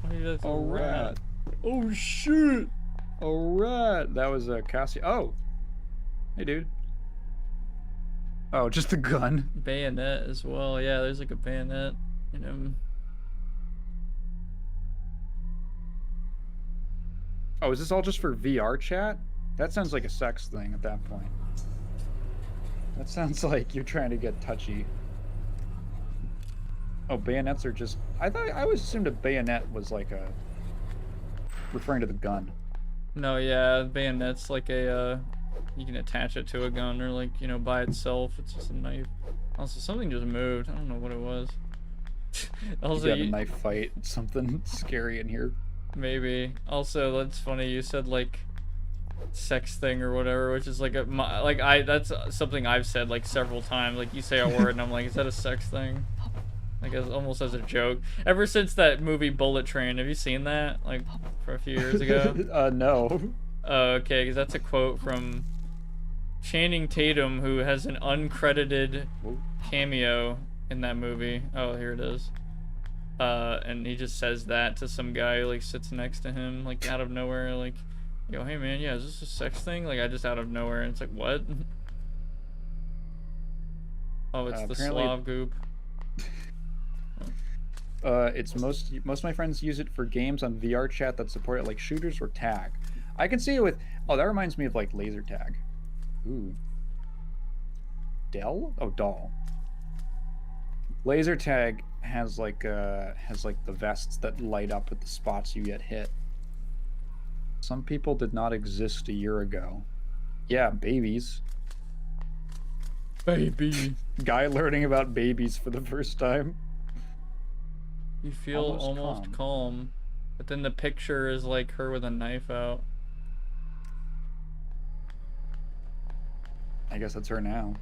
That's A rat. Oh shit. A rat. That was a Cassie. Oh. Hey, dude. Oh, just the gun. Bayonet as well. Yeah, there's like a bayonet in him. Oh, is this all just for VR chat? That sounds like a sex thing at that point. That sounds like you're trying to get touchy. Oh, bayonets are just... I always assumed a bayonet was like a... referring to the gun. No, yeah, bayonet's like a, you can attach it to a gun or like, you know, by itself. It's just a knife. Also, something just moved. I don't know what it was. Also, you got a knife fight. Something scary in here. Maybe. Also, that's funny. You said like sex thing or whatever, which is like that's something I've said like several times. Like you say a word and I'm like, is that a sex thing? Like almost as a joke. Ever since that movie Bullet Train, have you seen that? Like for a few years ago? No. Oh, okay, because that's a quote from Channing Tatum, who has an uncredited cameo in that movie. Oh, here it is. And he just says that to some guy who like sits next to him, like out of nowhere, like, yo, hey man, yeah, is this a sex thing? Like I just out of nowhere, and it's like, what? Oh, it's the Slav goop. It's most of my friends use it for games on VR chat that support it, like shooters or tag. I can see it with... Oh, that reminds me of like laser tag. Ooh. Dell? Oh, doll. Laser tag has like the vests that light up at the spots you get hit. Some people did not exist a year ago. Yeah, babies. Baby. Guy learning about babies for the first time. You feel almost calm. But then the picture is like her with a knife out. I guess that's her now.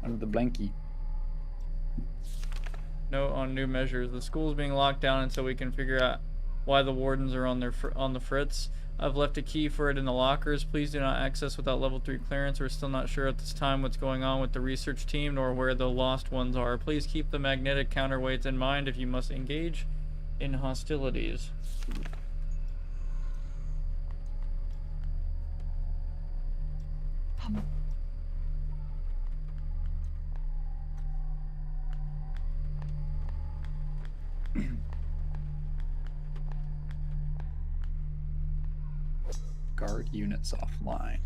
Under the blankie. Note on new measures. The school is being locked down until we can figure out why the wardens are on the fritz. I've left a key for it in the lockers. Please do not access without level 3 clearance. We're still not sure at this time what's going on with the research team nor where the lost ones are. Please keep the magnetic counterweights in mind if you must engage in hostilities. Guard units offline.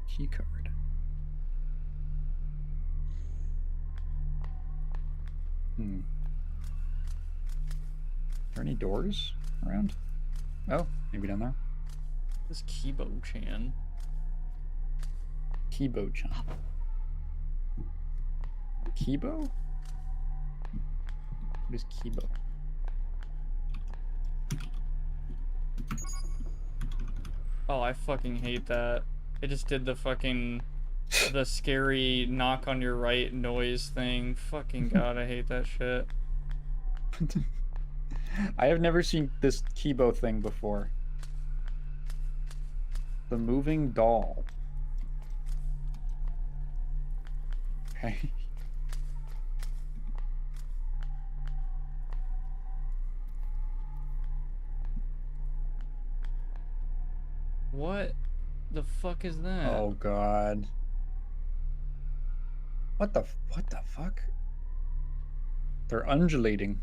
Keycard. Are there any doors around? Oh, maybe down there. This Kibo-chan. Kibo-chan. Kibo? What is Kibo? Oh, I fucking hate that. It just did the fucking... the scary knock on your right noise thing. Fucking god, I hate that shit. I have never seen this Kibo thing before. The moving doll. Okay. What the fuck is that? Oh god. What the fuck? They're undulating.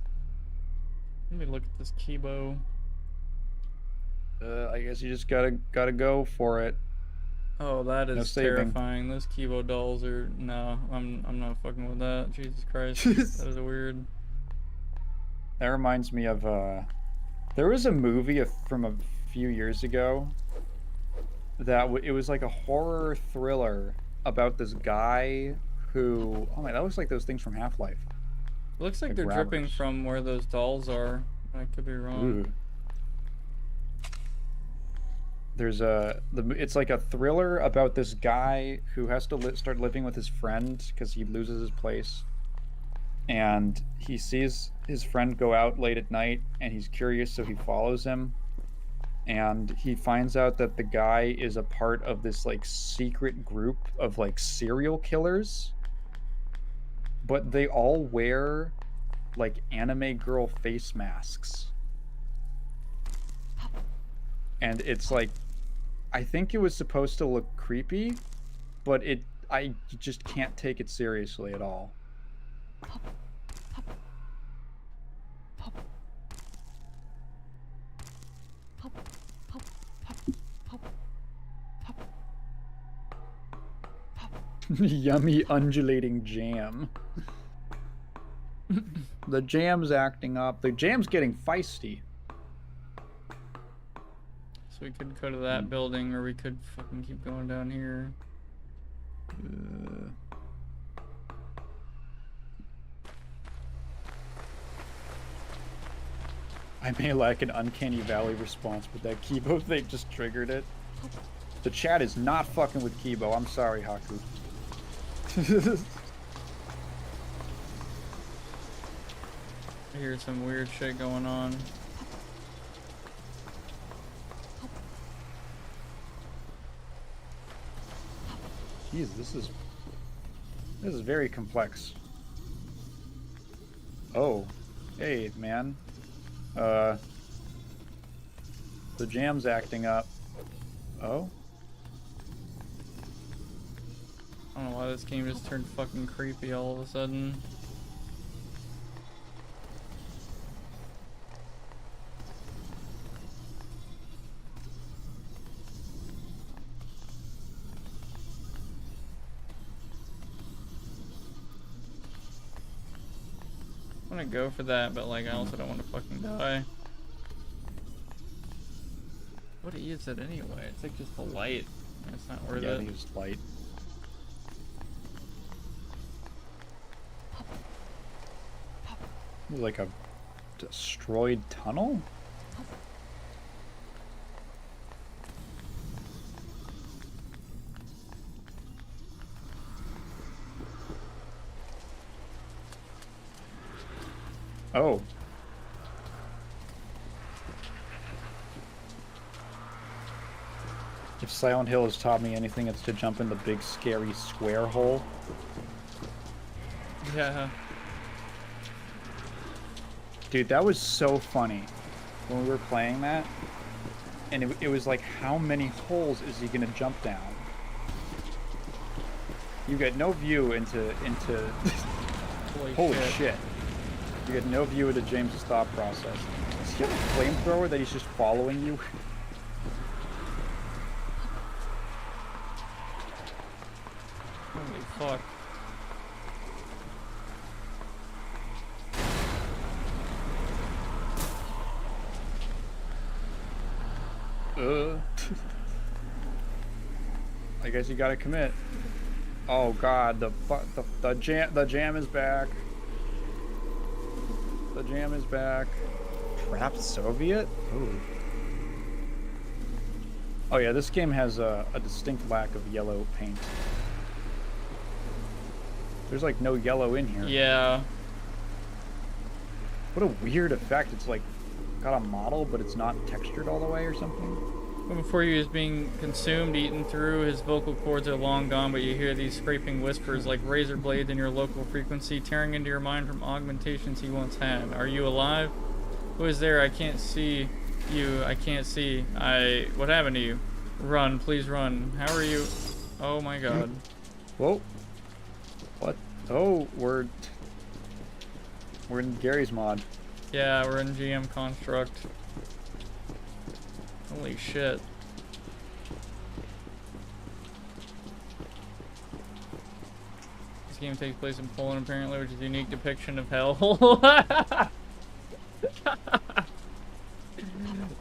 Let me look at this Kibo. I guess you just gotta go for it. Oh, that No is saving. terrifying. Those Kibo dolls are no. I'm not fucking with that. Jesus Christ, that is weird. That reminds me of there was a movie from a few years ago that it was like a horror thriller about this guy who, oh man, that looks like those things from Half-Life. It looks like The they're dripping grabbers. from where those dolls are. I could be wrong. Ooh. There's it's like a thriller about this guy who has to start living with his friend because he loses his place, and he sees his friend go out late at night, and he's curious, so he follows him, and he finds out that the guy is a part of this like secret group of like serial killers, but they all wear like anime girl face masks, and it's like, I think it was supposed to look creepy, but I just can't take it seriously at all. Yummy undulating jam. The jam's acting up. The jam's getting feisty. So we could go to that building, or we could fucking keep going down here. I may lack an uncanny valley response, but that Kibo thing just triggered it. The chat is not fucking with Kibo. I'm sorry, Haku. I hear some weird shit going on. Jeez, this is very complex. Oh, hey, man. The jam's acting up. Oh? I don't know why this game just turned fucking creepy all of a sudden. I want to go for that, but like I also don't want to fucking die. What is it anyway? It's like just the light. It's not worth Yeah, I it. think it's light. Like a destroyed tunnel? Oh. If Silent Hill has taught me anything, it's to jump in the big scary square hole. Yeah. Dude, that was so funny when we were playing that. And it was like, how many holes is he gonna jump down? You get no view into holy shit. You get no view into James' thought process. Does he have a flamethrower that he's just following you? Holy fuck. I guess you gotta commit. Oh god, the jam is back. The jam is back. Trapped Soviet? Ooh. Oh yeah, this game has a distinct lack of yellow paint. There's like no yellow in here. Yeah. What a weird effect. It's like got a model, but it's not textured all the way or something. Before he was being consumed, eaten through, his vocal cords are long gone, but you hear these scraping whispers like razor blades in your local frequency, tearing into your mind from augmentations he once had. Are you alive? Who is there? I can't see you. I can't see. What happened to you? Run, please run. How are you? Oh my god. Whoa. What? Oh, we're in Gary's mod. Yeah, we're in GM Construct. Holy shit. This game takes place in Poland apparently, which is a unique depiction of hell.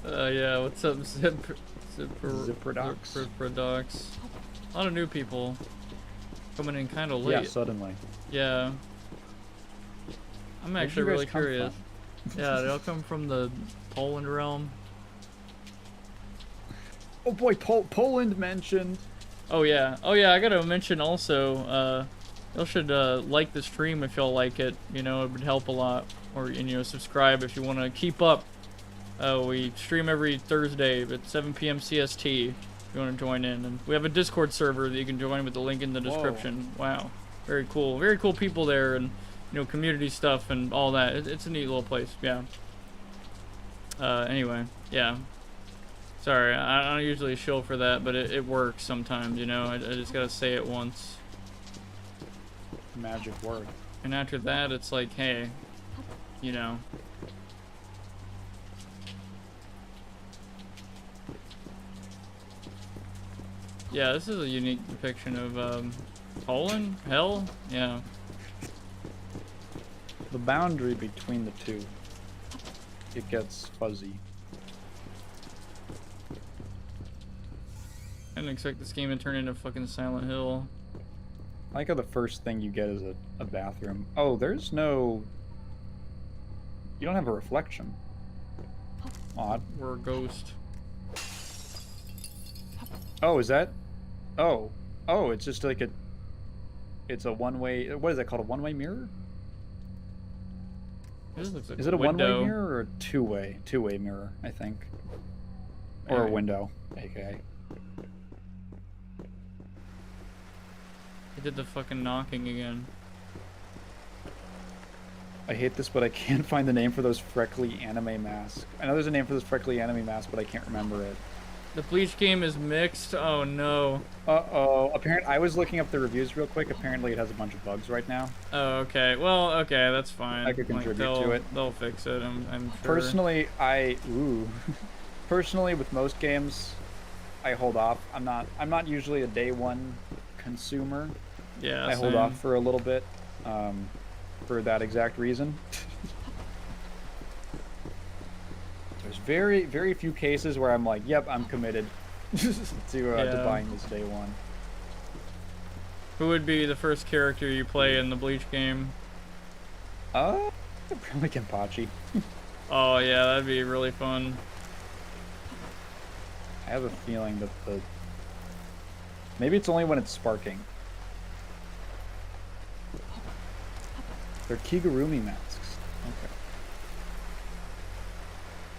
Yeah, what's up, Ziprodox. A lot of new people coming in kind of late. Yeah, suddenly. Yeah. I'm Where'd actually you guys really come curious. Yeah, they all come from the Poland realm. Oh boy, Poland mentioned. Oh yeah, I gotta mention also, y'all should like the stream if y'all like it. You know, it would help a lot. Or, you know, subscribe if you want to keep up. We stream every Thursday at 7 PM CST if you want to join in. And we have a Discord server that you can join with the link in the description. Whoa. Wow. Very cool. Very cool people there, and, you know, community stuff and all that. It's a neat little place. Yeah. Anyway, yeah. Sorry, I don't usually shill for that, but it works sometimes, you know. I just gotta say it once. Magic word. And after that, it's like, hey, you know. Yeah, this is a unique depiction of Poland? Hell? Yeah. The boundary between the two, it gets fuzzy. I didn't expect this game to turn into fucking Silent Hill. I like how the first thing you get is a bathroom. Oh, there's no... You don't have a reflection. Odd. We're a ghost. Oh, is that... Oh. Oh, it's just like a... It's a one-way... What is that called? A one-way mirror? This looks like Is it a one-way window. mirror or a two-way? Two-way mirror, I think. Or a Alright. window, aka. He did the fucking knocking again. I hate this, but I can't find the name for those freckly anime masks. I know there's a name for those freckly anime masks, but I can't remember it. The Bleach game is mixed. Oh no. Uh-oh. I was looking up the reviews real quick. Apparently it has a bunch of bugs right now. Oh, okay. Well, okay, that's fine. I could contribute to it. They'll fix it, I'm sure. Personally, Personally, with most games, I hold off. I'm not usually a day one consumer. Yeah, I hold same. off for a little bit, for that exact reason. There's very, very few cases where I'm like, yep, I'm committed to buying this day one. Who would be the first character you play in the Bleach game? Probably Kenpachi. Oh yeah, that'd be really fun. I have a feeling that maybe it's only when it's sparking. They're Kigurumi masks. Okay.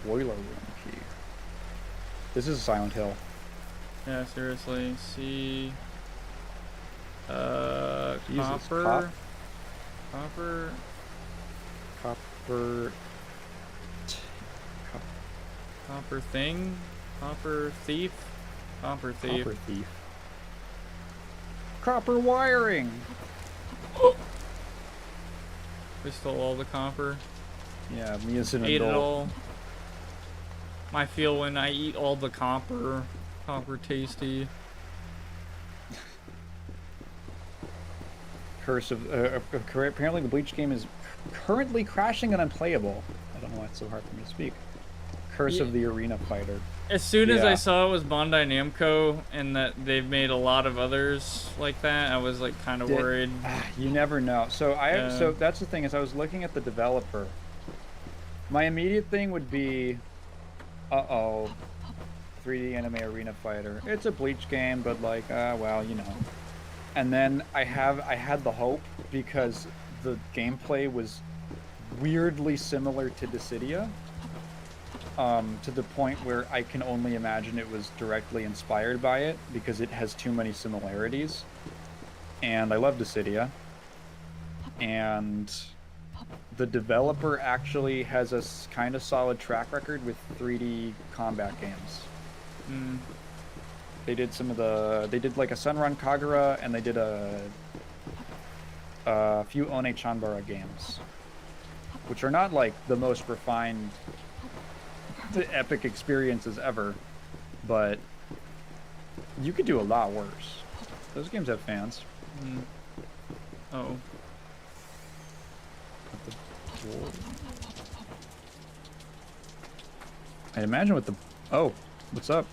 Boiler room key. This is a Silent Hill. Yeah, seriously. See. Jesus, Copper. Copper thing? Copper thief? Copper thief. Copper thief. Copper wiring! We stole all the copper. Yeah, me as an Ate it adult. all. I feel when I eat all the copper. Copper tasty. Curse of... apparently the Bleach game is currently crashing and unplayable. I don't know why it's so hard for me to speak. Curse of the Arena Fighter. As soon as Yeah. I saw it was Bandai Namco and that they've made a lot of others like that, I was like kind of worried. You never know. So Yeah. so that's the thing is I was looking at the developer. My immediate thing would be, 3D anime arena fighter. It's a Bleach game, but like, well, you know. And then I had the hope because the gameplay was weirdly similar to Dissidia. To the point where I can only imagine it was directly inspired by it because it has too many similarities. And I love Dissidia. And the developer actually has a kind of solid track record with 3D combat games. They did some of the. They did like a Sunrun Kagura, and they did a few One Chanbara games, which are not like the most refined, epic experiences ever, but you could do a lot worse. Those games have fans. Mm. Oh. I'd imagine with the... Oh, what's up?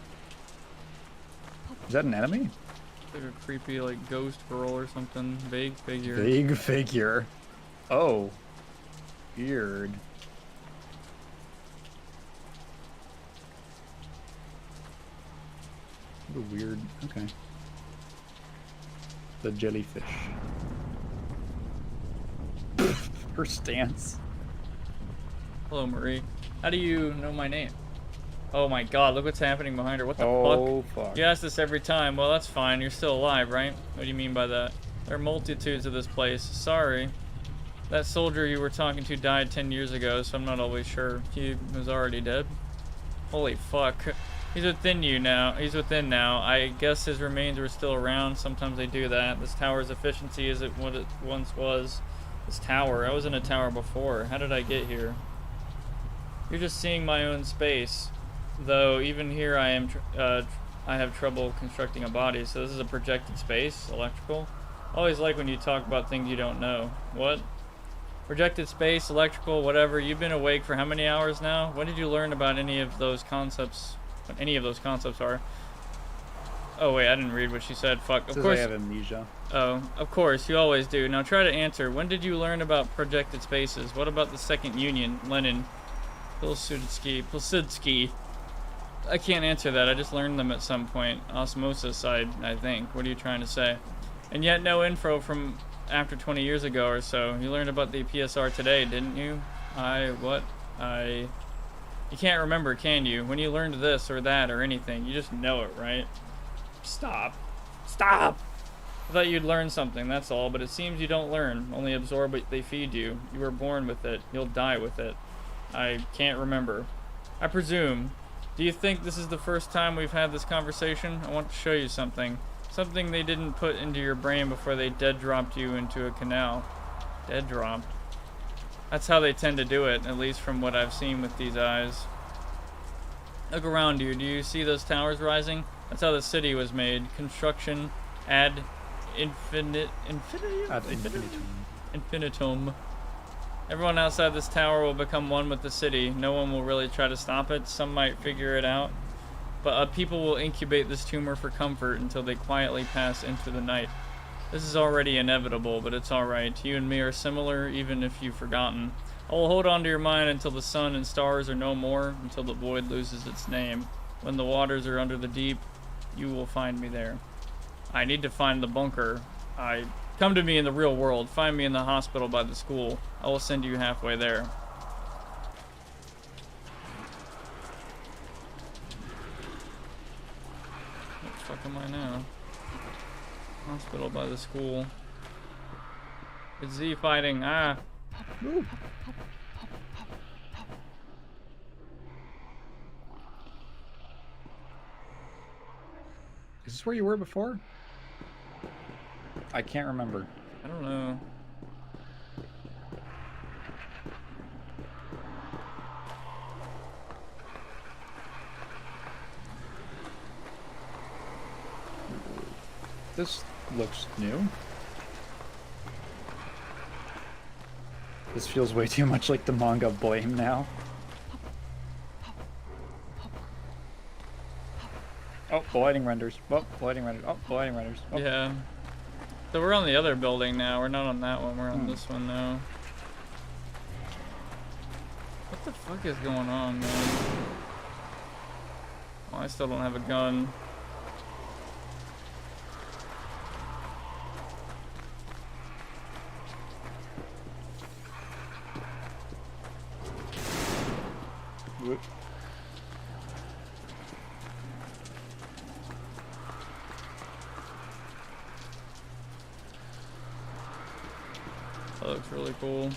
Is that an enemy? Like a creepy, like, ghost girl or something. Vague figure. Vague figure. Oh. Weird. What a weird... Okay. The jellyfish. Her stance. Hello, Marie. How do you know my name? Oh my god, look what's happening behind her. What the fuck? Oh, fuck. You ask this every time. Well, that's fine. You're still alive, right? What do you mean by that? There are multitudes of this place. Sorry. That soldier you were talking to died 10 years ago, so I'm not always sure. He was already dead. Holy fuck. He's within you now. He's within now. I guess his remains were still around. Sometimes they do that. This tower's efficiency isn't what it once was. This tower. I was in a tower before. How did I get here? You're just seeing my own space. Though even here I am I have trouble constructing a body. So this is a projected space, electrical. Always like when you talk about things you don't know. What? Projected space, electrical, whatever. You've been awake for how many hours now? When did you learn about any of those concepts? What any of those concepts are? Oh wait, I didn't read what she said. Fuck. Of course. I have amnesia. Oh, of course. You always do. Now try to answer. When did you learn about projected spaces? What about the Second Union? Lenin. Pilsudski. I can't answer that. I just learned them at some point. Osmosis, I think. What are you trying to say? And yet no info from after 20 years ago or so. You learned about the PSR today, didn't you? You can't remember, can you? When you learned this or that or anything, you just know it, right? Stop. Stop! I thought you'd learn something, that's all, but it seems you don't learn. Only absorb what they feed you. You were born with it. You'll die with it. I can't remember. I presume. Do you think this is the first time we've had this conversation? I want to show you something. Something they didn't put into your brain before they dead dropped you into a canal. Dead dropped. That's how they tend to do it, at least from what I've seen with these eyes. Look around you. Do you see those towers rising? That's how the city was made. Construction ad infinitum. Everyone outside this tower will become one with the city. No one will really try to stop it. Some might figure it out. But people will incubate this tumor for comfort until they quietly pass into the night. This is already inevitable, but it's alright. You and me are similar, even if you've forgotten. I will hold on to your mind until the sun and stars are no more, until the void loses its name. When the waters are under the deep, you will find me there. I need to find the bunker. Come to me in the real world. Find me in the hospital by the school. I will send you halfway there. What the fuck am I now? Hospital by the school. It's Z fighting. Ah. Woo. Is this where you were before? I can't remember. I don't know. This looks new. This feels way too much like the manga Blame now. Oh, lighting renders. Oh, lighting renders. Oh, lighting renders. Oh. Yeah. So we're on the other building now. We're not on that one. We're on this one now. What the fuck is going on, man? Oh, I still don't have a gun. Whoop. That looks really cool.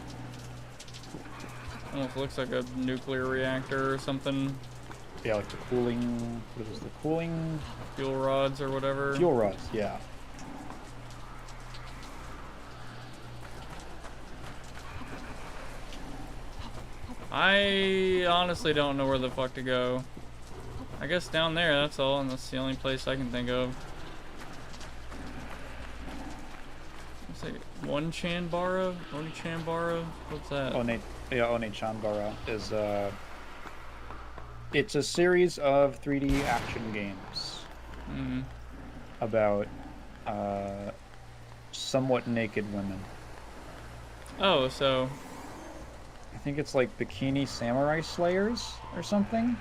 Almost looks like a nuclear reactor or something. Yeah, like the cooling. What is the cooling? Fuel rods or whatever. Fuel rods. Yeah. I honestly don't know where the fuck to go. I guess down there, that's all, and that's the only place I can think of. It's like one Chanbara? Oni Chanbara? What's that? One Chanbara is it's a series of 3D action games about somewhat naked women. Oh, so I think it's like Bikini Samurai Slayers or something.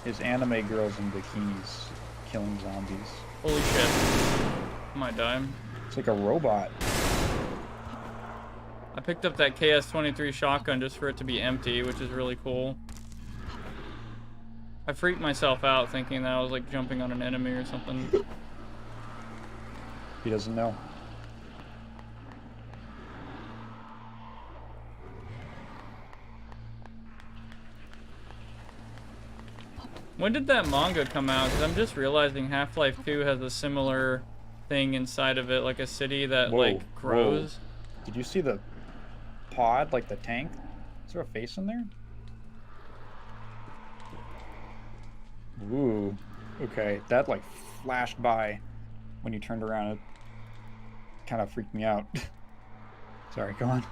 Is anime girls in bikinis killing zombies. holy shit. I might die. It's like a robot. I picked up that KS-23 shotgun just for it to be empty, which is really cool. I freaked myself out thinking that I was like jumping on an enemy or something. He doesn't know. When did that manga come out? Because I'm just realizing Half-Life 2 has a similar thing inside of it, like a city that like grows. Whoa. Did you see the pod, like the tank? Is there a face in there? Ooh. Okay, that like flashed by when you turned around. It kind of freaked me out. Sorry, go on.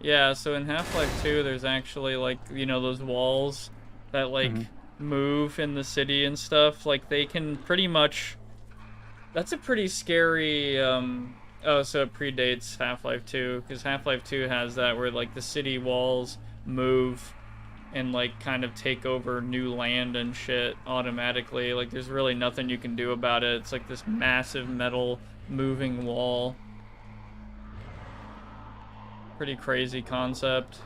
Yeah, so in Half-Life 2, there's actually like, you know, those walls that like move in the city and stuff. Like they can pretty much. That's a pretty scary. Oh, so it predates Half-Life 2 because Half-Life 2 has that where like the city walls move and like kind of take over new land and shit automatically. Like there's really nothing you can do about it. It's like this massive metal moving wall. Pretty crazy concept.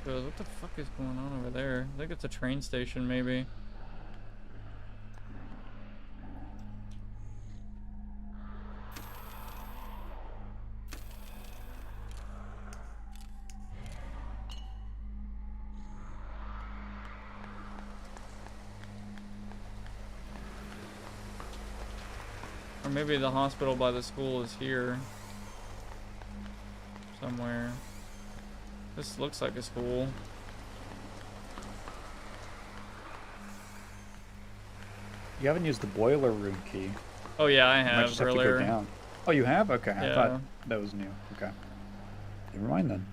What the fuck is going on over there? I think it's a train station, maybe. Or maybe the hospital by the school is here. Somewhere. This looks like a school. You haven't used the boiler room key. Oh yeah, I You might have just have to earlier. go down. Oh, you have? Okay, Yeah. I thought that was new. Okay. Never mind then.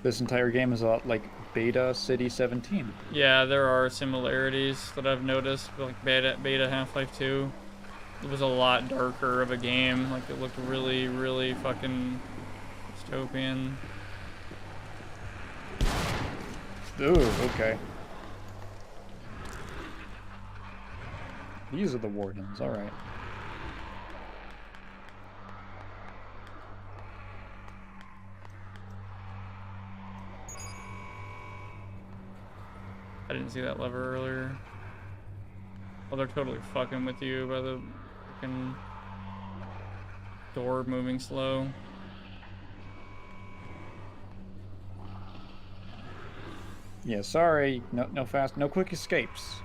This entire game is like Beta City 17. Yeah, there are similarities that I've noticed, like beta Half-Life 2. It was a lot darker of a game. Like it looked really, really fucking dystopian. Ooh, okay. These are the wardens, alright. I didn't see that lever earlier. Oh, they're totally fucking with you by the fucking door moving slow. Yeah, sorry. No quick escapes.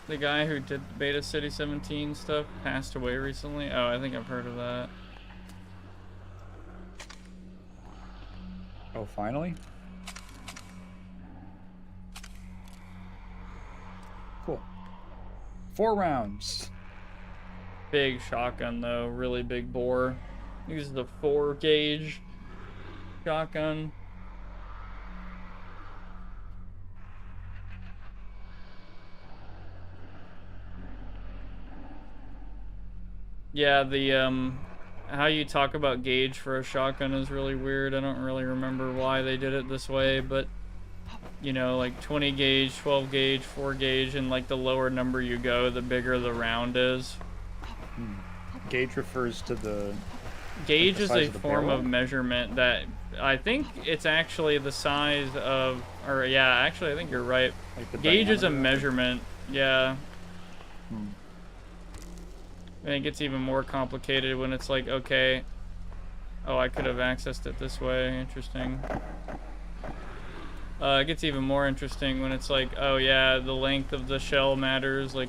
The guy who did Beta City 17 stuff passed away recently. Oh, I think I've heard of that. Oh, finally? Cool. 4 rounds. Big shotgun though, really big bore. Uses the 4 gauge. shotgun. Yeah, the how you talk about gauge for a shotgun is really weird. I don't really remember why they did it this way, but you know, like 20 gauge, 12 gauge, 4 gauge, and like the lower number you go, the bigger the round is. Gauge refers to the Gauge the is size a of the form barrel? of measurement that I think it's actually the size of, or yeah, actually I think you're right. Like the Gauge is a diameter of it? measurement, yeah. Hmm. And it gets even more complicated when it's like, okay, oh, I could have accessed it this way. Interesting. It gets even more interesting when it's like, oh yeah, the length of the shell matters, like,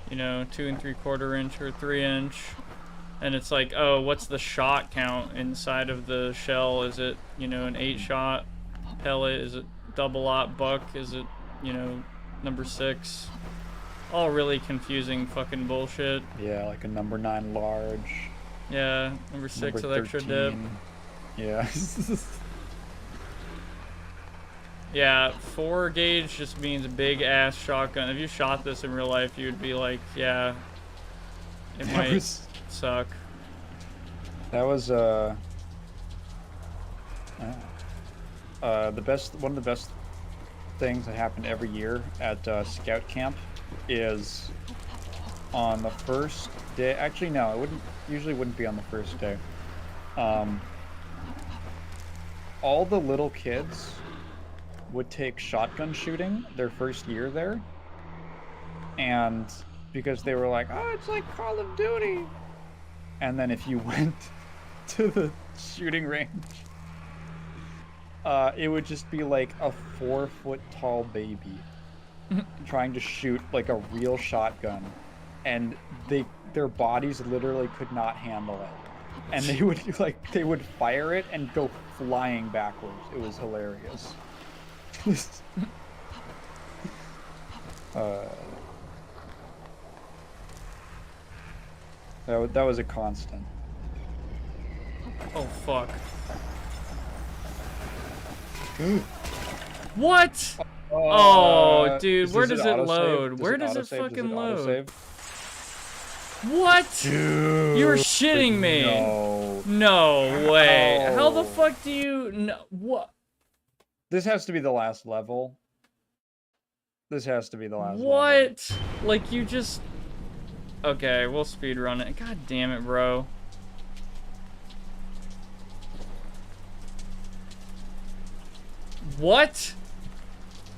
you know, 2 3/4 inch or 3 inch. And it's like, oh, what's the shot count inside of the shell? Is it, you know, an 8-shot pellet? Is it double-aught buck? Is it, you know, number 6? All really confusing fucking bullshit. Yeah, like a number 9 large. Yeah, number 6 Number with extra dip. 13. Yeah. Yeah, 4 gauge just means big ass shotgun. If you shot this in real life, you'd be like, yeah, it might suck. That was the best. One of the best things that happened every year at scout camp is on the first day. Actually, no, it wouldn't be on the first day. All the little kids would take shotgun shooting their first year there, and because they were like, oh, it's like Call of Duty. And then if you went to the shooting range, it would just be like a 4-foot tall baby trying to shoot like a real shotgun, and their bodies literally could not handle it, and they would fire it and go flying backwards. It was hilarious. That was a constant. Oh, fuck. What? Oh, dude, where does it load? Where does it fucking load? What? Dude, you're shitting me. No way. How the fuck do you... No, what? This has to be the last level. This has to be the last level. What? Like, you just... Okay, we'll speedrun it. God damn it, bro. What?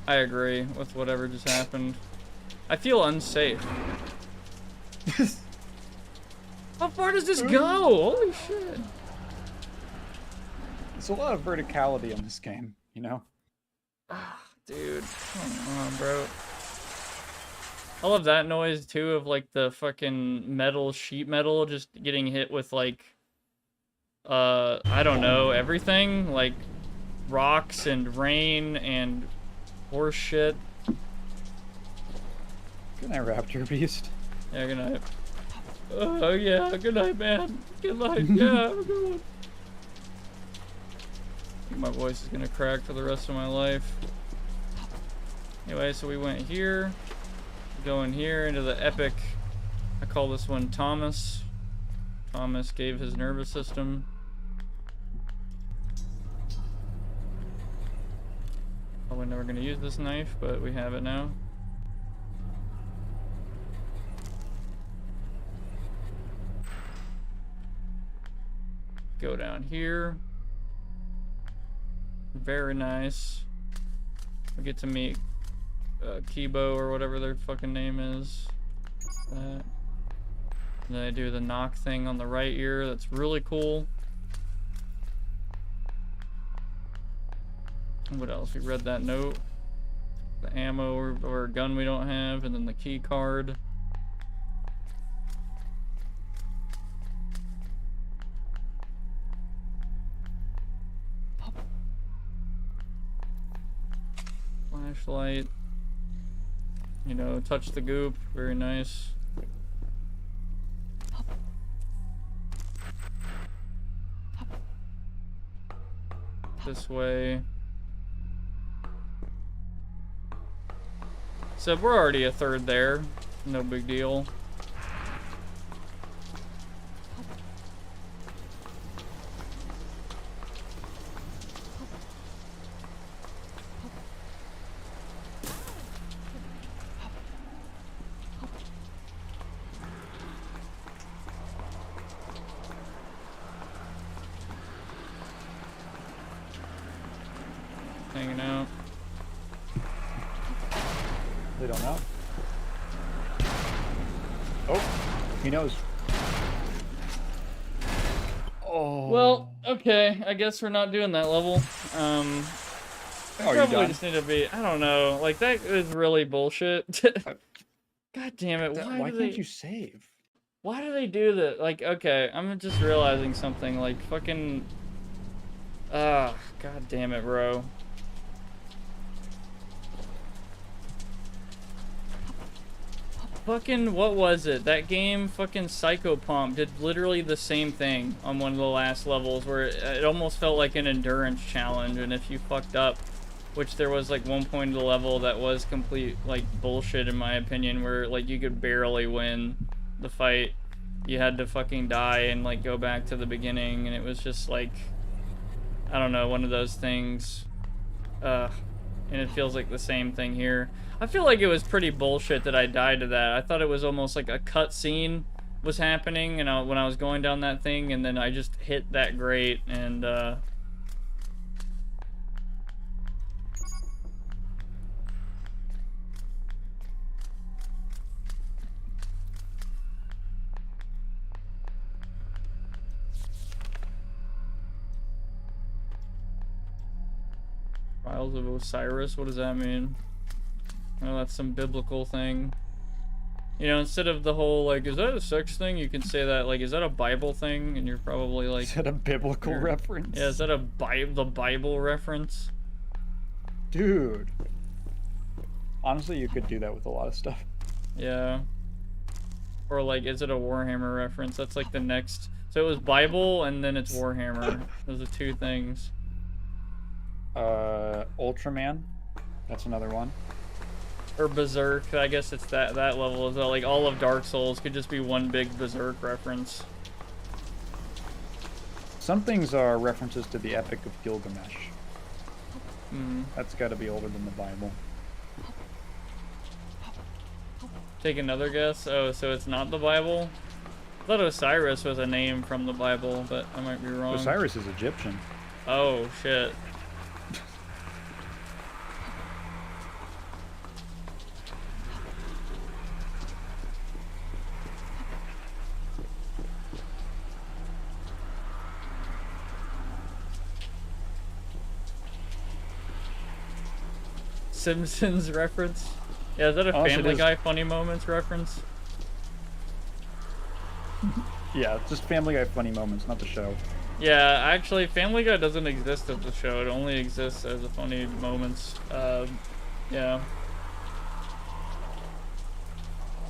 I agree with whatever just happened. I feel unsafe. How far does this go? Holy shit. There's a lot of verticality in this game, you know? Dude, come on, bro. I love that noise too of like the fucking metal, sheet metal just getting hit with like, I don't know, everything. Like rocks and rain and horse shit. Good night, Raptor Beast. Yeah, good night. Oh yeah, good night, man. Good night. Yeah, have a good one. I think my voice is gonna crack for the rest of my life. Anyway, so we went here, going here into the epic. I call this one Thomas. Thomas gave his nervous system. Probably never gonna use this knife, but we have it now. Go down here. Very nice. We get to meet Kibo or whatever their fucking name is. And then I do the knock thing on the right ear. That's really cool. What else? We read that note. The ammo or gun we don't have, and then the key card. Flashlight. You know, touch the goop. Very nice. this way. So we're already a third there. No big deal. Hanging out. They don't know. Oh, he knows. Oh. Well, okay. I guess we're not doing that level. Oh, you Probably done? just need to be. I don't know. Like that is really bullshit. God damn it! Why can't you save? Why do they do that? Like, okay, I'm just realizing something. Like, fucking. God damn it, bro. Fucking, what was it? That game, fucking Psychopomp, did literally the same thing on one of the last levels where it almost felt like an endurance challenge, and if you fucked up, which there was like one point of the level that was complete like bullshit in my opinion, where like you could barely win the fight. You had to fucking die and like go back to the beginning, and it was just like, I don't know, one of those things. And it feels like the same thing here. I feel like it was pretty bullshit that I died to that. I thought it was almost like a cutscene was happening, and when I was going down that thing, and then I just hit that grate, and Trials of Osiris, what does that mean? Oh, that's some biblical thing. You know, instead of the whole, like, is that a sex thing? You can say that, like, is that a Bible thing? And you're probably like... Is that a biblical reference? Yeah, is that the Bible reference? Dude. Honestly, you could do that with a lot of stuff. Yeah. Or, like, is it a Warhammer reference? That's, like, the next... So it was Bible, and then it's Warhammer. Those are two things. Ultraman. That's another one. Or Berserk, I guess it's that level as well. Like, all of Dark Souls could just be one big Berserk reference. Some things are references to the Epic of Gilgamesh. Hmm. That's got to be older than the Bible. Take another guess. Oh, so it's not the Bible? I thought Osiris was a name from the Bible, but I might be wrong. Osiris is Egyptian. Oh, shit. Simpsons reference? Yeah, is that a Family Guy Funny Moments reference? Yeah, just Family Guy Funny Moments, not the show. Yeah, actually, Family Guy doesn't exist as a show. It only exists as a Funny Moments. Yeah.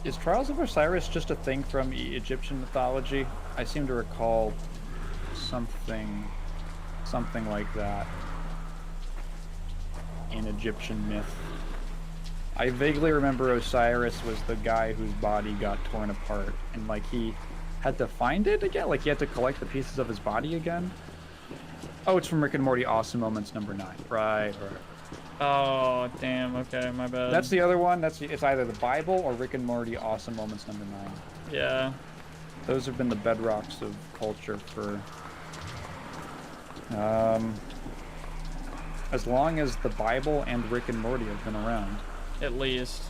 Is Trials of Osiris just a thing from Egyptian mythology? I seem to recall something like that in Egyptian myth. I vaguely remember Osiris was the guy whose body got torn apart, and like he had to find it again? Like he had to collect the pieces of his body again? Oh, it's from Rick and Morty Awesome Moments number 9. Right. Oh, damn, okay, my bad. That's the other one. It's either the Bible or Rick and Morty Awesome Moments number 9. Yeah. Those have been the bedrocks of culture for as long as the Bible and Rick and Morty have been around. At least.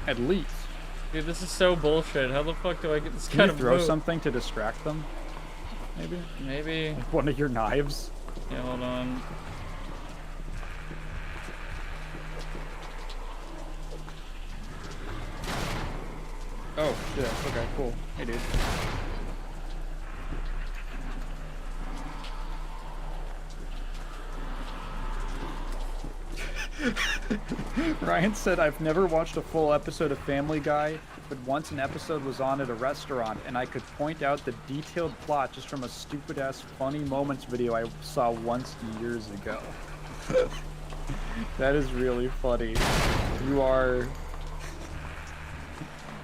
At least. Dude, this is so bullshit. How the fuck do I get this Can kind you of throw move? something to distract them? Maybe? Maybe. Like one of your knives? Yeah, hold on. Oh, shit. Okay, cool. Hey, dude. Ryan said, I've never watched a full episode of Family Guy, but once an episode was on at a restaurant and I could point out the detailed plot just from a stupid-ass funny moments video I saw once years ago. That is really funny. You are...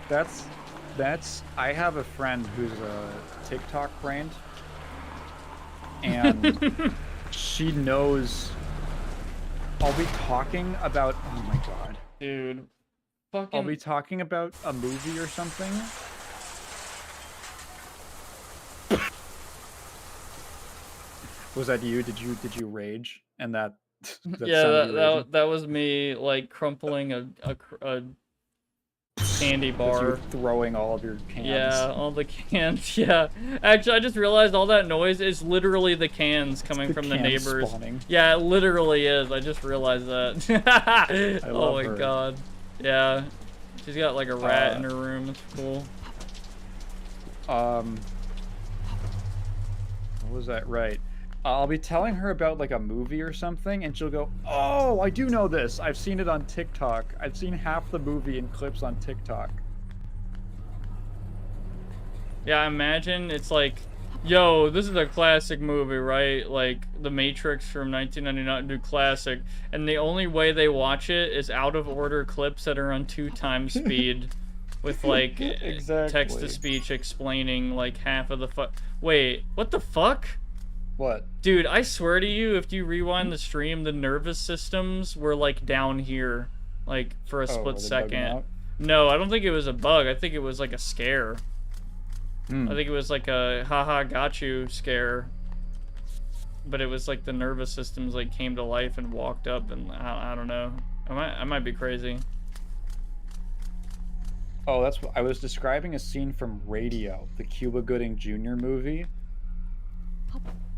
That's... I have a friend who's a TikTok brained, and she knows... I'll be talking about... Oh my god. Dude. Fucking... I'll be talking about a movie or something. Was that you? Did you rage? And that yeah, sounded you raging? that was me like crumpling a candy Because you were bar. throwing all of your cans. Yeah, all the cans. Yeah, actually, I just realized all that noise is literally the cans coming from the cans neighbors. spawning. Yeah, it literally is. I just realized that. Oh my her. god. Yeah, she's got like a rat in her room. It's cool. What was that? Right. I'll be telling her about like a movie or something, and she'll go, "Oh, I do know this. I've seen it on TikTok. I've seen half the movie in clips on TikTok." Yeah, imagine it's like, yo, this is a classic movie, right? Like The Matrix from 1999, new classic, and the only way they watch it is out of order clips that are on 2x speed, with like Exactly. text to speech explaining like half of the Wait, what the fuck? What? Dude, I swear to you, if you rewind the stream, the nervous systems were like down here, like for a were split they bugging second. out? No, I don't think it was a bug. I think it was like a scare. I think it was like a haha got you scare. But it was like the nervous systems like came to life and walked up, and I don't know. I might be crazy. Oh, that's what I was describing, a scene from Radio, the Cuba Gooding Jr. movie.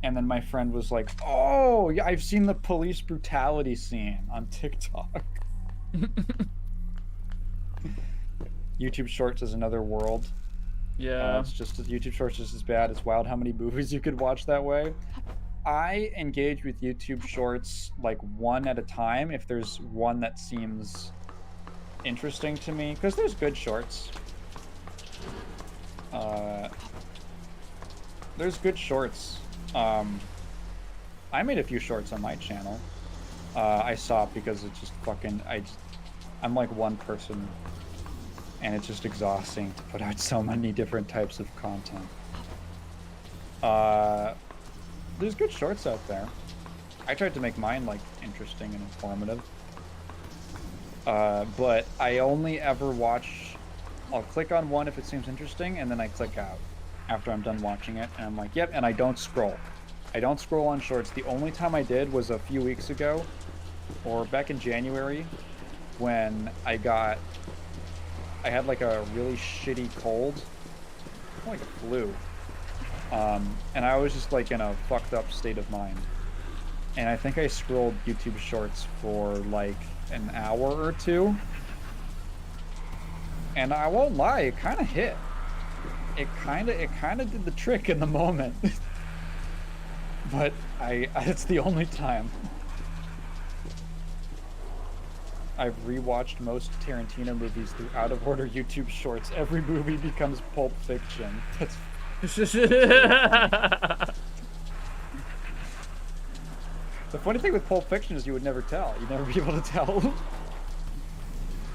And then my friend was like, "Oh, yeah, I've seen the police brutality scene on TikTok." YouTube Shorts is another world. Yeah. It's just YouTube Shorts is as bad. It's wild how many movies you could watch that way. I engage with YouTube Shorts like one at a time if there's one that seems interesting to me, because there's good shorts. There's good shorts. I made a few shorts on my channel. I stopped because it's just fucking... I'm like one person, and it's just exhausting to put out so many different types of content. There's good shorts out there. I tried to make mine like interesting and informative. But I only ever watch... I'll click on one if it seems interesting, and then I click out after I'm done watching it, and I'm like, yep, and I don't scroll. I don't scroll on shorts. The only time I did was a few weeks ago, or back in January, when I had like a really shitty cold, like a flu, and I was just like in a fucked up state of mind, and I think I scrolled YouTube Shorts for like an hour or two, and I won't lie, it kind of hit. It kind of did the trick in the moment. But it's the only time. I've rewatched most Tarantino movies through out of order YouTube Shorts. Every movie becomes Pulp Fiction. That's... The funny thing with Pulp Fiction is you would never tell. You'd never be able to tell.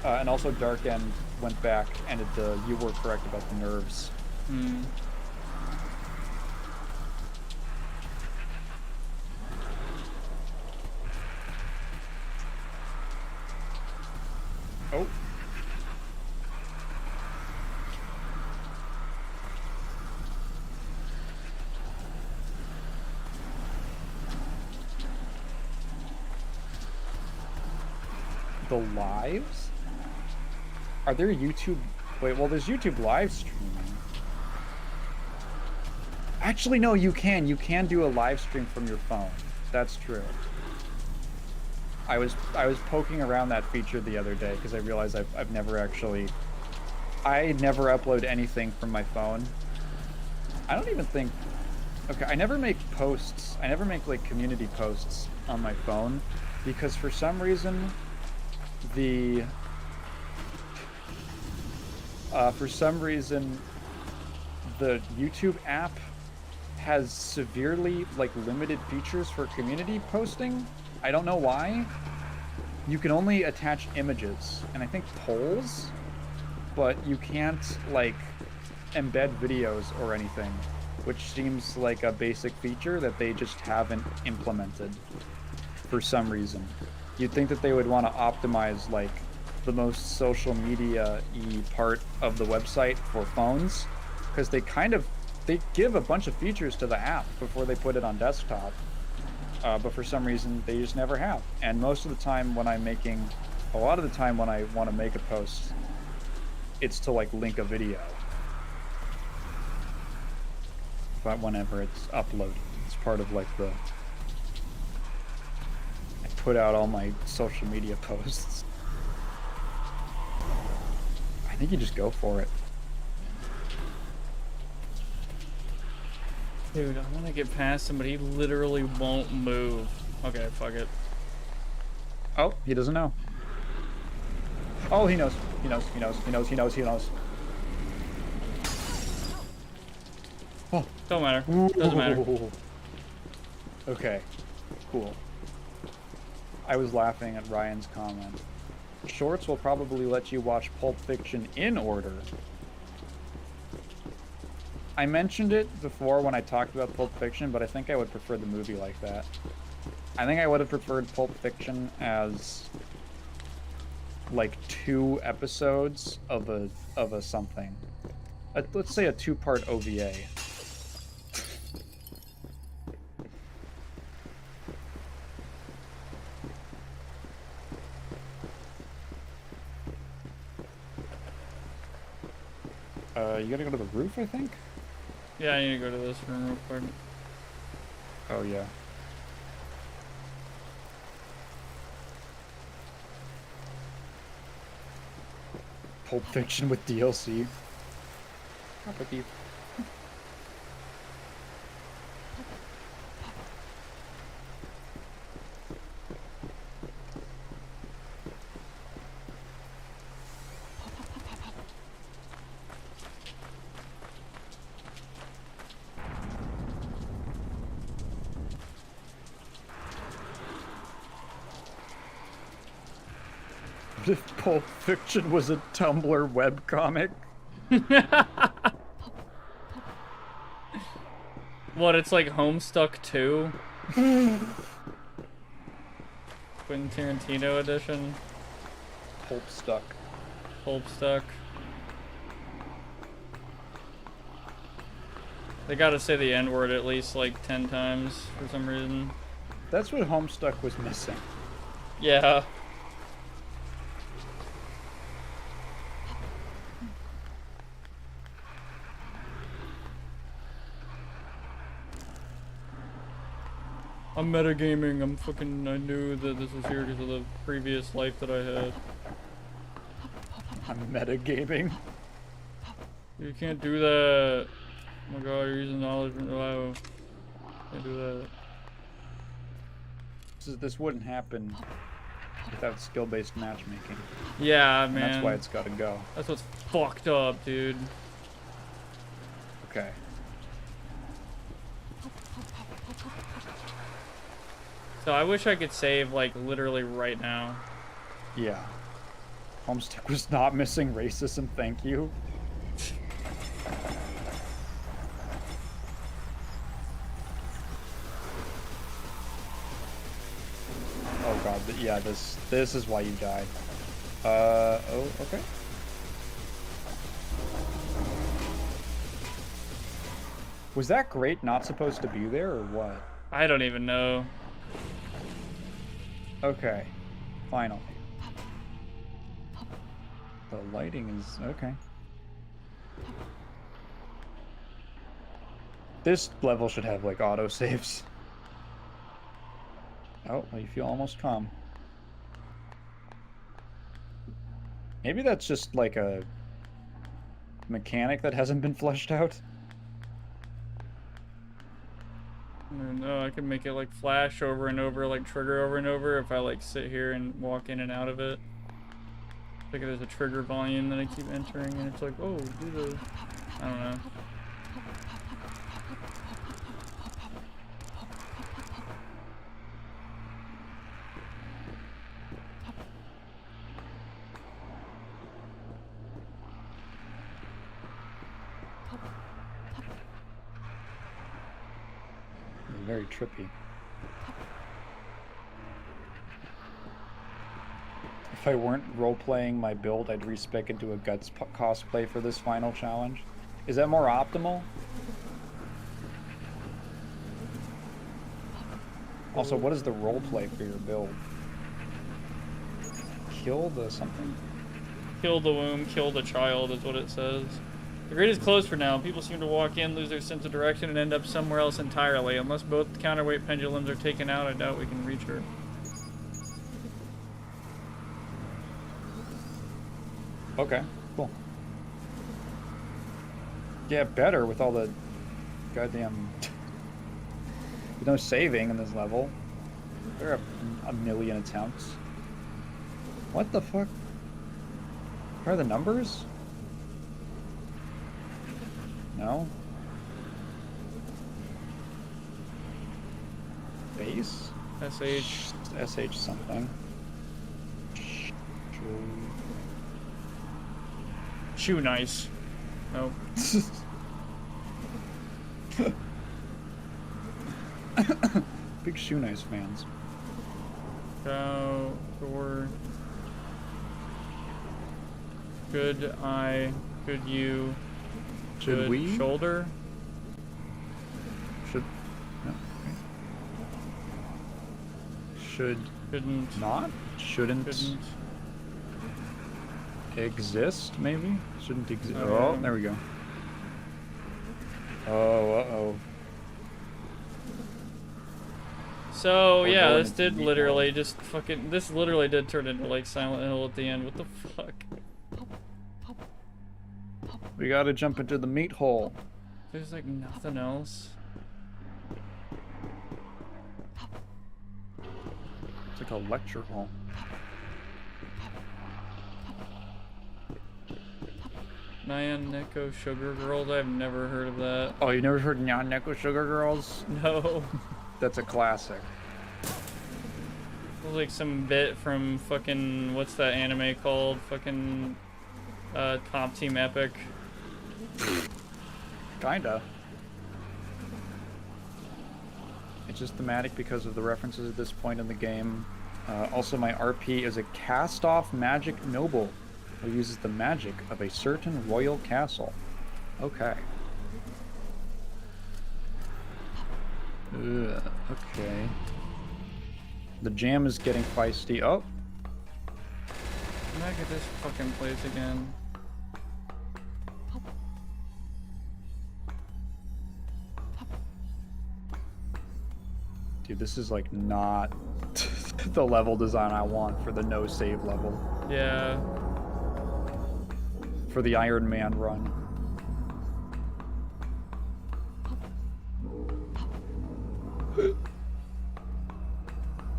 And also Dark End went back and you were correct about the nerves. Oh. The lives? Are there YouTube... Wait, well, there's YouTube live streaming. Actually, no, you can. You can do a live stream from your phone. That's true. I was poking around that feature the other day because I realized I've never actually... I never upload anything from my phone. I don't even think... Okay, I never make posts. I never make, like, community posts on my phone because for some reason the For some reason, the YouTube app has severely like limited features for community posting. I don't know why. You can only attach images and I think polls, but you can't like embed videos or anything, which seems like a basic feature that they just haven't implemented for some reason. You'd think that they would want to optimize like the most social media-y part of the website for phones, because they give a bunch of features to the app before they put it on desktop. But for some reason they just never have. And most of the time when a lot of the time when I want to make a post, it's to like link a video. But whenever it's uploaded, it's part of like I put out all my social media posts. I think you just go for it. Dude, I want to get past him, but he literally won't move. Okay, fuck it. Oh, he doesn't know. Oh, he knows. He knows. He knows. He knows. He knows. He knows. Oh. Don't matter. Doesn't matter. Okay. Cool. I was laughing at Ryan's comment. Shorts will probably let you watch Pulp Fiction in order. I mentioned it before when I talked about Pulp Fiction, but I think I would prefer the movie like that. I think I would have preferred Pulp Fiction as like 2 episodes of a something. Let's say a 2-part OVA. You gotta go to the roof, I think? Yeah, I need to go to this room real quick. Oh, yeah. Pulp Fiction with DLC. Property. If Pulp Fiction was a Tumblr webcomic. What, it's like Homestuck 2? Quentin Tarantino edition? Pulp Stuck. Pulp Stuck. They gotta say the N-word at least like 10 times for some reason. That's what Homestuck was missing. Yeah. I'm metagaming. I knew that this was here because of the previous life that I had. I'm metagaming. You can't do that. Oh my god, you're using knowledge. Wow. Can't do that. This wouldn't happen without skill-based matchmaking. Yeah, And man. that's why it's gotta go. That's what's fucked up, dude. Okay. So I wish I could save, like, literally right now. Yeah. Homestuck was not missing racism, thank you. Oh god, yeah, this is why you died. Oh, okay. Was that grate not supposed to be there, or what? I don't even know. Okay. Finally. The lighting is... okay. This level should have, like, autosaves. Oh, you feel almost calm. Maybe that's just, like, a mechanic that hasn't been fleshed out. No, I can make it like flash over and over, like trigger over and over if I like sit here and walk in and out of it. Like there's a trigger volume that I keep entering, and it's like, oh, do the, I don't know. Very trippy. If I weren't role-playing my build, I'd respec into a Guts cosplay for this final challenge. Is that more optimal? Also, what is the roleplay for your build? Kill the something? Kill the womb, kill the child is what it says. The grid is closed for now. People seem to walk in, lose their sense of direction, and end up somewhere else entirely. Unless both counterweight pendulums are taken out, I doubt we can reach her. Okay, cool. Yeah, better with all the goddamn... There's no saving in this level. There are a million attempts. What the fuck? What are the numbers? No? Base? SH. SH something. Shoe nice. Nope. Big Shoe Nice fans. So, or could I, could you, Should we? Shoulder? Should no. Should Couldn't. not? Shouldn't Couldn't. exist? Maybe shouldn't exist. Oh, Oh, there we go. Oh, uh-oh. So, We're yeah, going this into did meatball. literally just fucking, this literally did turn into like Silent Hill at the end. What the fuck? We gotta jump into the meat hole. There's like nothing else. It's like a lecture hall. Nyan Neko Sugar Girls? I've never heard of that. Oh, you never heard Nyan Neko Sugar Girls? No. That's a classic. It was like some bit from fucking, what's that anime called? Fucking, Top Team Epic. Kinda. It's just thematic because of the references at this point in the game. Also, my RP is a cast-off magic noble who uses the magic of a certain royal castle. Okay. Okay. The jam is getting feisty. Oh, I'm back at this fucking place again. Dude, this is like not the level design I want for the no save level. Yeah. For the Iron Man run.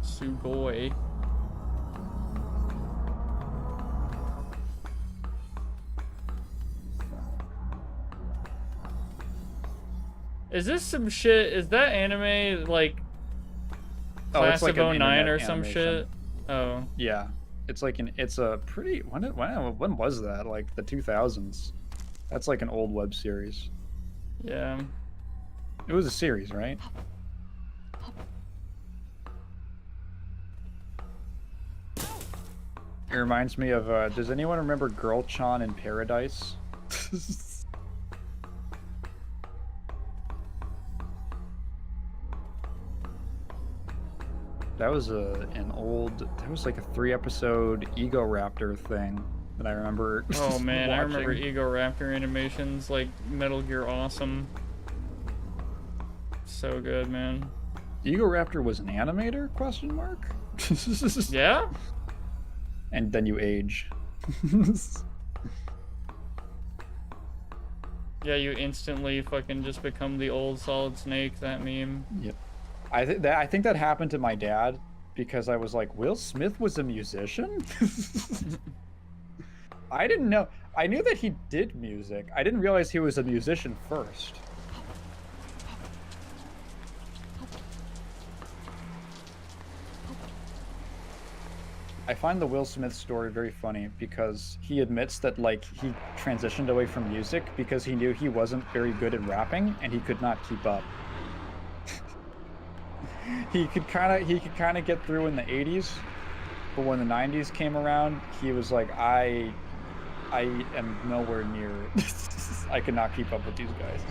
Sugoi. Is this some shit? Is that anime like Class like of an 09 internet or some animation. shit? Oh. Yeah. It's like it's a pretty, when was that? Like the 2000s. That's like an old web series. Yeah. It was a series, right? It reminds me of, does anyone remember Girl Chan in Paradise? That was that was like a 3-episode Ego Raptor thing that I remember. Oh man, I remember watching. Ego Raptor animations like Metal Gear Awesome. So good, man. Ego Raptor was an animator? Question mark. Yeah? And then you age. Yeah, you instantly fucking just become the old Solid Snake, that meme. Yep. I think that happened to my dad because I was like, Will Smith was a musician? I didn't know. I knew that he did music. I didn't realize he was a musician first. I find the Will Smith story very funny because he admits that like he transitioned away from music because he knew he wasn't very good at rapping and he could not keep up. he could kind of get through in the 80s, but when the 90s came around, he was like, I am nowhere near. I could not keep up with these guys.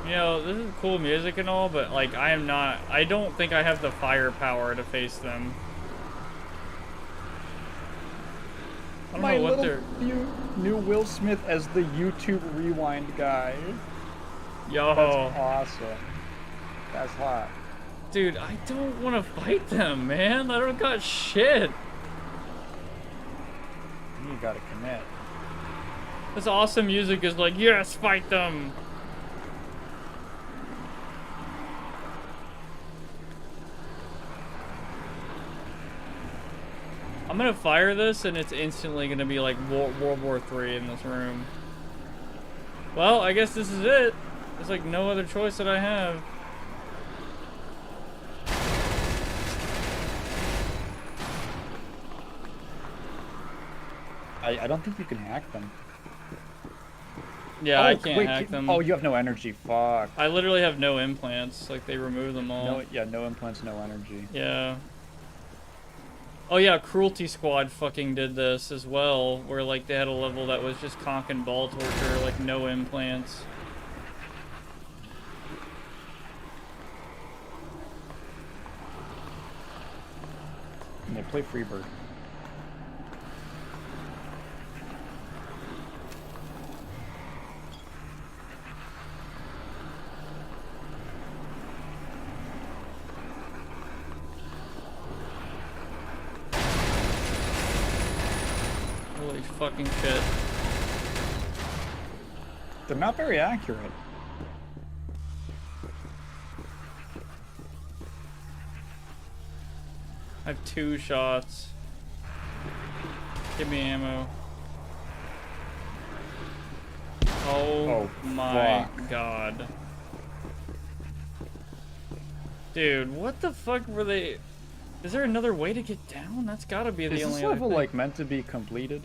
You know, this is cool music and all, but like I don't think I have the firepower to face them. I don't My know what little they're... new Will Smith as the YouTube Rewind guy. Yo. That's awesome. That's hot. Dude, I don't want to fight them, man. I don't got shit. You gotta commit. This awesome music is like, yes, fight them. I'm gonna fire this and it's instantly gonna be like World War III in this room. Well, I guess this is it. There's like no other choice that I have. I don't think you can hack them. Yeah, oh, I can't wait, hack them. Oh, you have no energy. Fuck. I literally have no implants. Like, they remove them all. No, yeah, no implants, no energy. Yeah. Oh yeah, Cruelty Squad fucking did this as well, where like they had a level that was just cock and ball torture, like no implants. And they play Freebird. Holy fucking shit. They're not very accurate. I have 2 shots. Give me ammo. Oh my god. Dude, what the fuck were they... Is there another way to get down? That's gotta be the only Is this level like meant to be completed?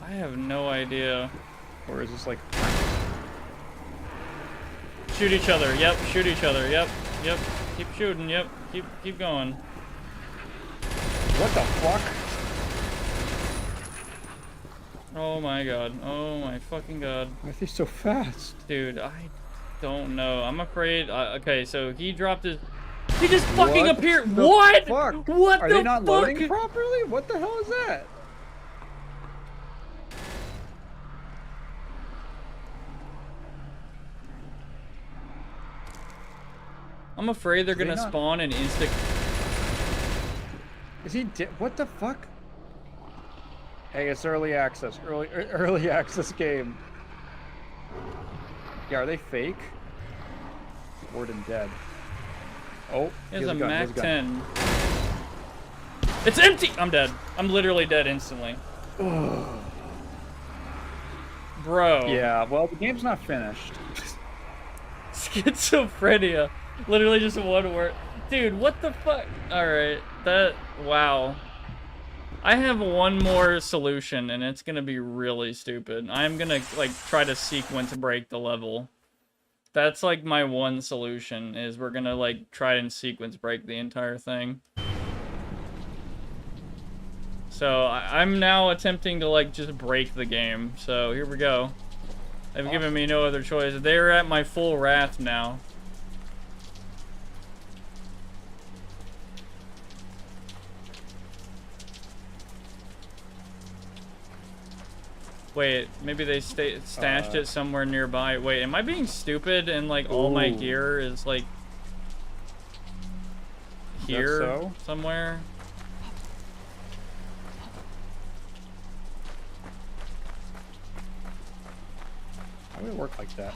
I have no idea. Or is this like... Shoot each other, yep, shoot each other, yep, yep. Keep shooting, yep, keep going. What the fuck? Oh my god, oh my fucking god. Why are they so fast? Dude, I don't know. I'm afraid, okay, so he dropped his... He just fucking appeared. What? Fuck? What Are the they not fuck? loading properly? What the hell is that? I'm afraid they're gonna spawn an instant. Is he what the fuck? Hey, it's early access. Early access game. Yeah, are they fake? Warden dead. Oh, There's a Mac 10. It's empty! I'm dead. I'm literally dead instantly. Bro. Yeah, well, the game's not finished. Schizophrenia. Literally just one word. Dude, what the fuck? Alright, wow. I have one more solution, and it's gonna be really stupid. I'm gonna, like, try to sequence break the level. That's, like, my one solution, is we're gonna, like, try and sequence break the entire thing. So, I'm now attempting to, like, just break the game. So, here we go. They've given me no other choice. They're at my full wrath now. Wait, maybe they stashed it somewhere nearby. Wait, am I being stupid and like all my gear is like here somewhere? How would it work like that?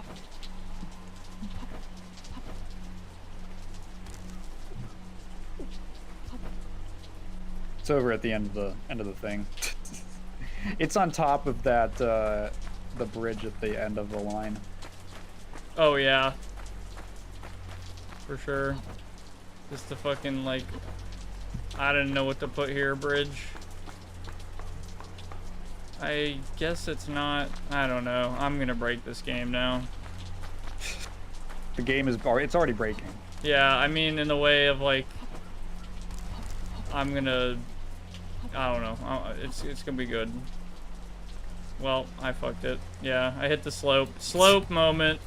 It's over at the end of the thing. It's on top of that the bridge at the end of the line. Oh yeah. For sure. Just the fucking like I didn't know what to put here, bridge. I guess it's not. I don't know. I'm gonna break this game now. The game is it's already breaking. Yeah, I mean in the way of like I'm gonna I don't know. It's gonna be good. Well, I fucked it. Yeah, I hit the slope. Slope moment.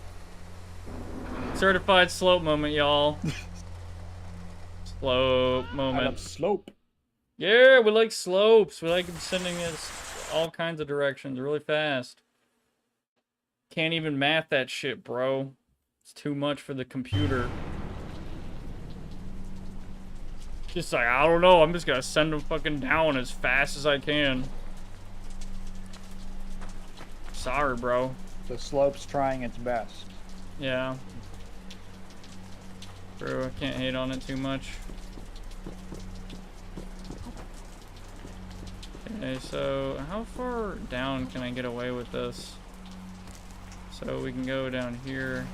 Certified slope moment, y'all. Slope moment. I love slope. Yeah, we like slopes. We like them sending us all kinds of directions really fast. Can't even math that shit, bro. It's too much for the computer. Just like, I don't know. I'm just gonna send them fucking down as fast as I can. Sorry, bro. The slope's trying its best. Yeah. Bro, I can't hate on it too much. Okay, so how far down can I get away with this? So we can go down here.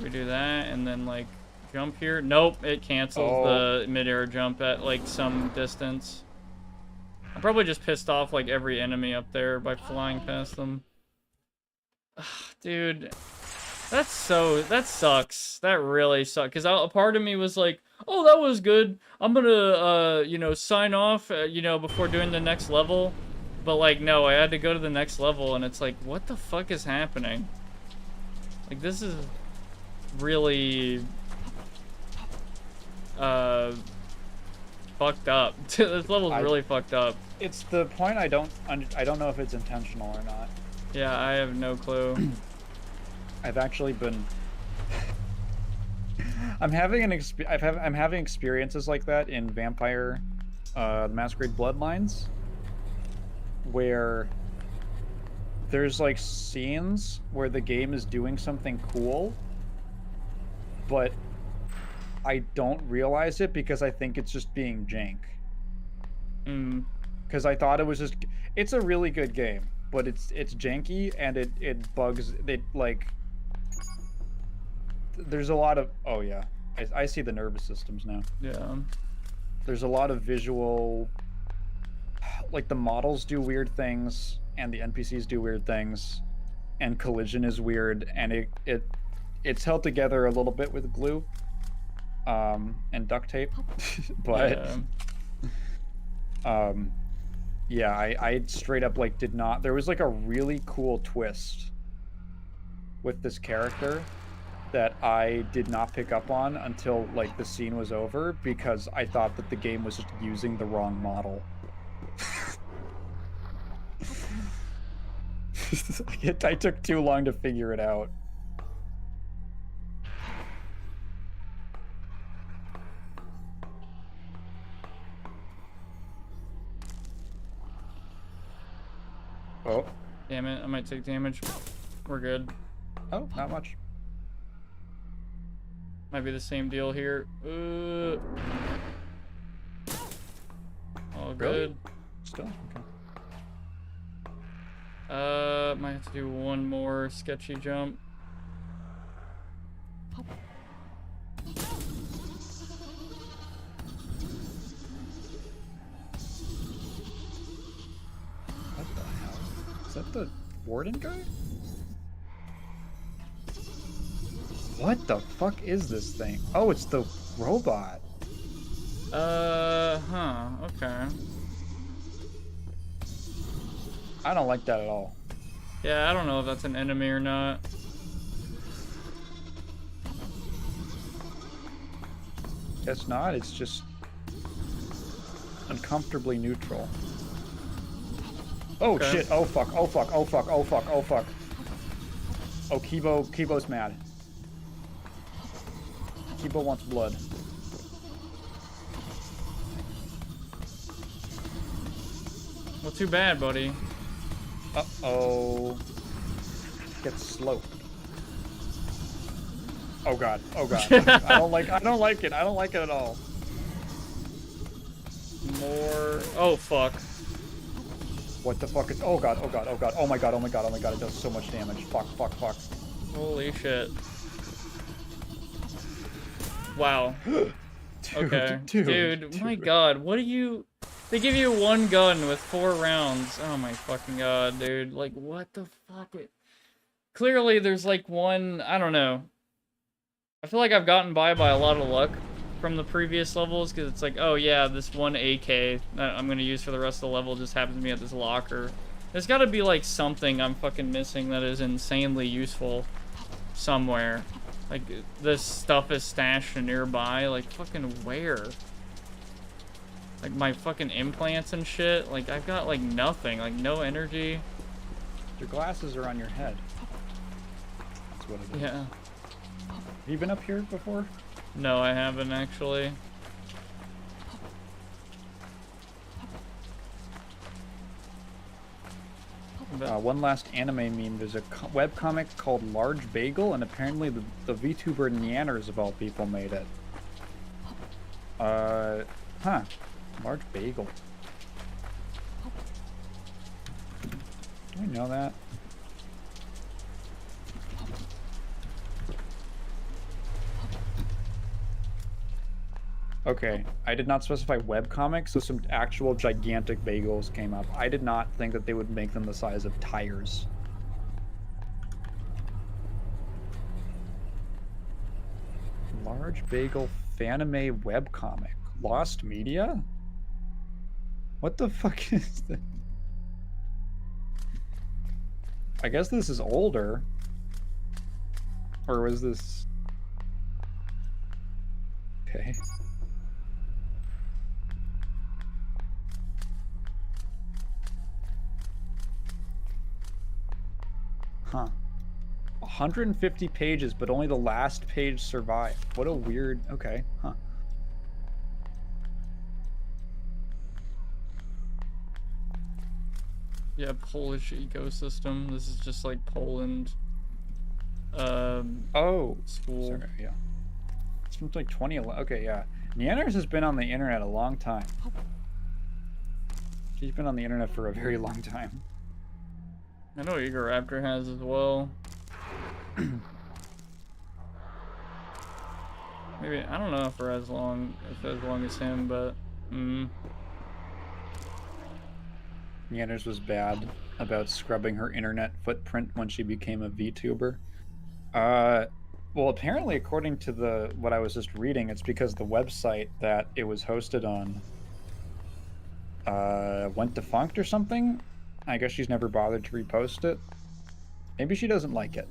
We do that and then like jump here. Nope, it cancels the mid-air jump at like some distance. I'm probably just pissed off like every enemy up there by flying past them. Ugh, dude, that sucks. That really sucks. Because a part of me was like, oh, that was good. I'm gonna, you know, sign off, you know, before doing the next level. But like, no, I had to go to the next level and it's like, what the fuck is happening? Like, this is really, fucked up. This level's really fucked up. It's the point I don't know if it's intentional or not. Yeah, I have no clue. I've actually been I'm having experiences like that in Vampire the Masquerade Bloodlines where there's like scenes where the game is doing something cool but I don't realize it because I think it's just being jank. Because I thought it was just... It's a really good game, but it's janky and it bugs... It, like... There's a lot of... Oh, yeah. I see the nervous systems now. Yeah. There's a lot of visual... Like, the models do weird things, and the NPCs do weird things, and collision is weird, and it's held together a little bit with glue. And duct tape, but yeah, I straight up like did not. There was like a really cool twist with this character that I did not pick up on until like the scene was over because I thought that the game was just using the wrong model. I took too long to figure it out. Oh. Damn it, I might take damage. We're good. Oh, not much. Might be the same deal here. All good. Really? Still? Okay. Might have to do one more sketchy jump. Is that the warden guy? What the fuck is this thing? Oh, it's the robot. Huh, okay. I don't like that at all. Yeah, I don't know if that's an enemy or not. Guess not, it's just uncomfortably neutral. Oh Okay. shit, oh fuck, oh fuck, oh fuck, oh fuck, oh fuck. Oh, Kibo's mad. Kibo wants blood. Well, too bad, buddy. Uh-oh. Get sloped. Oh god. Oh god. I don't like it. I don't like it at all. More. Oh fuck. What the fuck is? Oh god. Oh god. Oh god. Oh my god. Oh my god. Oh my god. It does so much damage. Fuck. Fuck. Fuck. Holy shit. Wow. Okay. Dude, my god, what do you... They give you one gun with 4 rounds. Oh my fucking god, dude. Like, what the fuck? Clearly, there's like one... I don't know. I feel like I've gotten by a lot of luck from the previous levels, because it's like, oh yeah, this one AK that I'm going to use for the rest of the level just happens to be at this locker. There's got to be like something I'm fucking missing that is insanely useful somewhere. Like, this stuff is stashed nearby. Like, fucking where? Like, my fucking implants and shit. Like, I've got, like, nothing. Like, no energy. Your glasses are on your head. That's what it is. Yeah. Have you been up here before? No, I haven't, actually. One last anime meme. There's a webcomic called Large Bagel, and apparently the VTuber Neanners, of all people, made it. Huh. Large Bagel. Do I know that? Okay, I did not specify webcomics, so some actual gigantic bagels came up. I did not think that they would make them the size of tires. Large Bagel Fanime webcomic. Lost Media? What the fuck is this? I guess this is older. Or was this... Okay. Huh. 150 pages, but only the last page survived. What a weird... Okay, huh. Yeah, Polish ecosystem. This is just like Poland. Oh, school. Sorry, yeah. It's from like 2011. Okay, yeah. Neanners has been on the internet a long time. She's been on the internet for a very long time. I know Eager Raptor has as well. Maybe, I don't know if for as long as him, but Neanners was bad about scrubbing her internet footprint when she became a VTuber. Well, apparently, according to what I was just reading, it's because the website that it was hosted on went defunct or something. I guess she's never bothered to repost it. Maybe she doesn't like it.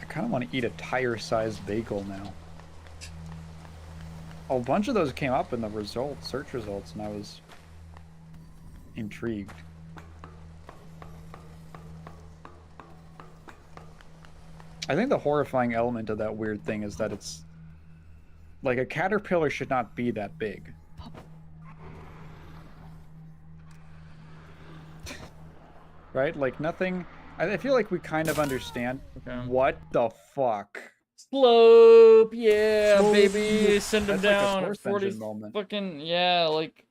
I kind of want to eat a tire-sized bagel now. A bunch of those came up in the search results, and I was intrigued. I think the horrifying element of that weird thing is that it's like a caterpillar should not be that big. Right? Like nothing. I feel like we kind of understand. Okay. What the fuck? Slope, yeah, Slope. baby, send him That's like a down. Source 40 Engine moment. fucking, yeah, like,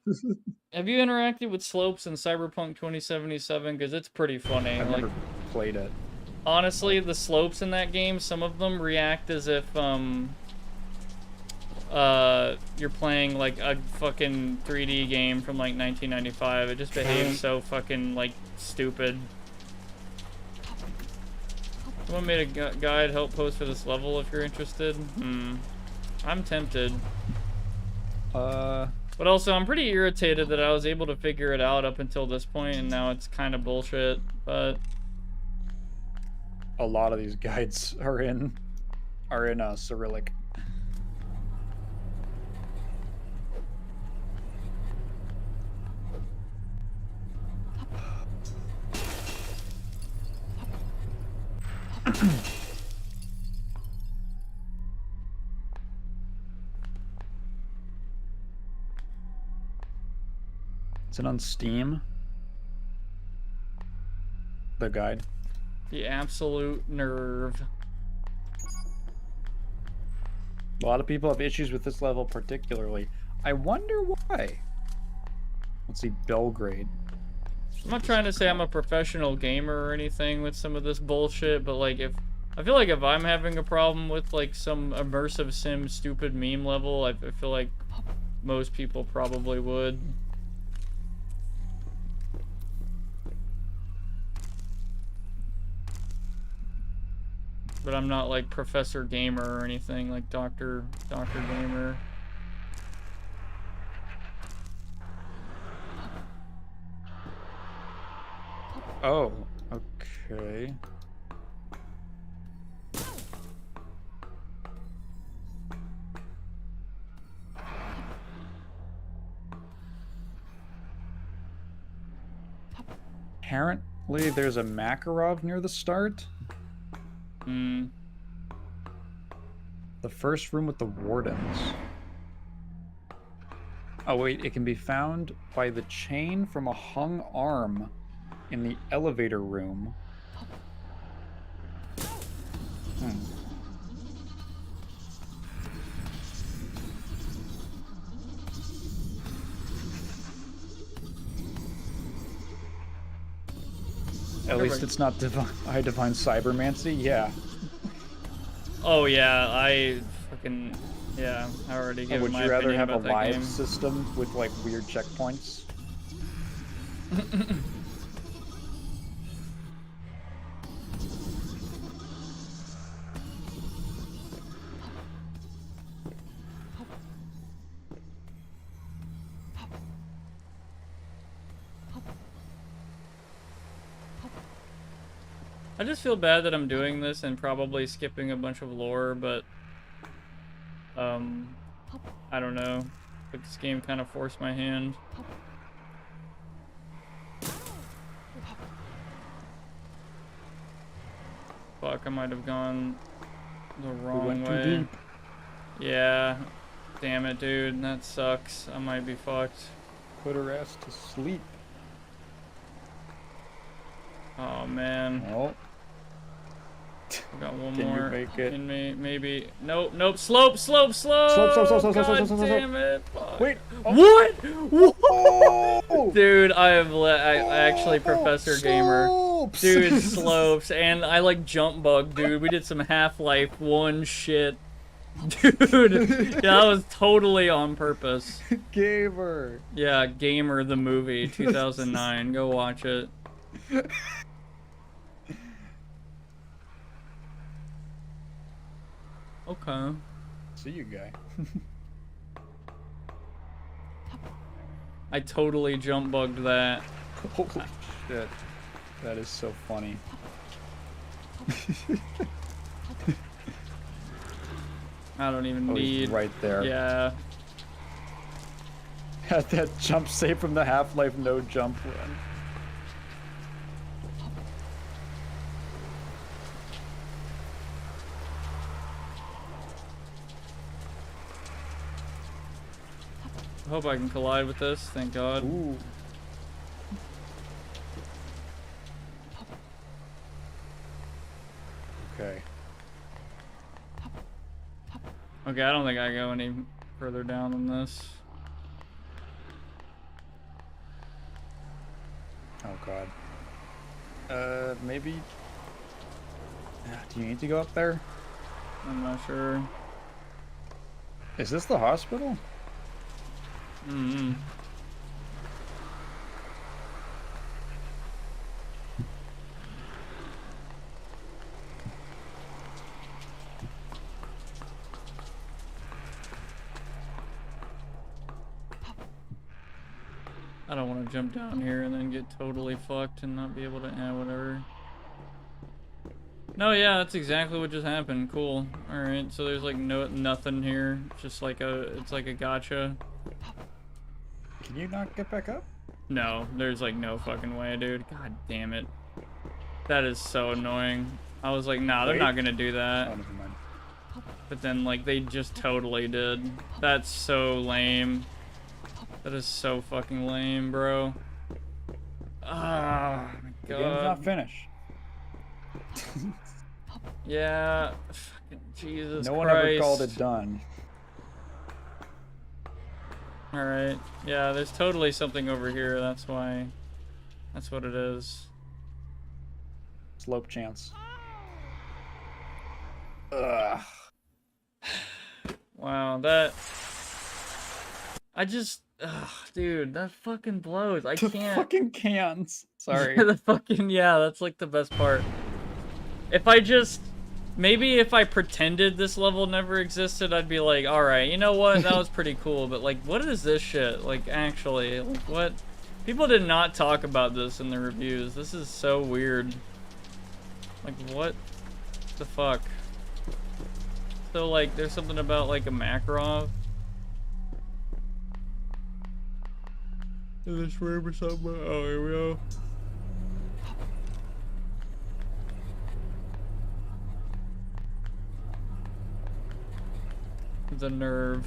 have you interacted with slopes in Cyberpunk 2077? Because it's pretty funny. I've like, never played it. Honestly, the slopes in that game, some of them react as if, you're playing, like, a fucking 3D game from, like, 1995. It just behaves so fucking, like, stupid. Someone made a guide help post for this level if you're interested. I'm tempted. But also, I'm pretty irritated that I was able to figure it out up until this point, and now it's kind of bullshit, but... A lot of these guides are in Cyrillic. Is it on Steam? The guide. The absolute nerve. A lot of people have issues with this level particularly. I wonder why. Let's see, Belgrade. I'm not trying to say I'm a professional gamer or anything with some of this bullshit, but like I feel like if I'm having a problem with like some immersive sim stupid meme level, I feel like most people probably would. But I'm not like Professor Gamer or anything, like Dr. Gamer. Oh, okay. Apparently there's a Makarov near the start. Hmm. The first room with the wardens. Oh wait, it can be found by the chain from a hung arm in the elevator room. At least it's not I define cybermancy, yeah. Oh yeah, I already gave Would my you rather opinion have a about that live game. system with like weird checkpoints? I just feel bad that I'm doing this and probably skipping a bunch of lore, but I don't know. But this game kind of forced my hand. Fuck, I might have gone the wrong way. Too deep. Yeah. Damn it, dude. That sucks. I might be fucked. Put her ass to sleep. Oh, man. Well, I got one can more you make it? in me. Maybe. Nope. Slope. God damn it. Fuck. Wait. What? Oh! Dude, I actually Professor Gamer. Slopes! Dude, slopes. And I like jump bug, dude. We did some Half-Life 1 shit. Dude, yeah, that was totally on purpose. Gamer. Yeah, Gamer the movie, 2009. Go watch it. Okay. See you, guy. I totally jump bugged that. Holy shit. That is so funny. I don't even Oh, he's need. right there. Yeah. Had that jump save from the Half-Life no jump run. I hope I can collide with this. Thank God. Ooh. Okay. Okay, I don't think I go any further down than this. Oh god. Maybe. Do you need to go up there? I'm not sure. Is this the hospital? Mm-hmm. I don't want to jump down here and then get totally fucked and not be able to, whatever. No, yeah, that's exactly what just happened. Cool. Alright, so there's like nothing here. Just like it's like a gotcha. Can you not get back up? No, there's like no fucking way, dude. God damn it. That is so annoying. I was like, nah, they're not gonna do that. Oh, never mind. But then like they just totally did. That's so lame. That is so fucking lame, bro. Ah, my The game's god. not finished. Yeah. Fucking Jesus No Christ. one ever called it done. Alright. Yeah, there's totally something over here. That's why. That's what it is. Slope chance. Ugh. Wow, that... I just... Ugh, dude, that fucking blows. I The can't... fucking cans. Sorry. The fucking... Yeah, that's like the best part. If I just... Maybe if I pretended this level never existed, I'd be like, alright, you know what? That was pretty cool, but like, what is this shit? Like, actually, like, what? People did not talk about this in the reviews. This is so weird. Like, what the fuck? So, like, there's something about, like, a Makarov. In this room or something? Oh, here we go. The nerve.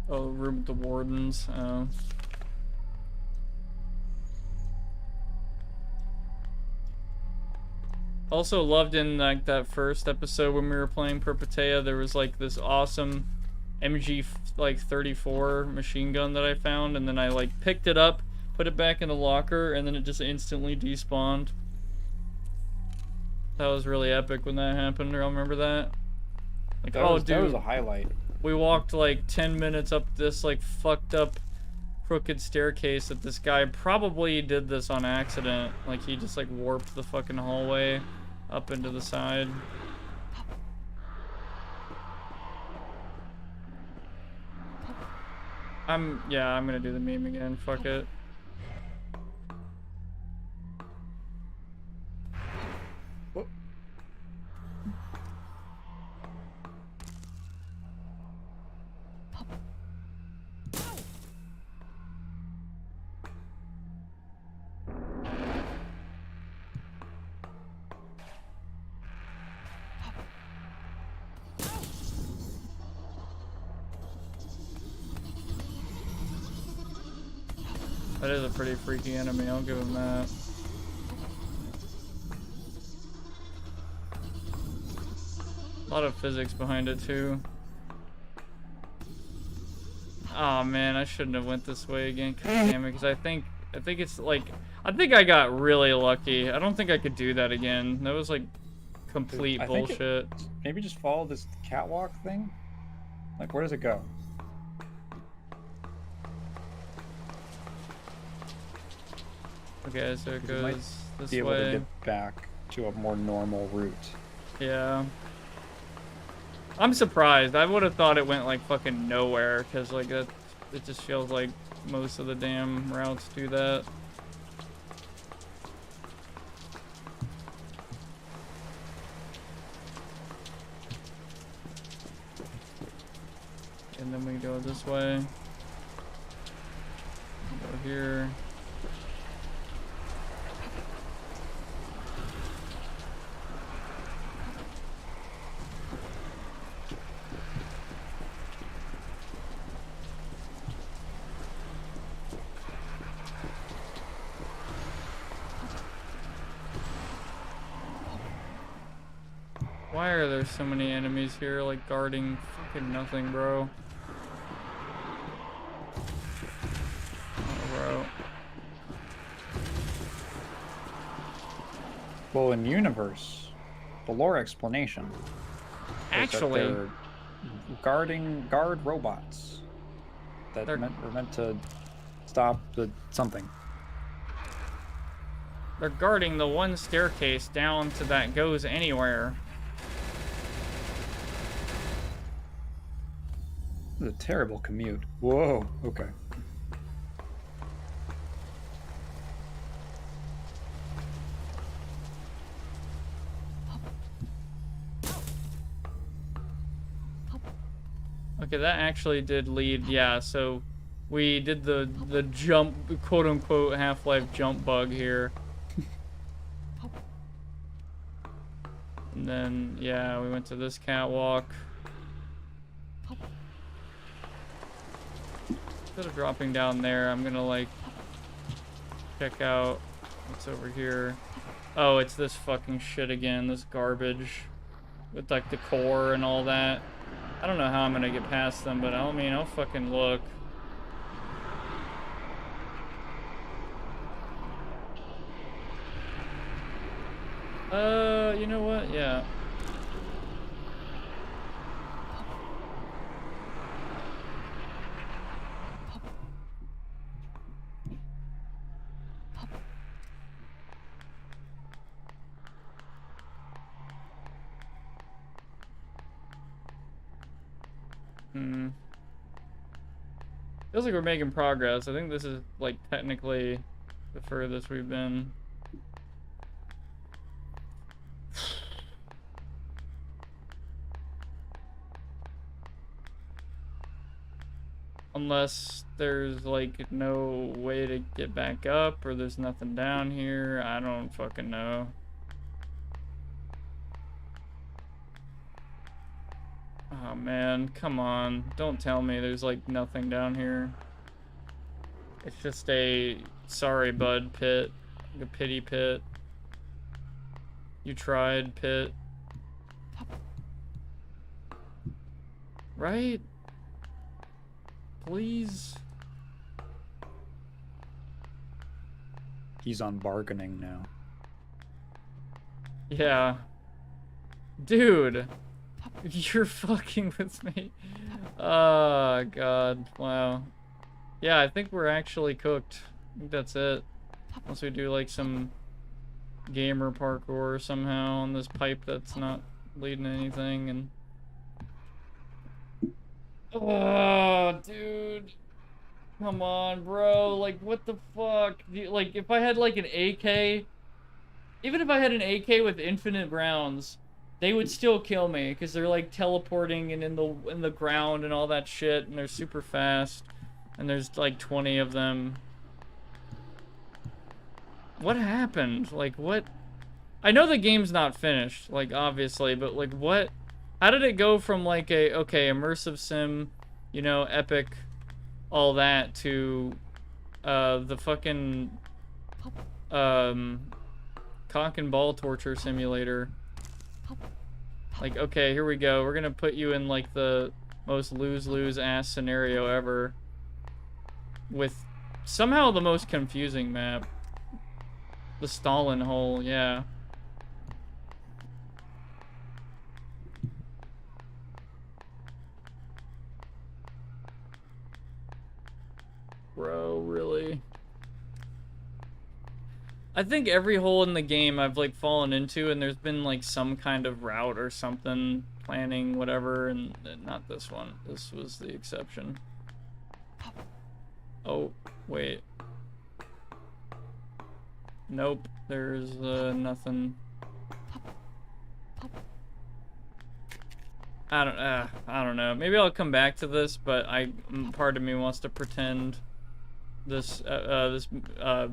Oh, room with the wardens. Oh. Also loved in like that first episode when we were playing Peripeteia, there was like this awesome MG like 34 machine gun that I found, and then I like picked it up, put it back in the locker, and then it just instantly despawned. That was really epic when that happened. Y'all remember that? Like, That was a highlight. We walked like 10 minutes up this like fucked up crooked staircase that this guy probably did this on accident. Like he just like warped the fucking hallway up into the side. I'm gonna do the meme again. Fuck it. That is a pretty freaky enemy, I'll give him that. A lot of physics behind it too. Oh man, I shouldn't have went this way again. God damn it, because I think it's like, I think I got really lucky. I don't think I could do that again. That was like complete bullshit. Maybe just follow this catwalk thing? Like, where does it go? Okay, so it goes this Be able to way. get back to a more normal route. Yeah. I'm surprised. I would have thought it went like fucking nowhere, because like that, it just feels like most of the damn routes do that. And then we go this way. Go here. Why are there so many enemies here, like, guarding fucking nothing, bro? Oh, bro. Well, in universe, the lore explanation is that Actually, they're guard robots that They're- were meant to stop the something. they're guarding the one staircase down to that goes anywhere. This is a terrible commute. Whoa. Okay. Okay, that actually did lead, yeah, so we did the jump, quote-unquote, Half-Life jump bug here. And then, yeah, we went to this catwalk. Instead of dropping down there, I'm gonna, like, check out what's over here. Oh, it's this fucking shit again, this garbage. With, like, the core and all that. I don't know how I'm gonna get past them, but I mean, I'll fucking look. You know what? Yeah. Feels like we're making progress. I think this is, like, technically the furthest we've been. Unless there's, like, no way to get back up, or there's nothing down here. I don't fucking know. Oh, man. Come on. Don't tell me there's, like, nothing down here. It's just a sorry, bud pit. A pity pit. You tried, pit. Right? Please? He's on bargaining now. Yeah. Dude. You're fucking with me. Oh, God. Wow. Yeah, I think we're actually cooked. I think that's it. Unless we do, like, some gamer parkour somehow on this pipe that's not leading to anything, and... Oh, dude. Come on, bro. Like, what the fuck? Like, if I had, like, an AK... Even if I had an AK with infinite rounds, they would still kill me, because they're, like, teleporting and in the ground and all that shit, and they're super fast. And there's, like, 20 of them. What happened? Like, what? I know the game's not finished, like, obviously, but, like, what? How did it go from, like, okay, immersive sim, you know, epic, all that, to, the fucking, cock and ball torture simulator? Like, okay, here we go. We're gonna put you in, like, the most lose-lose ass scenario ever. With somehow the most confusing map. The Stalin hole, yeah. Bro, really? I think every hole in the game I've, like, fallen into, and there's been, like, some kind of route or something, planning, whatever, and not this one. This was the exception. Oh, wait. Nope, there's, nothing. I don't know. Maybe I'll come back to this, but part of me wants to pretend this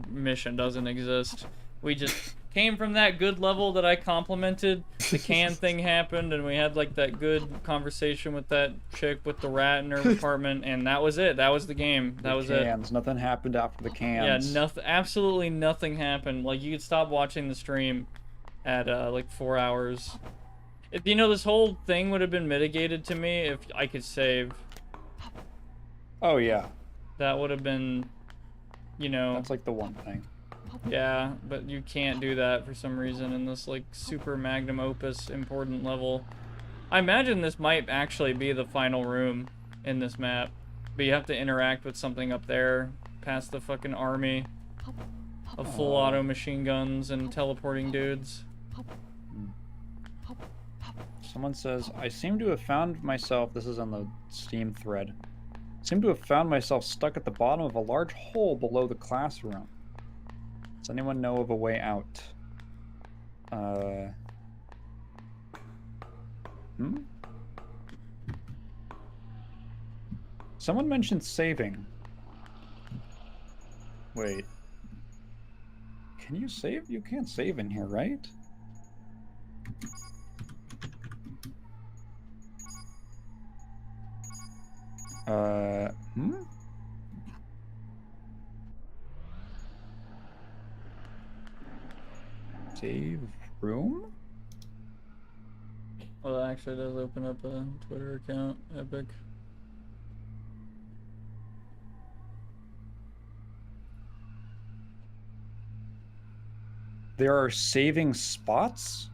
mission doesn't exist. We just came from that good level that I complimented. The can thing happened, and we had, like, that good conversation with that chick with the rat in her apartment, and that was it. That was the game. That was it. Cans. Nothing happened after the cans. Yeah, nothing. Absolutely nothing happened. Like, you could stop watching the stream at like 4 hours. You know, this whole thing would have been mitigated to me if I could save. Oh yeah. That would have been, you know. That's like the one thing. Yeah, but you can't do that for some reason in this, like, super magnum opus important level. I imagine this might actually be the final room in this map, but you have to interact with something up there past the fucking army of full auto machine guns and teleporting dudes. Someone says, I seem to have found myself, this is on the Steam thread, seem to have found myself stuck at the bottom of a large hole below the classroom. Does anyone know of a way out? Someone mentioned saving. Wait. Can you save? You can't save in here, right? Hmm? Save room? Well, it actually does open up a Twitter account. Epic. There are saving spots?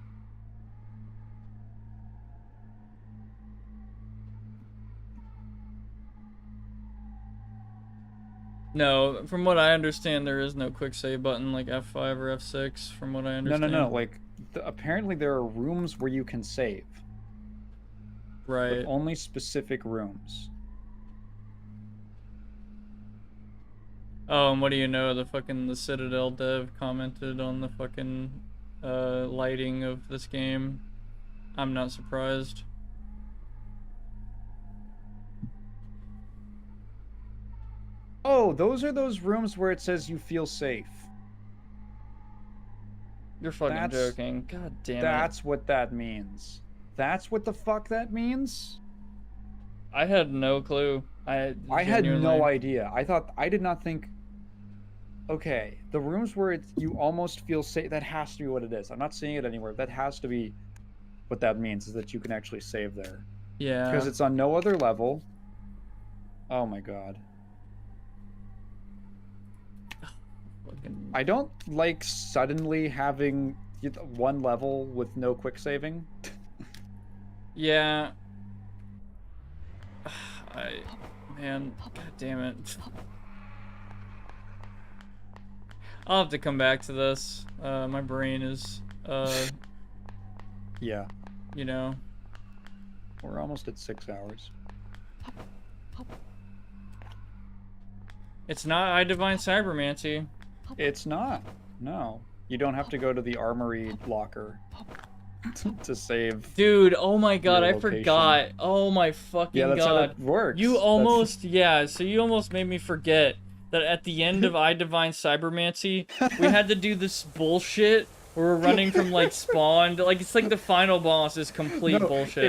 No, from what I understand, there is no quick save button like F5 or F6. From what I understand. No. Like, apparently there are rooms where you can save. Right. But only specific rooms. Oh, and what do you know? The Citadel dev commented on the fucking lighting of this game. I'm not surprised. Oh, those are those rooms where it says you feel safe. You're fucking joking. God damn it. That's what that means. That's what the fuck that means? I had no clue. I had no genuinely- idea. I did not think. Okay, the rooms where you almost feel safe, that has to be what it is. I'm not seeing it anywhere. That has to be what that means, is that you can actually save there. Yeah. Because it's on no other level. Oh my god. Fucking... I don't like suddenly having one level with no quick saving. Yeah. Man, god damn it. I'll have to come back to this. My brain is, Yeah. you know. We're almost at 6 hours. It's not I Divine Cybermancy. It's not. No. You don't have to go to the armory locker to save. Dude, oh my god, I location. forgot. Oh my fucking Yeah, that's how god. that works. You almost, yeah, so you almost made me forget that at the end of I Divine Cybermancy, we had to do this bullshit where we're running from like spawn to, like, it's like the final boss is complete bullshit.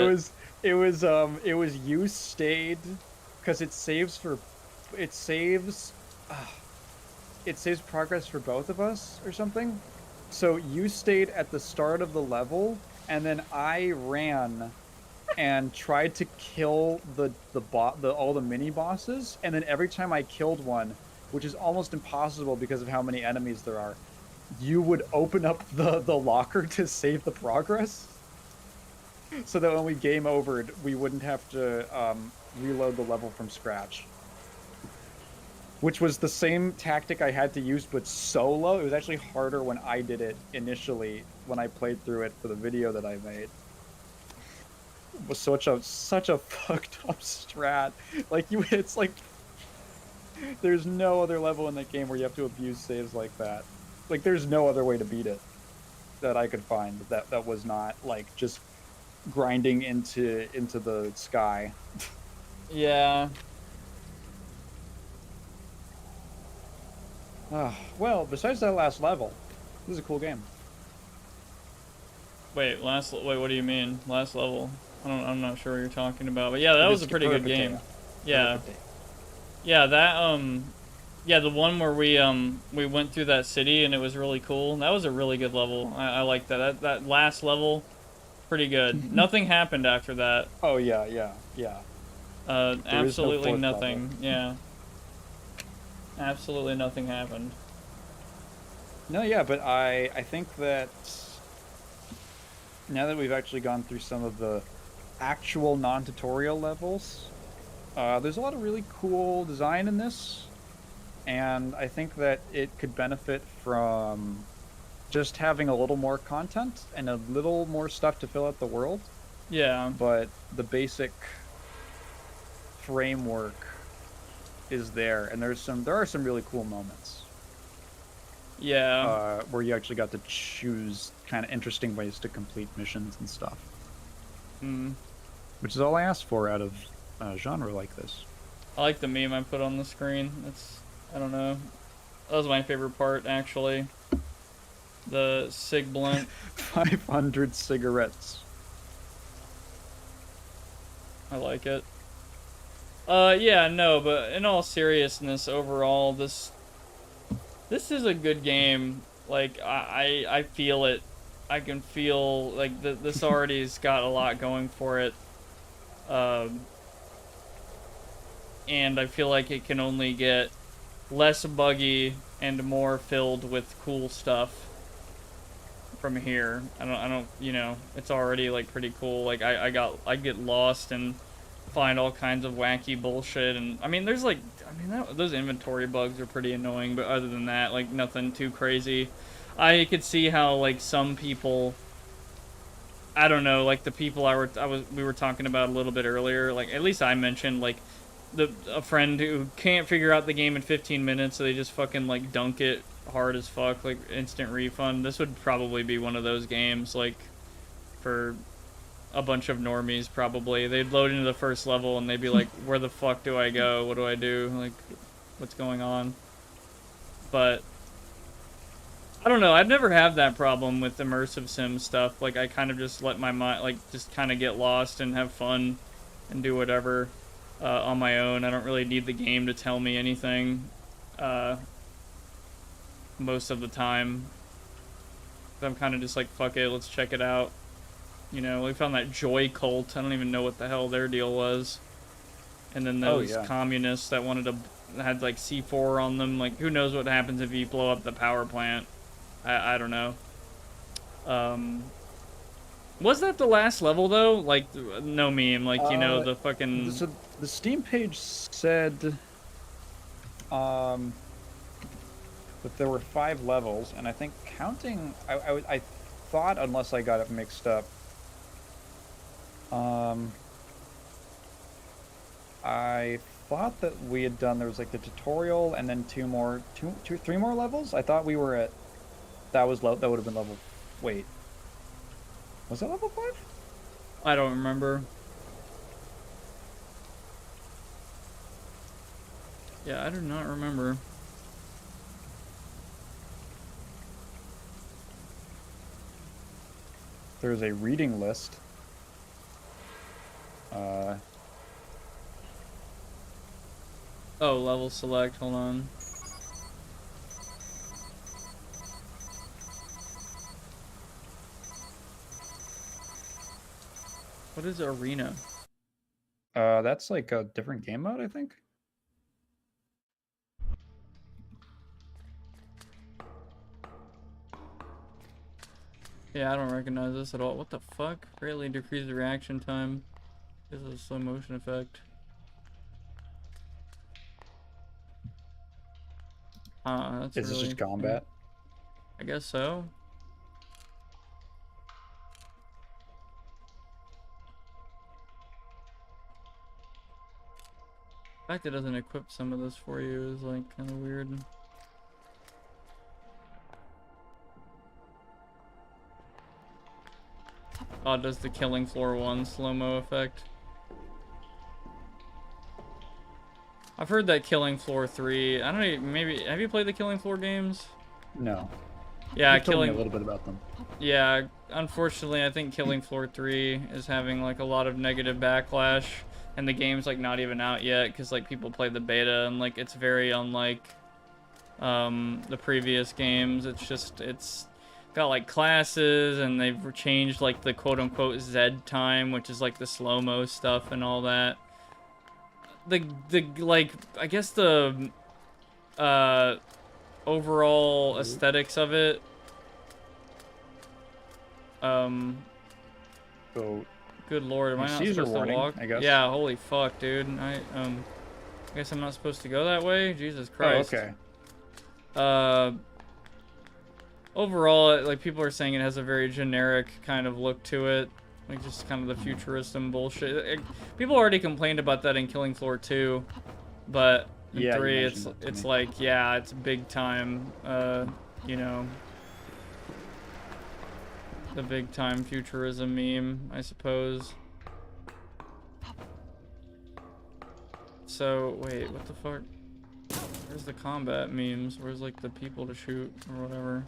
It was you stayed because it saves progress for both of us or something. So you stayed at the start of the level, and then I ran and tried to kill all the mini bosses, and then every time I killed one, which is almost impossible because of how many enemies there are, you would open up the locker to save the progress, so that when we game overed, we wouldn't have to reload the level from scratch. Which was the same tactic I had to use, but solo. It was actually harder when I did it initially, when I played through it for the video that I made. It was such a fucked up strat. Like, it's like there's no other level in that game where you have to abuse saves like that. Like, there's no other way to beat it that I could find that was not like just grinding into the sky. Yeah. Well, besides that last level, this is a cool game. Wait, what do you mean? Last level? I'm not sure what you're talking about. But yeah, that was a pretty good game. Yeah. Yeah, that yeah, the one where we went through that city and it was really cool. That was a really good level. I like that. That last level, pretty good. Nothing happened after that. Oh yeah. Absolutely nothing. Yeah. Absolutely nothing happened. No, yeah, but I think that now that we've actually gone through some of the actual non-tutorial levels, there's a lot of really cool design in this, and I think that it could benefit from just having a little more content and a little more stuff to fill out the world. Yeah. But the basic framework is there, and there are some really cool moments. Yeah. Where you actually got to choose kind of interesting ways to complete missions and stuff. Mm. Which is all I asked for out of a genre like this. I like the meme I put on the screen. It's, I don't know. That was my favorite part, actually. The cig blunt. 500 cigarettes. I like it. Yeah, no, but in all seriousness, overall, this is a good game. Like, I feel it. I can feel, like, this already's got a lot going for it. And I feel like it can only get less buggy and more filled with cool stuff from here. I don't, you know, it's already, like, pretty cool. Like, I get lost and find all kinds of wacky bullshit, and I mean, there's like, those inventory bugs are pretty annoying, but other than that, like, nothing too crazy. I could see how, like, some people, I don't know, like the people we were talking about a little bit earlier, like, at least I mentioned, like, a friend who can't figure out the game in 15 minutes, so they just fucking, like, dunk it hard as fuck, like, instant refund. This would probably be one of those games, like, for a bunch of normies, probably. They'd load into the first level and they'd be like, where the fuck do I go? What do I do? Like, what's going on? But I don't know. I've never had that problem with immersive sim stuff. Like, I kind of just let my mind, like, just kind of get lost and have fun and do whatever on my own. I don't really need the game to tell me anything most of the time. I'm kind of just like, fuck it, let's check it out. You know, we found that Joy cult. I don't even know what the hell their deal was. And then those communists that had like C4 on them. Like, who knows what happens if you blow up the power plant? I don't know. Was that the last level though? Like, no meme. Like, you know, the fucking. So the Steam page said, that there were 5 levels, and I think counting, I thought, unless I got it mixed up. I thought that we had done, there was like the tutorial and then 3 more levels. I thought we were at, that would have been level, wait, was that level 5? I don't remember. Yeah, I do not remember. There's a reading list. Oh, level select, hold on. What is arena? That's like a different game mode, I think. Yeah, I don't recognize this at all. What the fuck? Greatly decrease the reaction time. This is a slow motion effect. That's Is this really, just combat? I guess so. The fact it doesn't equip some of this for you is like kind of weird. Oh, it does the Killing Floor 1 slow-mo effect. I've heard that Killing Floor 3, I don't know, maybe, have you played the Killing Floor games? No. Yeah, You told me a little bit about them. Yeah, unfortunately, I think Killing Floor 3 is having like a lot of negative backlash, and the game's like not even out yet because like people play the beta, and like it's very unlike the previous games. It's got like classes, and they've changed like the quote-unquote Z time, which is like the slow-mo stuff and all that. The like, I guess the overall aesthetics of it, So, good lord, am I not supposed to walk? I guess. Yeah, holy fuck, dude. I guess I'm not supposed to go that way? Jesus Christ. Oh, okay. Overall, like, people are saying it has a very generic kind of look to it. Like, just kind of the futurism bullshit. People already complained about that in Killing Floor 2, but in 3, it's like, yeah, it's big time, you know, the big time futurism meme, I suppose. so wait, what the fuck? Where's the combat memes? Where's like the people to shoot or whatever?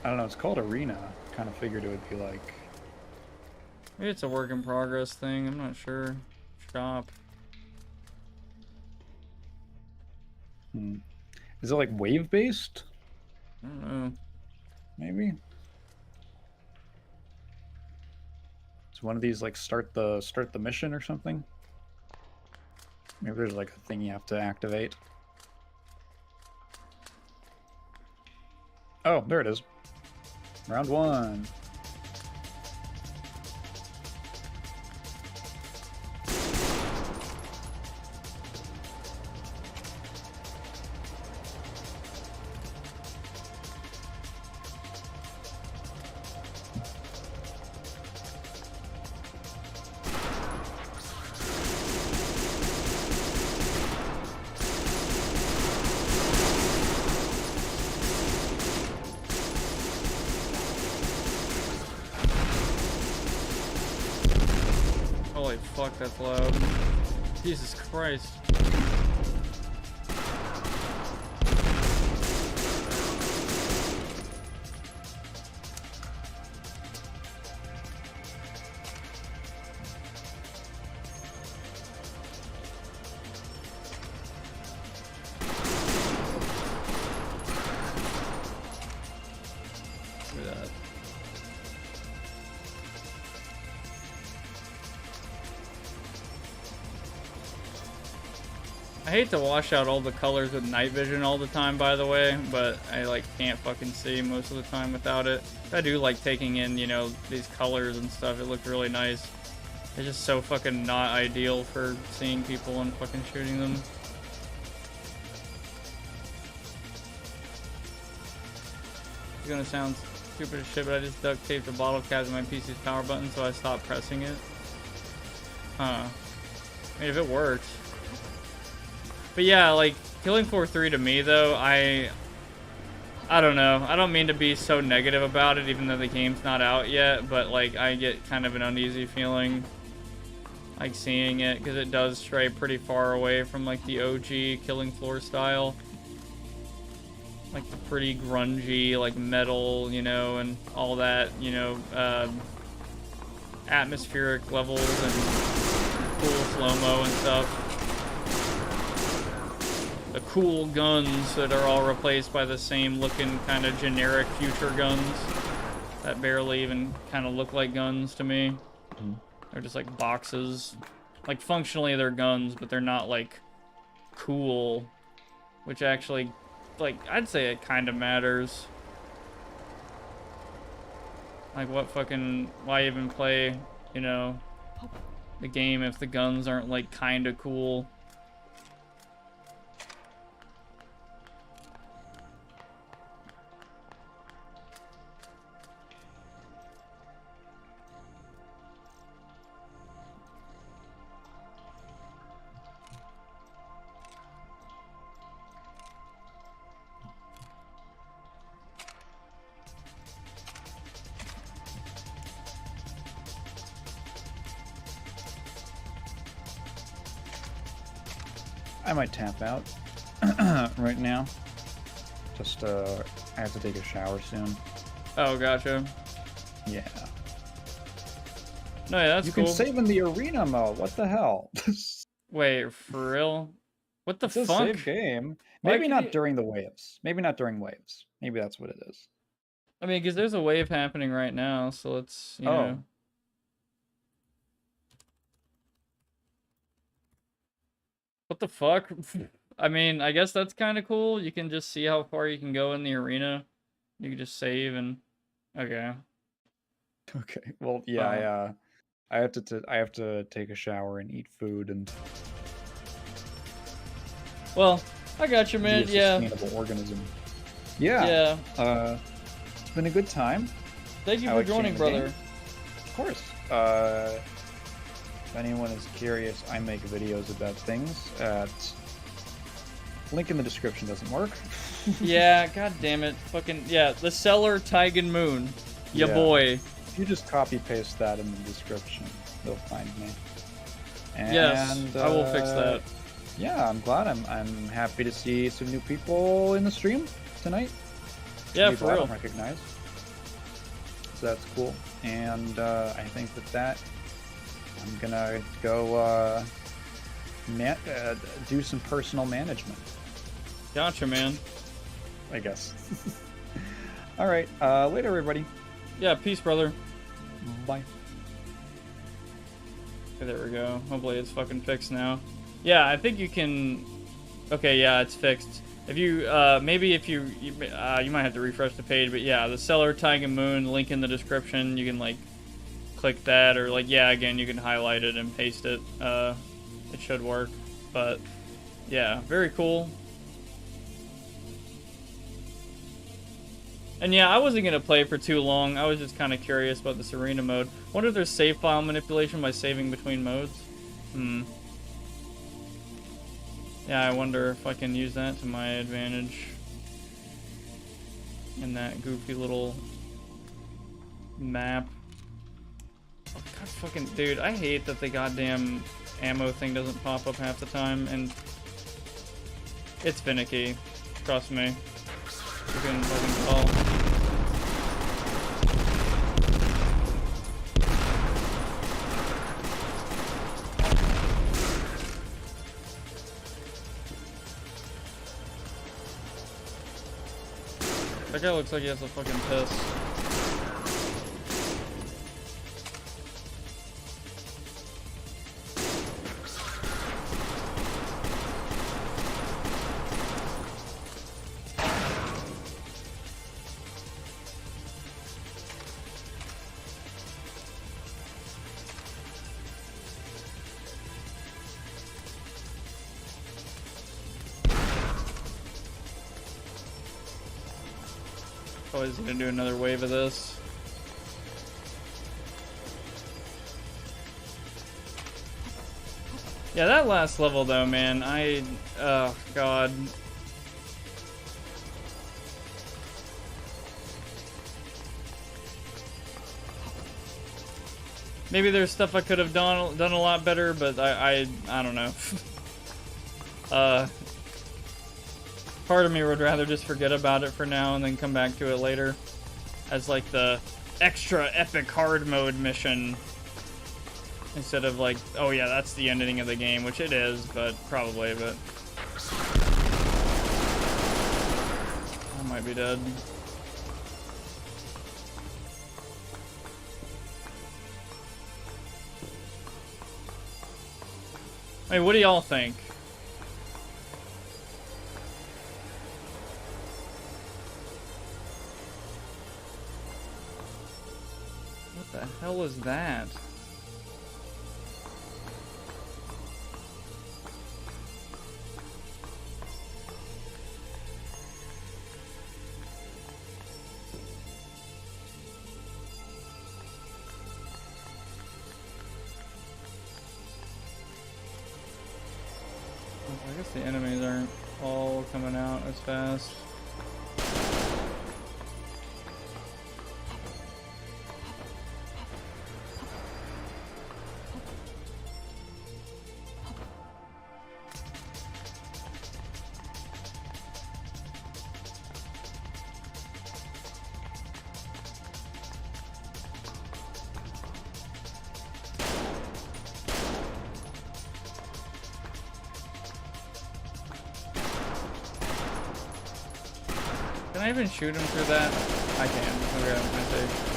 I don't know. It's called Arena. Kind of figured it would be like. Maybe it's a work in progress thing. I'm not sure. Shop. Is it like wave based? I don't know. Maybe. It's one of these like start the mission or something. Maybe there's like a thing you have to activate. Oh, there it is. Round 1. Holy fuck, that's loud. Jesus Christ. Look at that. I hate to wash out all the colors with night vision all the time, by the way, but I like can't fucking see most of the time without it. I do like taking in, you know, these colors and stuff. It looked really nice. It's just so fucking not ideal for seeing people and fucking shooting them. It's gonna sound stupid as shit, but I just duct taped the bottle cap to my PC's power button so I stopped pressing it. Huh. I mean, if it works. But yeah, like, Killing Floor 3 to me, though, I don't know. I don't mean to be so negative about it, even though the game's not out yet, but, like, I get kind of an uneasy feeling, like, seeing it, because it does stray pretty far away from, like, the OG Killing Floor style. Like, the pretty grungy, like, metal, you know, and all that, you know, atmospheric levels and cool slow-mo and stuff. The cool guns that are all replaced by the same looking kind of generic future guns that barely even kind of look like guns to me. They're just like boxes. Like functionally they're guns, but they're not like cool, which actually, like, I'd say it kind of matters. Like why even play, you know, the game if the guns aren't like kind of cool? I might tap out right now. Just I have to take a shower soon. Oh, gotcha. Yeah. No, yeah, that's you cool. can save in the arena mode. What the hell? Wait, for real? What the It's a fuck? save game. Why Maybe can not you- during the waves. Maybe not during waves. Maybe that's what it is. I mean, because there's a wave happening right now, so let's, you know. What the fuck? I mean, I guess that's kind of cool. You can just see how far you can go in the arena. You can just save and... Okay. Okay. Well, yeah, I have to take a shower and eat food and Well, I got you, man. be a Yeah. sustainable organism. Yeah. Yeah. It's been a good time. Thank you I for like joining, seeing the brother. game. Of course. If anyone is curious, I make videos about things at... Link in the description doesn't work. Yeah, god damn it. Fucking, yeah, the seller Tigan Moon. Ya Yeah. boy. If you just copy paste that in the description, you'll find me. Yes, I will fix that. Yeah, I'm glad. I'm happy to see some new people in the stream tonight. Yeah, People for I real. don't recognize. So that's cool. And I think that I'm gonna go do some personal management, Gotcha, man. I guess. All right. Later, everybody. Yeah, peace, brother. Bye. Okay, there we go. Hopefully it's fucking fixed now. Yeah, I think you can... Okay, yeah, it's fixed. If you, maybe if you might have to refresh the page, but yeah, the seller tag and moon, link in the description, you can, like, click that, or, like, yeah, again, you can highlight it and paste it. It should work, but, yeah, very cool. And yeah, I wasn't going to play for too long. I was just kind of curious about this arena mode. Wonder if there's save file manipulation by saving between modes? Yeah, I wonder if I can use that to my advantage in that goofy little map. Oh, God fucking... Dude, I hate that the goddamn ammo thing doesn't pop up half the time, and it's finicky. Trust me. You can fucking tell. That guy looks like he has a fucking piss. Oh, he's gonna do another wave of this. Yeah, that last level though, man, oh god. Maybe there's stuff I could have done a lot better, but I don't know. Part of me would rather just forget about it for now and then come back to it later as like the extra epic hard mode mission instead of like, oh yeah, that's the ending of the game, which it is, but probably, but I might be dead. I mean, what do y'all think? What the hell is that? I guess the enemies aren't all coming out as fast. Can I even shoot him through that? I can. Okay, I see.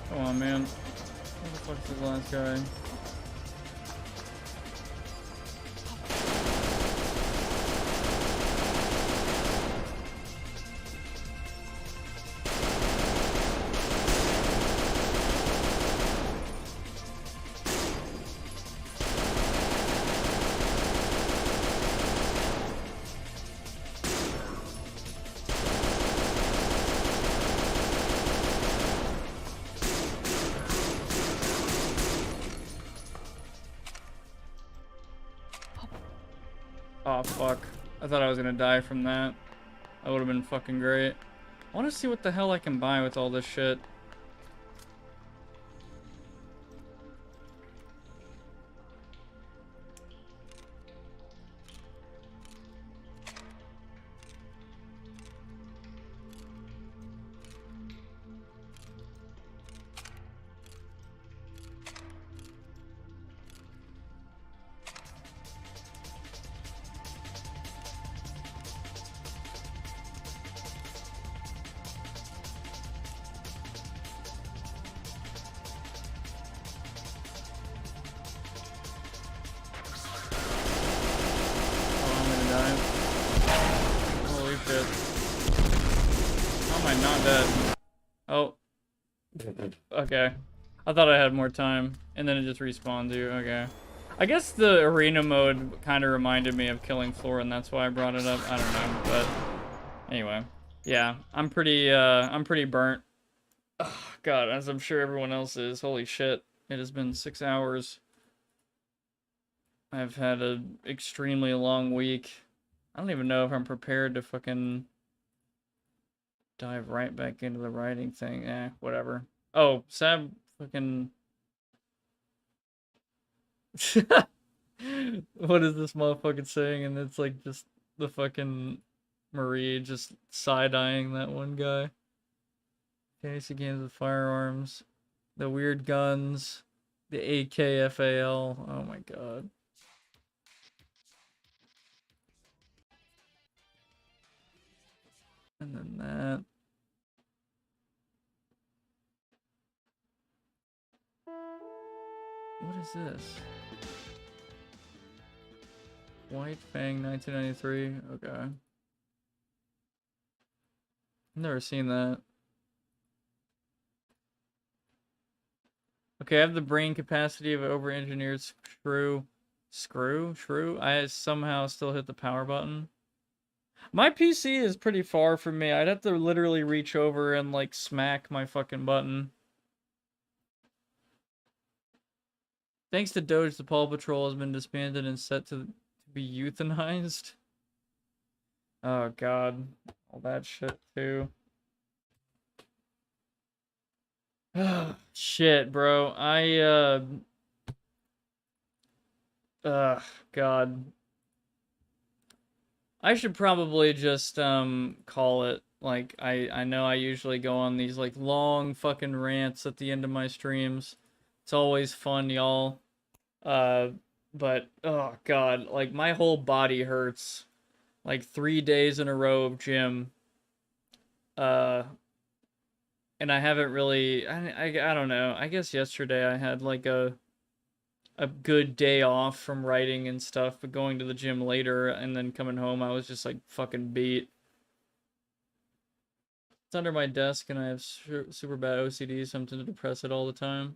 Come on, man. Where the fuck is this last guy? Oh, fuck. I thought I was gonna die from that. That would have been fucking great. I want to see what the hell I can buy with all this shit. Holy shit. How am I not dead? Oh. Okay. I thought I had more time. And then it just respawned you. Okay. I guess the arena mode kind of reminded me of Killing Floor, and that's why I brought it up. I don't know, but anyway. Yeah, I'm pretty burnt. Oh, God, as I'm sure everyone else is. Holy shit. It has been 6 hours. I've had an extremely long week. I don't even know if I'm prepared to fucking dive right back into the writing thing. Whatever. Oh, Sab fucking... What is this motherfucking saying? And it's like just the fucking Marie just side-eyeing that one guy. Fantasy games with firearms. The weird guns. The A.K.F.A.L. Oh my god. And then that. What is this? White Fang 1993. Okay. I've never seen that. Okay, I have the brain capacity of an over-engineered shrew. Shrew? I somehow still hit the power button. My PC is pretty far from me. I'd have to literally reach over and, like, smack my fucking button. Thanks to Doge, the Paw Patrol has been disbanded and set to be euthanized. Oh, God. All that shit, too. Shit, bro. God. I should probably just, call it. Like, I know I usually go on these, like, long fucking rants at the end of my streams. It's always fun, y'all. But, oh, God. Like, my whole body hurts. Like, 3 days in a row of gym. And I haven't really... I don't know. I guess yesterday I had, like, a good day off from writing and stuff, but going to the gym later and then coming home, I was just like fucking beat. It's under my desk and I have super bad OCD, so I'm tempted to press it all the time.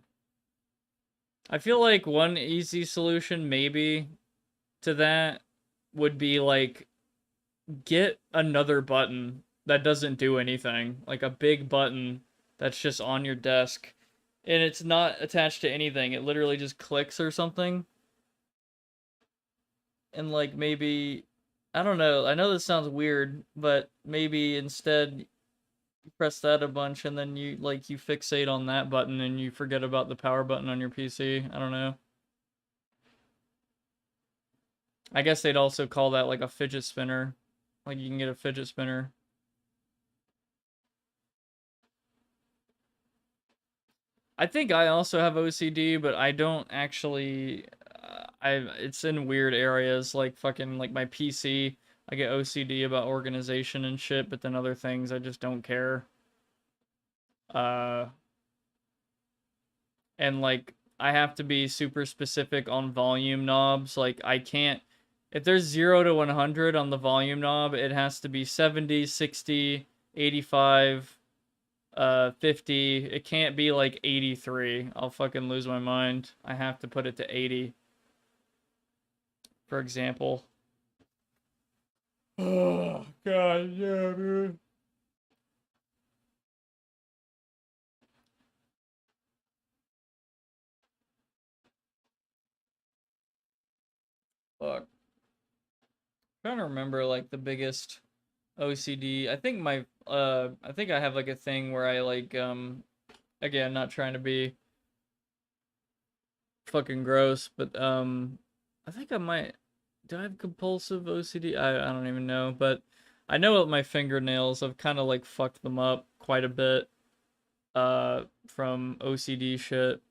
I feel like one easy solution maybe to that would be like get another button that doesn't do anything, like a big button that's just on your desk and it's not attached to anything. It literally just clicks or something. And like maybe I don't know. I know this sounds weird, but maybe instead you press that a bunch and then you fixate on that button and you forget about the power button on your PC. I don't know. I guess they'd also call that like a fidget spinner. Like you can get a fidget spinner. I think I also have OCD, but I don't actually it's in weird areas like fucking like my PC. I get OCD about organization and shit, but then other things I just don't care. And like I have to be super specific on volume knobs. Like I can't if there's 0 to 100 on the volume knob, it has to be 70, 60, 85, 50. It can't be like 83. I'll fucking lose my mind. I have to put it to 80. For example. Oh, God, yeah, man. Fuck. trying to remember like the biggest OCD. I think I think I have like a thing where I like again, not trying to be fucking gross, but I think I might, do I have compulsive OCD? I don't even know, but I know with my fingernails I've kind of like fucked them up quite a bit from OCD shit.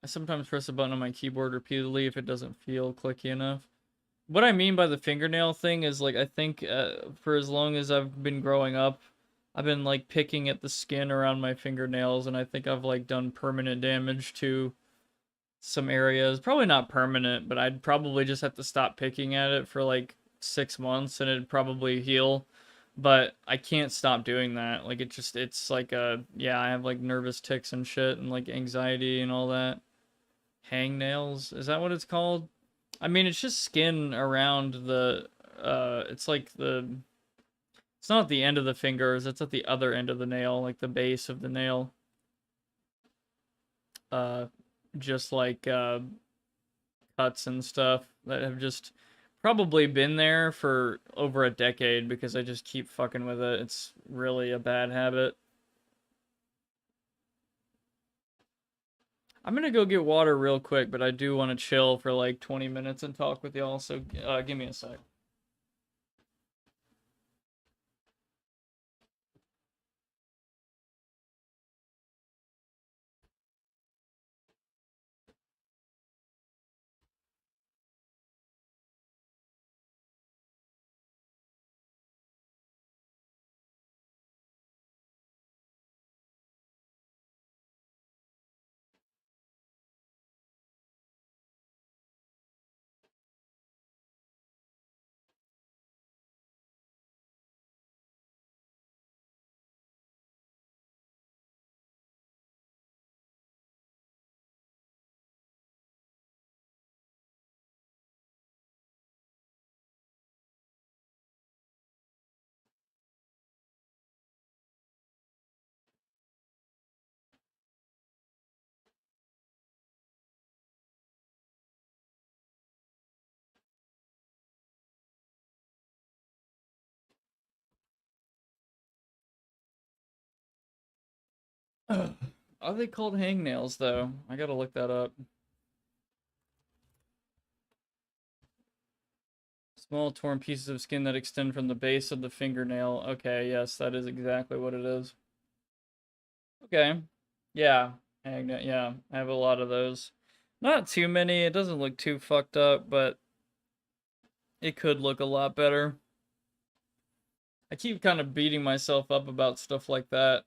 I sometimes press a button on my keyboard repeatedly if it doesn't feel clicky enough. What I mean by the fingernail thing is like I think for as long as I've been growing up, I've been like picking at the skin around my fingernails, and I think I've like done permanent damage to some areas. Probably not permanent, but I'd probably just have to stop picking at it for like 6 months and it'd probably heal. But I can't stop doing that. Like it's like yeah, I have like nervous tics and shit and like anxiety and all that. Hangnails, is that what it's called? I mean, it's just skin around the it's like it's not the end of the fingers, it's at the other end of the nail, like the base of the nail. Uh just like cuts and stuff that have just probably been there for over a decade because I just keep fucking with it. It's really a bad habit. I'm gonna go get water real quick, but I do want to chill for like 20 minutes and talk with y'all, so give me a sec. Are they called hangnails though? I gotta look that up. Small torn pieces of skin that extend from the base of the fingernail. Okay, yes, that is exactly what it is. Okay. Yeah. Hangnail. Yeah, I have a lot of those. Not too many. It doesn't look too fucked up, but it could look a lot better. I keep kind of beating myself up about stuff like that.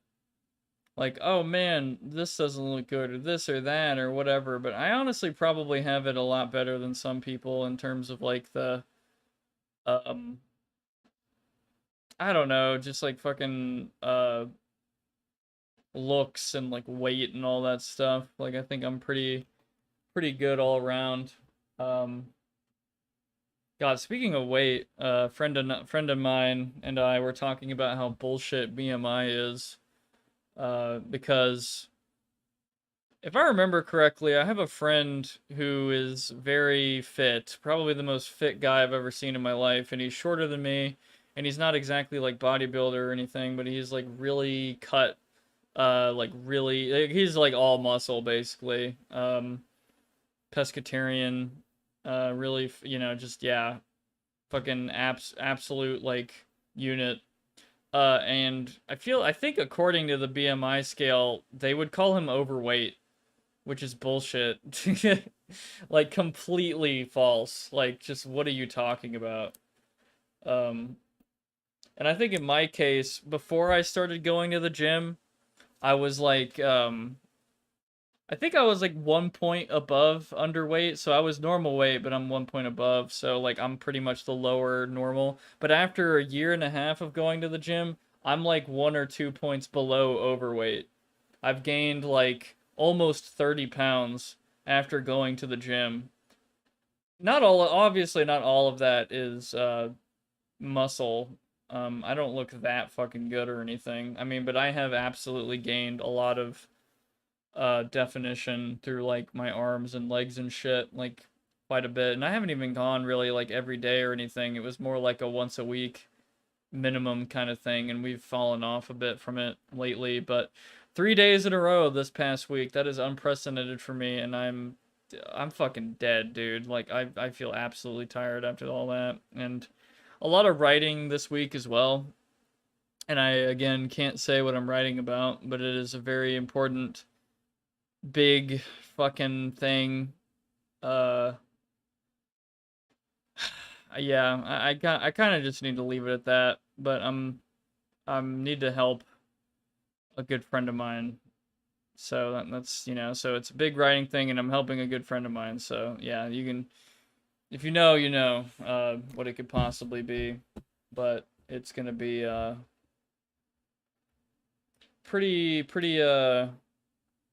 Like, oh man, this doesn't look good, or this or that, or whatever. But I honestly probably have it a lot better than some people in terms of like the, um, I don't know, just like fucking, looks and like weight and all that stuff. Like, I think I'm pretty good all around. Um, God, speaking of weight, friend of mine and I were talking about how bullshit BMI is. Because if I remember correctly, I have a friend who is very fit, probably the most fit guy I've ever seen in my life, and he's shorter than me, and he's not exactly like bodybuilder or anything, but he's like really cut, like really, like, he's like all muscle basically. Pescatarian, really, you know, just yeah, fucking absolute like unit. And I think according to the BMI scale, they would call him overweight, which is bullshit. Like completely false. Like just what are you talking about? Um, and I think in my case, before I started going to the gym, I was like I think I was like 1 point above underweight, so I was normal weight, but I'm 1 point above, so like I'm pretty much the lower normal. But after a year and a half of going to the gym, I'm like 1 or 2 points below overweight. I've gained like almost 30 pounds after going to the gym. Not all, obviously, not all of that is muscle. I don't look that fucking good or anything. I mean, but I have absolutely gained a lot of definition through like my arms and legs and shit. Like quite a bit, and I haven't even gone really like every day or anything. It was more like a once a week minimum kind of thing, and we've fallen off a bit from it lately. But 3 days in a row this past week, that is unprecedented for me, and I'm fucking dead, dude. Like I feel absolutely tired after all that, and a lot of writing this week as well. And I again can't say what I'm writing about, but it is a very important, big fucking thing. Uh, yeah, I kind of just need to leave it at that. But I need to help a good friend of mine. So that's so it's a big writing thing, and I'm helping a good friend of mine. So yeah, you can, if you know, what it could possibly be, but it's gonna be pretty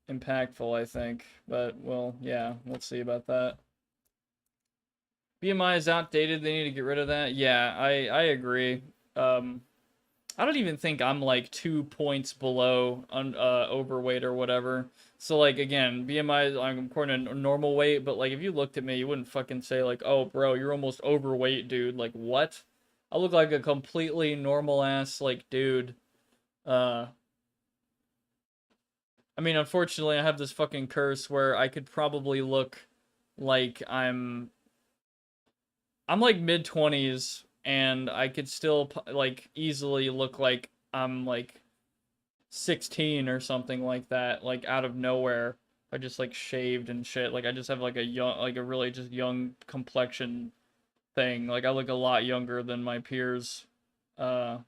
impactful, I think. But well, yeah, let's see about that. BMI is outdated. They need to get rid of that. Yeah, I agree. I don't even think I'm like 2 points below overweight or whatever. So like again, BMI, I'm according to normal weight, but like if you looked at me, you wouldn't fucking say like, "Oh, bro, you're almost overweight, dude." Like what? I look like a completely normal ass like dude. Uh, I mean, unfortunately, I have this fucking curse where I could probably look like I'm like mid-20s, and I could still like easily look like I'm like 16 or something like that, like out of nowhere. I just like shaved and shit. Like I just have like a young, like a really just young complexion thing. Like I look a lot younger than my peers. Uh,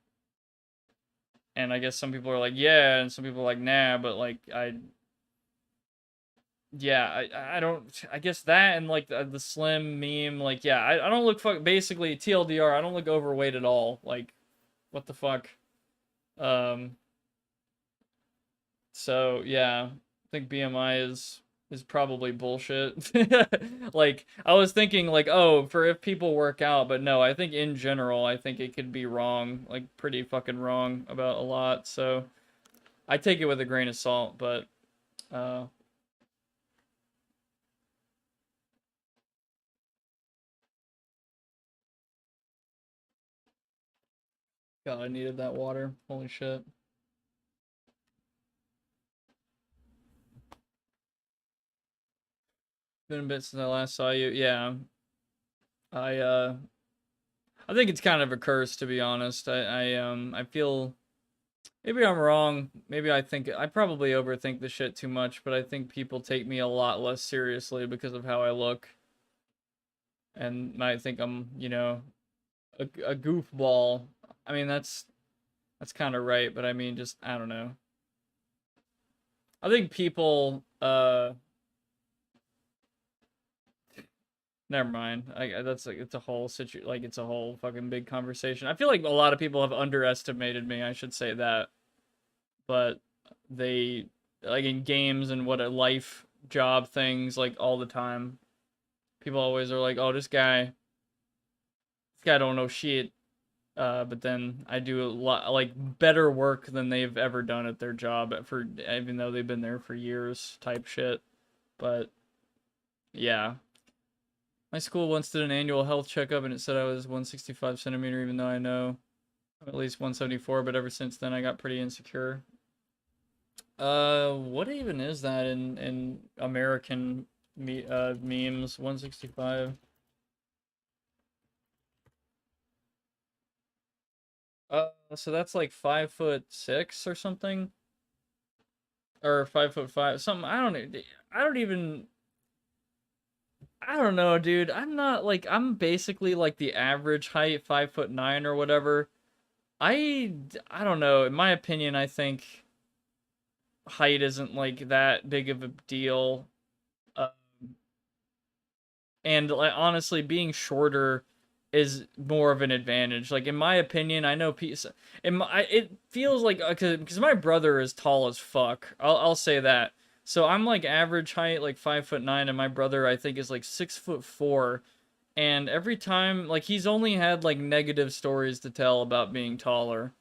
and I guess some people are like, yeah, and some people are like, nah, but like yeah, I don't, I guess that and like the slim meme, like yeah, I don't look basically TLDR, I don't look overweight at all. Like what the fuck? Um, so yeah, I think BMI is probably bullshit. Like I was thinking like, oh, for if people work out, but no, I think in general, I think it could be wrong, like pretty fucking wrong about a lot. So I take it with a grain of salt, but uh God, I needed that water. Holy shit. Been a bit since I last saw you. Yeah. I I think it's kind of a curse, to be honest. I feel maybe I'm wrong. Maybe I probably overthink the shit too much, but I think people take me a lot less seriously because of how I look. And might think I'm, a goofball. I mean, that's kind of right, but I mean just I don't know. I think people never mind. That's like it's a whole like it's a whole fucking big conversation. I feel like a lot of people have underestimated me. I should say that, but they like in games and what a life job things like all the time. People always are like, "Oh, this guy don't know shit." But then I do a lot like better work than they've ever done at their job for even though they've been there for years type shit. But yeah. My school once did an annual health checkup and it said I was 165 centimeter, even though I know I'm at least 174, but ever since then I got pretty insecure. What even is that in American memes? 165. So that's like 5'6" or something, or 5'5", something. I don't know, dude. I'm not like I'm basically like the average height, 5'9" or whatever. I don't know. In my opinion, I think height isn't like that big of a deal. Uh, and like, honestly, being shorter is more of an advantage. Like in my opinion, I know it feels like because my brother is tall as fuck. I'll say that. So I'm like average height, like 5'9", and my brother I think is like 6'4". And every time, like he's only had like negative stories to tell about being taller,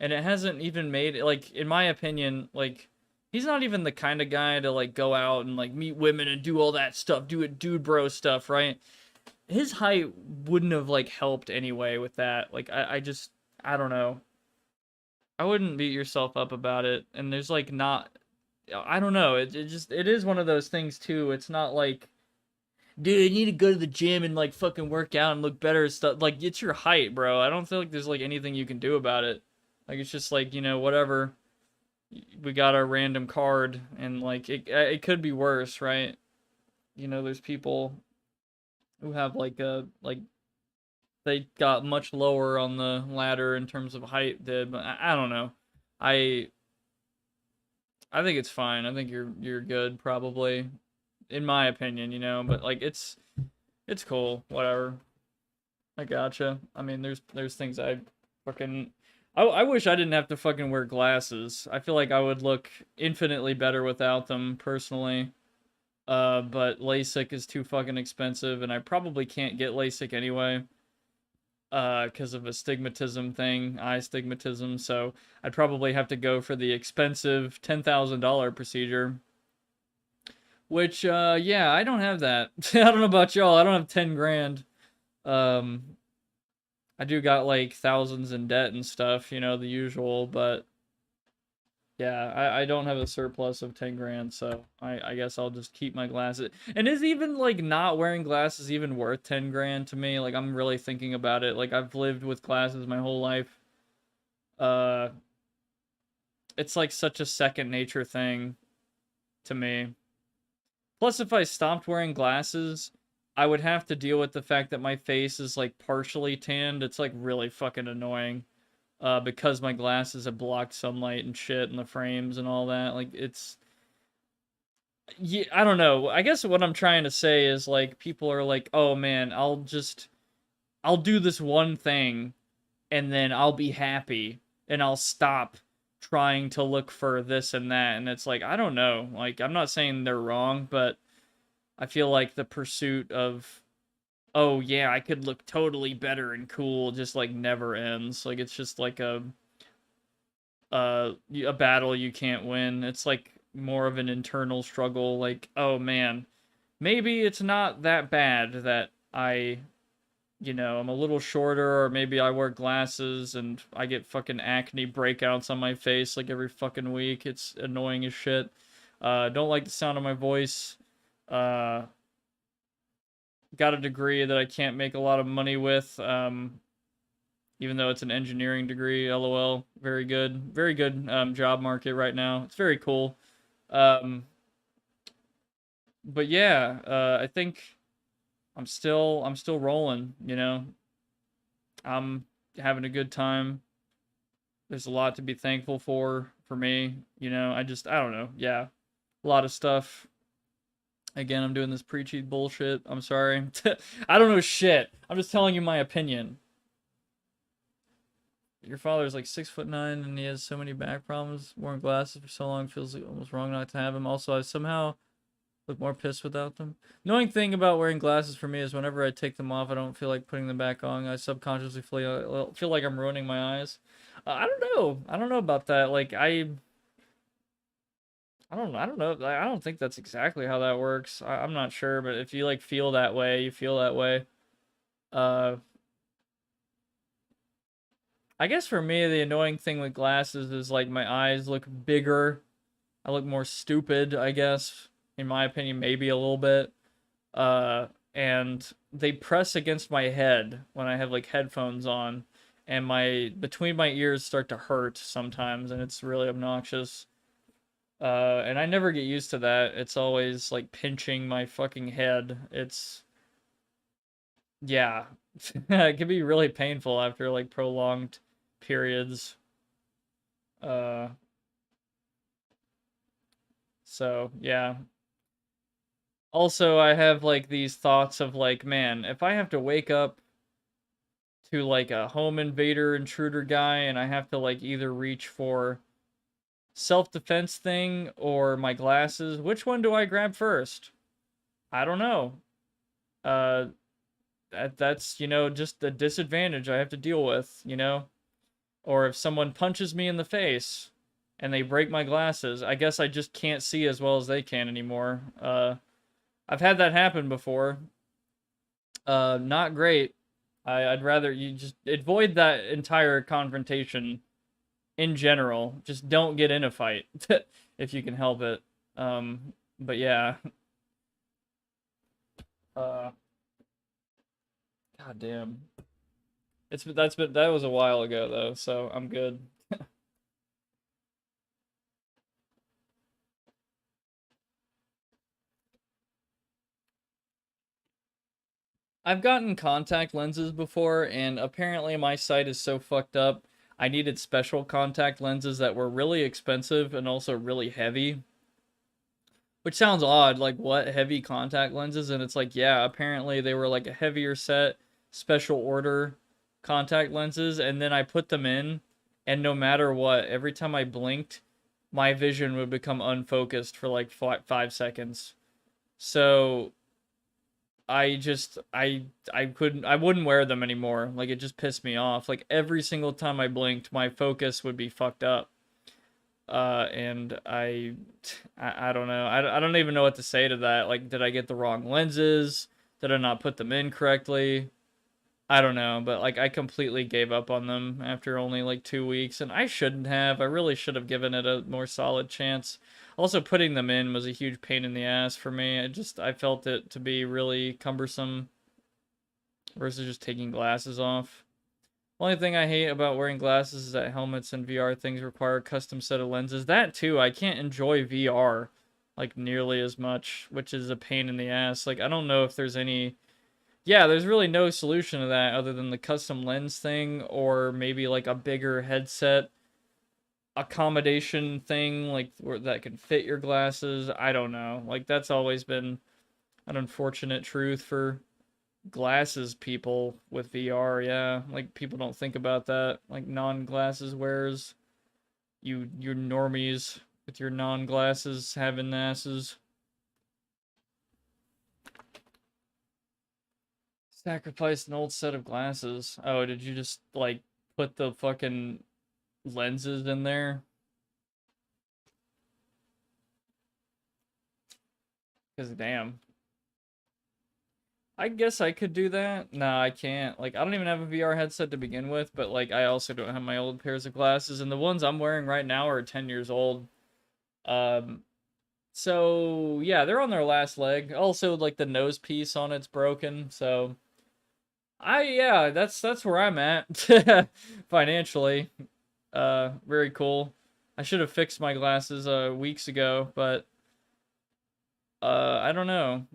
and it hasn't even made it like in my opinion like he's not even the kind of guy to like go out and like meet women and do all that stuff, do it dude bro stuff, right? His height wouldn't have like helped anyway with that. Like I just I don't know. I wouldn't beat yourself up about it. And there's like not I don't know. It is one of those things too. It's not like dude, you need to go to the gym and like fucking work out and look better and stuff. Like it's your height, bro. I don't feel like there's like anything you can do about it. Like it's just like, you know, whatever. We got our random card and like it could be worse, right? You know, there's people who have like a like they got much lower on the ladder in terms of height did, but I don't know. I I think it's fine. I think you're good probably in my opinion, you know, but like it's cool, whatever. I gotcha. I mean, there's things I fucking I wish I didn't have to fucking wear glasses. I feel like I would look infinitely better without them personally. But LASIK is too fucking expensive and I probably can't get LASIK anyway. Because of a stigmatism thing, eye stigmatism, so I'd probably have to go for the expensive $10,000 procedure. Which, yeah, I don't have that. I don't know about y'all. I don't have 10 grand. Um, I do got like thousands in debt and stuff, you know, the usual, but yeah, I don't have a surplus of 10 grand, so I guess I'll just keep my glasses. And is even like not wearing glasses even worth 10 grand to me? Like I'm really thinking about it. Like I've lived with glasses my whole life. Uh, it's like such a second nature thing to me. Plus, if I stopped wearing glasses, I would have to deal with the fact that my face is like partially tanned. It's like really fucking annoying. Because my glasses have blocked sunlight and shit and the frames and all that. Like it's yeah, I don't know. I guess what I'm trying to say is like people are like, "Oh man, I'll do this one thing and then I'll be happy and I'll stop trying to look for this and that." And it's like, I don't know. Like I'm not saying they're wrong, but I feel like the pursuit of oh yeah, I could look totally better and cool just like never ends. Like it's just like a battle you can't win. It's like more of an internal struggle like, oh man, maybe it's not that bad that I, you know, I'm a little shorter or maybe I wear glasses and I get fucking acne breakouts on my face like every fucking week. It's annoying as shit. Don't like the sound of my voice. Uh got a degree that I can't make a lot of money with. Even though it's an engineering degree, lol. Very good. Very good job market right now. It's very cool. Um, but yeah, I think I'm still rolling, you know. I'm having a good time. There's a lot to be thankful for me, you know. I don't know. Yeah. A lot of stuff. Again, I'm doing this preachy bullshit. I'm sorry. I don't know shit. I'm just telling you my opinion. Your father's like 6'9" and he has so many back problems. Wearing glasses for so long feels like almost wrong not to have them. Also, I somehow look more pissed without them. Annoying thing about wearing glasses for me is whenever I take them off, I don't feel like putting them back on. I subconsciously feel like I'm ruining my eyes. I don't know. I don't know about that. Like I don't know. I don't think that's exactly how that works. I'm not sure, but if you like feel that way, you feel that way. Uh, I guess for me, the annoying thing with glasses is like my eyes look bigger. I look more stupid, I guess, in my opinion, maybe a little bit. And they press against my head when I have like headphones on, and my between my ears start to hurt sometimes, and it's really obnoxious. And I never get used to that. It's always like pinching my fucking head. It's yeah, it can be really painful after like prolonged periods. Uh, so yeah. Also, I have like these thoughts of like, man, if I have to wake up to like a home invader intruder guy and I have to like either reach for self-defense thing or my glasses, which one do I grab first? I don't know. Uh that's, you know, just a disadvantage I have to deal with, you know? Or if someone punches me in the face, and they break my glasses. I guess I just can't see as well as they can anymore. I've had that happen before. Not great. I'd rather you just avoid that entire confrontation in general. Just don't get in a fight if you can help it. But yeah. God damn. That was a while ago though, so I'm good. I've gotten contact lenses before, and apparently my sight is so fucked up. I needed special contact lenses that were really expensive and also really heavy. Which sounds odd, like what, heavy contact lenses? And it's like, yeah, apparently they were like a heavier set, special order contact lenses, and then I put them in, and no matter what, every time I blinked, my vision would become unfocused for like 5 seconds. So I wouldn't wear them anymore. Like it just pissed me off. Like every single time I blinked, my focus would be fucked up. And I don't know. I don't even know what to say to that. Like, did I get the wrong lenses? Did I not put them in correctly? I don't know, but like I completely gave up on them after only like 2 weeks, and I shouldn't have. I really should have given it a more solid chance. Also, putting them in was a huge pain in the ass for me. I felt it to be really cumbersome versus just taking glasses off. Only thing I hate about wearing glasses is that helmets and VR things require a custom set of lenses. That too, I can't enjoy VR like nearly as much, which is a pain in the ass. Like I don't know if there's any. Yeah, there's really no solution to that other than the custom lens thing, or maybe like a bigger headset accommodation thing, like where that can fit your glasses. I don't know. Like that's always been an unfortunate truth for glasses people with VR. Yeah, like people don't think about that. Like non-glasses wearers, you normies with your non-glasses having asses. Sacrificed an old set of glasses. Oh, did you just like put the fucking lenses in there? Cause damn. I guess I could do that. No, I can't. Like, I don't even have a VR headset to begin with, but like, I also don't have my old pairs of glasses, and the ones I'm wearing right now are 10 years old. Um, so yeah, they're on their last leg. Also, like the nose piece on it's broken, so yeah, that's where I'm at financially. Very cool. I should have fixed my glasses weeks ago, but I don't know.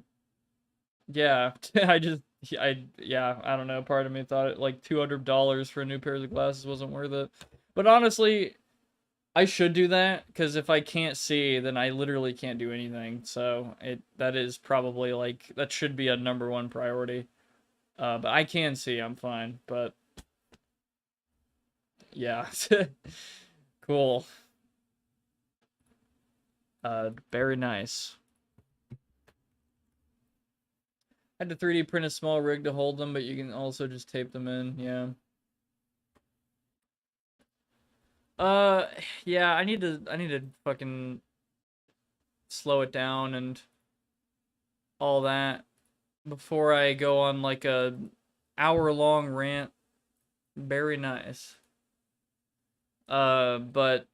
Yeah, I don't know. Part of me thought it like $200 for a new pair of glasses wasn't worth it. But honestly, I should do that because if I can't see, then I literally can't do anything. So that is probably like that should be a #1 priority. But I can see, I'm fine. But yeah, cool. Very nice. I had to 3D print a small rig to hold them, but you can also just tape them in. Yeah. Yeah, I need to fucking slow it down and all that before I go on like a hour-long rant. Very nice. But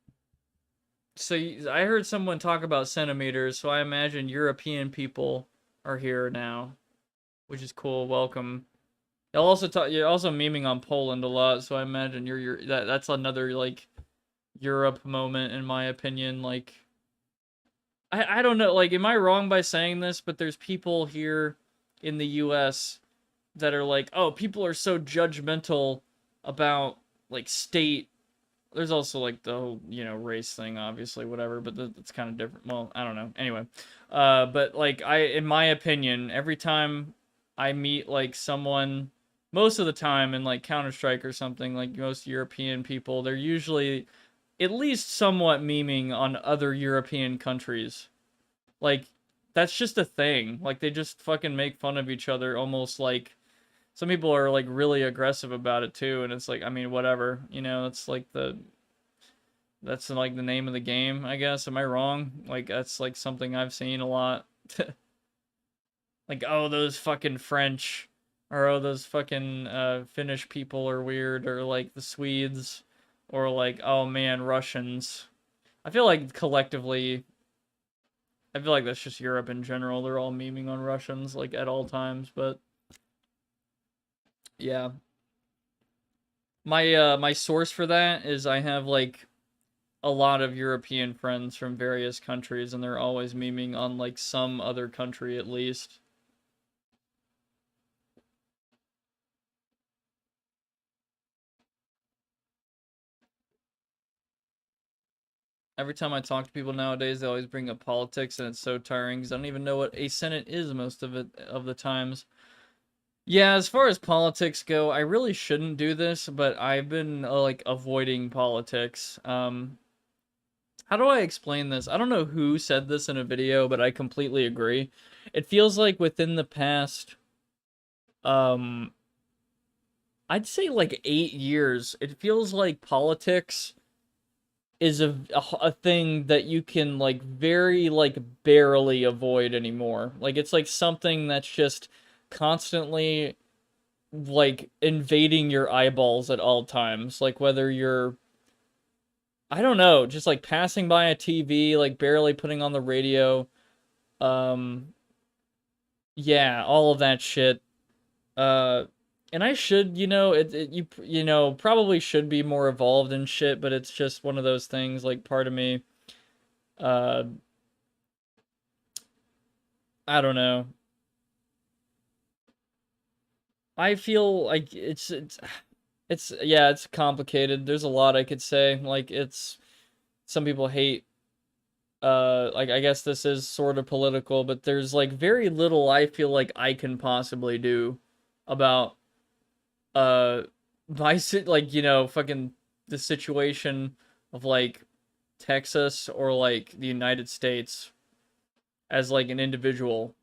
so I heard someone talk about centimeters, so I imagine European people are here now, which is cool. Welcome. You're also memeing on Poland a lot, so I imagine that's another like Europe moment in my opinion. Like I don't know, like am I wrong by saying this, but there's people here in the US that are like, "Oh, people are so judgmental about like state." There's also like the whole, race thing obviously, whatever, but that's kind of different. Well, I don't know. Anyway, but like in my opinion, every time I meet like someone, most of the time in like Counter-Strike or something, like most European people, they're usually at least somewhat memeing on other European countries. Like, that's just a thing. Like, they just fucking make fun of each other almost like. Some people are like really aggressive about it too, and it's like, I mean, whatever. It's like That's like the name of the game, I guess. Am I wrong? Like that's like something I've seen a lot. Like, oh, those fucking French, or oh, those fucking Finnish people are weird, or like the Swedes, or like, oh man, Russians. I feel like collectively, I feel like that's just Europe in general. They're all memeing on Russians like at all times, but yeah. My source for that is I have like a lot of European friends from various countries, and they're always memeing on like some other country at least. Every time I talk to people nowadays, they always bring up politics, and it's so tiring because I don't even know what a Senate is most of the times. Yeah, as far as politics go, I really shouldn't do this, but I've been like avoiding politics. How do I explain this? I don't know who said this in a video, but I completely agree. It feels like within the past, um, I'd say like 8 years, it feels like politics is a thing that you can like very like barely avoid anymore. Like it's like something that's just constantly like invading your eyeballs at all times. Like whether you're I don't know, just like passing by a TV, like barely putting on the radio. Um yeah, all of that shit. Uh and I should, you know, probably should be more evolved and shit, but it's just one of those things like part of me uh I don't know. I feel like it's yeah, it's complicated. There's a lot I could say. Like it's some people hate like I guess this is sort of political, but there's like very little I feel like I can possibly do about uh like, you know, fucking the situation of like Texas or like the United States as like an individual.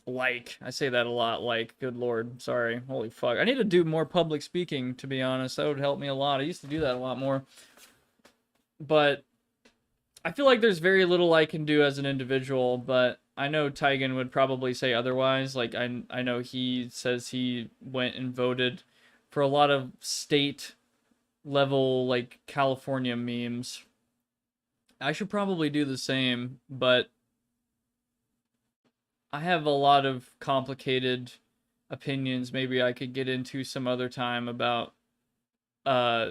Like, I say that a lot, like, good lord, sorry, holy fuck. I need to do more public speaking, to be honest. That would help me a lot. I used to do that a lot more. But I feel like there's very little I can do as an individual, but I know Tigan would probably say otherwise. Like, I know he says he went and voted for a lot of state level, like, California memes. I should probably do the same, but I have a lot of complicated opinions maybe I could get into some other time about uh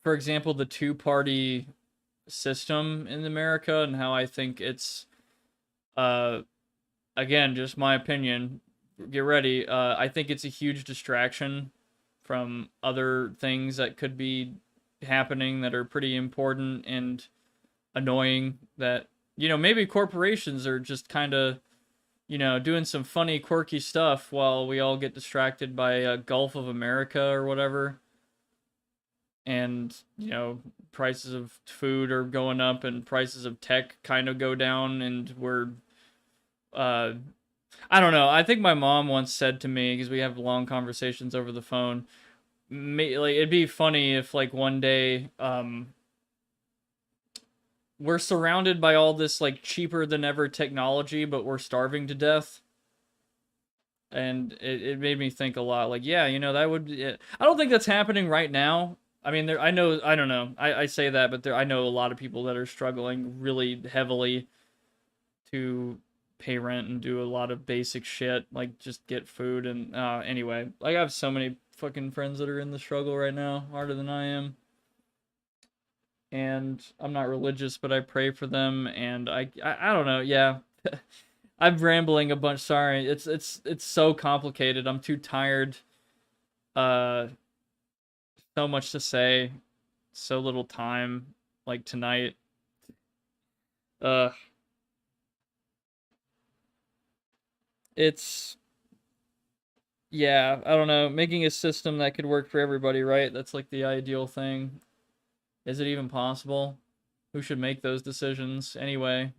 for example the two-party system in America and how I think it's uh again just my opinion, get ready, I think it's a huge distraction from other things that could be happening that are pretty important and annoying that you know maybe corporations are just kind of you know, doing some funny, quirky stuff while we all get distracted by Gulf of America or whatever. And, you know, prices of food are going up and prices of tech kind of go down. And uh, I don't know. I think my mom once said to me, because we have long conversations over the phone, like, it'd be funny if, like, one day, we're surrounded by all this, like, cheaper than ever technology, but we're starving to death. And it made me think a lot like yeah you know that would I don't think that's happening right now. I mean there I know I don't know I say that but there I know a lot of people that are struggling really heavily to pay rent and do a lot of basic shit like just get food and anyway like I have so many fucking friends that are in the struggle right now harder than I am, and I'm not religious but I pray for them and I don't know yeah. I'm rambling a bunch. Sorry. It's so complicated. I'm too tired. Uh, so much to say. So little time. Like tonight. Uh, it's yeah. I don't know. Making a system that could work for everybody, right? That's like the ideal thing. Is it even possible? Who should make those decisions anyway?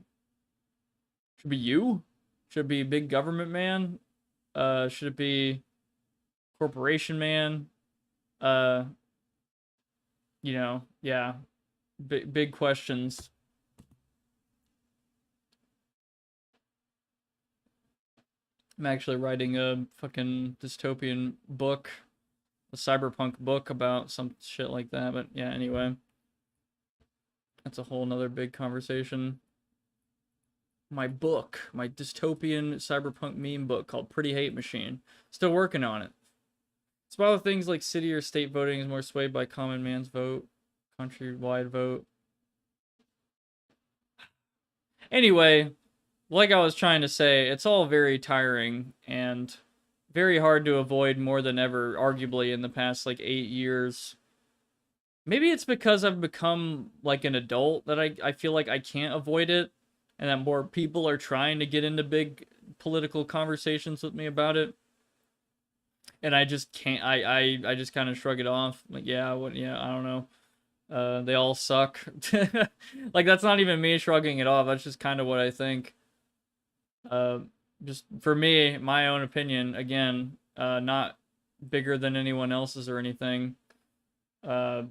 Should it be you? Should it be big government man? Should it be corporation man? Uh, you know, yeah. big questions. I'm actually writing a fucking dystopian book, a cyberpunk book about some shit like that. But yeah, anyway, that's a whole nother big conversation. My book, my dystopian cyberpunk meme book called Pretty Hate Machine. Still working on it. It's about things like city or state voting is more swayed by common man's vote, countrywide vote. Anyway, like I was trying to say, it's all very tiring and very hard to avoid more than ever, arguably, in the past like 8 years. Maybe it's because I've become like an adult that I feel like I can't avoid it, and that more people are trying to get into big political conversations with me about it. And I just can't. I just kind of shrug it off. Like, yeah, what? Yeah, I don't know. They all suck. Like, that's not even me shrugging it off. That's just kind of what I think. Just for me, my own opinion. Again, not bigger than anyone else's or anything. It's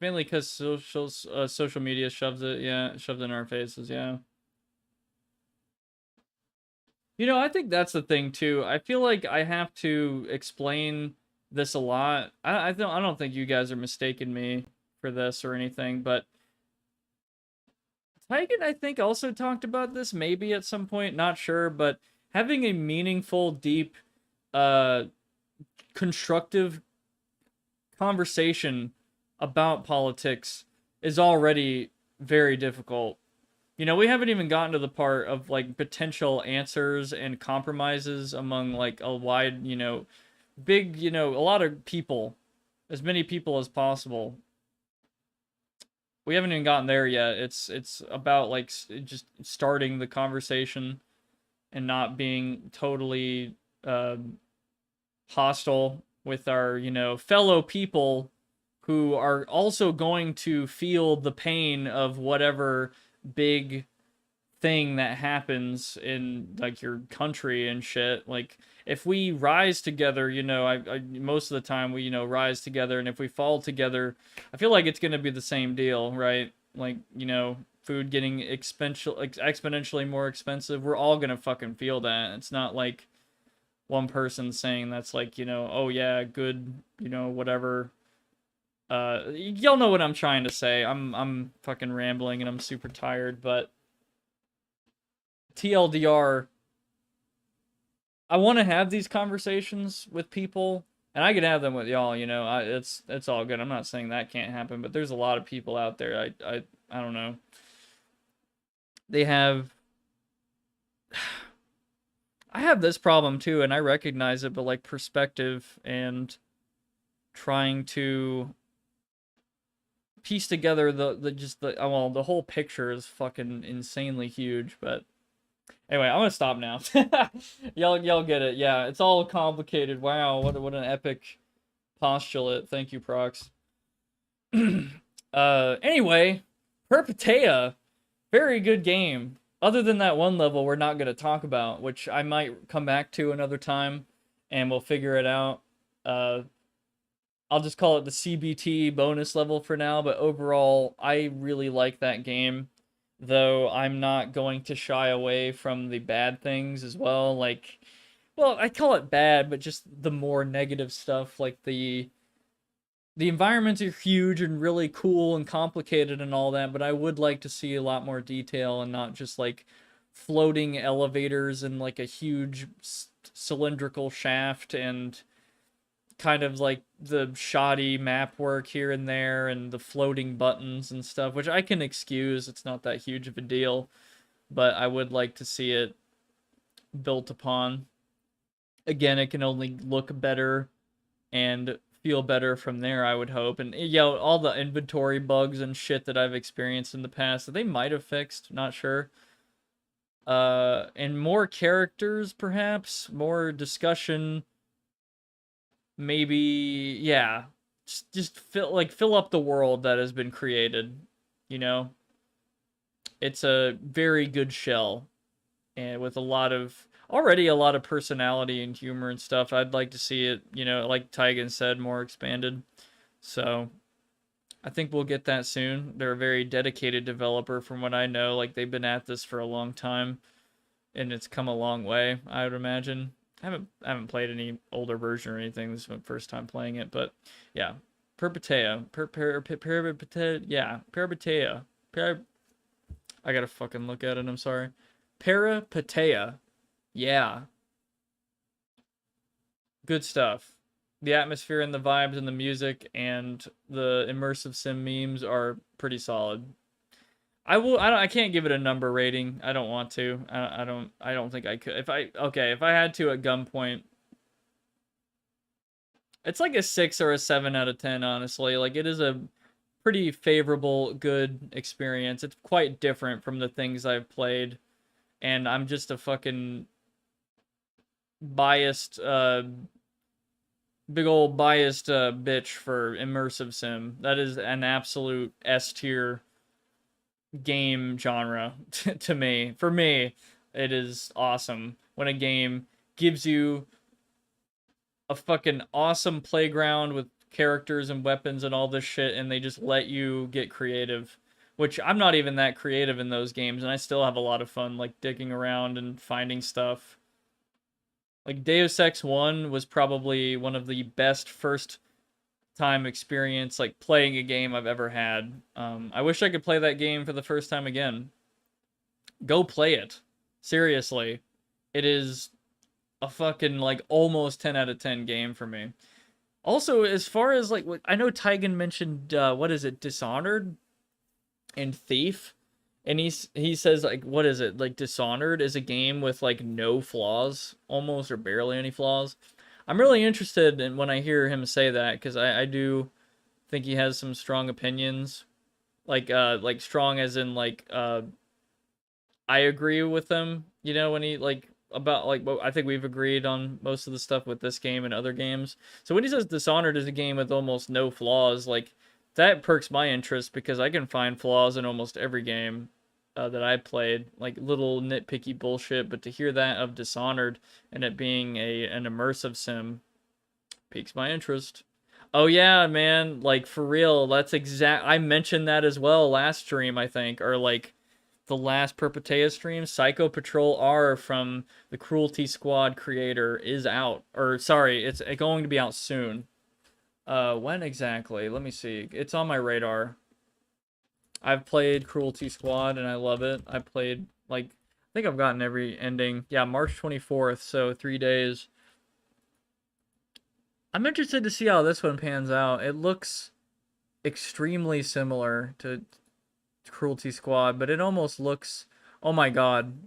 mainly because social media shoves it. Yeah, shoved in our faces. Yeah. You know, I think that's the thing too. I feel like I have to explain this a lot. I don't think you guys are mistaking me for this or anything, but Tigan, I think, also talked about this maybe at some point, not sure, but having a meaningful, deep, uh, constructive conversation about politics is already very difficult. You know, we haven't even gotten to the part of like potential answers and compromises among like a wide, big, a lot of people, as many people as possible. We haven't even gotten there yet. It's about like just starting the conversation and not being totally hostile with our, fellow people who are also going to feel the pain of whatever big thing that happens in like your country and shit. Like, if we rise together, I most of the time we rise together, and if we fall together, I feel like it's gonna be the same deal, right? Like, food getting exponentially more expensive. We're all gonna fucking feel that. It's not like one person saying that's like, oh yeah, good, whatever. Y'all know what I'm trying to say. I'm fucking rambling and I'm super tired, but TLDR, I want to have these conversations with people, and I can have them with y'all. It's all good. I'm not saying that can't happen, but there's a lot of people out there. I don't know. They have. I have this problem too, and I recognize it, but like perspective and trying to piece together the whole picture is fucking insanely huge, but. Anyway, I'm gonna stop now. y'all get it. Yeah, it's all complicated. Wow, what an epic postulate. Thank you, Prox. Anyway, Peripeteia, very good game. Other than that one level we're not gonna talk about, which I might come back to another time, and we'll figure it out. I'll just call it the CBT bonus level for now, but overall, I really like that game. Though I'm not going to shy away from the bad things as well. Like, well, I call it bad, but just the more negative stuff, like the environments are huge and really cool and complicated and all that, but I would like to see a lot more detail and not just like floating elevators and like a huge cylindrical shaft and kind of like the shoddy map work here and there and the floating buttons and stuff, which I can excuse. It's not that huge of a deal, but I would like to see it built upon. Again, it can only look better and feel better from there, I would hope. And all the inventory bugs and shit that I've experienced in the past that they might have fixed, not sure. And more characters, perhaps, more discussion. Maybe, yeah, just fill up the world that has been created. It's a very good shell, and with already a lot of personality and humor and stuff. I'd like to see it, like Tygan said, more expanded. So I think we'll get that soon. They're a very dedicated developer from what I know. Like they've been at this for a long time and it's come a long way, I would imagine. I haven't played any older version or anything. This is my first time playing it, but yeah. Peripeteia. Peripeteia. Yeah, Peripeteia. I gotta fucking look at it, I'm sorry. Peripeteia. Yeah. Good stuff. The atmosphere and the vibes and the music and the immersive sim memes are pretty solid. I can't give it a number rating. I don't want to. I don't think I could. If I had to at gunpoint, it's like a 6 or a 7 out of 10, honestly. Like it is a pretty favorable, good experience. It's quite different from the things I've played, and I'm just a fucking biased big old biased bitch for immersive sim. That is an absolute S tier game genre to me. For me, it is awesome when a game gives you a fucking awesome playground with characters and weapons and all this shit, and they just let you get creative. Which I'm not even that creative in those games, and I still have a lot of fun, like digging around and finding stuff. Like Deus Ex 1 was probably one of the best first time experience, like playing a game I've ever had. I wish I could play that game for the first time again. Go play it. Seriously. It is a fucking like almost 10 out of 10 game for me. Also, as far as like what I know Tigan mentioned what is it, Dishonored and Thief. And he says like what is it? Like Dishonored is a game with like no flaws, almost or barely any flaws. I'm really interested in when I hear him say that because I do think he has some strong opinions. Like strong as in like I agree with them, you know, when he like about like what I think we've agreed on most of the stuff with this game and other games. So when he says Dishonored is a game with almost no flaws, like that perks my interest because I can find flaws in almost every game that I played, like little nitpicky bullshit. But to hear that of Dishonored and it being an immersive sim piques my interest. Oh yeah, man, like for real, that's I mentioned that as well last stream, I think, or like the last Peripeteia stream. Psycho Patrol R from the Cruelty Squad creator is out. Or sorry, it's going to be out soon. When exactly? Let me see. It's on my radar. I've played Cruelty Squad and I love it. I played like I think I've gotten every ending. Yeah, March 24th, so 3 days. I'm interested to see how this one pans out. It looks extremely similar to Cruelty Squad, but it almost looks... Oh my god.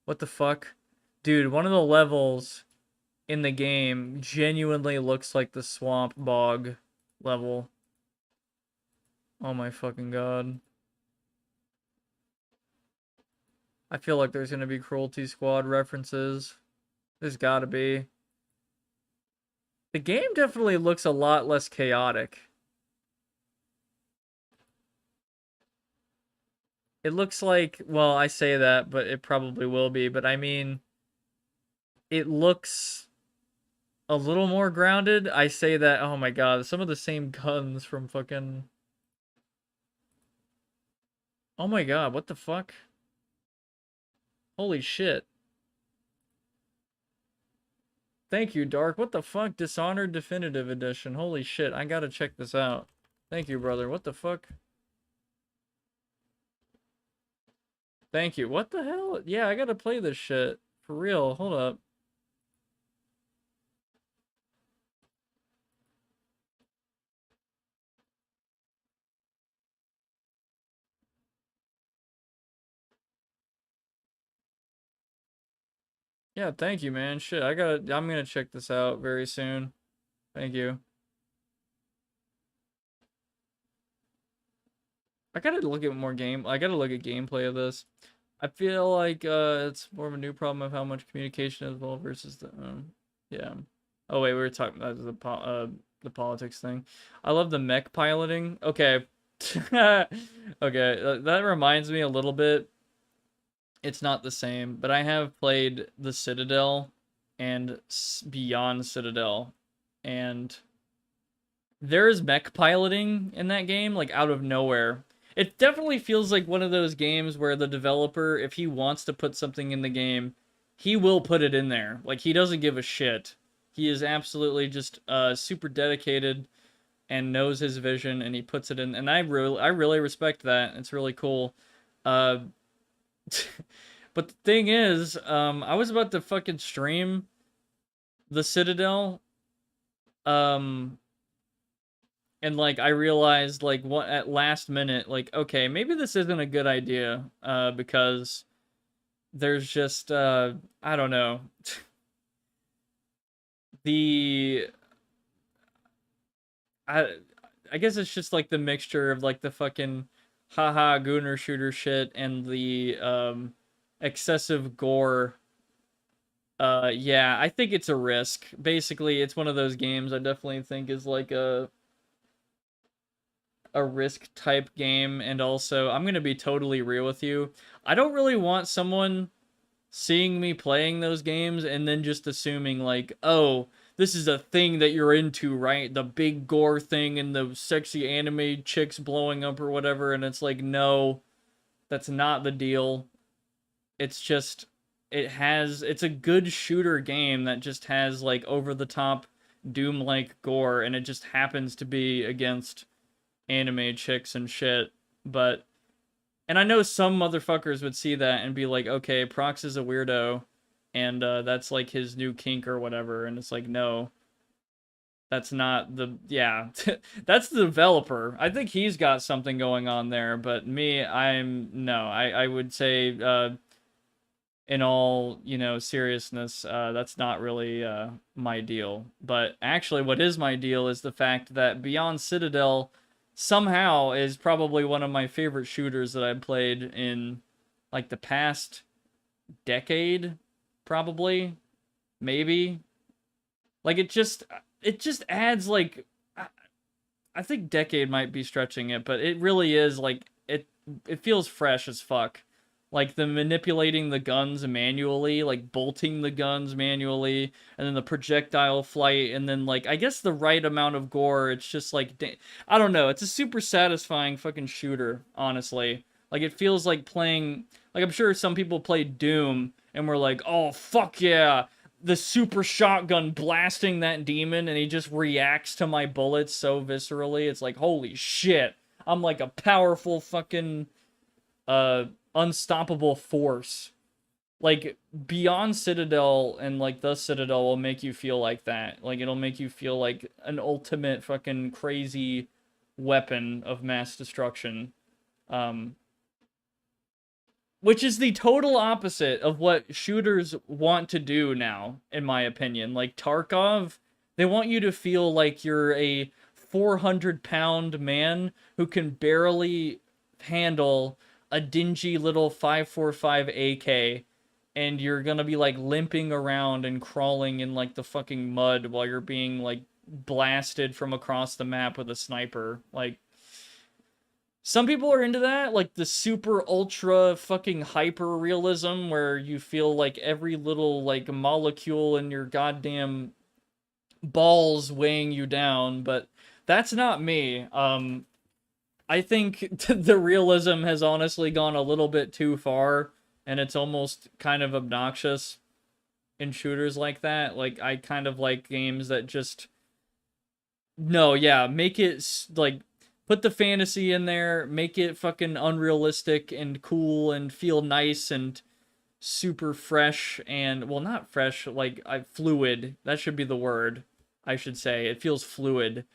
What the fuck? Dude, one of the levels in the game genuinely looks like the Swamp Bog level. Oh my fucking god. I feel like there's gonna be Cruelty Squad references. There's gotta be. The game definitely looks a lot less chaotic. It looks like, well, I say that, but it probably will be, but I mean, it looks a little more grounded. I say that, oh my god, some of the same guns from fucking... Oh my god, what the fuck? Holy shit. Thank you, Dark. What the fuck? Dishonored Definitive Edition. Holy shit, I gotta check this out. Thank you, brother. What the fuck? Thank you. What the hell? Yeah, I gotta play this shit. For real. Hold up. Yeah, thank you, man. Shit, I'm gonna check this out very soon. Thank you. I gotta look at more game. I gotta look at gameplay of this. I feel like it's more of a new problem of how much communication is involved versus the yeah. Oh wait, we were talking about the politics thing. I love the mech piloting. Okay. Okay, that reminds me a little bit. It's not the same, but I have played the Citadel and Beyond Citadel, and there is mech piloting in that game, like out of nowhere. It definitely feels like one of those games where the developer, if he wants to put something in the game, he will put it in there. Like, he doesn't give a shit. He is absolutely just super dedicated and knows his vision, and he puts it in. And I really respect that. It's really cool. Uh, but the thing is, I was about to fucking stream the Citadel, um, and like I realized like what at last minute, like, okay, maybe this isn't a good idea, because there's just I don't know. the I I guess it's just like the mixture of like the fucking haha gooner shooter shit and the excessive gore. Yeah, I think it's a risk. Basically, it's one of those games I definitely think is like a risk type game. And also, I'm going to be totally real with you. I don't really want someone seeing me playing those games and then just assuming like, oh, this is a thing that you're into, right? The big gore thing and the sexy anime chicks blowing up or whatever. And it's like, no, that's not the deal. It's just, it's a good shooter game that just has like over the top Doom like gore, and it just happens to be against anime chicks and shit. But, and I know some motherfuckers would see that and be like, okay, Prox is a weirdo, and that's like his new kink or whatever. And it's like, no, that's not the, yeah, that's the developer. I think he's got something going on there, but me, no, I would say, in all, seriousness, that's not really my deal. But actually, what is my deal is the fact that Beyond Citadel somehow is probably one of my favorite shooters that I've played in like the past decade, probably, maybe. Like it just adds like, I think decade might be stretching it, but it really is like it feels fresh as fuck. Like the manipulating the guns manually, like bolting the guns manually, and then the projectile flight, and then like I guess the right amount of gore. It's just like, I don't know. It's a super satisfying fucking shooter, honestly. Like it feels like playing. Like I'm sure some people played Doom and were like, "Oh fuck yeah, the super shotgun blasting that demon, and he just reacts to my bullets so viscerally." It's like, holy shit, I'm like a powerful fucking unstoppable force. Like Beyond Citadel and like the Citadel will make you feel like that. Like it'll make you feel like an ultimate fucking crazy weapon of mass destruction. Which is the total opposite of what shooters want to do now, in my opinion. Like Tarkov, they want you to feel like you're a 400-pound man who can barely handle a dingy little 5.45 AK, and you're gonna be like limping around and crawling in like the fucking mud while you're being like blasted from across the map with a sniper. Like, some people are into that, like the super ultra fucking hyper realism where you feel like every little like molecule in your goddamn balls weighing you down, but that's not me. I think the realism has honestly gone a little bit too far, and it's almost kind of obnoxious in shooters like that. Like I kind of like games that just, no, yeah, make it like, put the fantasy in there, make it fucking unrealistic and cool and feel nice and super fresh and, well, not fresh, like fluid. That should be the word, I should say. It feels fluid.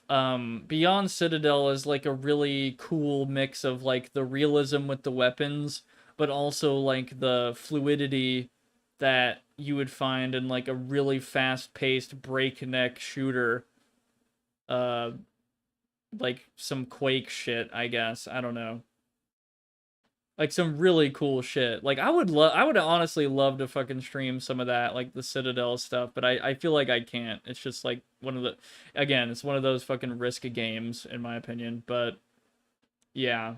Beyond Citadel is like a really cool mix of like the realism with the weapons, but also like the fluidity that you would find in like a really fast-paced breakneck shooter. Like some Quake shit, I guess. I don't know. Like some really cool shit. Like I would honestly love to fucking stream some of that, like the Citadel stuff, but I feel like I can't. It's just like it's one of those fucking risk games in my opinion, but yeah.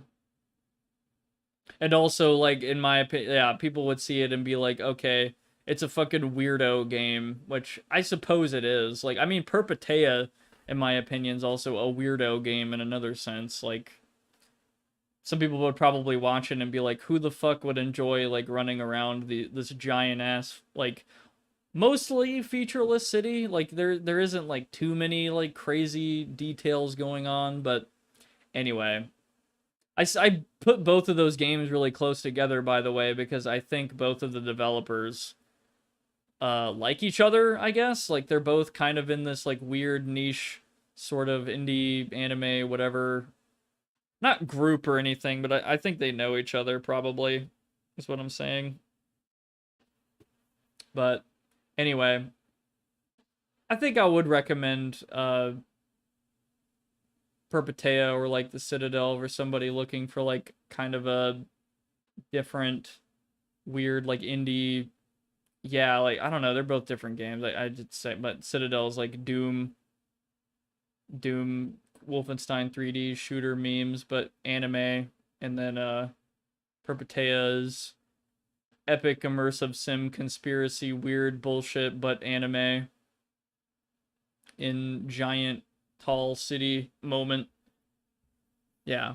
And also like in my opinion, yeah, people would see it and be like, "Okay, it's a fucking weirdo game," which I suppose it is. Like I mean, Peripeteia in my opinion, is also a weirdo game in another sense. Like, some people would probably watch it and be like, who the fuck would enjoy like running around this giant ass like mostly featureless city? Like there isn't like too many like crazy details going on, but anyway, I put both of those games really close together, by the way, because I think both of the developers like each other, I guess. Like they're both kind of in this like weird niche sort of indie anime whatever, not group or anything, but I think they know each other probably, is what I'm saying. But anyway, I think I would recommend Peripeteia or like the Citadel for somebody looking for like kind of a different, weird like indie. Yeah, like I don't know, they're both different games. I did say, but Citadel is like Doom, Wolfenstein 3D shooter memes, but anime, and then Peripeteia is epic immersive sim conspiracy weird bullshit, but anime in giant tall city moment. Yeah.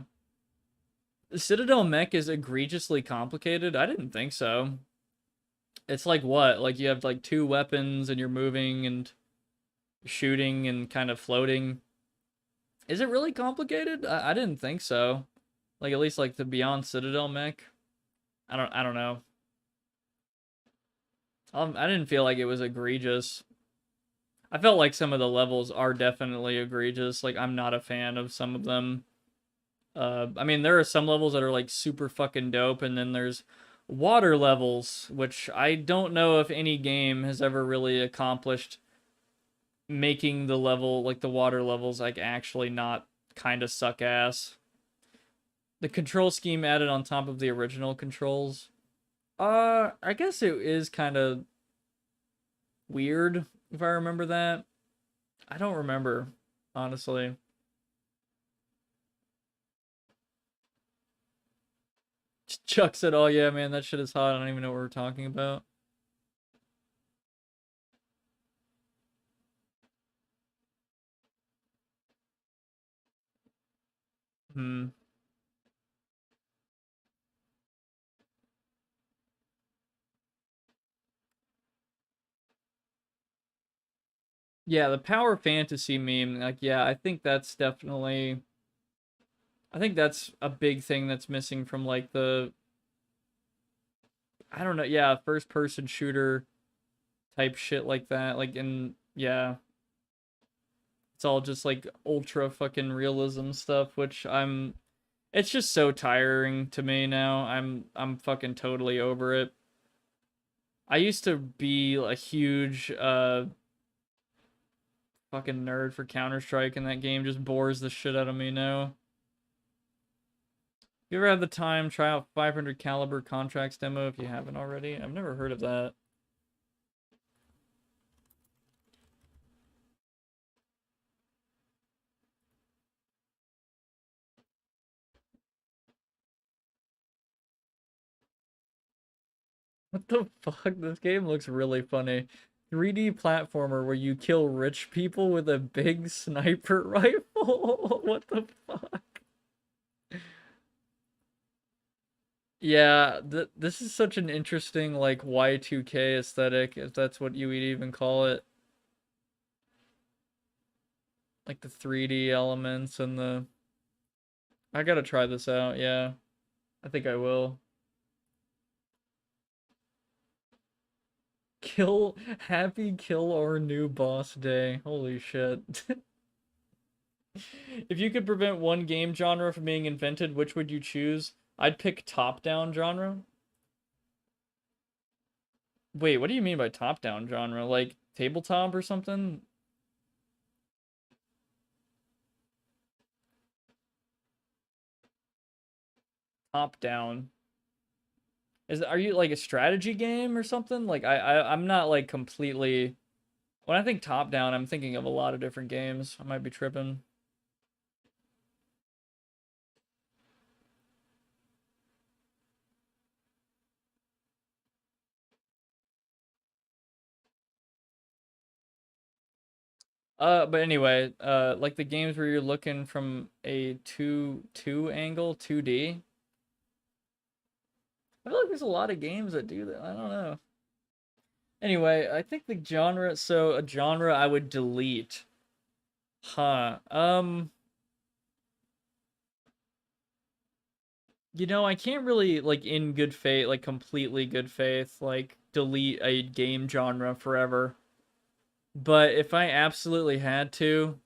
The Citadel mech is egregiously complicated. I didn't think so. It's like what? Like you have like two weapons and you're moving and shooting and kind of floating. Is it really complicated? I didn't think so. Like at least like the Beyond Citadel mech. I don't know. I didn't feel like it was egregious. I felt like some of the levels are definitely egregious. Like I'm not a fan of some of them. I mean, there are some levels that are like super fucking dope, and then there's water levels, which I don't know if any game has ever really accomplished making the level, like the water levels, like actually not kind of suck ass. The control scheme added on top of the original controls. I guess it is kind of weird if I remember that. I don't remember, honestly. Chuck said, "Oh yeah, man, that shit is hot. I don't even know what we're talking about." Hmm. Yeah, the power fantasy meme, like, yeah, I think that's a big thing that's missing from like the, I don't know, yeah, first person shooter type shit like that. Like, and yeah, it's all just like ultra fucking realism stuff, which it's just so tiring to me now. I'm fucking totally over it. I used to be a huge fucking nerd for Counter-Strike, and that game just bores the shit out of me now. You ever had the time try out 500 caliber contracts demo if you haven't already? I've never heard of that. What the fuck? This game looks really funny. 3D platformer where you kill rich people with a big sniper rifle. What the fuck? Yeah, this is such an interesting like Y2K aesthetic, if that's what you would even call it. Like the 3D elements and the I gotta try this out, yeah. I think I will. Kill our new boss day. Holy shit. If you could prevent one game genre from being invented, which would you choose? I'd pick top-down genre. Wait, what do you mean by top-down genre? Like tabletop or something? Top-down. Are you like a strategy game or something? Like I'm not like completely, when I think top-down, I'm thinking of a lot of different games. I might be tripping. But anyway, like the games where you're looking from a 2 angle, 2D. I feel like there's a lot of games that do that. I don't know. Anyway, I think the genre, so a genre I would delete. Huh. I can't really, like, in good faith, like, completely good faith, like, delete a game genre forever. But if I absolutely had to,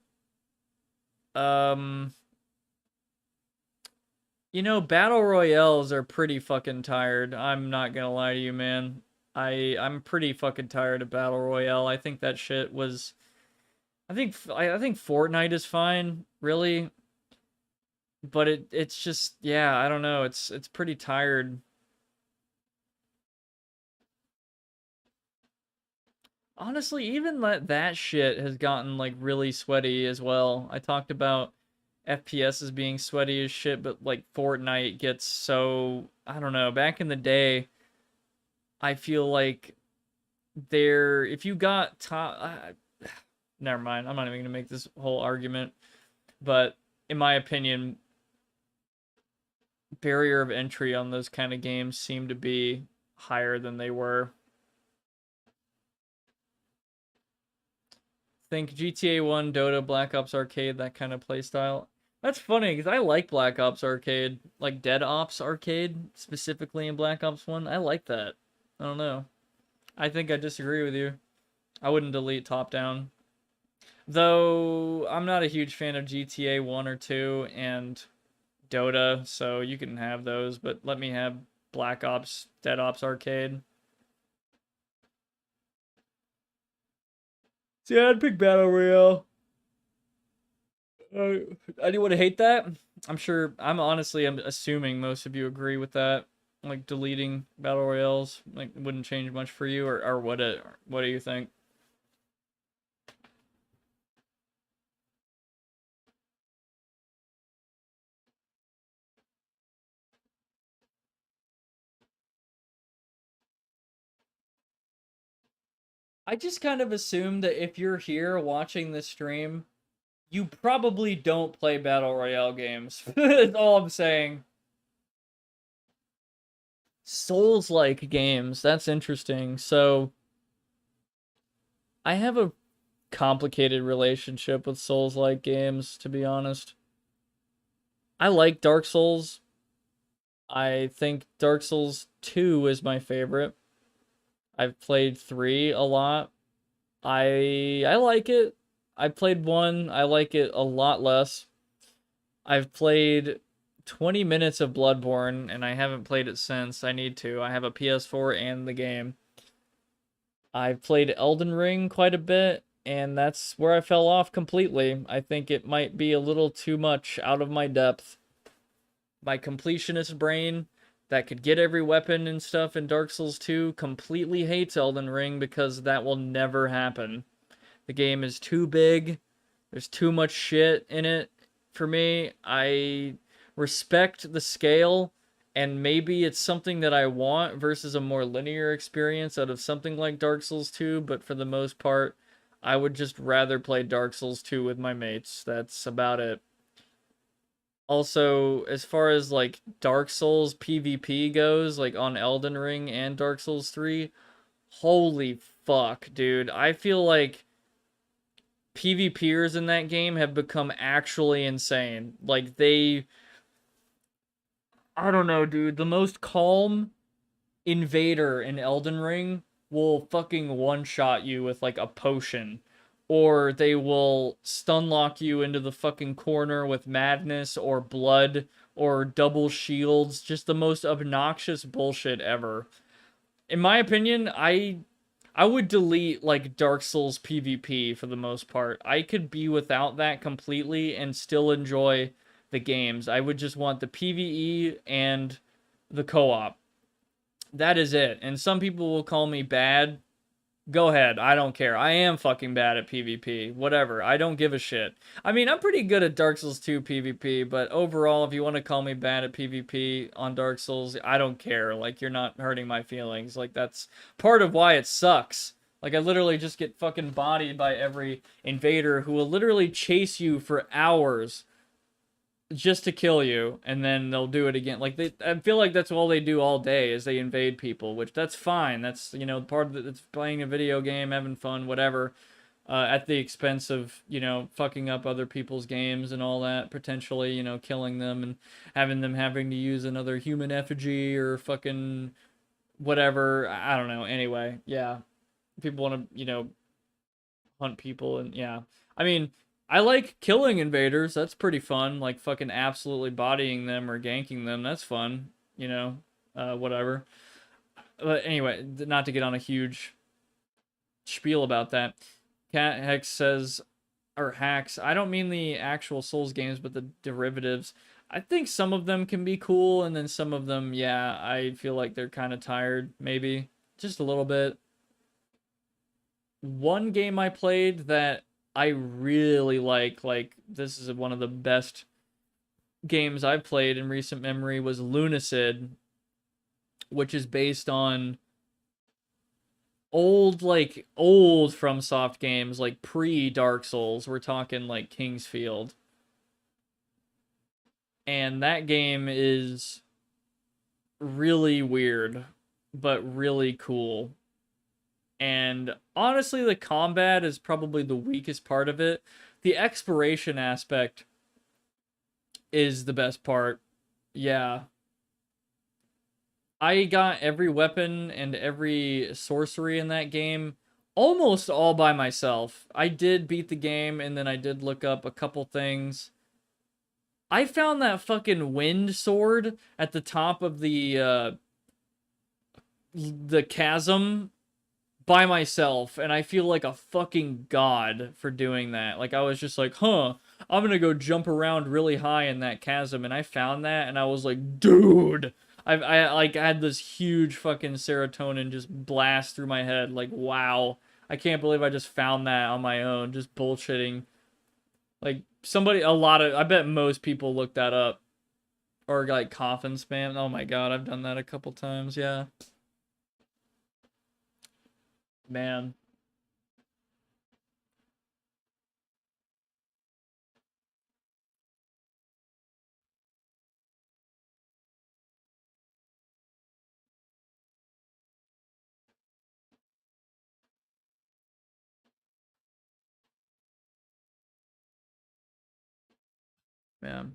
um, battle royales are pretty fucking tired. I'm not gonna lie to you, man. I'm pretty fucking tired of battle royale. I think that shit was. I think Fortnite is fine, really, but it's just, yeah, I don't know. It's pretty tired. Honestly, even that shit has gotten like really sweaty as well. I talked about FPS as being sweaty as shit, but like Fortnite gets so, I don't know. Back in the day, I feel like if you got top, never mind. I'm not even gonna make this whole argument, but in my opinion, barrier of entry on those kind of games seem to be higher than they were. Think GTA 1, Dota, Black Ops Arcade, that kind of playstyle. That's funny because I like Black Ops Arcade, like Dead Ops Arcade, specifically in Black Ops 1. I like that. I don't know. I think I disagree with you. I wouldn't delete top down. Though I'm not a huge fan of GTA 1 or 2 and Dota, so you can have those, but let me have Black Ops, Dead Ops Arcade. See, I'd pick Battle Royale. Anyone hate that? I'm assuming most of you agree with that. Like deleting Battle Royales, like wouldn't change much for you, or what do you think? I just kind of assume that if you're here watching this stream, you probably don't play Battle Royale games. That's all I'm saying. Souls-like games, that's interesting. So, I have a complicated relationship with Souls-like games, to be honest. I like Dark Souls. I think Dark Souls 2 is my favorite. I've played 3 a lot. I like it. I played 1. I like it a lot less. I've played 20 minutes of Bloodborne and I haven't played it since. I need to. I have a PS4 and the game. I've played Elden Ring quite a bit and that's where I fell off completely. I think it might be a little too much out of my depth. My completionist brain that could get every weapon and stuff in Dark Souls 2 completely hates Elden Ring because that will never happen. The game is too big. There's too much shit in it for me. I respect the scale, and maybe it's something that I want versus a more linear experience out of something like Dark Souls 2, but for the most part, I would just rather play Dark Souls 2 with my mates. That's about it. Also, as far as like Dark Souls PvP goes, like on Elden Ring and Dark Souls 3, holy fuck, dude. I feel like PvPers in that game have become actually insane. Like I don't know, dude. The most calm invader in Elden Ring will fucking one-shot you with like a potion. Or they will stun lock you into the fucking corner with madness or blood or double shields. Just the most obnoxious bullshit ever. In my opinion, I would delete like Dark Souls PvP for the most part. I could be without that completely and still enjoy the games. I would just want the PvE and the co-op. That is it. And some people will call me bad. Go ahead. I don't care. I am fucking bad at PvP. Whatever. I don't give a shit. I mean, I'm pretty good at Dark Souls 2 PvP, but overall, if you want to call me bad at PvP on Dark Souls, I don't care. Like, you're not hurting my feelings. Like, that's part of why it sucks. Like, I literally just get fucking bodied by every invader who will literally chase you for hours just to kill you, and then they'll do it again. Like, I feel like that's all they do all day is they invade people, which that's fine. That's, you know, part of it's playing a video game, having fun, whatever. At the expense of, you know, fucking up other people's games and all that, potentially, you know, killing them and having to use another human effigy or fucking whatever. I don't know. Anyway, yeah. People want to, you know, hunt people and yeah. I mean, I like killing invaders. That's pretty fun. Like fucking absolutely bodying them or ganking them. That's fun. You know, whatever. But anyway, not to get on a huge spiel about that. Cat Hex says, or Hacks, I don't mean the actual Souls games, but the derivatives. I think some of them can be cool, and then some of them, yeah, I feel like they're kind of tired, maybe. Just a little bit. One game I played that I really like this is one of the best games I've played in recent memory was Lunacid, which is based on old FromSoft games, like pre Dark Souls. We're talking like Kingsfield. And that game is really weird, but really cool. And honestly, the combat is probably the weakest part of it. The exploration aspect is the best part. Yeah. I got every weapon and every sorcery in that game almost all by myself. I did beat the game and then I did look up a couple things. I found that fucking wind sword at the top of the chasm by myself, and I feel like a fucking god for doing that. Like, I was just like, huh, I'm gonna go jump around really high in that chasm, and I found that, and I was like, dude! I like had this huge fucking serotonin just blast through my head, like, wow. I can't believe I just found that on my own, just bullshitting. Like, I bet most people looked that up. Or, like, coffin spam. Oh my god, I've done that a couple times, yeah. Man. Man.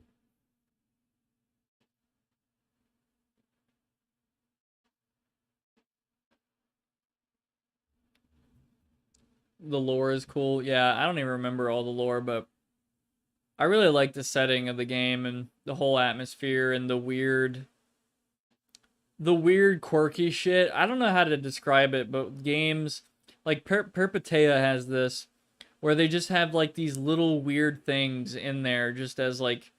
The lore is cool. Yeah, I don't even remember all the lore, but I really like the setting of the game and the whole atmosphere and the weird quirky shit. I don't know how to describe it, but games like Peripeteia has this where they just have like these little weird things in there just as like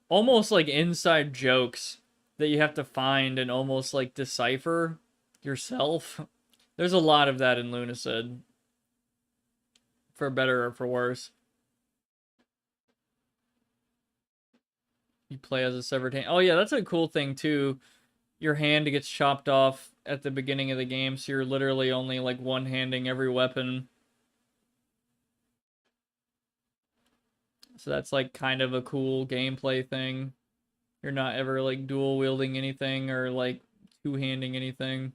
almost like inside jokes that you have to find and almost like decipher yourself. There's a lot of that in Lunacid, for better or for worse. You play as a severed hand. Oh yeah, that's a cool thing too. Your hand gets chopped off at the beginning of the game, so you're literally only like one-handing every weapon. So that's like kind of a cool gameplay thing. You're not ever like dual wielding anything or like two-handing anything.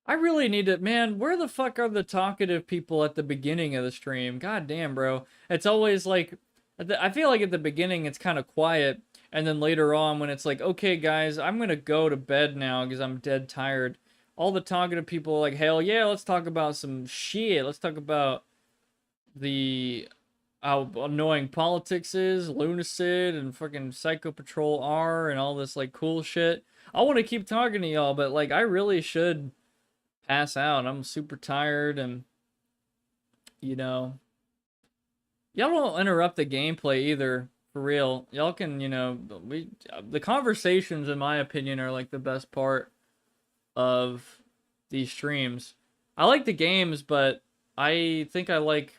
I really need to, man, where the fuck are the talkative people at the beginning of the stream? God damn, bro. It's always like, I feel like at the beginning it's kind of quiet, and then later on when it's like, okay, guys, I'm gonna go to bed now because I'm dead tired. All the talkative people are like, hell yeah, let's talk about some shit. Let's talk about the how annoying politics is, Lunacid, and fucking Psycho Patrol R, and all this like cool shit. I want to keep talking to y'all, but like I really should pass out. I'm super tired, and you know, y'all don't interrupt the gameplay either. For real, y'all can, you know, the conversations, in my opinion, are like the best part of these streams. I like the games, but I think I like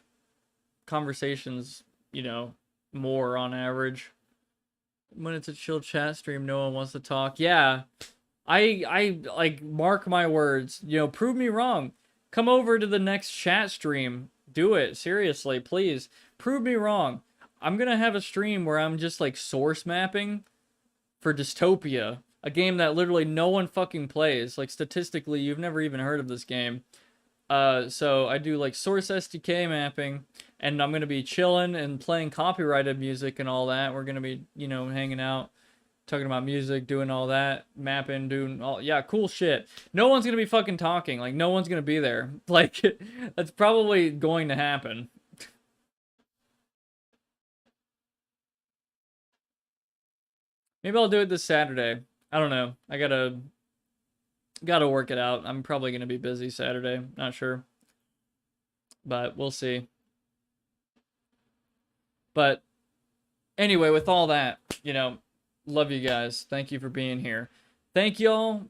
conversations, you know, more on average. When it's a chill chat stream, no one wants to talk. Yeah, I like, mark my words. You know, prove me wrong. Come over to the next chat stream. Do it seriously, please. Prove me wrong. I'm gonna have a stream where I'm just like source mapping for Dystopia, a game that literally no one fucking plays. Like, statistically, you've never even heard of this game. So I do like source SDK mapping, and I'm gonna be chilling and playing copyrighted music and all that. We're gonna be, you know, hanging out, talking about music, doing all that, mapping, doing all, yeah, cool shit. No one's gonna be fucking talking. Like, no one's gonna be there. Like, that's probably going to happen. Maybe I'll do it this Saturday. I don't know. I gotta work it out. I'm probably gonna be busy Saturday. Not sure, but we'll see. But anyway, with all that, you know, love you guys. Thank you for being here. Thank y'all.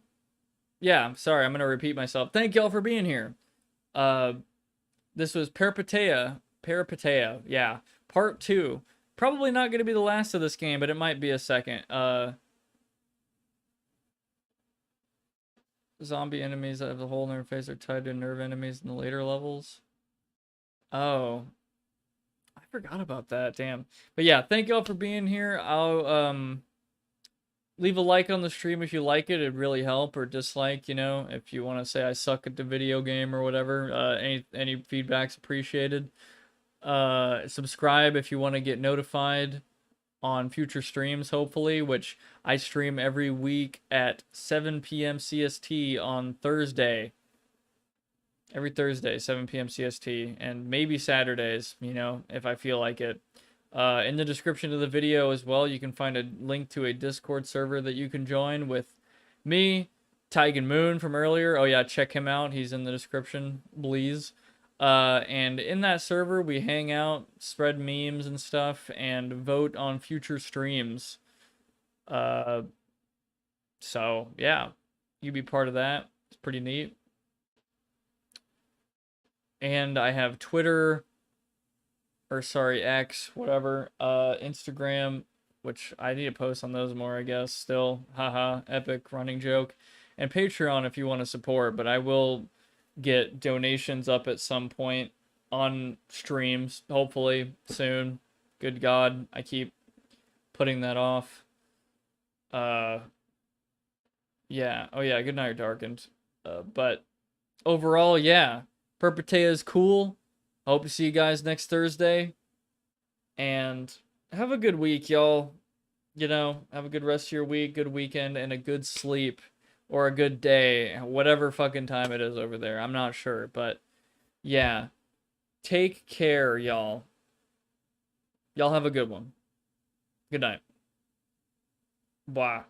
Yeah, sorry, I'm gonna repeat myself. Thank y'all for being here. This was Peripeteia, yeah, part 2. Probably not gonna be the last of this game, but it might be a second. Zombie enemies that have a hole in their face are tied to nerve enemies in the later levels. Oh, I forgot about that. Damn. But yeah, thank y'all for being here. I'll leave a like on the stream if you like it. It'd really help. Or dislike, you know, if you want to say I suck at the video game or whatever. Any feedback's appreciated. Subscribe if you want to get notified on future streams, hopefully, which I stream every week at 7 p.m. CST on Thursday. Every Thursday, 7 p.m. CST, and maybe Saturdays, you know, if I feel like it. In the description of the video as well, you can find a link to a Discord server that you can join with me, Tygan Moon from earlier. Oh yeah, check him out. He's in the description, please. And in that server, we hang out, spread memes and stuff, and vote on future streams. So yeah, you be part of that. It's pretty neat. And I have Twitter, or sorry, X, whatever, Instagram, which I need to post on those more, I guess, still, haha, epic running joke, and Patreon if you want to support, but I will get donations up at some point on streams, hopefully, soon. Good God, I keep putting that off. Yeah, oh yeah, good night, Darkened. But overall, yeah, Peripeteia is cool. I hope to see you guys next Thursday. And have a good week, y'all. You know, have a good rest of your week, good weekend, and a good sleep. Or a good day. Whatever fucking time it is over there. I'm not sure. But, yeah. Take care, y'all. Y'all have a good one. Good night. Bye.